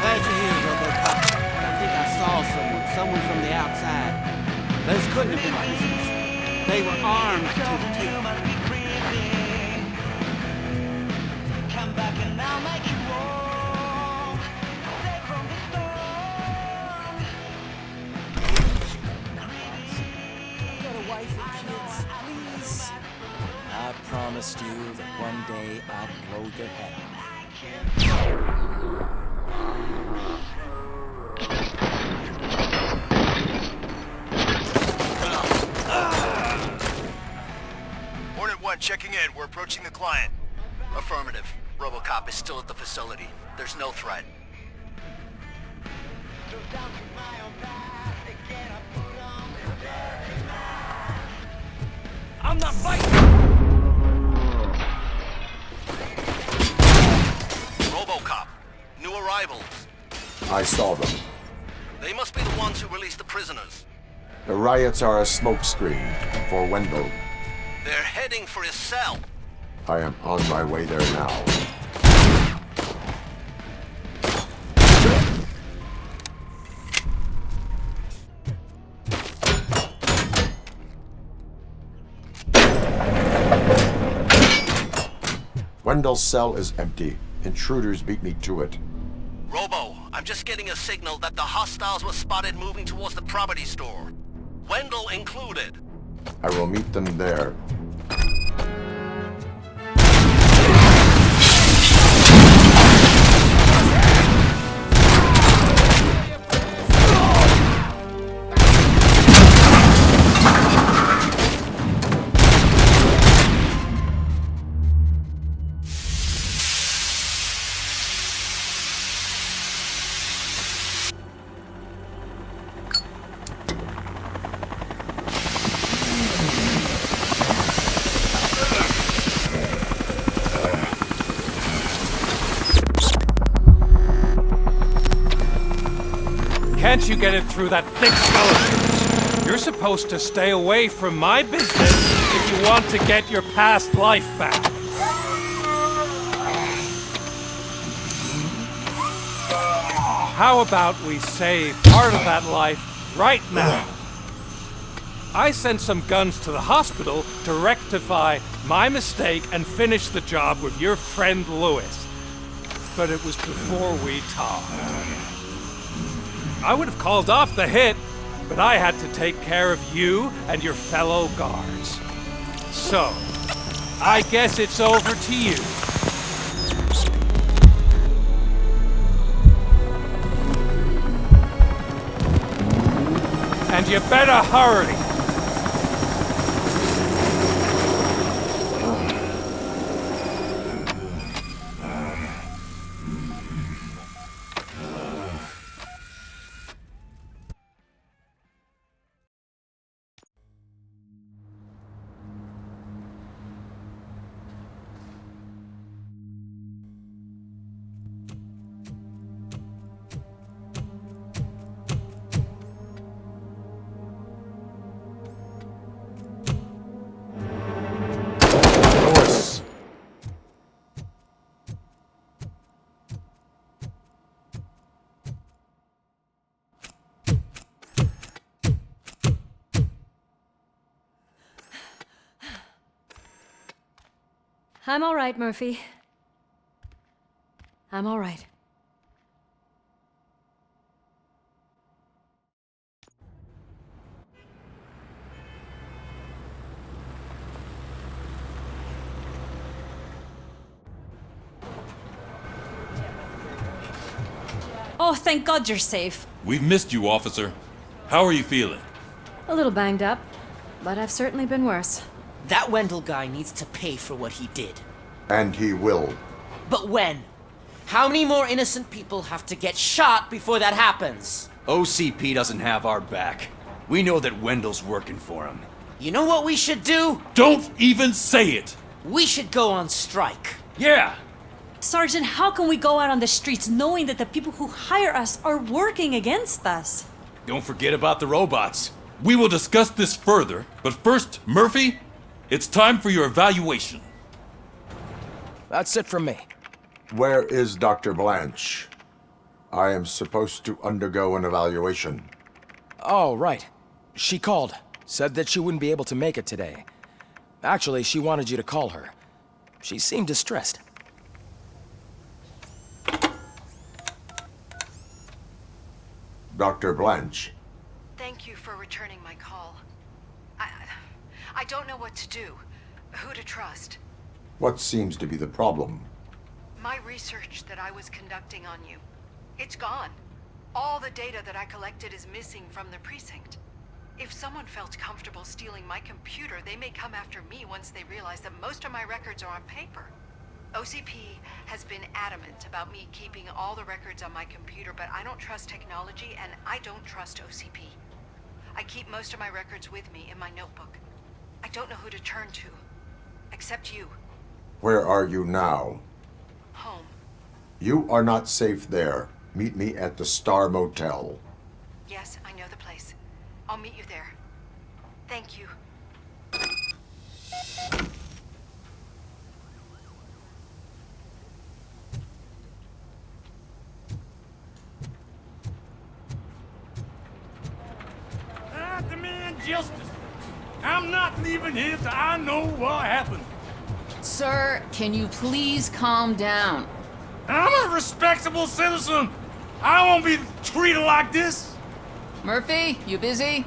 Glad you're here, Robocop. I think I saw someone from the outside. Those couldn't have been prisoners. They were armed to the teeth.
I'll blow your head off.
Hornet 1 checking in. We're approaching the client. Affirmative. Robocop is still at the facility. There's no threat.
I'm not fighting!
Robocop. New arrivals.
I saw them.
They must be the ones who released the prisoners.
The riots are a smokescreen for Wendell.
They're heading for his cell.
I am on my way there now. Wendell's cell is empty. Intruders beat me to it.
Robo, I'm just getting a signal that the hostiles were spotted moving towards the property store. Wendell included.
I will meet them there.
Can't you get it through that thick skeleton? You're supposed to stay away from my business if you want to get your past life back. How about we save part of that life right now? I sent some guns to the hospital to rectify my mistake and finish the job with your friend Lewis. But it was before we talked. I would have called off the hit, but I had to take care of you and your fellow guards. So, I guess it's over to you. And you better hurry.
I'm all right, Murphy. I'm all right. Oh, thank God you're safe.
We've missed you, officer. How are you feeling?
A little banged up, but I've certainly been worse.
That Wendell guy needs to pay for what he did.
And he will.
But when? How many more innocent people have to get shot before that happens?
OCP doesn't have our back. We know that Wendell's working for him.
You know what we should do?
Don't even say it!
We should go on strike.
Yeah!
Sergeant, how can we go out on the streets knowing that the people who hire us are working against us?
Don't forget about the robots.
We will discuss this further, but first, Murphy, it's time for your evaluation.
That's it from me.
Where is Dr. Blanche? I am supposed to undergo an evaluation.
Oh, right. She called. Said that she wouldn't be able to make it today. Actually, she wanted you to call her. She seemed distressed.
Dr. Blanche.
Thank you for returning my call. I don't know what to do. Who to trust.
What seems to be the problem?
My research that I was conducting on you, it's gone. All the data that I collected is missing from the precinct. If someone felt comfortable stealing my computer, they may come after me once they realize that most of my records are on paper. OCP has been adamant about me keeping all the records on my computer, but I don't trust technology and I don't trust OCP. I keep most of my records with me in my notebook. I don't know who to turn to, except you.
Where are you now?
Home.
You are not safe there. Meet me at the Star Motel.
Yes, I know the place. I'll meet you there. Thank you.
I demand justice. I'm not leaving here till I know what happened.
Sir, can you please calm down?
I'm a respectable citizen. I won't be treated like this.
Murphy, you busy?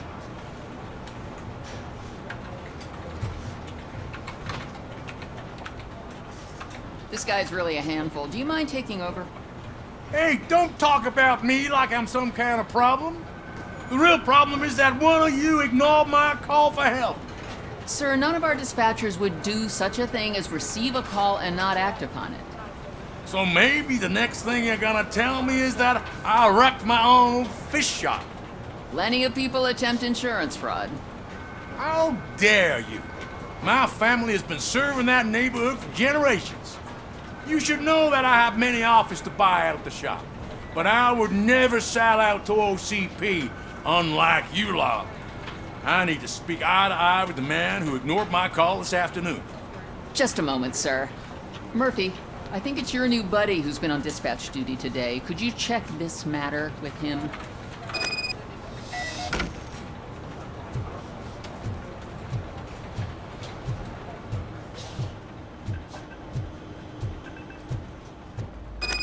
This guy's really a handful. Do you mind taking over?
Hey, don't talk about me like I'm some kind of problem. The real problem is that one of you ignored my call for help.
Sir, none of our dispatchers would do such a thing as receive a call and not act upon it.
So maybe the next thing you're gonna tell me is that I wrecked my own fish shop.
Plenty of people attempt insurance fraud.
How dare you? My family has been serving that neighborhood for generations. You should know that I have many offers to buy out of the shop. But I would never sell out to OCP, unlike you lot. I need to speak eye to eye with the man who ignored my call this afternoon.
Just a moment, sir. Murphy, I think it's your new buddy who's been on dispatch duty today. Could you check this matter with him?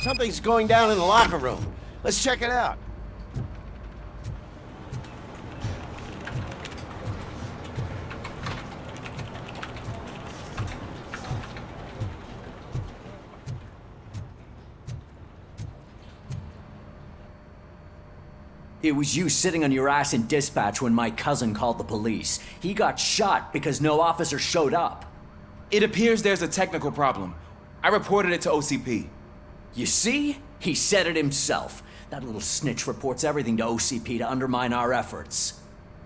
Something's going down in the locker room. Let's check it out.
It was you sitting on your ass in dispatch when my cousin called the police. He got shot because no officer showed up.
It appears there's a technical problem. I reported it to OCP.
You see? He said it himself. That little snitch reports everything to OCP to undermine our efforts.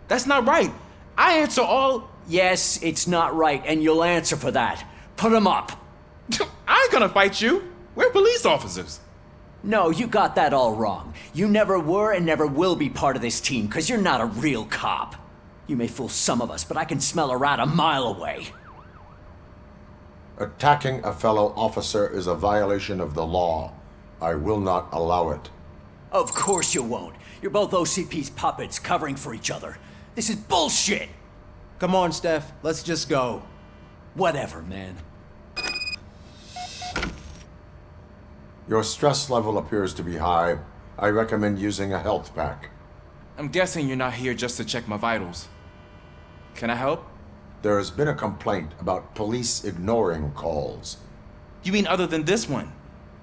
That's not right. I answer all...
Yes, it's not right, and you'll answer for that. Put him up.
I ain't gonna fight you. We're police officers.
No, you got that all wrong. You never were and never will be part of this team, because you're not a real cop. You may fool some of us, but I can smell a rat a mile away.
Attacking a fellow officer is a violation of the law. I will not allow it.
Of course you won't. You're both OCP's puppets covering for each other. This is bullshit!
Come on, Steph. Let's just go.
Whatever, man.
Your stress level appears to be high. I recommend using a health pack.
I'm guessing you're not here just to check my vitals. Can I help?
There has been a complaint about police ignoring calls.
You mean other than this one?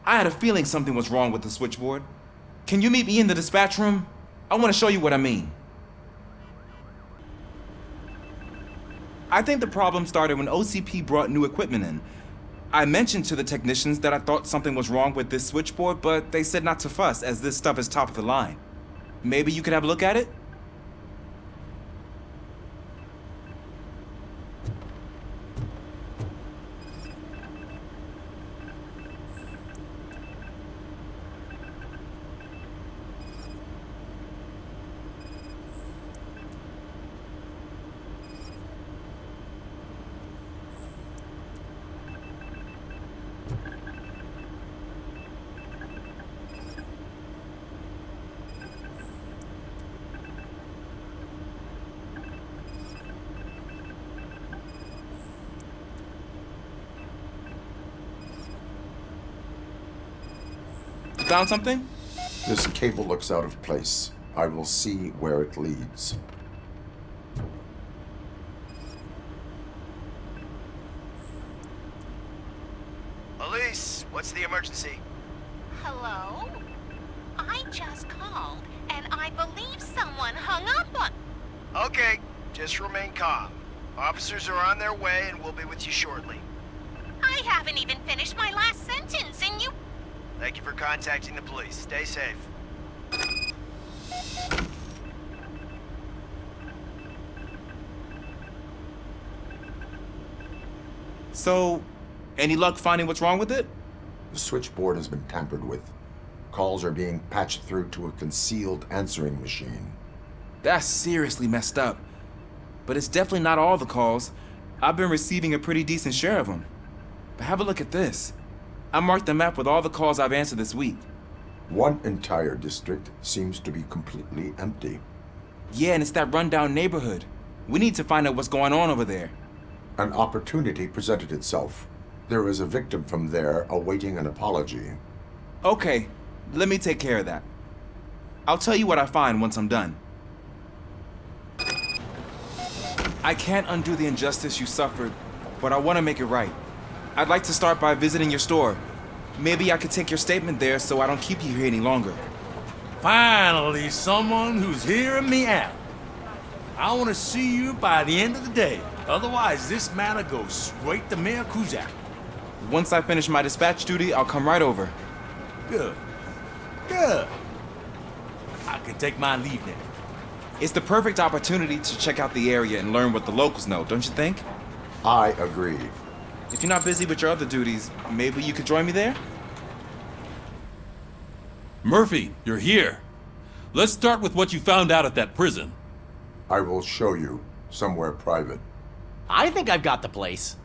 I had a feeling something was wrong with the switchboard. Can you meet me in the dispatch room? I want to show you what I mean. I think the problem started when OCP brought new equipment in. I mentioned to the technicians that I thought something was wrong with this switchboard, but they said not to fuss, as this stuff is top of the line. Maybe you could have a look at it? Found something?
This cable looks out of place. I will see where it leads.
the emergency?
Hello? I just called, and I believe someone hung up on...
Okay, just remain calm. Officers are on their way and we'll be with you shortly.
I haven't even finished my last sentence, and you...
Thank you for contacting the police. Stay safe.
So, any luck finding what's wrong with it?
The switchboard has been tampered with. Calls are being patched through to a concealed answering machine.
That's seriously messed up. But it's definitely not all the calls. I've been receiving a pretty decent share of them. But have a look at this. I marked the map with all the calls I've answered this week.
One entire district seems to be completely empty.
Yeah, and it's that rundown neighborhood. We need to find out what's going on over there.
An opportunity presented itself. There is a victim from there awaiting an apology.
Okay, let me take care of that. I'll tell you what I find once I'm done. I can't undo the injustice you suffered, but I want to make it right. I'd like to start by visiting your store. Maybe I could take your statement there so I don't keep you here any longer.
Finally, someone who's hearing me out. I want to see you by the end of the day. Otherwise, this matter goes straight to Mayor Kuzak.
Once I finish my dispatch duty, I'll come right over.
Good. Good. I can take my leave now.
It's the perfect opportunity to check out the area and learn what the locals know, don't you think?
I agree.
If you're not busy with your other duties, maybe you could join me there?
Murphy, you're here. Let's start with what you found out at that prison.
I will show you somewhere private.
I think I've got the place.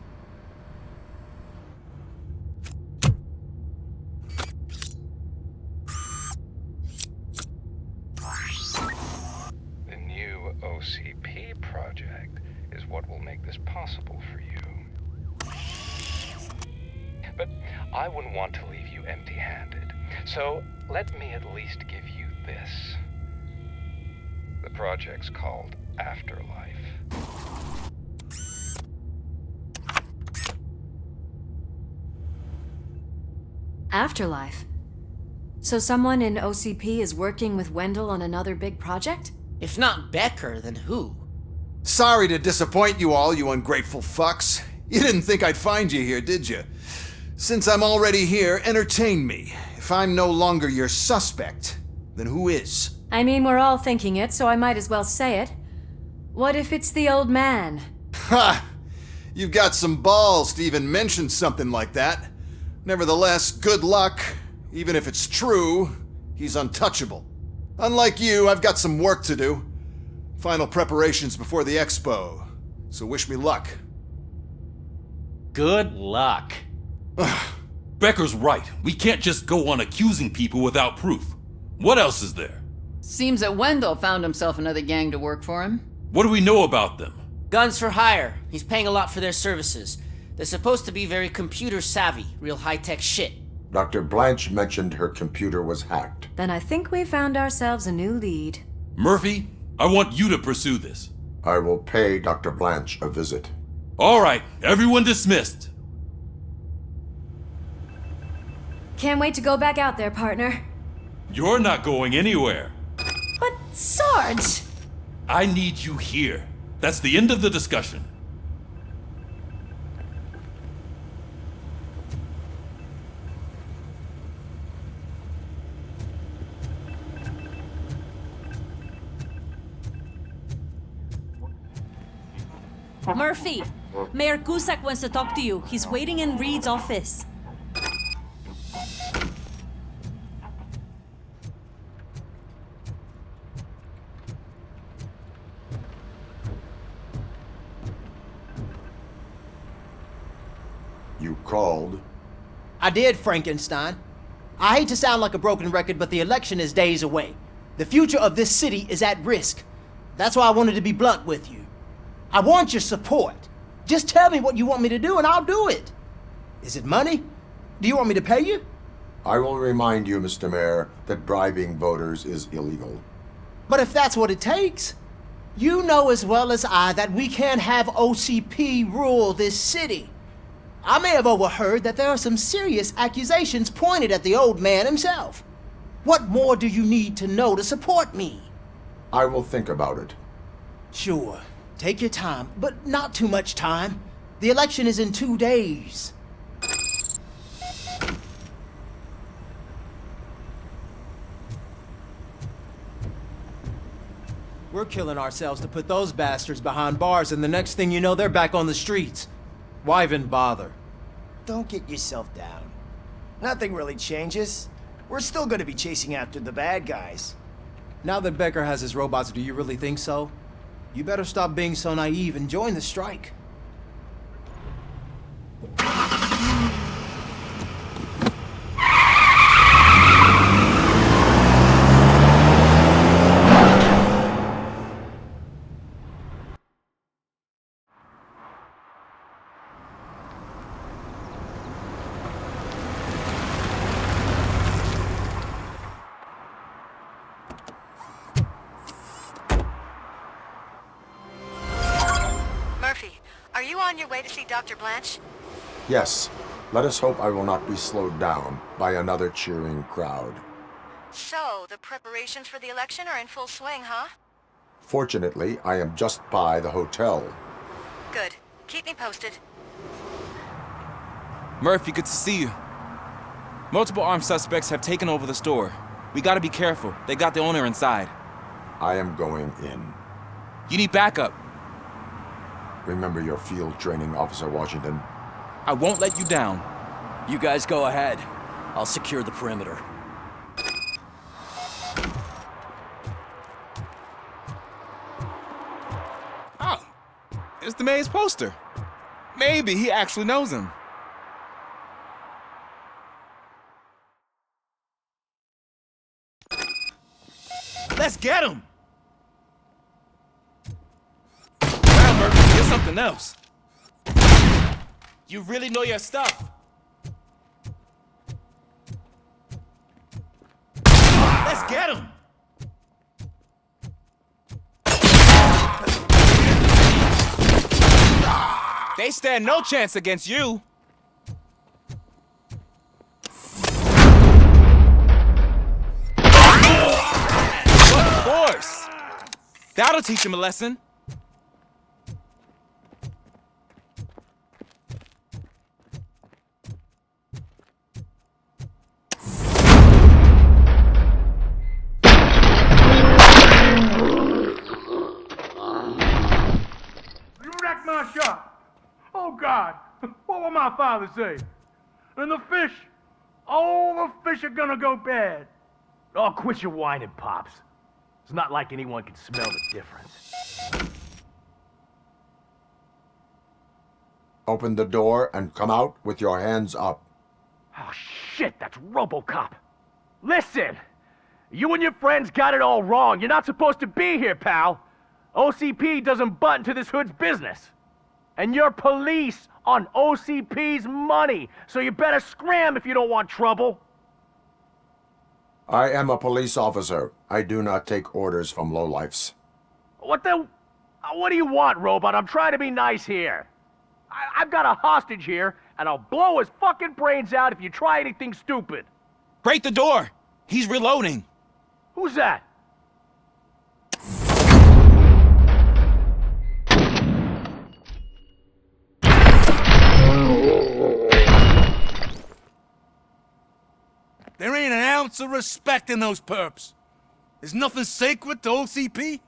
The new OCP project is what will make this possible for you. But I wouldn't want to leave you empty-handed, so let me at least give you this. The project's called Afterlife.
Afterlife? So someone in OCP is working with Wendell on another big project?
If not Becker, then who?
Sorry to disappoint you all, you ungrateful fucks. You didn't think I'd find you here, did you? Since I'm already here, entertain me. If I'm no longer your suspect, then who is?
I mean, we're all thinking it, so I might as well say it. What if it's the old man?
Ha! You've got some balls to even mention something like that. Nevertheless, good luck. Even if it's true, he's untouchable. Unlike you, I've got some work to do. Final preparations before the expo. So wish me luck.
Good luck.
Becker's right. We can't just go on accusing people without proof. What else is there?
Seems that Wendell found himself another gang to work for him.
What do we know about them?
Guns for hire. He's paying a lot for their services. They're supposed to be very computer savvy, real high-tech shit.
Dr. Blanche mentioned her computer was hacked.
Then I think we found ourselves a new lead.
Murphy, I want you to pursue this.
I will pay Dr. Blanche a visit.
All right, everyone dismissed.
Can't wait to go back out there, partner.
You're not going anywhere.
But, Sarge!
I need you here. That's the end of the discussion.
Murphy, Mayor Cusack wants to talk to you. He's waiting in Reed's office.
You called?
I did, Frankenstein. I hate to sound like a broken record, but the election is days away. The future of this city is at risk. That's why I wanted to be blunt with you. I want your support. Just tell me what you want me to do and I'll do it. Is it money? Do you want me to pay you?
I will remind you, Mr. Mayor, that bribing voters is illegal.
But if that's what it takes, you know as well as I that we can't have OCP rule this city. I may have overheard that there are some serious accusations pointed at the old man himself. What more do you need to know to support me?
I will think about it.
Sure. Take your time, but not too much time. The election is in 2 days. We're killing ourselves to put those bastards behind bars, and the next thing you know, they're back on the streets. Why even bother?
Don't get yourself down. Nothing really changes. We're still gonna be chasing after the bad guys.
Now that Becker has his robots, do you really think so? You better stop being so naive and join the strike.
Are you on your way to see Dr. Blanche?
Yes. Let us hope I will not be slowed down by another cheering crowd.
So, the preparations for the election are in full swing, huh?
Fortunately, I am just by the hotel.
Good. Keep me posted.
Murphy, good to see you. Multiple armed suspects have taken over the store. We gotta be careful. They got the owner inside.
I am going in.
You need backup.
Remember your field training, Officer Washington.
I won't let you down.
You guys go ahead. I'll secure the perimeter.
Oh, it's the mayor's poster. Maybe he actually knows him. Let's get him! Now, Murphy, you're something else. You really know your stuff. Let's get him! They stand no chance against you. What force? That'll teach him a lesson.
My shop. Oh, God. What will my father say? And the fish. All the fish are gonna go bad.
Oh, quit your whining, Pops. It's not like anyone can smell the difference.
Open the door and come out with your hands up.
Oh, shit, that's Robocop. Listen! You and your friends got it all wrong. You're not supposed to be here, pal. OCP doesn't butt into this hood's business. And you're police on OCP's money, so you better scram if you don't want trouble.
I am a police officer. I do not take orders from lowlifes.
What do you want, Robot? I'm trying to be nice here. I've got a hostage here, and I'll blow his fucking brains out if you try anything stupid.
Break the door! He's reloading.
Who's that?
There ain't an ounce of respect in those perps. There's nothing sacred to OCP.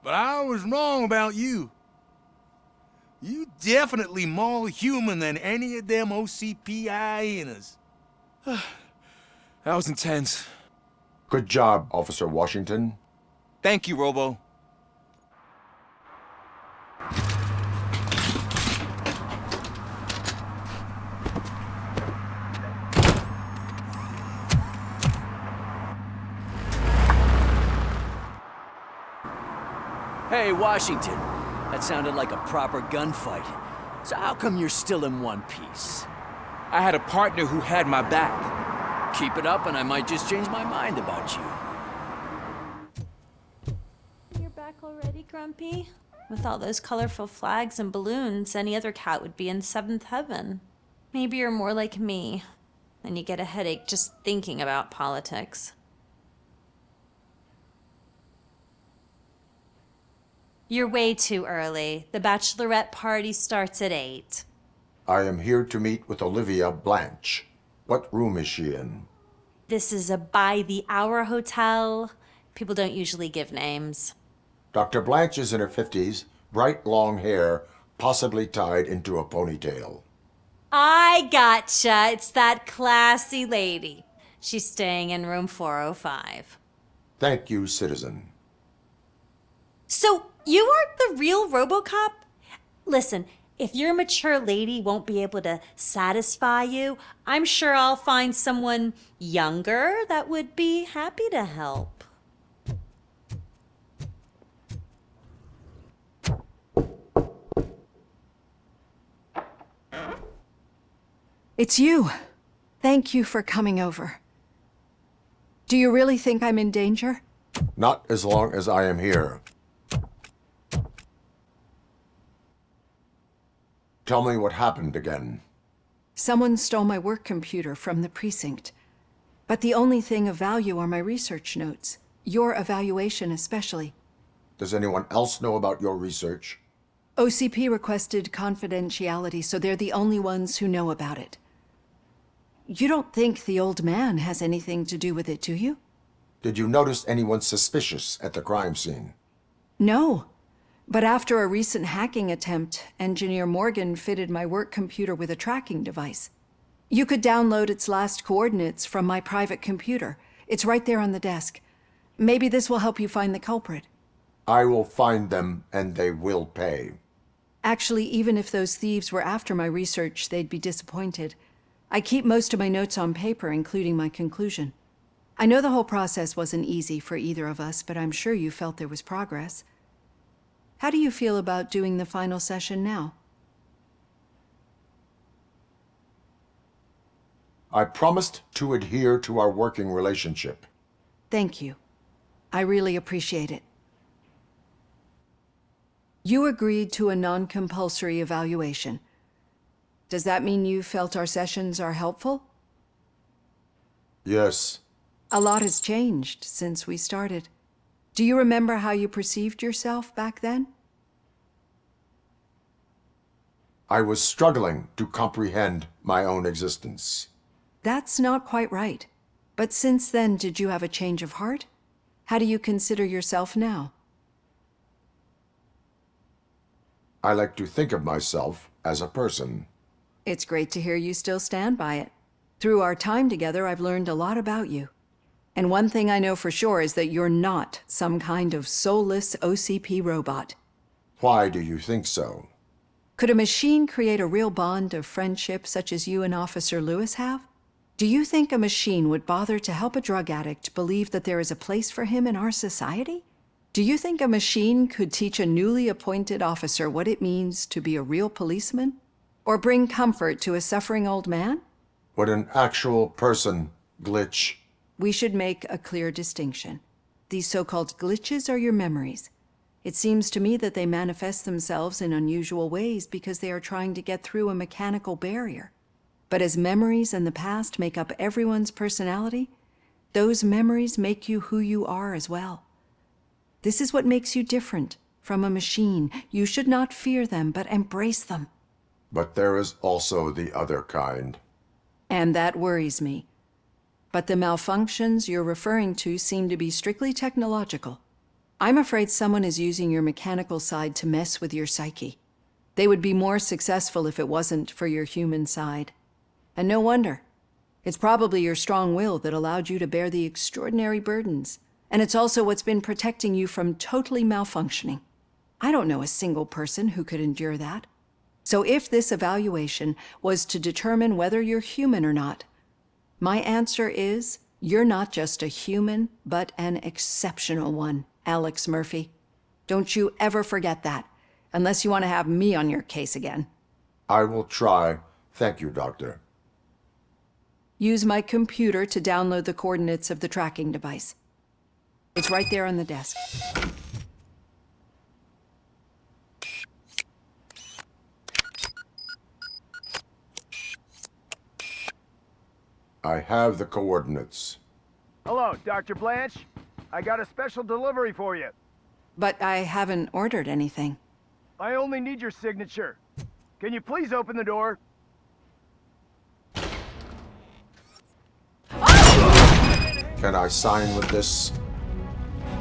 But I was wrong about you. You definitely more human than any of them OCP hyenas.
That was intense.
Good job, Officer Washington.
Thank you, Robo.
Hey, Washington. That sounded like a proper gunfight. So how come you're still in one piece?
I had a partner who had my back.
Keep it up and I might just change my mind about you.
You're back already, Grumpy? With all those colorful flags and balloons, any other cat would be in seventh heaven. Maybe you're more like me, and you get a headache just thinking about politics. You're way too early. The bachelorette party starts at 8.
I am here to meet with Olivia Blanche. What room is she in?
This is a by-the-hour hotel. People don't usually give names.
Dr. Blanche is in her 50s, bright long hair, possibly tied into a ponytail.
I gotcha. It's that classy lady. She's staying in room 405.
Thank you, citizen.
So, you aren't the real Robocop? Listen, if your mature lady won't be able to satisfy you, I'm sure I'll find someone younger that would be happy to help.
It's you. Thank you for coming over. Do you really think I'm in danger?
Not as long as I am here. Tell me what happened again.
Someone stole my work computer from the precinct. But the only thing of value are my research notes. Your evaluation especially.
Does anyone else know about your research?
OCP requested confidentiality, so they're the only ones who know about it. You don't think the old man has anything to do with it, do you?
Did you notice anyone suspicious at the crime scene?
No. But after a recent hacking attempt, Engineer Morgan fitted my work computer with a tracking device. You could download its last coordinates from my private computer. It's right there on the desk. Maybe this will help you find the culprit.
I will find them, and they will pay.
Actually, even if those thieves were after my research, they'd be disappointed. I keep most of my notes on paper, including my conclusion. I know the whole process wasn't easy for either of us, but I'm sure you felt there was progress. How do you feel about doing the final session now?
I promised to adhere to our working relationship.
Thank you. I really appreciate it. You agreed to a non-compulsory evaluation. Does that mean you felt our sessions are helpful?
Yes.
A lot has changed since we started. Do you remember how you perceived yourself back then?
I was struggling to comprehend my own existence.
That's not quite right. But since then, did you have a change of heart? How do you consider yourself now?
I like to think of myself as a person.
It's great to hear you still stand by it. Through our time together, I've learned a lot about you. And one thing I know for sure is that you're not some kind of soulless OCP robot.
Why do you think so?
Could a machine create a real bond of friendship such as you and Officer Lewis have? Do you think a machine would bother to help a drug addict believe that there is a place for him in our society? Do you think a machine could teach a newly appointed officer what it means to be a real policeman? Or bring comfort to a suffering old man?
Would an actual person glitch?
We should make a clear distinction. These so-called glitches are your memories. It seems to me that they manifest themselves in unusual ways because they are trying to get through a mechanical barrier. But as memories and the past make up everyone's personality, those memories make you who you are as well. This is what makes you different from a machine. You should not fear them, but embrace them.
But there is also the other kind.
And that worries me. But the malfunctions you're referring to seem to be strictly technological. I'm afraid someone is using your mechanical side to mess with your psyche. They would be more successful if it wasn't for your human side. And no wonder. It's probably your strong will that allowed you to bear the extraordinary burdens. And it's also what's been protecting you from totally malfunctioning. I don't know a single person who could endure that. So if this evaluation was to determine whether you're human or not, my answer is, you're not just a human, but an exceptional one, Alex Murphy. Don't you ever forget that, unless you want to have me on your case again.
I will try. Thank you, Doctor.
Use my computer to download the coordinates of the tracking device. It's right there on the desk.
I have the coordinates.
Hello, Dr. Blanche. I got a special delivery for you.
But I haven't ordered anything.
I only need your signature. Can you please open the door?
Can I sign with this?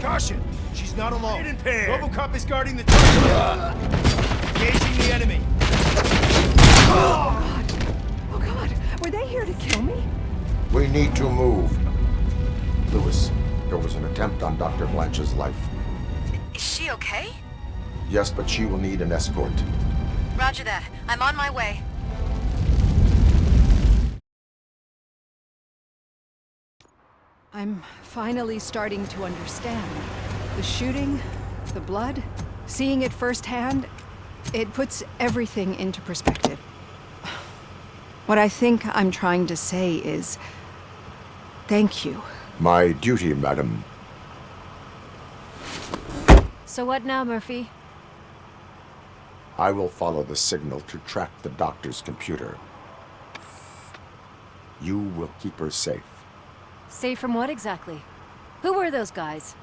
Caution! She's not alone. Robocop is guarding the truck. Engaging the enemy.
Oh God, were they here to kill me?
We need to move. Lewis, there was an attempt on Dr. Blanche's life.
Is she okay?
Yes, but she will need an escort.
Roger that. I'm on my way.
I'm finally starting to understand. The shooting, the blood, seeing it firsthand, it puts everything into perspective. What I think I'm trying to say is, thank you.
My duty, madam.
So what now, Murphy?
I will follow the signal to track the doctor's computer. You will keep her safe.
Safe from what exactly? Who were those guys?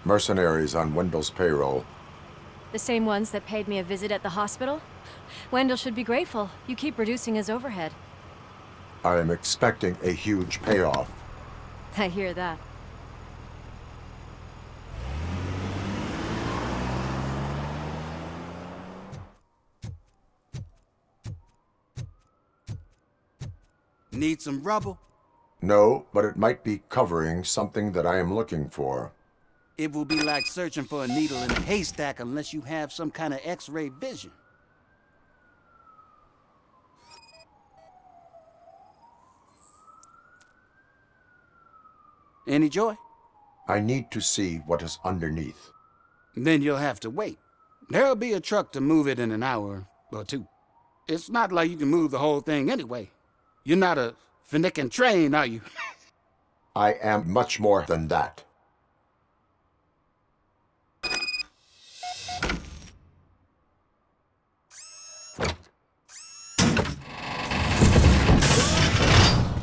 Mercenaries on Wendell's payroll.
The same ones that paid me a visit at the hospital? Wendell should be grateful. You keep reducing his overhead.
I am expecting a huge payoff.
I hear that.
Need some rubble?
No, but it might be covering something that I am looking for.
It will be like searching for a needle in a haystack unless you have some kind of X-ray vision. Any joy?
I need to see what is underneath.
Then you'll have to wait. There'll be a truck to move it in an hour or two. It's not like you can move the whole thing anyway. You're not a finicking train, are you?
I am much more than that.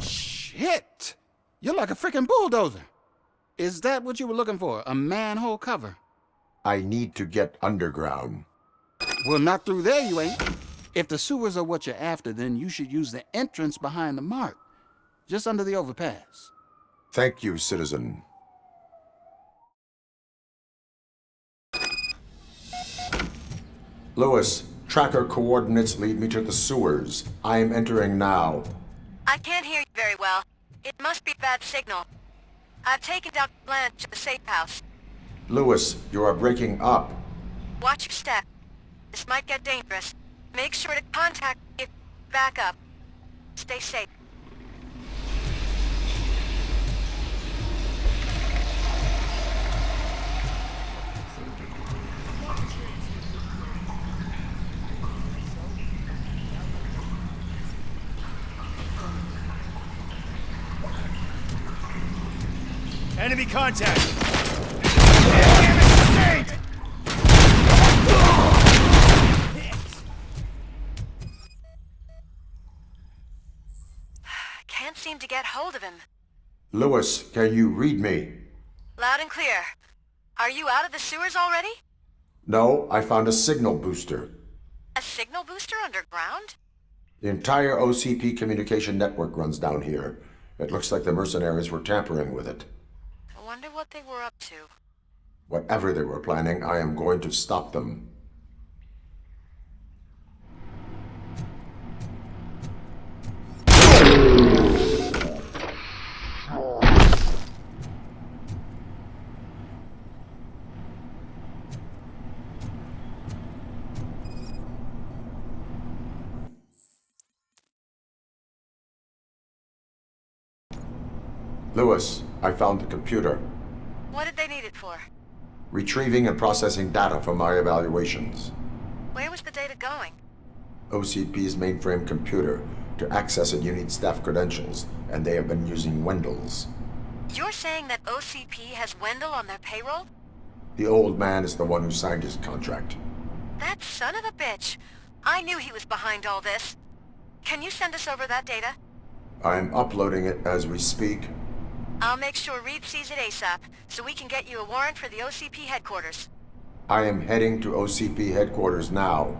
Shit! You're like a freaking bulldozer. Is that what you were looking for? A manhole cover?
I need to get underground.
Well, not through there, you ain't. If the sewers are what you're after, then you should use the entrance behind the mark, just under the overpass.
Thank you, citizen. Lewis, tracker coordinates lead me to the sewers. I am entering now.
I can't hear you very well. It must be bad signal. I've taken Dr. Blanche to the safe house.
Lewis, you are breaking up.
Watch your step. This might get dangerous. Make sure to contact me if back up. Stay safe.
Enemy contact!
Can't seem to get hold of him.
Lewis, can you read me?
Loud and clear. Are you out of the sewers already?
No, I found a signal booster.
A signal booster underground?
The entire OCP communication network runs down here. It looks like the mercenaries were tampering with it.
I wonder what they were up to.
Whatever they were planning, I am going to stop them. Lewis, I found the computer.
What did they need it for?
Retrieving and processing data from my evaluations.
Where was the data going?
OCP's mainframe computer. To access it, you need staff credentials, and they have been using Wendell's.
You're saying that OCP has Wendell on their payroll?
The old man is the one who signed his contract.
That son of a bitch. I knew he was behind all this. Can you send us over that data?
I'm uploading it as we speak.
I'll make sure Reed sees it ASAP, so we can get you a warrant for the OCP headquarters.
I am heading to OCP headquarters now.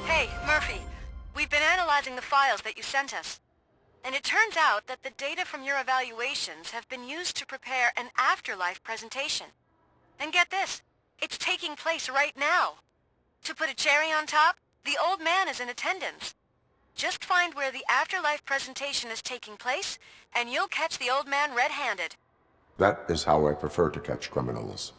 Hey, Murphy. We've been analyzing the files that you sent us. And it turns out that the data from your evaluations have been used to prepare an afterlife presentation. And get this, it's taking place right now. To put a cherry on top, the old man is in attendance. Just find where the afterlife presentation is taking place, and you'll catch the old man red-handed.
That is how I prefer to catch criminals.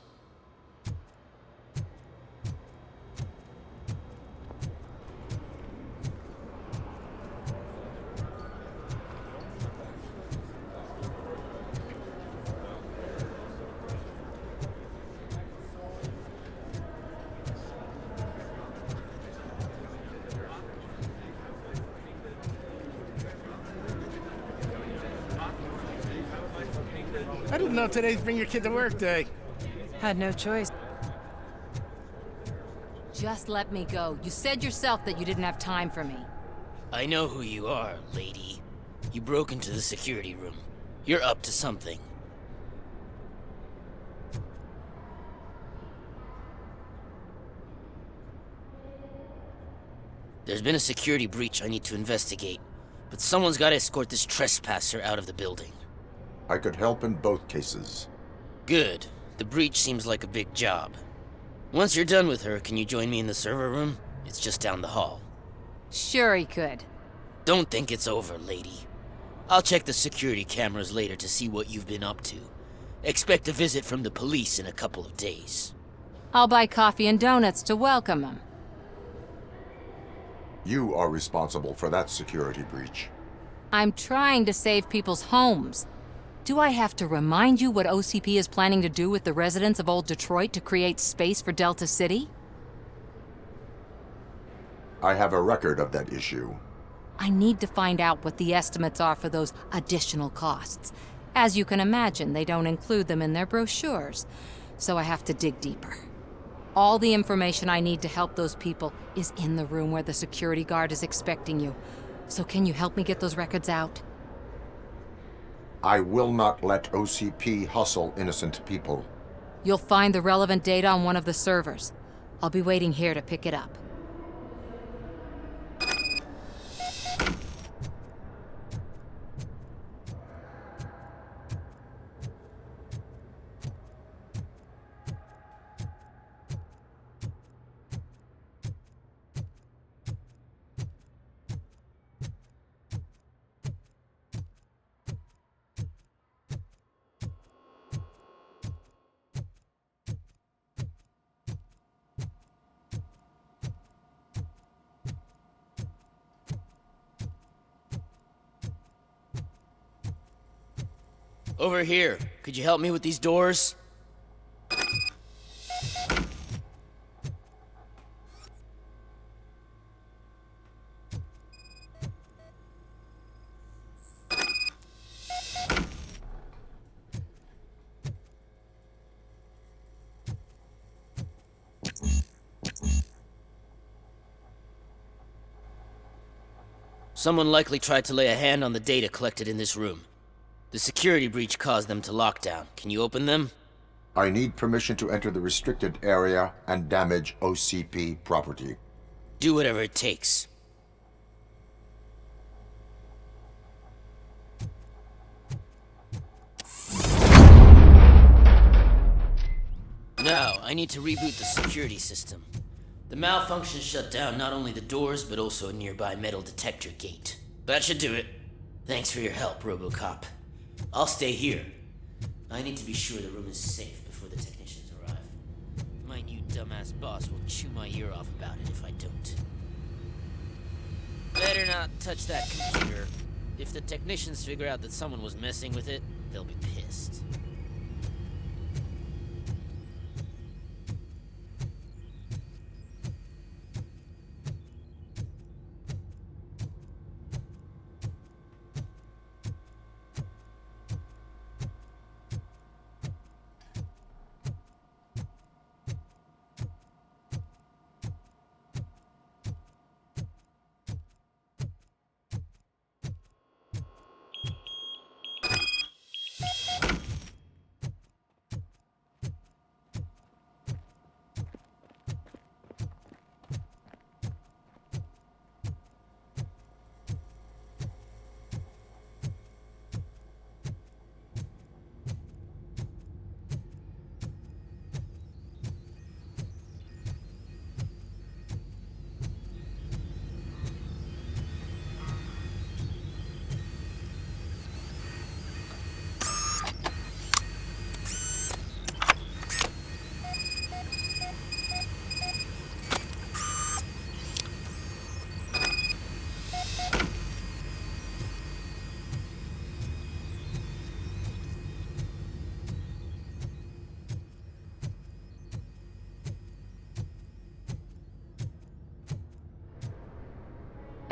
I didn't know today's Bring Your Kid to Work Day.
Had no choice.
Just let me go. You said yourself that you didn't have time for me.
I know who you are, lady. You broke into the security room. You're up to something. There's been a security breach I need to investigate, but someone's got to escort this trespasser out of the building.
I could help in both cases.
Good. The breach seems like a big job. Once you're done with her, can you join me in the server room? It's just down the hall.
Sure he could.
Don't think it's over, lady. I'll check the security cameras later to see what you've been up to. Expect a visit from the police in a couple of days.
I'll buy coffee and donuts to welcome him.
You are responsible for that security breach.
I'm trying to save people's homes. Do I have to remind you what OCP is planning to do with the residents of Old Detroit to create space for Delta City?
I have a record of that issue.
I need to find out what the estimates are for those additional costs. As you can imagine, they don't include them in their brochures, so I have to dig deeper. All the information I need to help those people is in the room where the security guard is expecting you. So can you help me get those records out?
I will not let OCP hustle innocent people.
You'll find the relevant data on one of the servers. I'll be waiting here to pick it up.
Over here. Could you help me with these doors? Someone likely tried to lay a hand on the data collected in this room. The security breach caused them to lock down. Can you open them?
I need permission to enter the restricted area and damage OCP property.
Do whatever it takes. Now, I need to reboot the security system. The malfunction shut down not only the doors, but also a nearby metal detector gate. That should do it. Thanks for your help, Robocop. I'll stay here. I need to be sure the room is safe before the technicians arrive. My new dumbass boss will chew my ear off about it if I don't. Better not touch that computer. If the technicians figure out that someone was messing with it, they'll be pissed.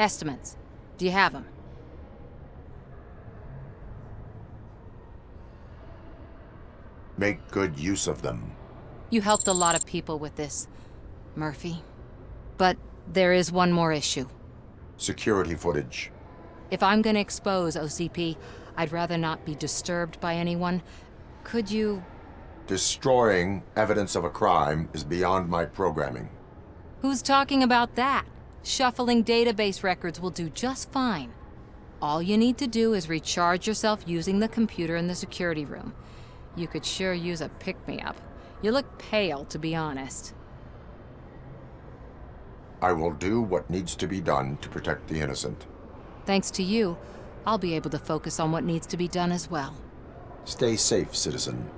Estimates. Do you have them?
Make good use of them.
You helped a lot of people with this, Murphy. But there is one more issue.
Security footage.
If I'm gonna expose OCP, I'd rather not be disturbed by anyone. Could you...
Destroying evidence of a crime is beyond my programming.
Who's talking about that? Shuffling database records will do just fine. All you need to do is recharge yourself using the computer in the security room. You could sure use a pick-me-up. You look pale, to be honest.
I will do what needs to be done to protect the innocent.
Thanks to you, I'll be able to focus on what needs to be done as well.
Stay safe, citizen.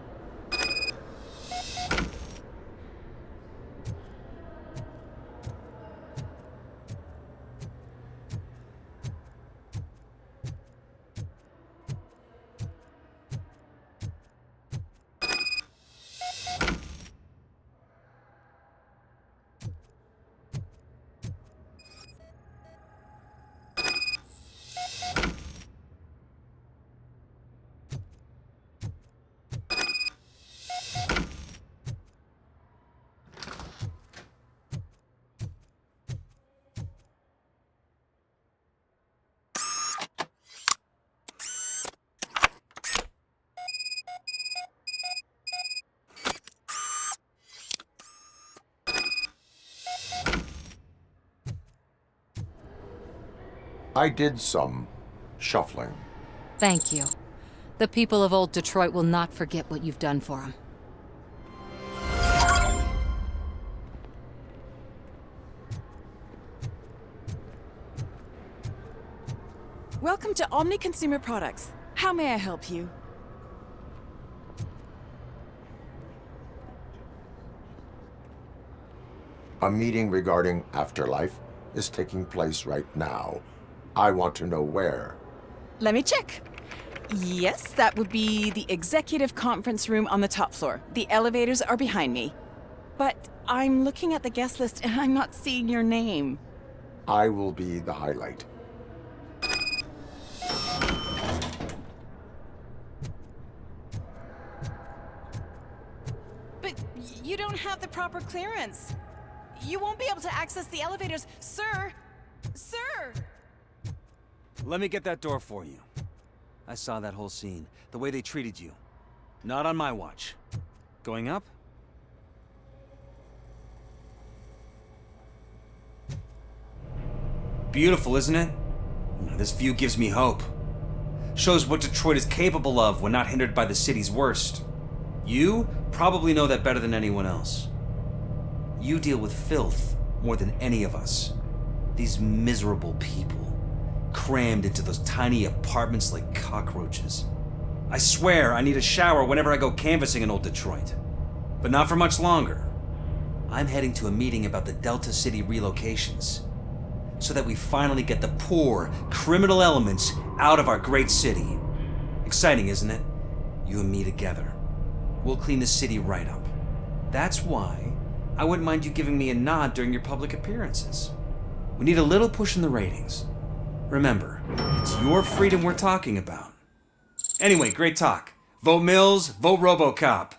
I did some shuffling.
Thank you. The people of old Detroit will not forget what you've done for them.
Welcome to Omni Consumer Products. How may I help you?
A meeting regarding afterlife is taking place right now. I want to know where.
Let me check. Yes, that would be the executive conference room on the top floor. The elevators are behind me. But I'm looking at the guest list and I'm not seeing your name.
I will be the highlight.
But you don't have the proper clearance. You won't be able to access the elevators, sir! Sir!
Let me get that door for you. I saw that whole scene, the way they treated you. Not on my watch. Going up? Beautiful, isn't it? This view gives me hope. Shows what Detroit is capable of when not hindered by the city's worst. You probably know that better than anyone else. You deal with filth more than any of us. These miserable people, crammed into those tiny apartments like cockroaches. I swear I need a shower whenever I go canvassing in old Detroit. But not for much longer. I'm heading to a meeting about the Delta City relocations, so that we finally get the poor, criminal elements out of our great city. Exciting, isn't it? You and me together. We'll clean the city right up. That's why I wouldn't mind you giving me a nod during your public appearances. We need a little push in the ratings. Remember, it's your freedom we're talking about. Anyway, great talk. Vote Mills, vote Robocop.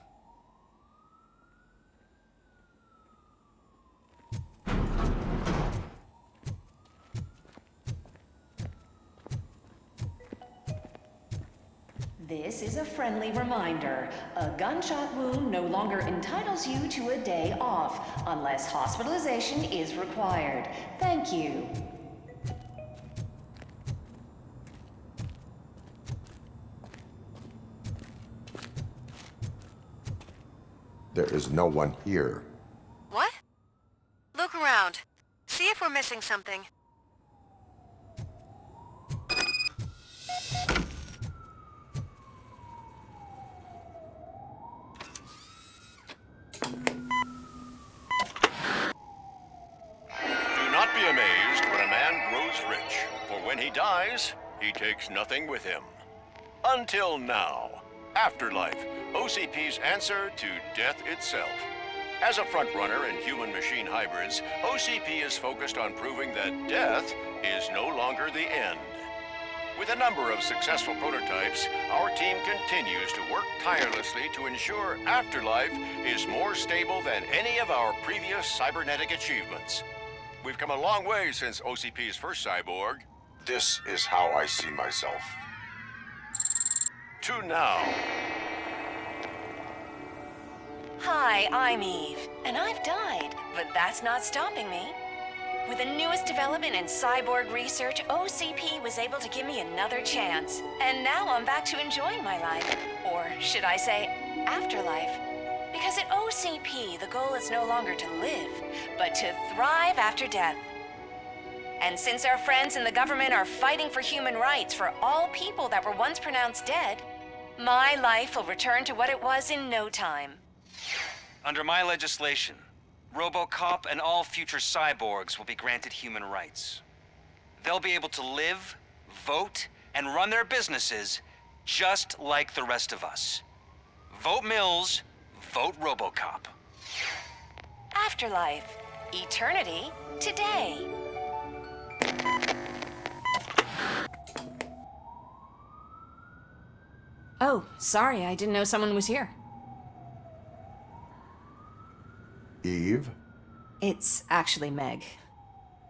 This is a friendly reminder. A gunshot wound no longer entitles you to a day off, unless hospitalization is required. Thank you.
There is no one here.
What? Look around. See if we're missing something.
Do not be amazed when a man grows rich, for when he dies, he takes nothing with him. Until now. Afterlife, OCP's answer to death itself. As a frontrunner in human-machine hybrids, OCP is focused on proving that death is no longer the end. With a number of successful prototypes, our team continues to work tirelessly to ensure Afterlife is more stable than any of our previous cybernetic achievements. We've come a long way since OCP's first cyborg.
This is how I see myself.
To now.
Hi, I'm Eve, and I've died, but that's not stopping me. With the newest development in cyborg research, OCP was able to give me another chance. And now I'm back to enjoying my life. Or should I say, afterlife. Because at OCP, the goal is no longer to live, but to thrive after death. And since our friends in the government are fighting for human rights for all people that were once pronounced dead, my life will return to what it was in no time.
Under my legislation, Robocop and all future cyborgs will be granted human rights. They'll be able to live, vote, and run their businesses just like the rest of us. Vote Mills, vote Robocop.
Afterlife. Eternity. Today.
Oh, sorry, I didn't know someone was here.
Eve?
It's actually Meg.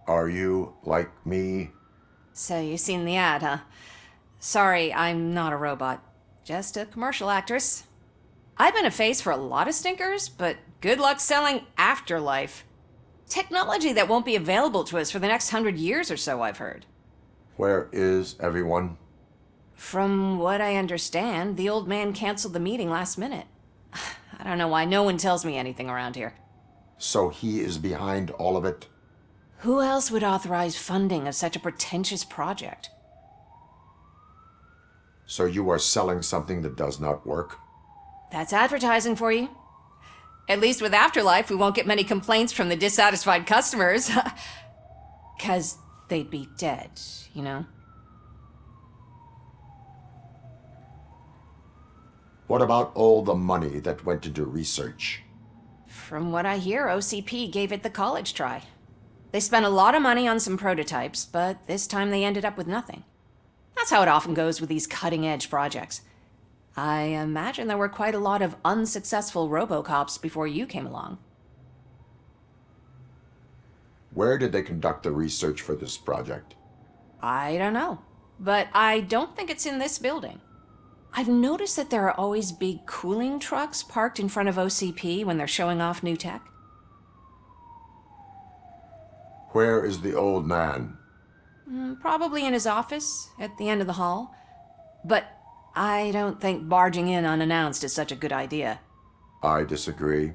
Are you like me?
So you've seen the ad, huh? Sorry, I'm not a robot. Just a commercial actress. I've been a face for a lot of stinkers, but good luck selling Afterlife. Technology that won't be available to us for the next 100 years or so, I've heard.
Where is everyone?
From what I understand, the old man canceled the meeting last minute. I don't know why no one tells me anything around here.
So he is behind all of it?
Who else would authorize funding of such a pretentious project?
So you are selling something that does not work?
That's advertising for you. At least with Afterlife, we won't get many complaints from the dissatisfied customers. 'Cause they'd be dead, you know?
What about all the money that went into research?
From what I hear, OCP gave it the college try. They spent a lot of money on some prototypes, but this time they ended up with nothing. That's how it often goes with these cutting-edge projects. I imagine there were quite a lot of unsuccessful Robocops before you came along.
Where did they conduct the research for this project?
I don't know, but I don't think it's in this building. I've noticed that there are always big cooling trucks parked in front of OCP when they're showing off new tech.
Where is the old man?
Probably in his office, at the end of the hall. But I don't think barging in unannounced is such a good idea.
I disagree.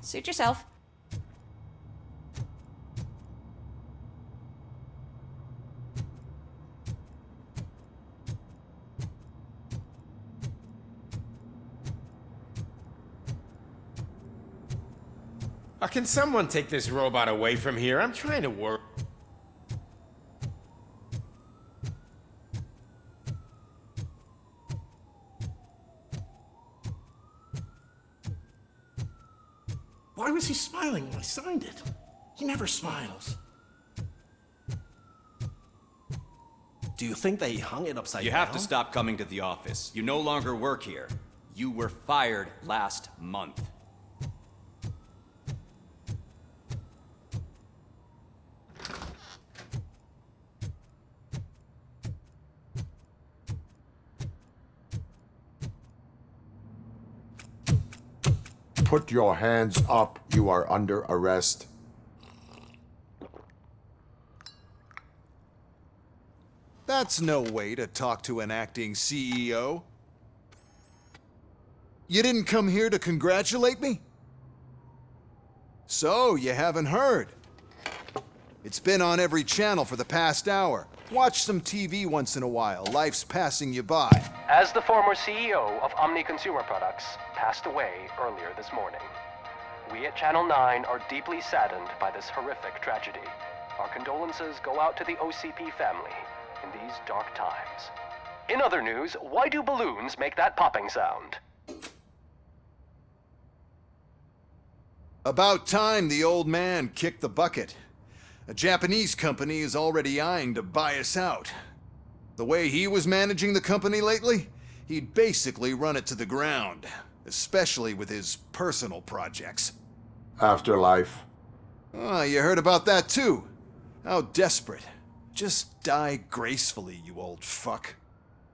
Suit yourself.
Can someone take this robot away from here? I'm trying to work.
Why was he smiling when I signed it? He never smiles. Do you think they hung it upside down?
You have to stop coming to the office. You no longer work here. You were fired last month.
Put your hands up. You are under arrest.
That's no way to talk to an acting CEO. You didn't come here to congratulate me? So, you haven't heard. It's been on every channel for the past hour. Watch some TV once in a while. Life's passing you by.
As the former CEO of Omni Consumer Products passed away earlier this morning, we at Channel 9 are deeply saddened by this horrific tragedy. Our condolences go out to the OCP family in these dark times. In other news, why do balloons make that popping sound?
About time the old man kicked the bucket. A Japanese company is already eyeing to buy us out. The way he was managing the company lately, he'd basically run it to the ground, especially with his personal projects.
Afterlife.
Ah, you heard about that too. How desperate. Just die gracefully, you old fuck.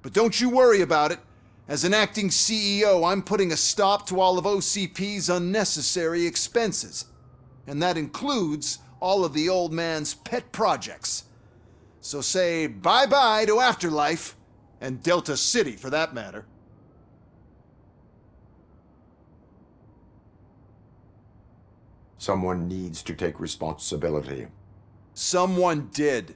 But don't you worry about it. As an acting CEO, I'm putting a stop to all of OCP's unnecessary expenses. And that includes all of the old man's pet projects. So say bye-bye to Afterlife, and Delta City for that matter.
Someone needs to take responsibility.
Someone did.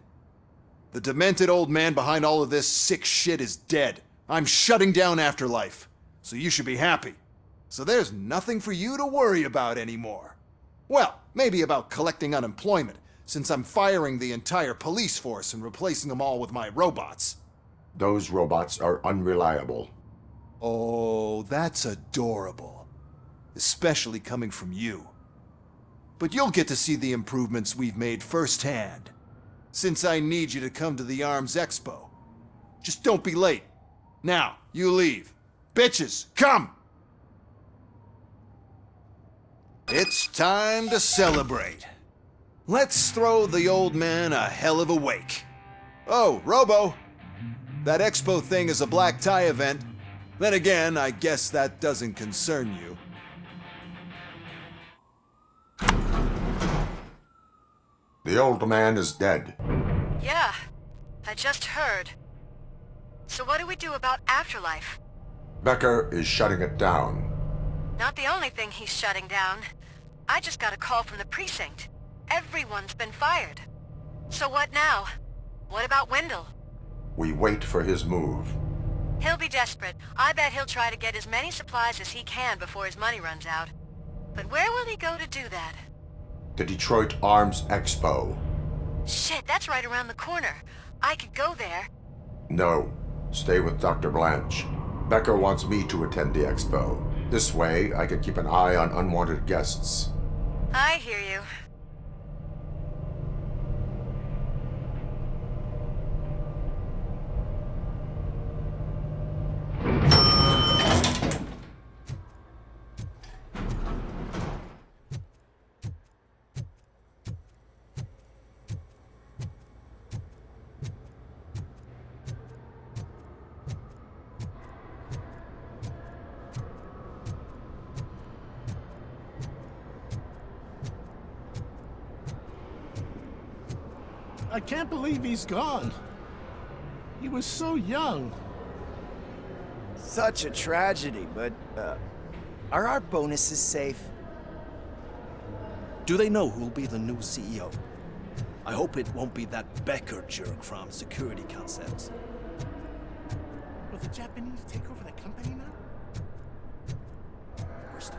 The demented old man behind all of this sick shit is dead. I'm shutting down Afterlife, so you should be happy. So there's nothing for you to worry about anymore. Well, maybe about collecting unemployment, since I'm firing the entire police force and replacing them all with my robots.
Those robots are unreliable.
Oh, that's adorable. Especially coming from you. But you'll get to see the improvements we've made firsthand, since I need you to come to the Arms Expo. Just don't be late. Now, you leave. Bitches, come! It's time to celebrate. Let's throw the old man a hell of a wake. Oh, Robo! That expo thing is a black tie event. Then again, I guess that doesn't concern you.
The old man is dead.
Yeah, I just heard. So what do we do about Afterlife?
Becker is shutting it down.
Not the only thing he's shutting down. I just got a call from the precinct. Everyone's been fired. So what now? What about Wendell?
We wait for his move.
He'll be desperate. I bet he'll try to get as many supplies as he can before his money runs out. But where will he go to do that?
The Detroit Arms Expo.
Shit, that's right around the corner. I could go there.
No. Stay with Dr. Blanche. Becker wants me to attend the expo. This way, I can keep an eye on unwanted guests.
I hear you.
I can't believe he's gone. He was so young.
Such a tragedy, but, are our bonuses safe?
Do they know who'll be the new CEO? I hope it won't be that Becker jerk from Security Concepts.
Will the Japanese take over the company now?
We're still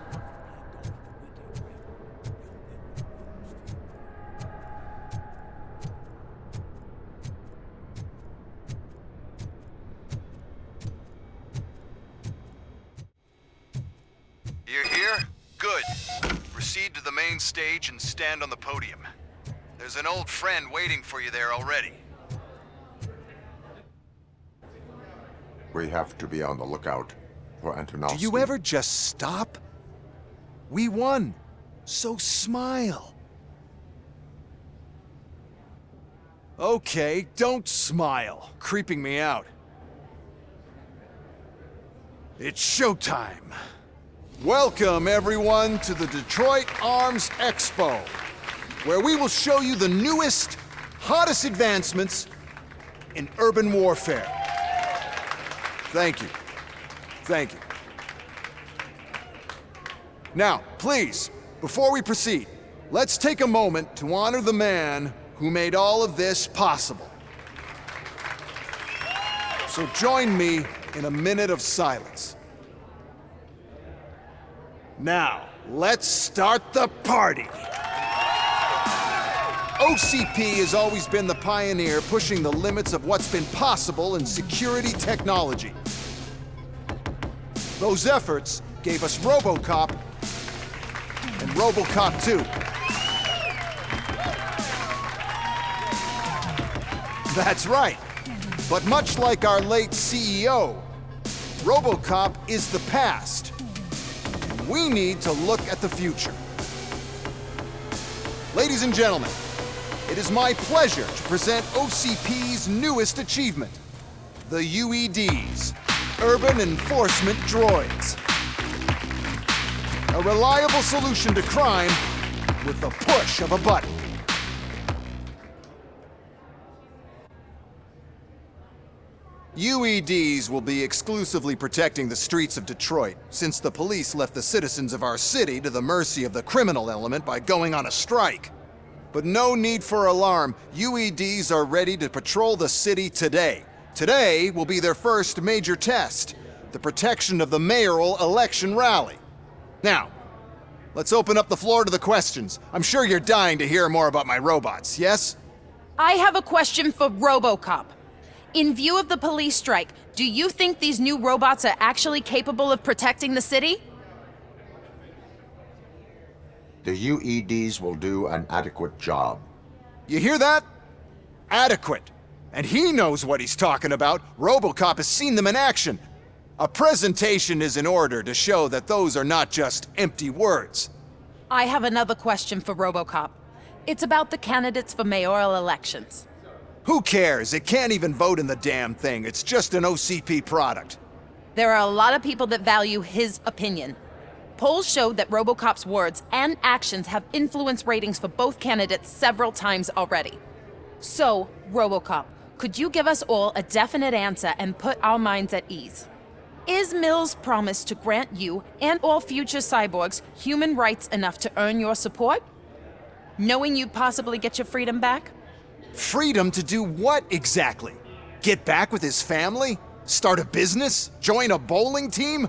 You're here? Good. Proceed to the main stage and stand on the podium. There's an old friend waiting for you there already.
We have to be on the lookout for Antonovsky.
Do you ever just stop? We won, so smile. Okay, don't smile. Creeping me out. It's showtime. Welcome, everyone, to the Detroit Arms Expo, where we will show you the newest, hottest advancements in urban warfare. Thank you. Thank you. Now, please, before we proceed, let's take a moment to honor the man who made all of this possible. So join me in a minute of silence. Now, let's start the party. OCP has always been the pioneer pushing the limits of what's been possible in security technology. Those efforts gave us Robocop and Robocop 2. That's right. But much like our late CEO, Robocop is the past. We need to look at the future. Ladies and gentlemen, it is my pleasure to present OCP's newest achievement, the UEDs, Urban Enforcement Droids. A reliable solution to crime with the push of a button. UEDs will be exclusively protecting the streets of Detroit, since the police left the citizens of our city to the mercy of the criminal element by going on a strike. But no need for alarm, UEDs are ready to patrol the city today. Today will be their first major test, the protection of the mayoral election rally. Now, let's open up the floor to the questions. I'm sure you're dying to hear more about my robots, yes?
I have a question for Robocop. In view of the police strike, do you think these new robots are actually capable of protecting the city?
The UEDs will do an adequate job.
You hear that? Adequate. And he knows what he's talking about. Robocop has seen them in action. A presentation is in order to show that those are not just empty words.
I have another question for Robocop. It's about the candidates for mayoral elections.
Who cares? It can't even vote in the damn thing. It's just an OCP product.
There are a lot of people that value his opinion. Polls showed that Robocop's words and actions have influenced ratings for both candidates several times already. So, Robocop, could you give us all a definite answer and put our minds at ease? Is Mills' promise to grant you and all future cyborgs human rights enough to earn your support? Knowing you'd possibly get your freedom back?
Freedom to do what exactly? Get back with his family? Start a business? Join a bowling team?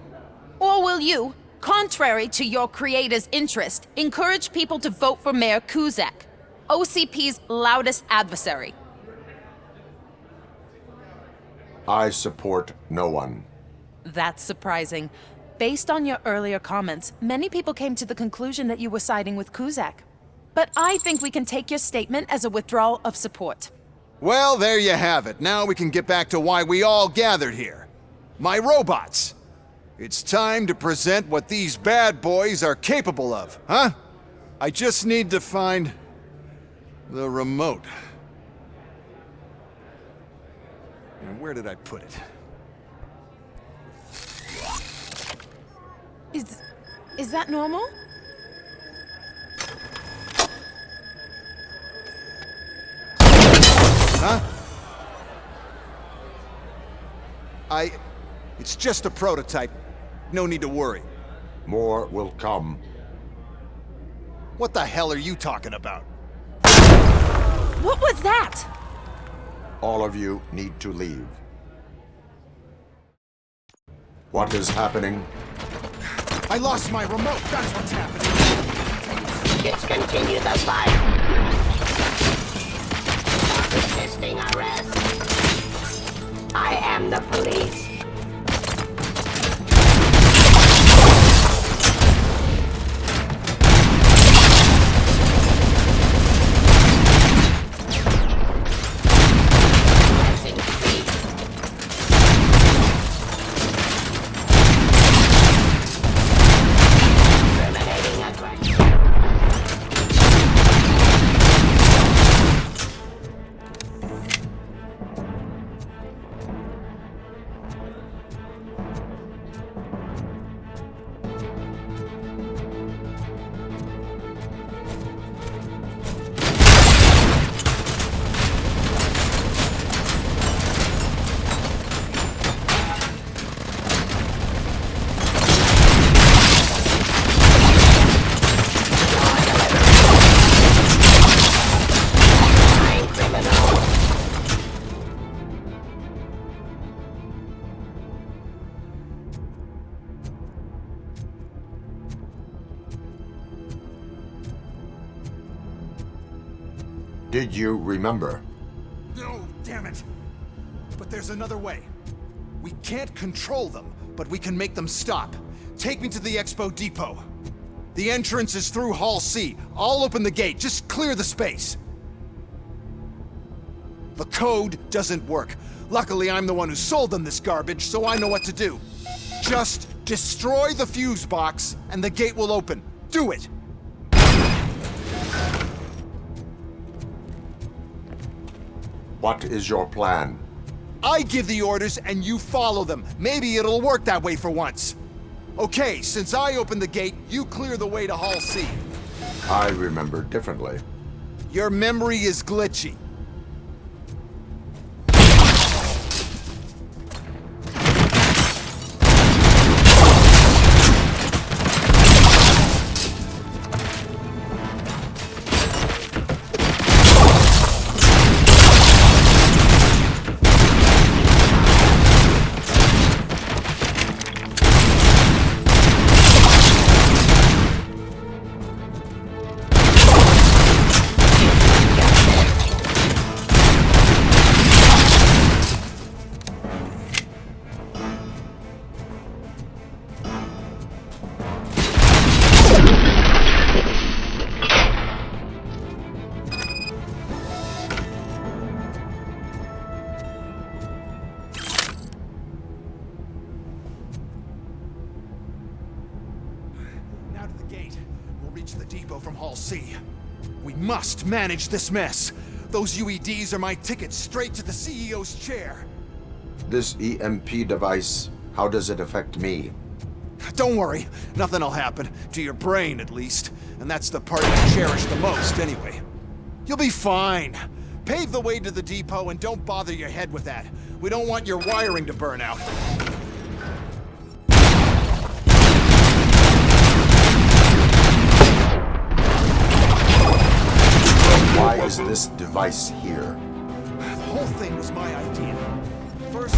Or will you, contrary to your creator's interest, encourage people to vote for Mayor Kuzak, OCP's loudest adversary?
I support no one.
That's surprising. Based on your earlier comments, many people came to the conclusion that you were siding with Kuzak. But I think we can take your statement as a withdrawal of support.
Well, there you have it. Now we can get back to why we all gathered here. My robots. It's time to present what these bad boys are capable of, huh? I just need to find the remote. And where did I put it?
Is that normal?
Huh? It's just a prototype. No need to worry.
More will come.
What the hell are you talking about?
What was that?
All of you need to leave. What is happening?
I lost my remote. That's what's happening.
Discontinue the fight. Resisting arrest. I am the police.
Did you remember?
No, damn it. But there's another way. We can't control them, but we can make them stop. Take me to the Expo Depot. The entrance is through Hall C. I'll open the gate. Just clear the space. The code doesn't work. Luckily, I'm the one who sold them this garbage, so I know what to do. Just destroy the fuse box, and the gate will open. Do it!
What is your plan?
I give the orders, and you follow them. Maybe it'll work that way for once. Okay, since I opened the gate, you clear the way to Hall C.
I remember differently.
Your memory is glitchy. We must manage this mess. Those UEDs are my ticket straight to the CEO's chair.
This EMP device, how does it affect me?
Don't worry, nothing'll happen. To your brain, at least. And that's the part you cherish the most, anyway. You'll be fine. Pave the way to the depot and don't bother your head with that. We don't want your wiring to burn out.
Why is this device here?
The whole thing was my idea. First...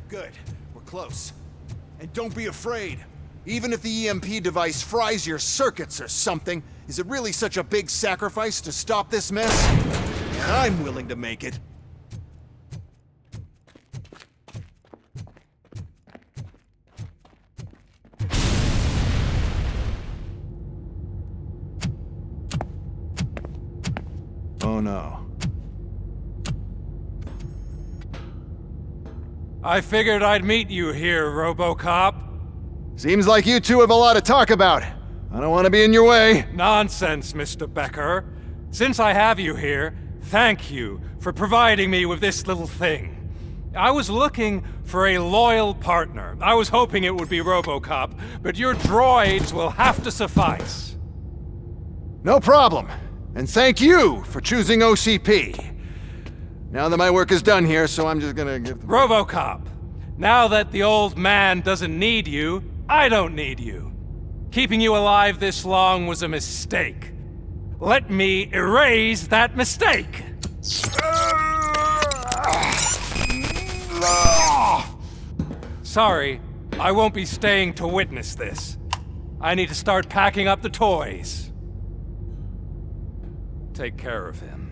Good. We're close. And don't be afraid. Even if the EMP device fries your circuits or something, is it really such a big sacrifice to stop this mess? And I'm willing to make it. Oh no.
I figured I'd meet you here, Robocop.
Seems like you two have a lot to talk about. I don't want to be in your way.
Nonsense, Mr. Becker. Since I have you here, thank you for providing me with this little thing. I was looking for a loyal partner. I was hoping it would be Robocop, but your droids will have to suffice.
No problem. And thank you for choosing OCP. Now that my work is done here, so I'm just gonna give...
Robocop, now that the old man doesn't need you, I don't need you. Keeping you alive this long was a mistake. Let me erase that mistake! Sorry, I won't be staying to witness this. I need to start packing up the toys. Take care of him.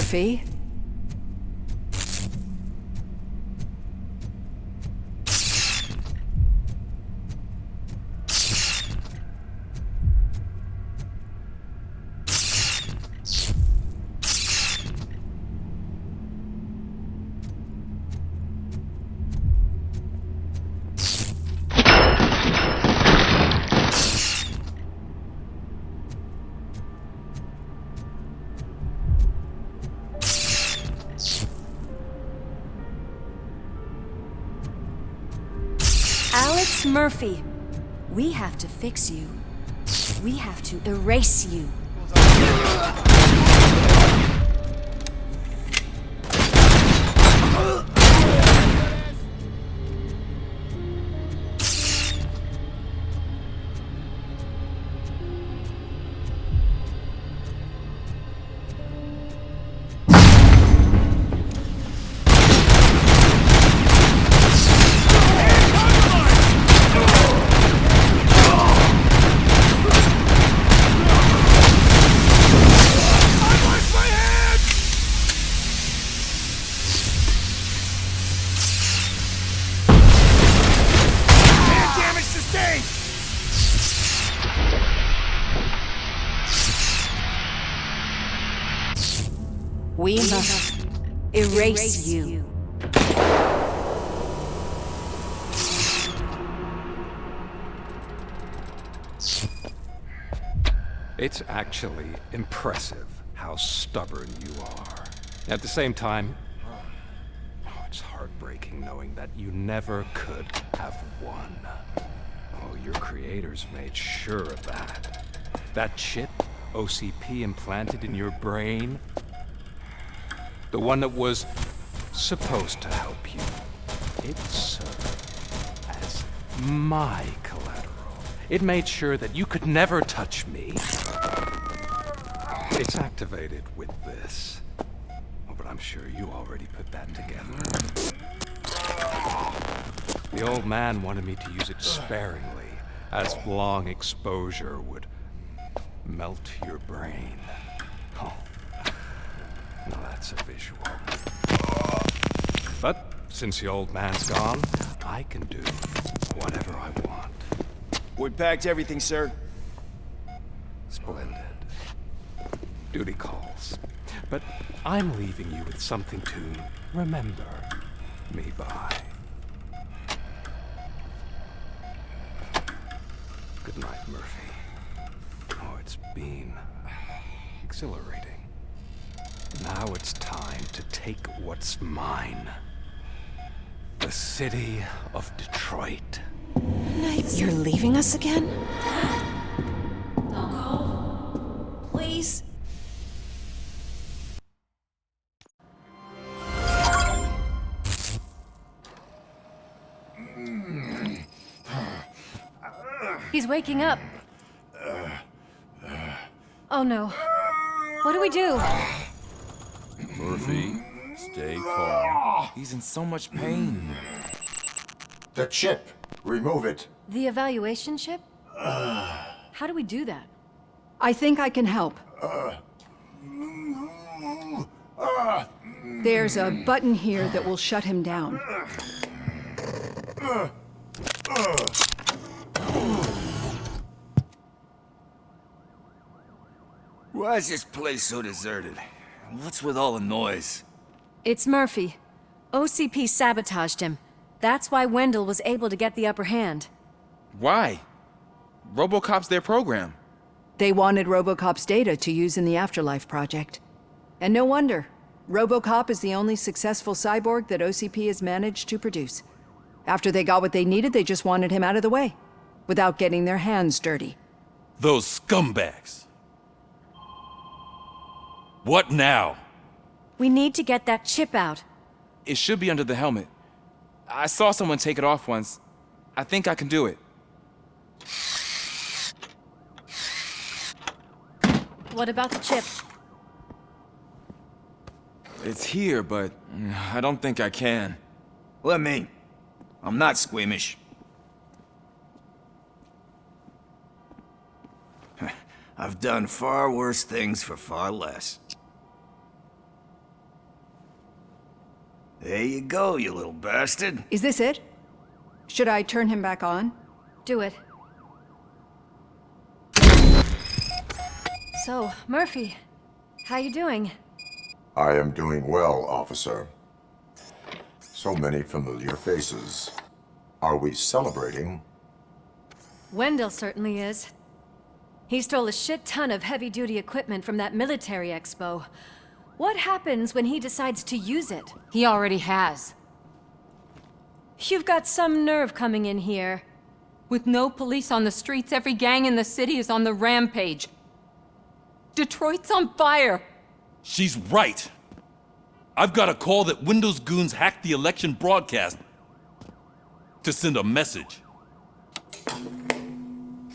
Murphy.
Alex Murphy, we have to fix you. We have to erase you. We must erase you.
It's actually impressive how stubborn you are. At the same time, it's heartbreaking knowing that you never could have won. Oh, your creators made sure of that. That chip OCP implanted in your brain, the one that was supposed to help you, it served as my collateral. It made sure that you could never touch me. It's activated with this. Oh, but I'm sure you already put that together. The old man wanted me to use it sparingly, as long exposure would melt your brain. Oh. Now that's a visual. But since the old man's gone, I can do whatever I want.
We packed everything, sir.
Splendid. Duty calls. But I'm leaving you with something to remember me by. Good night, Murphy. Oh, it's been exhilarating. Now it's time to take what's mine. The city of Detroit.
You're leaving us again? Don't go. Please.
He's waking up. Oh no. What do we do?
Murphy, stay calm. He's in so much pain.
The chip. Remove it.
The evaluation chip? How do we do that?
I think I can help. There's a button here that will shut him down.
Why is this place so deserted? What's with all the noise?
It's Murphy. OCP sabotaged him. That's why Wendell was able to get the upper hand.
Why? Robocop's their program.
They wanted Robocop's data to use in the Afterlife project. And no wonder. Robocop is the only successful cyborg that OCP has managed to produce. After they got what they needed, they just wanted him out of the way, without getting their hands dirty.
Those scumbags. What now?
We need to get that chip out.
It should be under the helmet. I saw someone take it off once. I think I can do it.
What about the chip?
It's here, but I don't think I can.
Let me. I'm not squeamish. I've done far worse things for far less. There you go, you little bastard.
Is this it? Should I turn him back on?
Do it. So, Murphy, how you doing?
I am doing well, officer. So many familiar faces. Are we celebrating?
Wendell certainly is. He stole a shit ton of heavy-duty equipment from that military expo. What happens when he decides to use it?
He already has.
You've got some nerve coming in here.
With no police on the streets, every gang in the city is on the rampage. Detroit's on fire.
She's right. I've got a call that Windows goons hacked the election broadcast to send a message.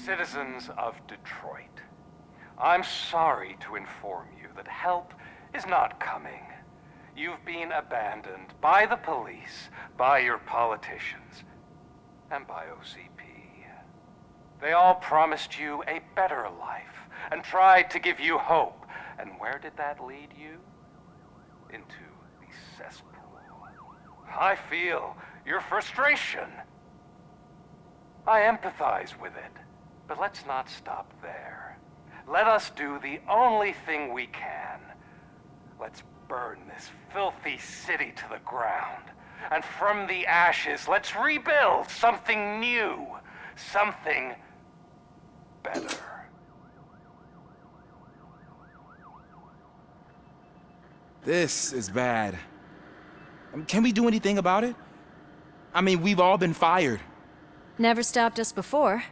Citizens of Detroit, I'm sorry to inform you that help is not coming. You've been abandoned by the police, by your politicians, and by OCP. They all promised you a better life and tried to give you hope. And where did that lead you? Into the cesspool. I feel your frustration. I empathize with it, but let's not stop there. Let us do the only thing we can. Let's burn this filthy city to the ground. And from the ashes, let's rebuild something new, something better.
This is bad. Can we do anything about it? I mean, we've all been fired.
Never stopped us before.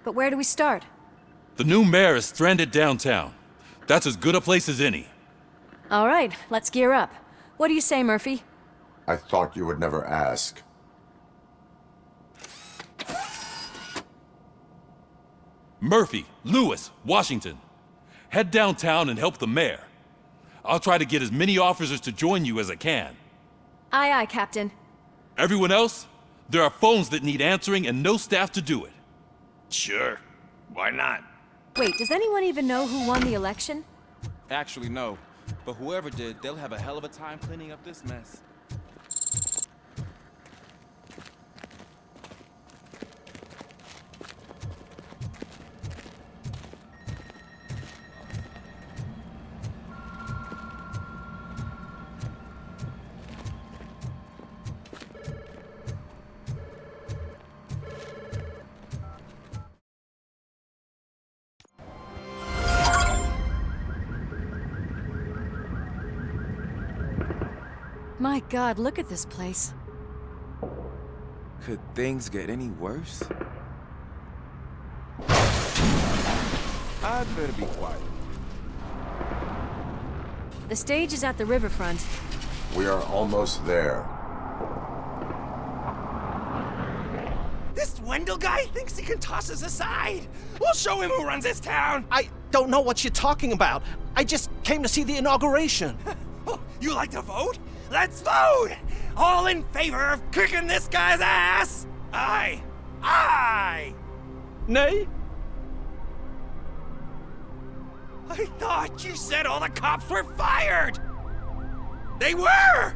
But where do we start?
The new mayor is stranded downtown. That's as good a place as any.
All right, let's gear up. What do you say, Murphy?
I thought you would never ask.
Murphy, Lewis, Washington. Head downtown and help the mayor. I'll try to get as many officers to join you as I can.
Aye, aye, Captain.
Everyone else? There are phones that need answering and no staff to do it.
Sure. Why not?
Wait, does anyone even know who won the election?
Actually, no. But whoever did, they'll have a hell of a time cleaning up this mess.
My God, look at this place.
Could things get any worse? I'd better be quiet.
The stage is at the riverfront.
We are almost there.
This Wendell guy thinks he can toss us aside. We'll show him who runs this town. I don't know what you're talking about. I just came to see the inauguration. Oh, you like to vote? Let's vote! All in favor of kicking this guy's ass? Aye. Aye! Nay? I thought you said all the cops were fired! They were!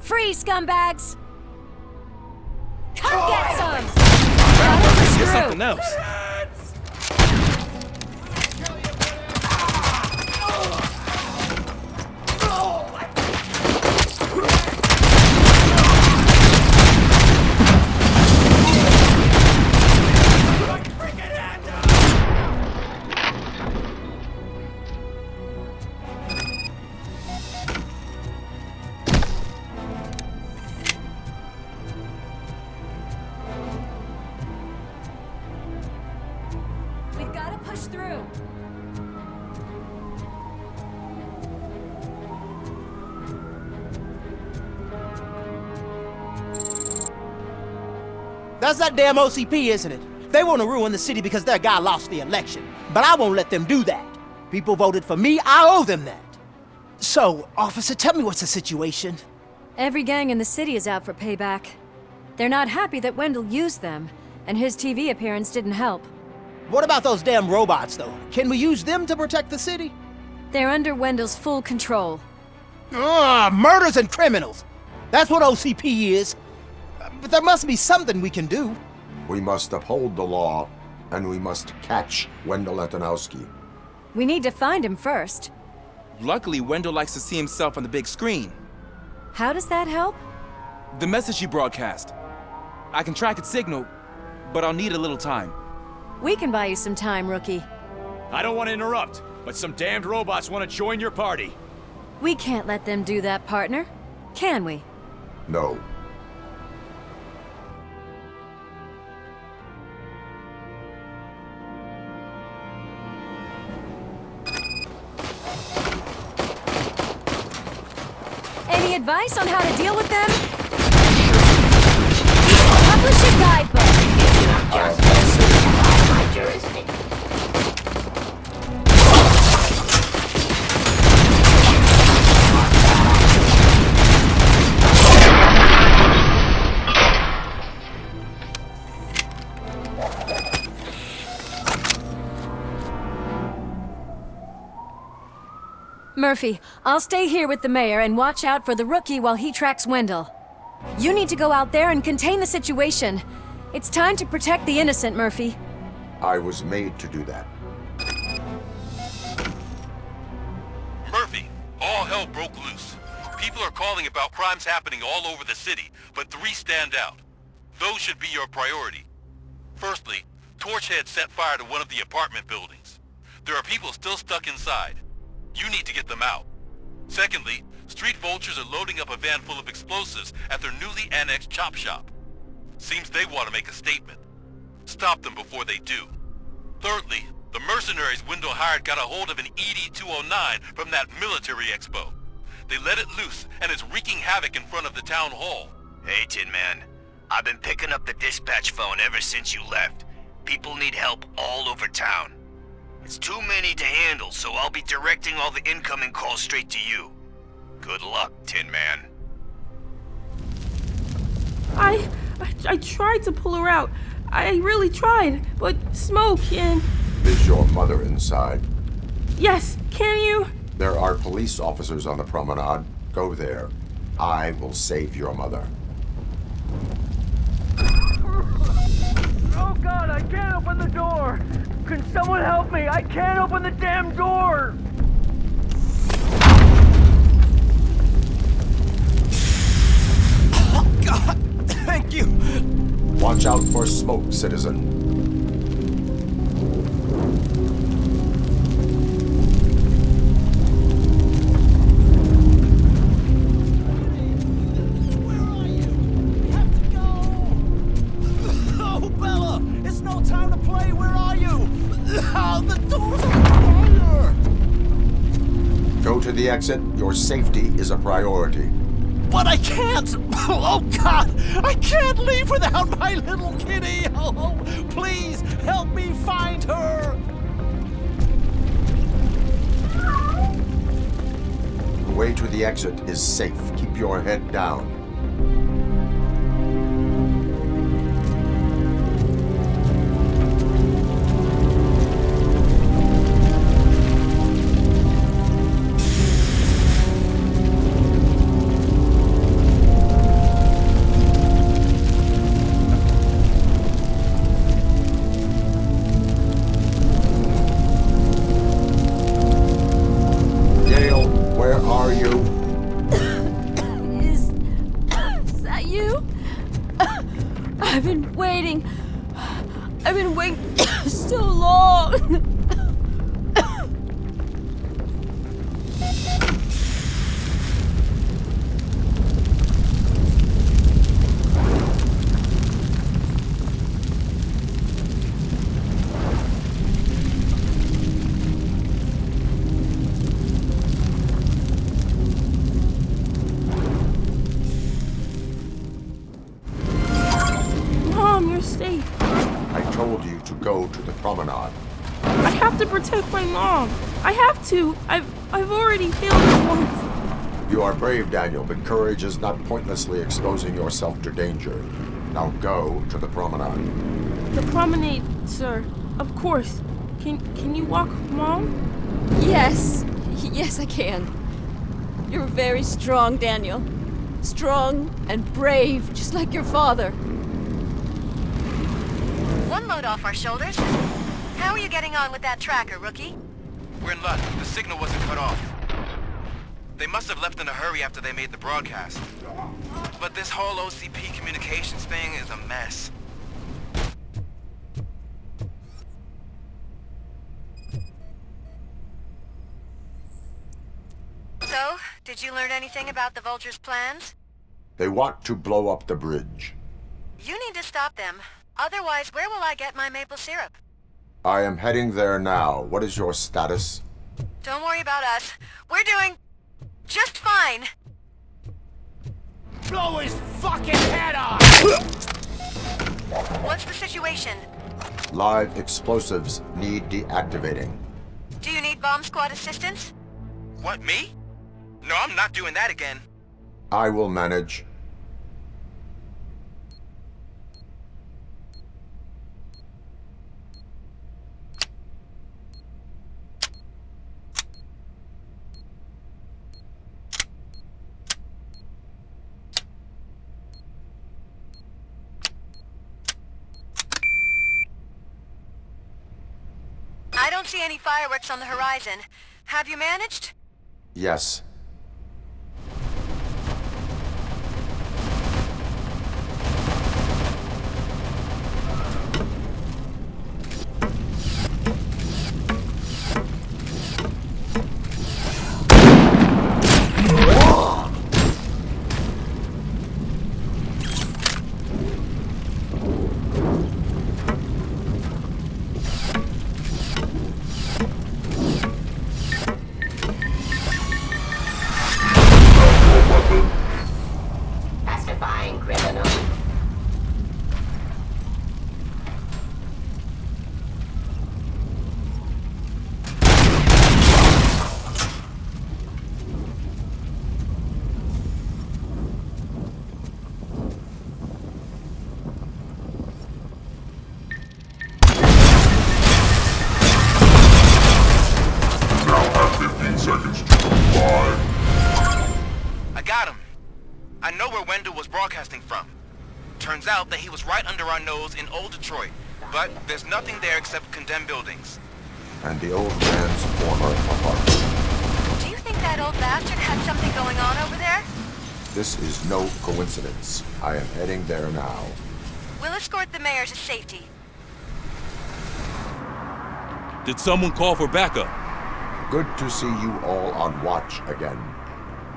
Free, scumbags! Come get some!
Get something else.
We've got to push through.
That's that damn OCP, isn't it? They want to ruin the city because their guy lost the election. But I won't let them do that. People voted for me, I owe them that. So, officer, tell me what's the situation.
Every gang in the city is out for payback. They're not happy that Wendell used them, and his TV appearance didn't help.
What about those damn robots, though? Can we use them to protect the city?
They're under Wendell's full control.
Murders and criminals! That's what OCP is. But there must be something we can do.
We must uphold the law, and we must catch Wendell Antonowski.
We need to find him first.
Luckily, Wendell likes to see himself on the big screen.
How does that help?
The message you broadcast. I can track its signal, but I'll need a little time.
We can buy you some time, Rookie.
I don't want to interrupt, but some damned robots want to join your party.
We can't let them do that, partner. Can we?
No.
Any advice on how to deal with them? Publish a guidebook. Murphy, I'll stay here with the mayor and watch out for the Rookie while he tracks Wendell. You need to go out there and contain the situation. It's time to protect the innocent, Murphy.
I was made to do that.
Murphy, all hell broke loose. People are calling about crimes happening all over the city, but 3 stand out. Those should be your priority. Firstly, Torchhead set fire to one of the apartment buildings. There are people still stuck inside. You need to get them out. Secondly, street vultures are loading up a van full of explosives at their newly annexed chop shop. Seems they want to make a statement. Stop them before they do. Thirdly, the mercenaries Wendell hired got a hold of an ED-209 from that military expo. They let it loose and it's wreaking havoc in front of the town hall.
Hey, Tin Man. I've been picking up the dispatch phone ever since you left. People need help all over town. It's too many to handle, so I'll be directing all the incoming calls straight to you. Good luck, Tin Man.
I tried to pull her out. I really tried, but smoke and...
Is your mother inside?
Yes, can you?
There are police officers on the promenade. Go there. I will save your mother.
Oh God, I can't open the door! Can someone help me? I can't open the damn door!
Oh God, thank you!
Watch out for smoke, citizen. Go to the exit. Your safety is a priority.
But I can't! Oh God! I can't leave without my little kitty! Oh, please help me find her!
The way to the exit is safe. Keep your head down.
I've been waiting so long. Mom, you're safe.
I told you to go to the promenade.
I have to protect my mom. I have to. I've already failed her once.
You are brave, Daniel, but courage is not pointlessly exposing yourself to danger. Now go to the promenade.
The promenade, sir. Of course. Can you walk, Mom?
Yes. Yes, I can. You're very strong, Daniel. Strong and brave, just like your father.
One load off our shoulders. How are you getting on with that tracker, rookie?
We're in luck. The signal wasn't cut off. They must have left in a hurry after they made the broadcast. But this whole OCP communications thing is a mess.
So, did you learn anything about the Vulture's plans?
They want to blow up the bridge.
You need to stop them. Otherwise, where will I get my maple syrup?
I am heading there now. What is your status?
Don't worry about us. We're doing just fine.
Blow his fucking head off!
What's the situation?
Live explosives need deactivating.
Do you need bomb squad assistance?
What, me? No, I'm not doing that again.
I will manage.
I don't see any fireworks on the horizon. Have you managed?
Yes.
Turns out that he was right under our nose in old Detroit, but there's nothing there except condemned buildings.
And the old man's former apartment.
Do you think that old bastard had something going on over there?
This is no coincidence. I am heading there now.
We'll escort the mayor to safety.
Did someone call for backup?
Good to see you all on watch again.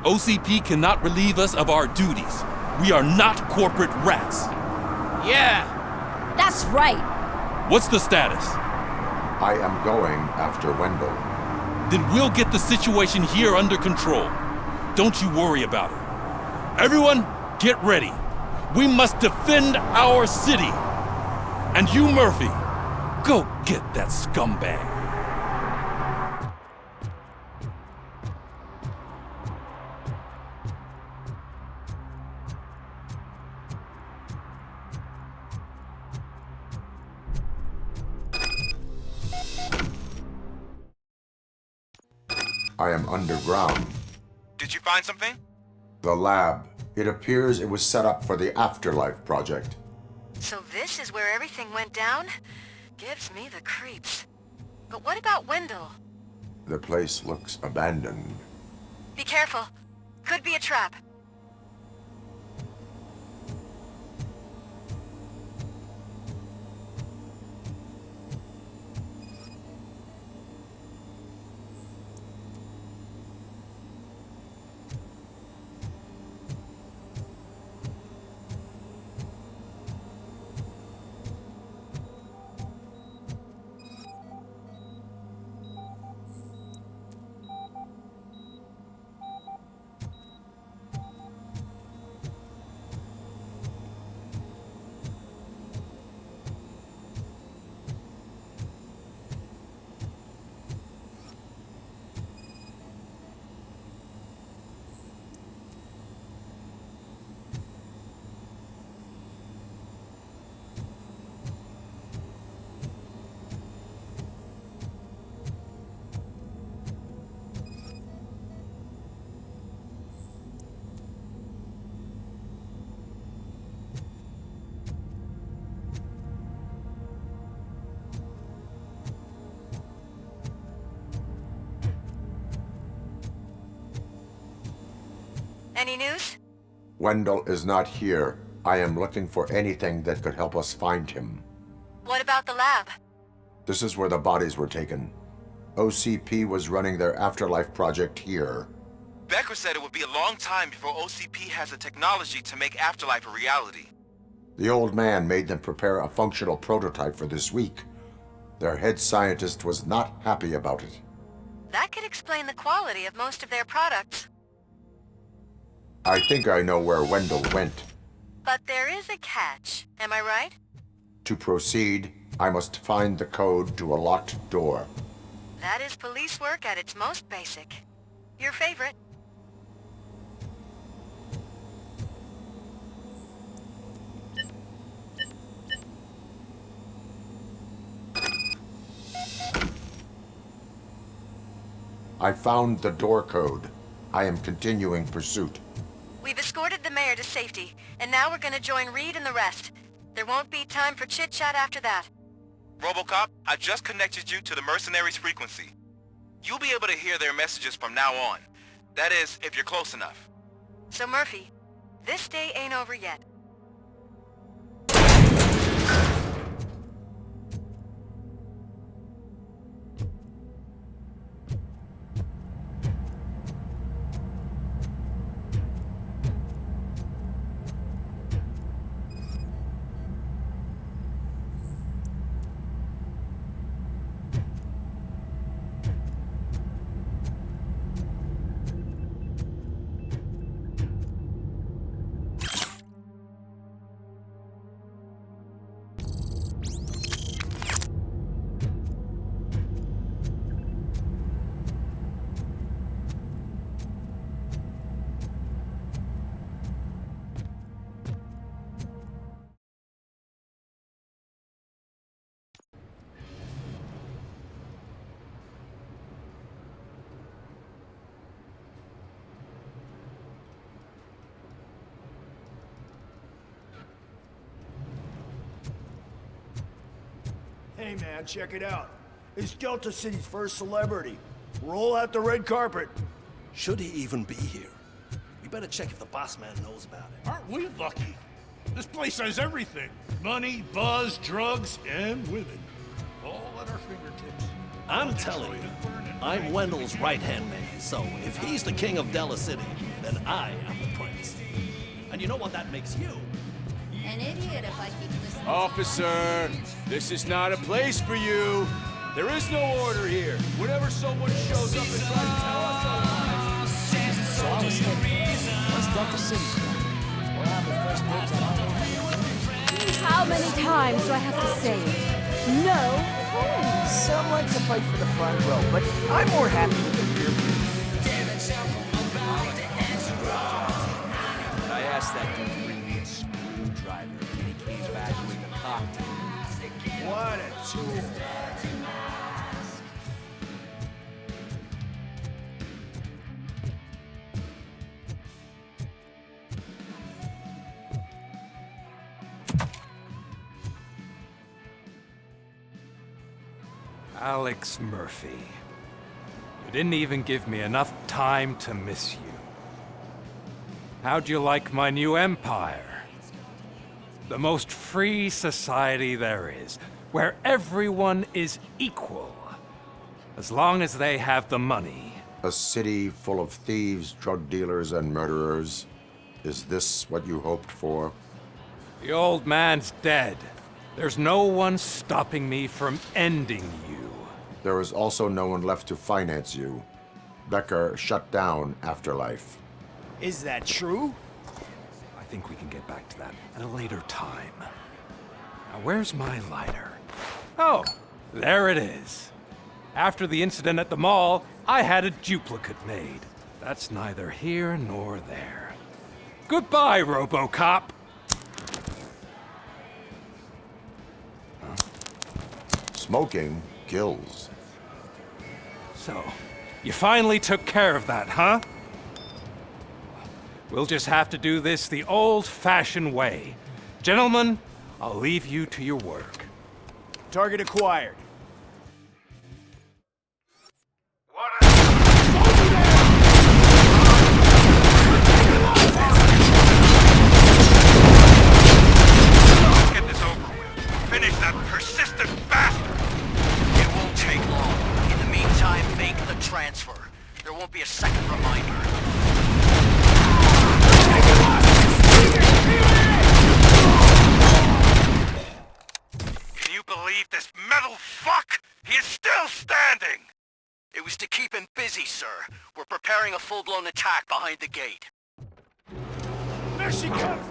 OCP cannot relieve us of our duties. We are not corporate rats.
Yeah. That's right.
What's the status?
I am going after Wendell.
Then we'll get the situation here under control. Don't you worry about it. Everyone, get ready. We must defend our city. And you, Murphy, go get that scumbag.
I am underground.
Did you find something?
The lab. It appears it was set up for the Afterlife project.
So this is where everything went down? Gives me the creeps. But what about Wendell?
The place looks abandoned.
Be careful. Could be a trap. Any news?
Wendell is not here. I am looking for anything that could help us find him.
What about the lab?
This is where the bodies were taken. OCP was running their afterlife project here.
Becker said it would be a long time before OCP has the technology to make Afterlife a reality.
The old man made them prepare a functional prototype for this week. Their head scientist was not happy about it.
That could explain the quality of most of their products.
I think I know where Wendell went.
But there is a catch, am I right?
To proceed, I must find the code to a locked door.
That is police work at its most basic. Your favorite.
I found the door code. I am continuing pursuit.
We've escorted the mayor to safety, and now we're gonna join Reed and the rest. There won't be time for chit-chat after that.
Robocop, I just connected you to the mercenaries' frequency. You'll be able to hear their messages from now on. That is, if you're close enough.
So Murphy, this day ain't over yet.
Hey man, check it out. It's Delta City's first celebrity. Roll out the red carpet.
Should he even be here? We better check if the boss man knows about it.
Aren't we lucky? This place has everything. Money, buzz, drugs, and women. All at our fingertips.
I'm telling you, I'm Wendell's right-hand man, so if he's the king of Della City, then I am the prince. And you know what that makes you?
An idiot if I keep listening.
Officer, this is not a place for you. There is no order here. Whenever someone shows up and tries to tell us otherwise.
So I was thinking, what's Delta City? We'll have the first dibs on all of
How many times do I have to say it? No?
Some like to fight for the front row, but I'm more happy with the rear view.
I asked that dude to bring me a screwdriver, and he came back with a cocktail.
What a tool.
Alex Murphy. You didn't even give me enough time to miss you. How'd you like my new empire? The most free society there is, where everyone is equal, as long as they have the money.
A city full of thieves, drug dealers, and murderers. Is this what you hoped for?
The old man's dead. There's no one stopping me from ending you.
There is also no one left to finance you. Becker shut down Afterlife.
Is that true?
I think we can get back to that at a later time. Now, where's my lighter? Oh, there it is. After the incident at the mall, I had a duplicate made. That's neither here nor there. Goodbye, Robocop!
Smoking kills.
So, you finally took care of that, huh? We'll just have to do this the old-fashioned way. Gentlemen, I'll leave you to your work.
Target acquired.
a full-blown attack behind the gate.
There she comes!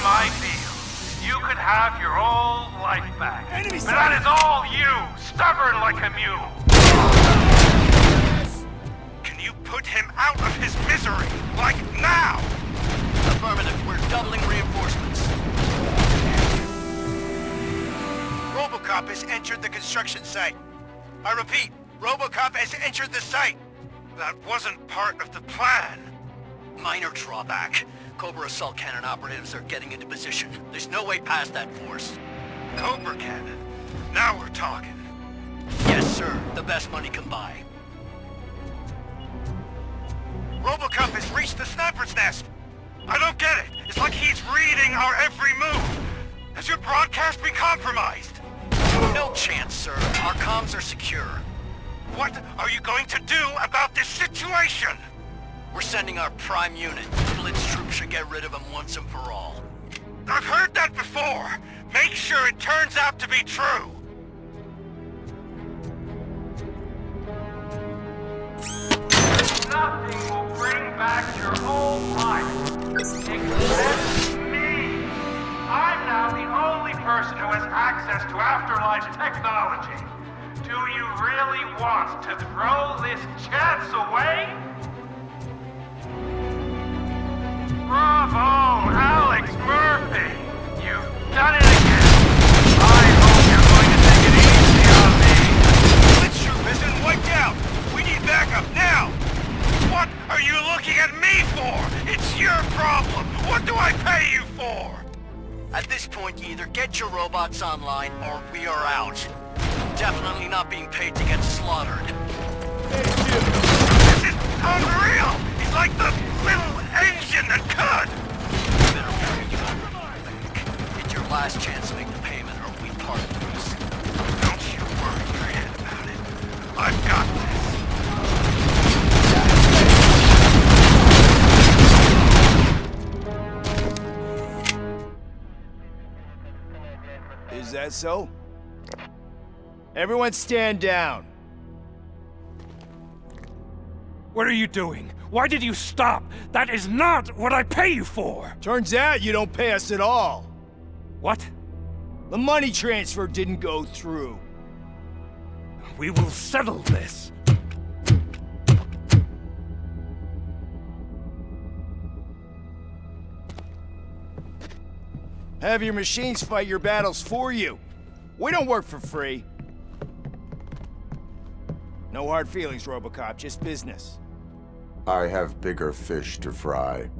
My deal. You could have your old life back. But that is all you, stubborn like a mule.
Can you put him out of his misery? Like now?
Affirmative. We're doubling reinforcements.
Robocop has entered the construction site. I repeat, Robocop has entered the site. That wasn't part of the plan.
Minor drawback. Cobra assault cannon operatives are getting into position. There's no way past that force.
Cobra cannon? Now we're talking.
Yes, sir. The best money can buy.
Robocop has reached the sniper's nest. I don't get it. It's like he's reading our every move. Has your broadcast been compromised?
No chance, sir. Our comms are secure.
What are you going to do about this situation?
We're sending our prime unit. Blitz troops should get rid of him once and for all.
I've heard that before. Make sure it turns out to be true.
Nothing will bring back your old life. Except me. I'm now the only person who has access to afterlife technology. Do you really want to throw this chance away? Bravo, Alex Murphy! You've done it again! I hope you're going to take it easy on me!
Blitz troop isn't wiped out! We need backup now! What are you looking at me for? It's your problem! What do I pay you for?
At this point, you either get your robots online, or we are out. Definitely not being paid to get slaughtered.
This is unreal! He's like the little engine that could!
Better pray you got the bank. It's your last chance to make the payment, or we part ways.
Don't you worry your head about it. I've got
this. Is that so? Everyone stand down.
What are you doing? Why did you stop? That is not what I pay you for!
Turns out you don't pay us at all.
What?
The money transfer didn't go through.
We will settle this.
Have your machines fight your battles for you. We don't work for free. No hard feelings, Robocop, just business.
I have bigger fish to fry.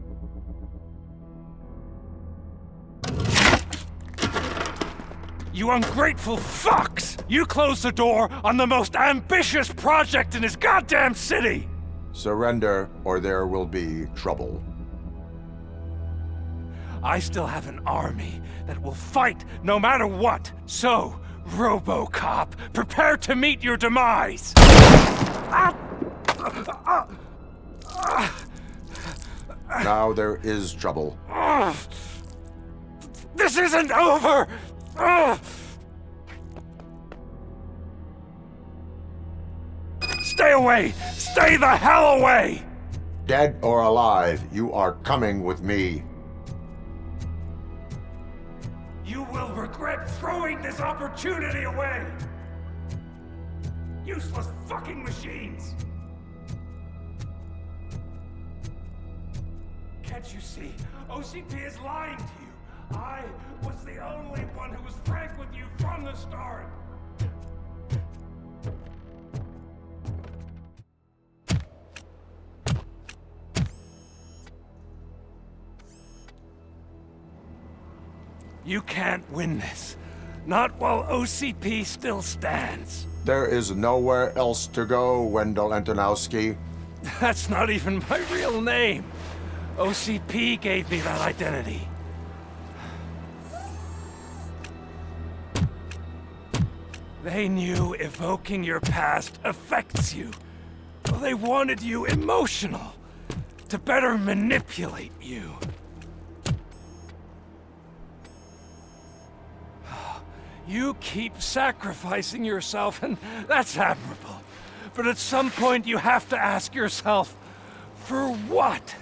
You ungrateful fucks! You closed the door on the most ambitious project in this goddamn city!
Surrender, or there will be trouble.
I still have an army that will fight no matter what. So, Robocop, prepare to meet your demise!
Now there is trouble.
This isn't over! Stay away! Stay the hell away!
Dead or alive, you are coming with me.
You will regret throwing this opportunity away! Useless fucking machines! Can't you see? OCP is lying to you! I was the only one who was frank with you from the start! You can't win this. Not while OCP still stands.
There is nowhere else to go, Wendell Antonowski.
That's not even my real name. OCP gave me that identity. They knew evoking your past affects you. Well, they wanted you emotional, to better manipulate you. You keep sacrificing yourself, and that's admirable. But at some point you have to ask yourself, for what?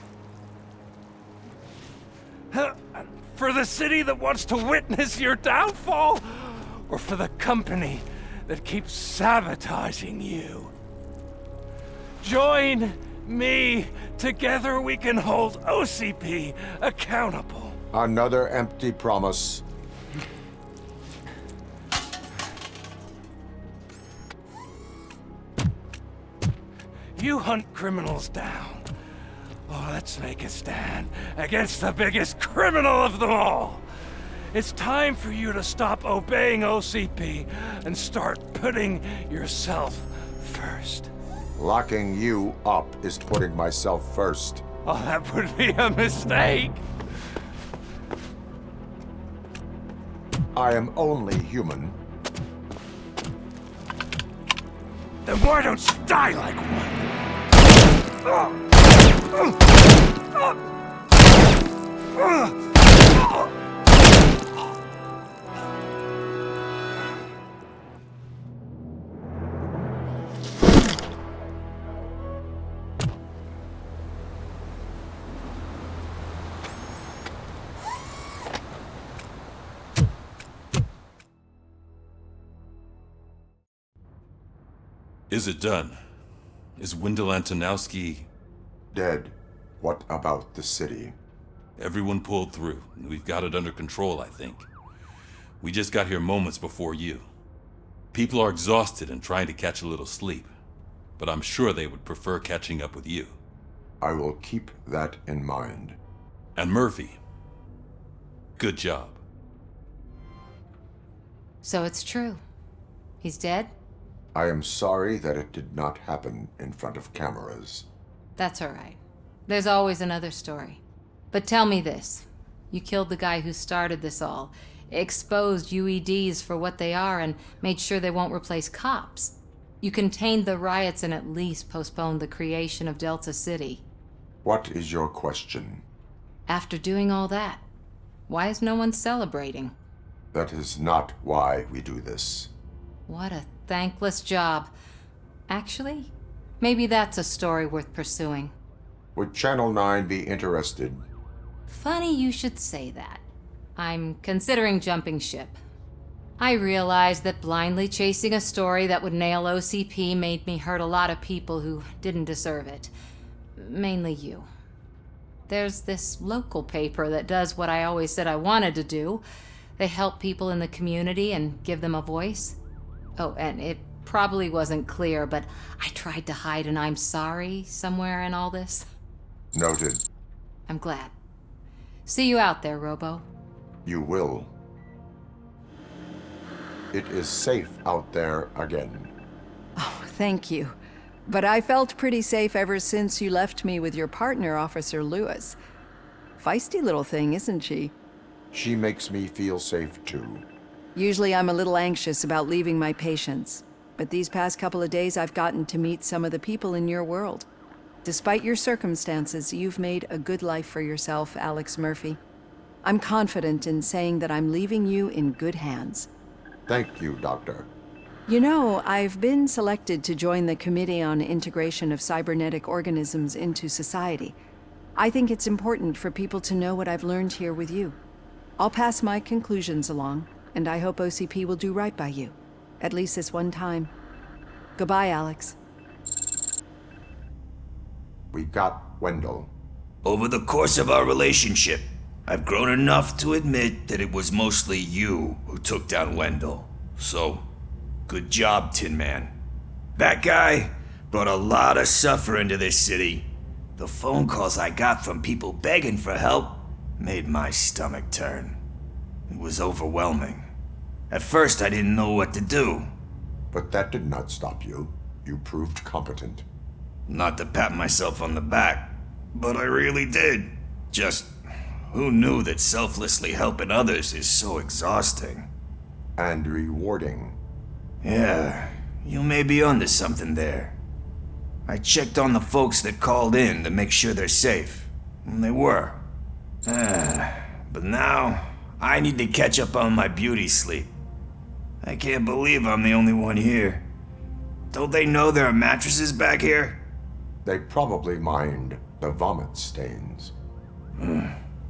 For the city that wants to witness your downfall? Or for the company that keeps sabotaging you? Join me. Together we can hold OCP accountable.
Another empty promise.
You hunt criminals down. Oh, let's make a stand against the biggest criminal of them all. It's time for you to stop obeying OCP and start putting yourself first.
Locking you up is putting myself first.
Oh, that would be a mistake.
I am only human.
Then why don't you die like one?
Is it done? Is Wendell Antonowski...
dead? What about the city?
Everyone pulled through. We've got it under control, I think. We just got here moments before you. People are exhausted and trying to catch a little sleep. But I'm sure they would prefer catching up with you.
I will keep that in mind.
And Murphy, good job.
So it's true. He's dead?
I am sorry that it did not happen in front of cameras.
That's all right. There's always another story. But tell me this. You killed the guy who started this all, exposed UEDs for what they are, and made sure they won't replace cops. You contained the riots and at least postponed the creation of Delta City.
What is your question?
After doing all that, why is no one celebrating?
That is not why we do this.
What a thankless job. Actually, maybe that's a story worth pursuing.
Would Channel 9 be interested?
Funny you should say that. I'm considering jumping ship. I realized that blindly chasing a story that would nail OCP made me hurt a lot of people who didn't deserve it. Mainly you. There's this local paper that does what I always said I wanted to do. They help people in the community and give them a voice. Oh, and it probably wasn't clear, but I tried to hide an I'm sorry somewhere in all this.
Noted.
I'm glad. See you out there, Robo.
You will. It is safe out there again.
Oh, thank you. But I felt pretty safe ever since you left me with your partner, Officer Lewis. Feisty little thing, isn't she?
She makes me feel safe too.
Usually I'm a little anxious about leaving my patients, but these past couple of days I've gotten to meet some of the people in your world. Despite your circumstances, you've made a good life for yourself, Alex Murphy. I'm confident in saying that I'm leaving you in good hands.
Thank you, Doctor.
You know, I've been selected to join the Committee on Integration of Cybernetic Organisms into Society. I think it's important for people to know what I've learned here with you. I'll pass my conclusions along, and I hope OCP will do right by you. At least this one time. Goodbye, Alex.
We got Wendell.
Over the course of our relationship, I've grown enough to admit that it was mostly you who took down Wendell. So, good job, Tin Man. That guy brought a lot of suffering to this city. The phone calls I got from people begging for help made my stomach turn. It was overwhelming. At first, I didn't know what to do.
But that did not stop you. You proved competent.
Not to pat myself on the back, but I really did. Just, who knew that selflessly helping others is so exhausting?
And rewarding.
Yeah, you may be onto something there. I checked on the folks that called in to make sure they're safe. And they were. But now, I need to catch up on my beauty sleep. I can't believe I'm the only one here. Don't they know there are mattresses back here?
They probably mind the vomit stains.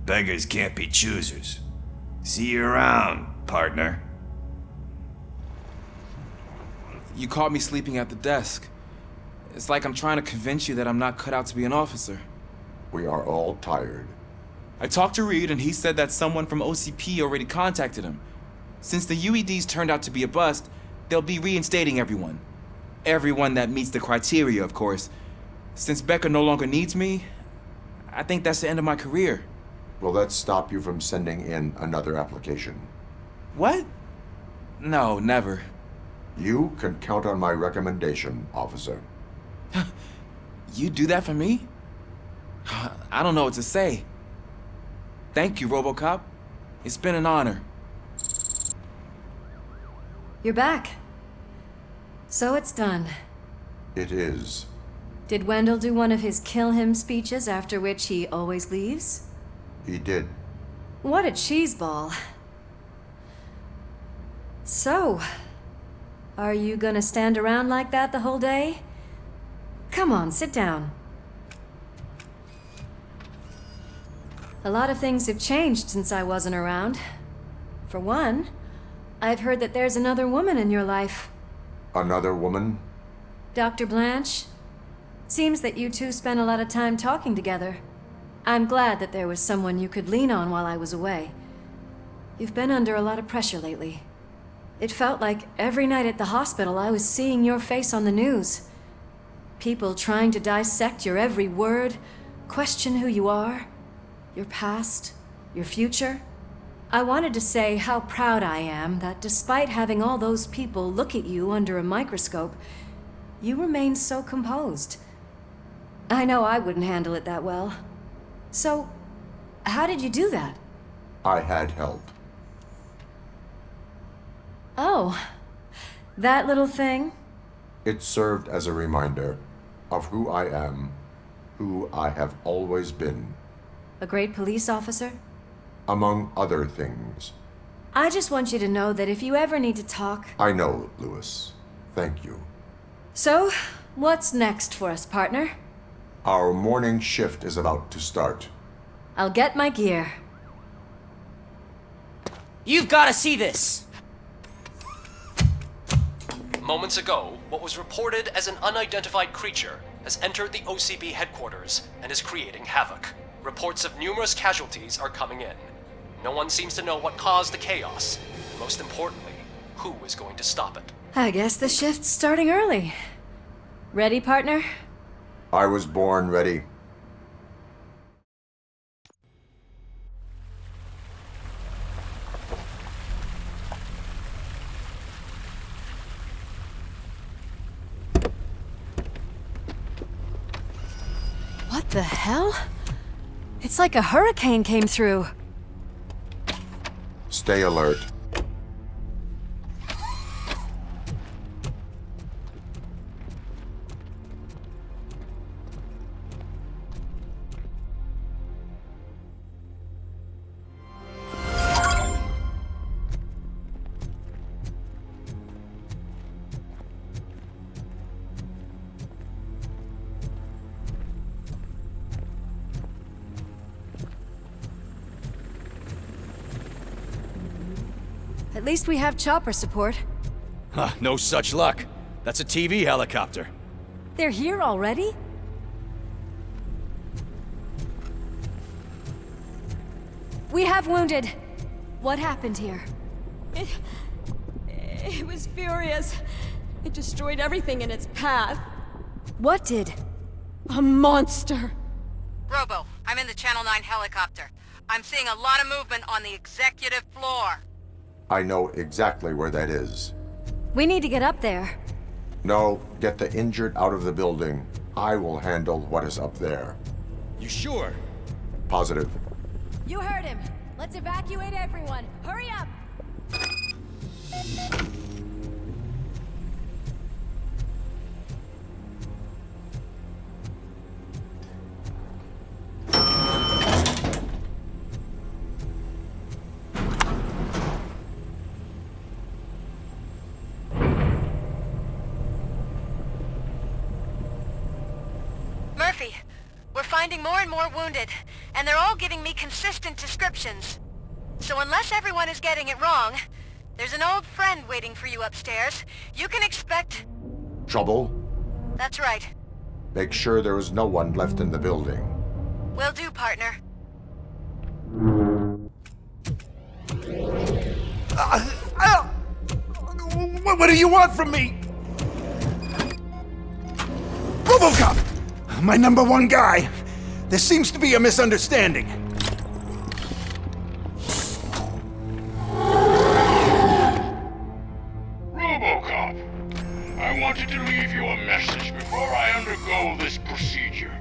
Beggars can't be choosers. See you around, partner.
You caught me sleeping at the desk. It's like I'm trying to convince you that I'm not cut out to be an officer.
We are all tired.
I talked to Reed and he said that someone from OCP already contacted him. Since the UEDs turned out to be a bust, they'll be reinstating everyone. Everyone that meets the criteria, of course. Since Becca no longer needs me, I think that's the end of my career.
Will that stop you from sending in another application?
What? No, never.
You can count on my recommendation, officer.
You do that for me? I don't know what to say. Thank you, Robocop. It's been an honor.
You're back. So it's done.
It is.
Did Wendell do one of his kill him speeches after which he always leaves?
He did.
What a cheeseball. So, are you gonna stand around like that the whole day? Come on, sit down. A lot of things have changed since I wasn't around. For one, I've heard that there's another woman in your life.
Another woman?
Dr. Blanche? Seems that you two spent a lot of time talking together. I'm glad that there was someone you could lean on while I was away. You've been under a lot of pressure lately. It felt like every night at the hospital I was seeing your face on the news. People trying to dissect your every word, question who you are, your past, your future. I wanted to say how proud I am that despite having all those people look at you under a microscope, you remain so composed. I know I wouldn't handle it that well. So, how did you do that?
I had help.
Oh, that little thing?
It served as a reminder of who I am, who I have always been.
A great police officer?
Among other things.
I just want you to know that if you ever need to talk...
I know, Lewis. Thank you.
So, what's next for us, partner?
Our morning shift is about to start.
I'll get my gear.
You've got to see this!
Moments ago, what was reported as an unidentified creature has entered the OCP headquarters and is creating havoc. Reports of numerous casualties are coming in. No one seems to know what caused the chaos. Most importantly, who is going to stop it?
I guess the shift's starting early. Ready, partner?
I was born ready.
What the hell? It's like a hurricane came through.
Stay alert.
At least we have chopper support.
Huh, no such luck. That's a TV helicopter.
They're here already? We have wounded. What happened here?
It was furious. It destroyed everything in its path.
What did?
A monster.
Robo, I'm in the Channel 9 helicopter. I'm seeing a lot of movement on the executive floor.
I know exactly where that is.
We need to get up there.
No, get the injured out of the building. I will handle what is up there.
You sure?
Positive.
You heard him. Let's evacuate everyone. Hurry up!
Murphy, we're finding more and more wounded, and they're all giving me consistent descriptions. So unless everyone is getting it wrong, there's an old friend waiting for you upstairs. You can expect...
Trouble?
That's right.
Make sure there is no one left in the building.
Will do, partner.
What do you want from me? Robocop! My #1 guy. There seems to be a misunderstanding.
Robocop, I wanted to leave you a message before I undergo this procedure.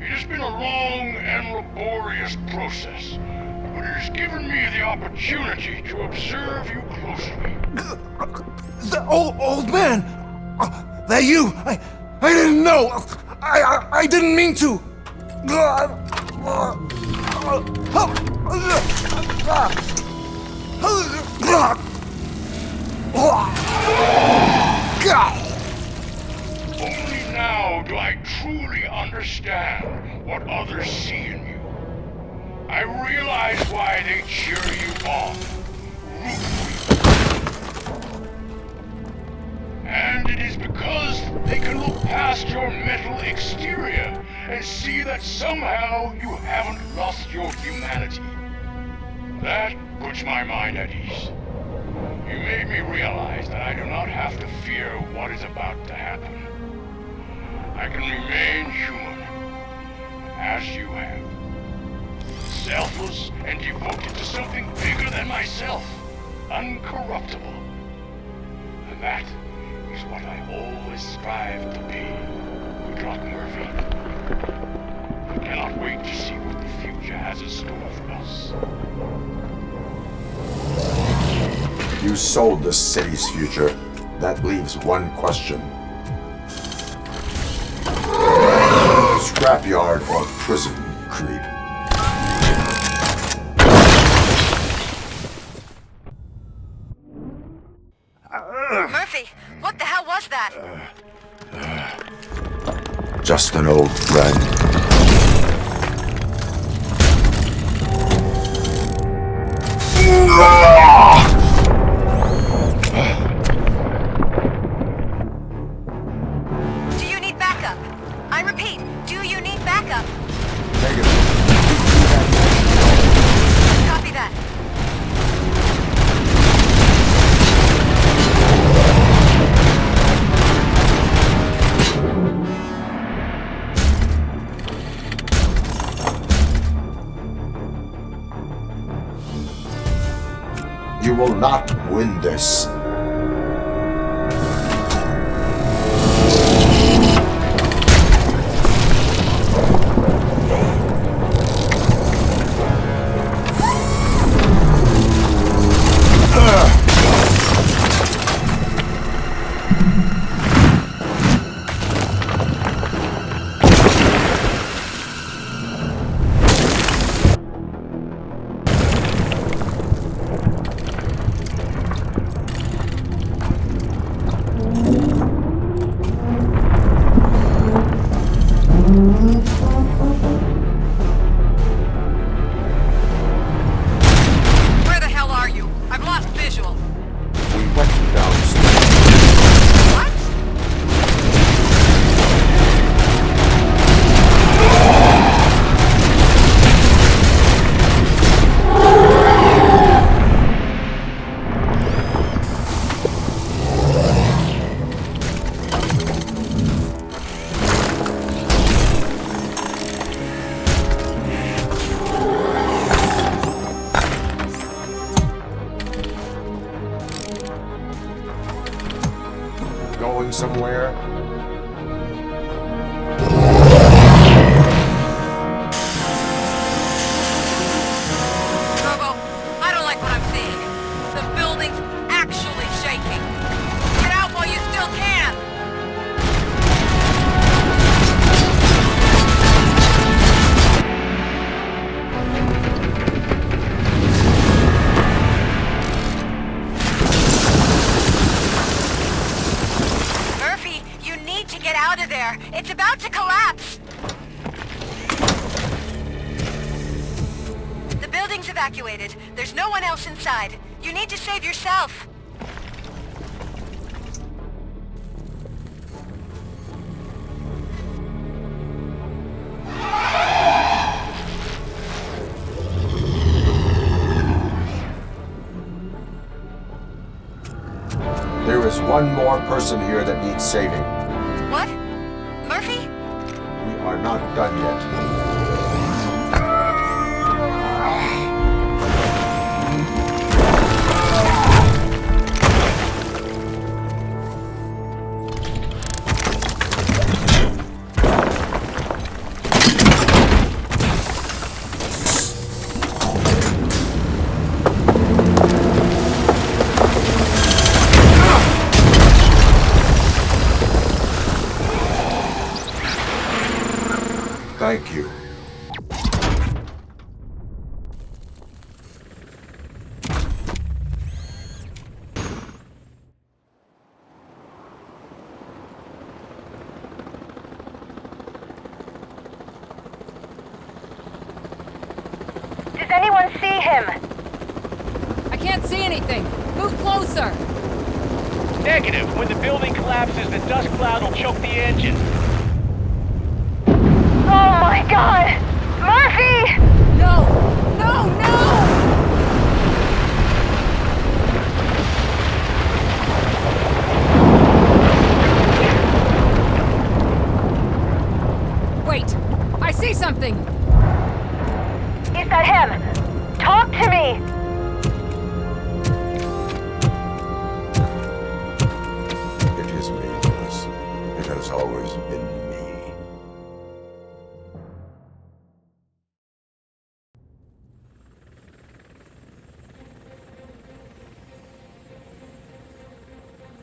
It has been a long and laborious process, but it has given me the opportunity to observe you closely.
The old man! That you! I didn't know! I didn't mean to!
Only now do I truly understand what others see in you. I realize why they cheer you on, root for you. And it is because they can look past your metal exterior and see that somehow you haven't lost your humanity. That puts my mind at ease. You made me realize that I do not have to fear what is about to happen. I can remain human, as you have. Selfless and devoted to something bigger than myself, uncorruptible. And that is what I always strive to be. Good luck, Murphy. I cannot wait to see what the future has in store for us.
You sold the city's future. That leaves one question. Scrapyard or prison, creep?
Murphy, what the hell was that?
Just an old friend.
Do you need backup? I repeat, do you need backup?
Negative.
Copy that.
You will not win this.
Where the hell are you? I've lost visual.
We went downstairs.
What?
Going somewhere?
Robo, I don't like what I'm seeing. The building's actually shaking. Get out while you still can! Murphy, you to collapse! The building's evacuated. There's no one else inside. You need to save yourself.
There is one more person here that needs saving.
What? Murphy?
We are not done yet. Thank you.
Does anyone see him?
I can't see anything. Move closer.
Negative. When the building collapses, the dust cloud will choke the engine.
Oh my god! Murphy!
No! No, no! Wait! I see something!
Is that him? Talk to me!
It is me, Lewis. It has always been me.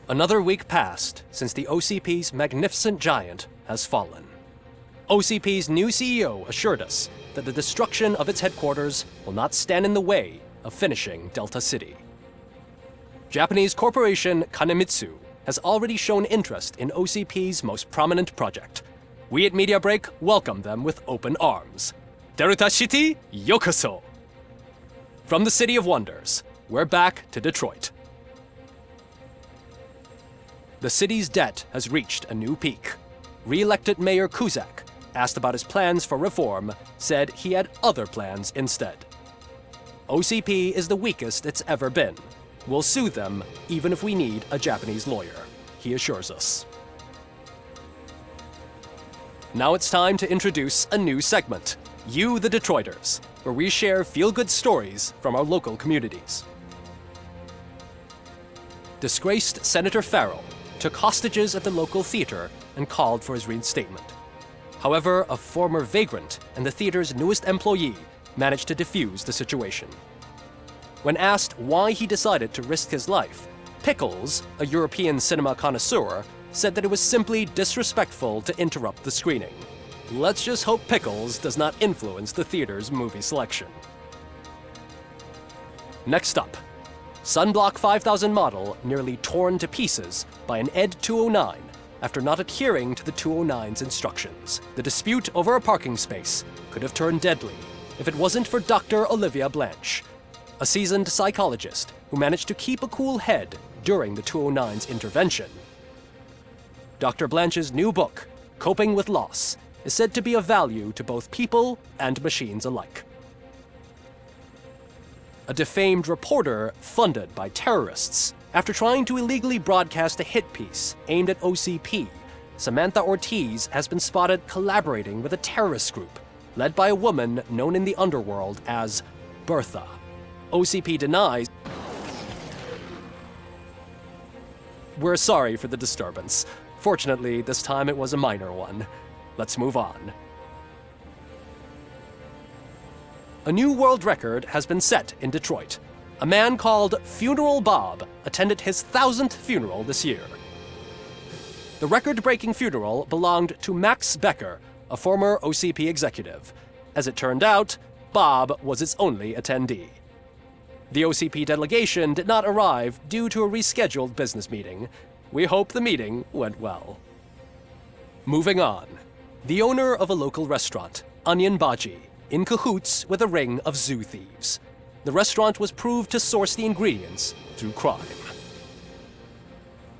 Another week passed since the OCP's magnificent giant has fallen. OCP's new CEO assured us that the destruction of its headquarters will not stand in the way of finishing Delta City. Japanese corporation Kanemitsu has already shown interest in OCP's most prominent project. We at Media Break welcome them with open arms. Delta City, yokoso! From the City of Wonders, we're back to Detroit. The city's debt has reached a new peak. Re-elected Mayor Kuzak, asked about his plans for reform, said he had other plans instead. OCP is the weakest it's ever been. We'll sue them even if we need a Japanese lawyer, he assures us. Now it's time to introduce a new segment, You the Detroiters, where we share feel-good stories from our local communities. Disgraced Senator Farrell took hostages at the local theater and called for his reinstatement. However, a former vagrant and the theater's newest employee managed to defuse the situation. When asked why he decided to risk his life, Pickles, a European cinema connoisseur, said that it was simply disrespectful to interrupt the screening. Let's just hope Pickles does not influence the theater's movie selection. Next up, Sunblock 5000 model nearly torn to pieces by an ED 209 after not adhering to the 209's instructions. The dispute over a parking space could have turned deadly if it wasn't for Dr. Olivia Blanche, a seasoned psychologist who managed to keep a cool head during the 209's intervention. Dr. Blanche's new book, Coping with Loss, is said to be of value to both people and machines alike. A defamed reporter funded by terrorists. After trying to illegally broadcast a hit piece aimed at OCP, Samantha Ortiz has been spotted collaborating with a terrorist group led by a woman known in the underworld as Bertha. OCP denies. We're sorry for the disturbance. Fortunately, this time it was a minor one. Let's move on. A new world record has been set in Detroit. A man called Funeral Bob attended his 1000th funeral this year. The record-breaking funeral belonged to Max Becker, a former OCP executive. As it turned out, Bob was its only attendee. The OCP delegation did not arrive due to a rescheduled business meeting. We hope the meeting went well. Moving on. The owner of a local restaurant, Onion Baji, in cahoots with a ring of zoo thieves. The restaurant was proved to source the ingredients through crime.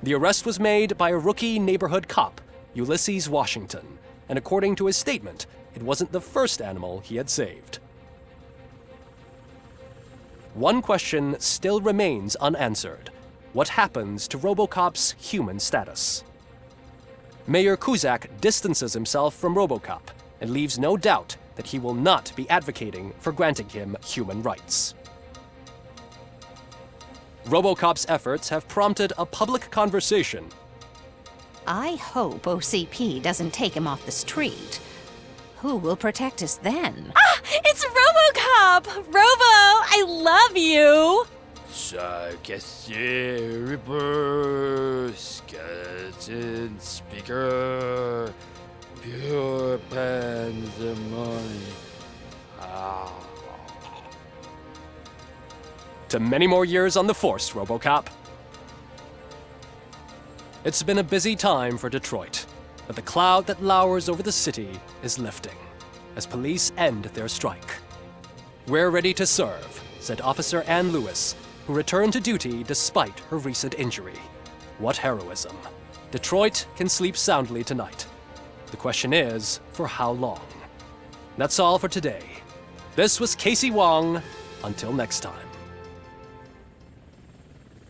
The arrest was made by a rookie neighborhood cop, Ulysses Washington, and according to his statement, it wasn't the first animal he had saved. One question still remains unanswered. What happens to Robocop's human status? Mayor Kuzak distances himself from Robocop and leaves no doubt that he will not be advocating for granting him human rights. Robocop's efforts have prompted a public conversation.
I hope OCP doesn't take him off the street. Who will protect us then?
Ah! It's Robocop! Robo, I love you!
Reaper, skeleton speaker, pure pandemonium.
To many more years on the force, Robocop. It's been a busy time for Detroit, but the cloud that lowers over the city is lifting as police end their strike. "We're ready to serve," said Officer Ann Lewis, who returned to duty despite her recent injury. What heroism. Detroit can sleep soundly tonight. The question is, for how long? That's all for today. This was Casey Wong. Until next time.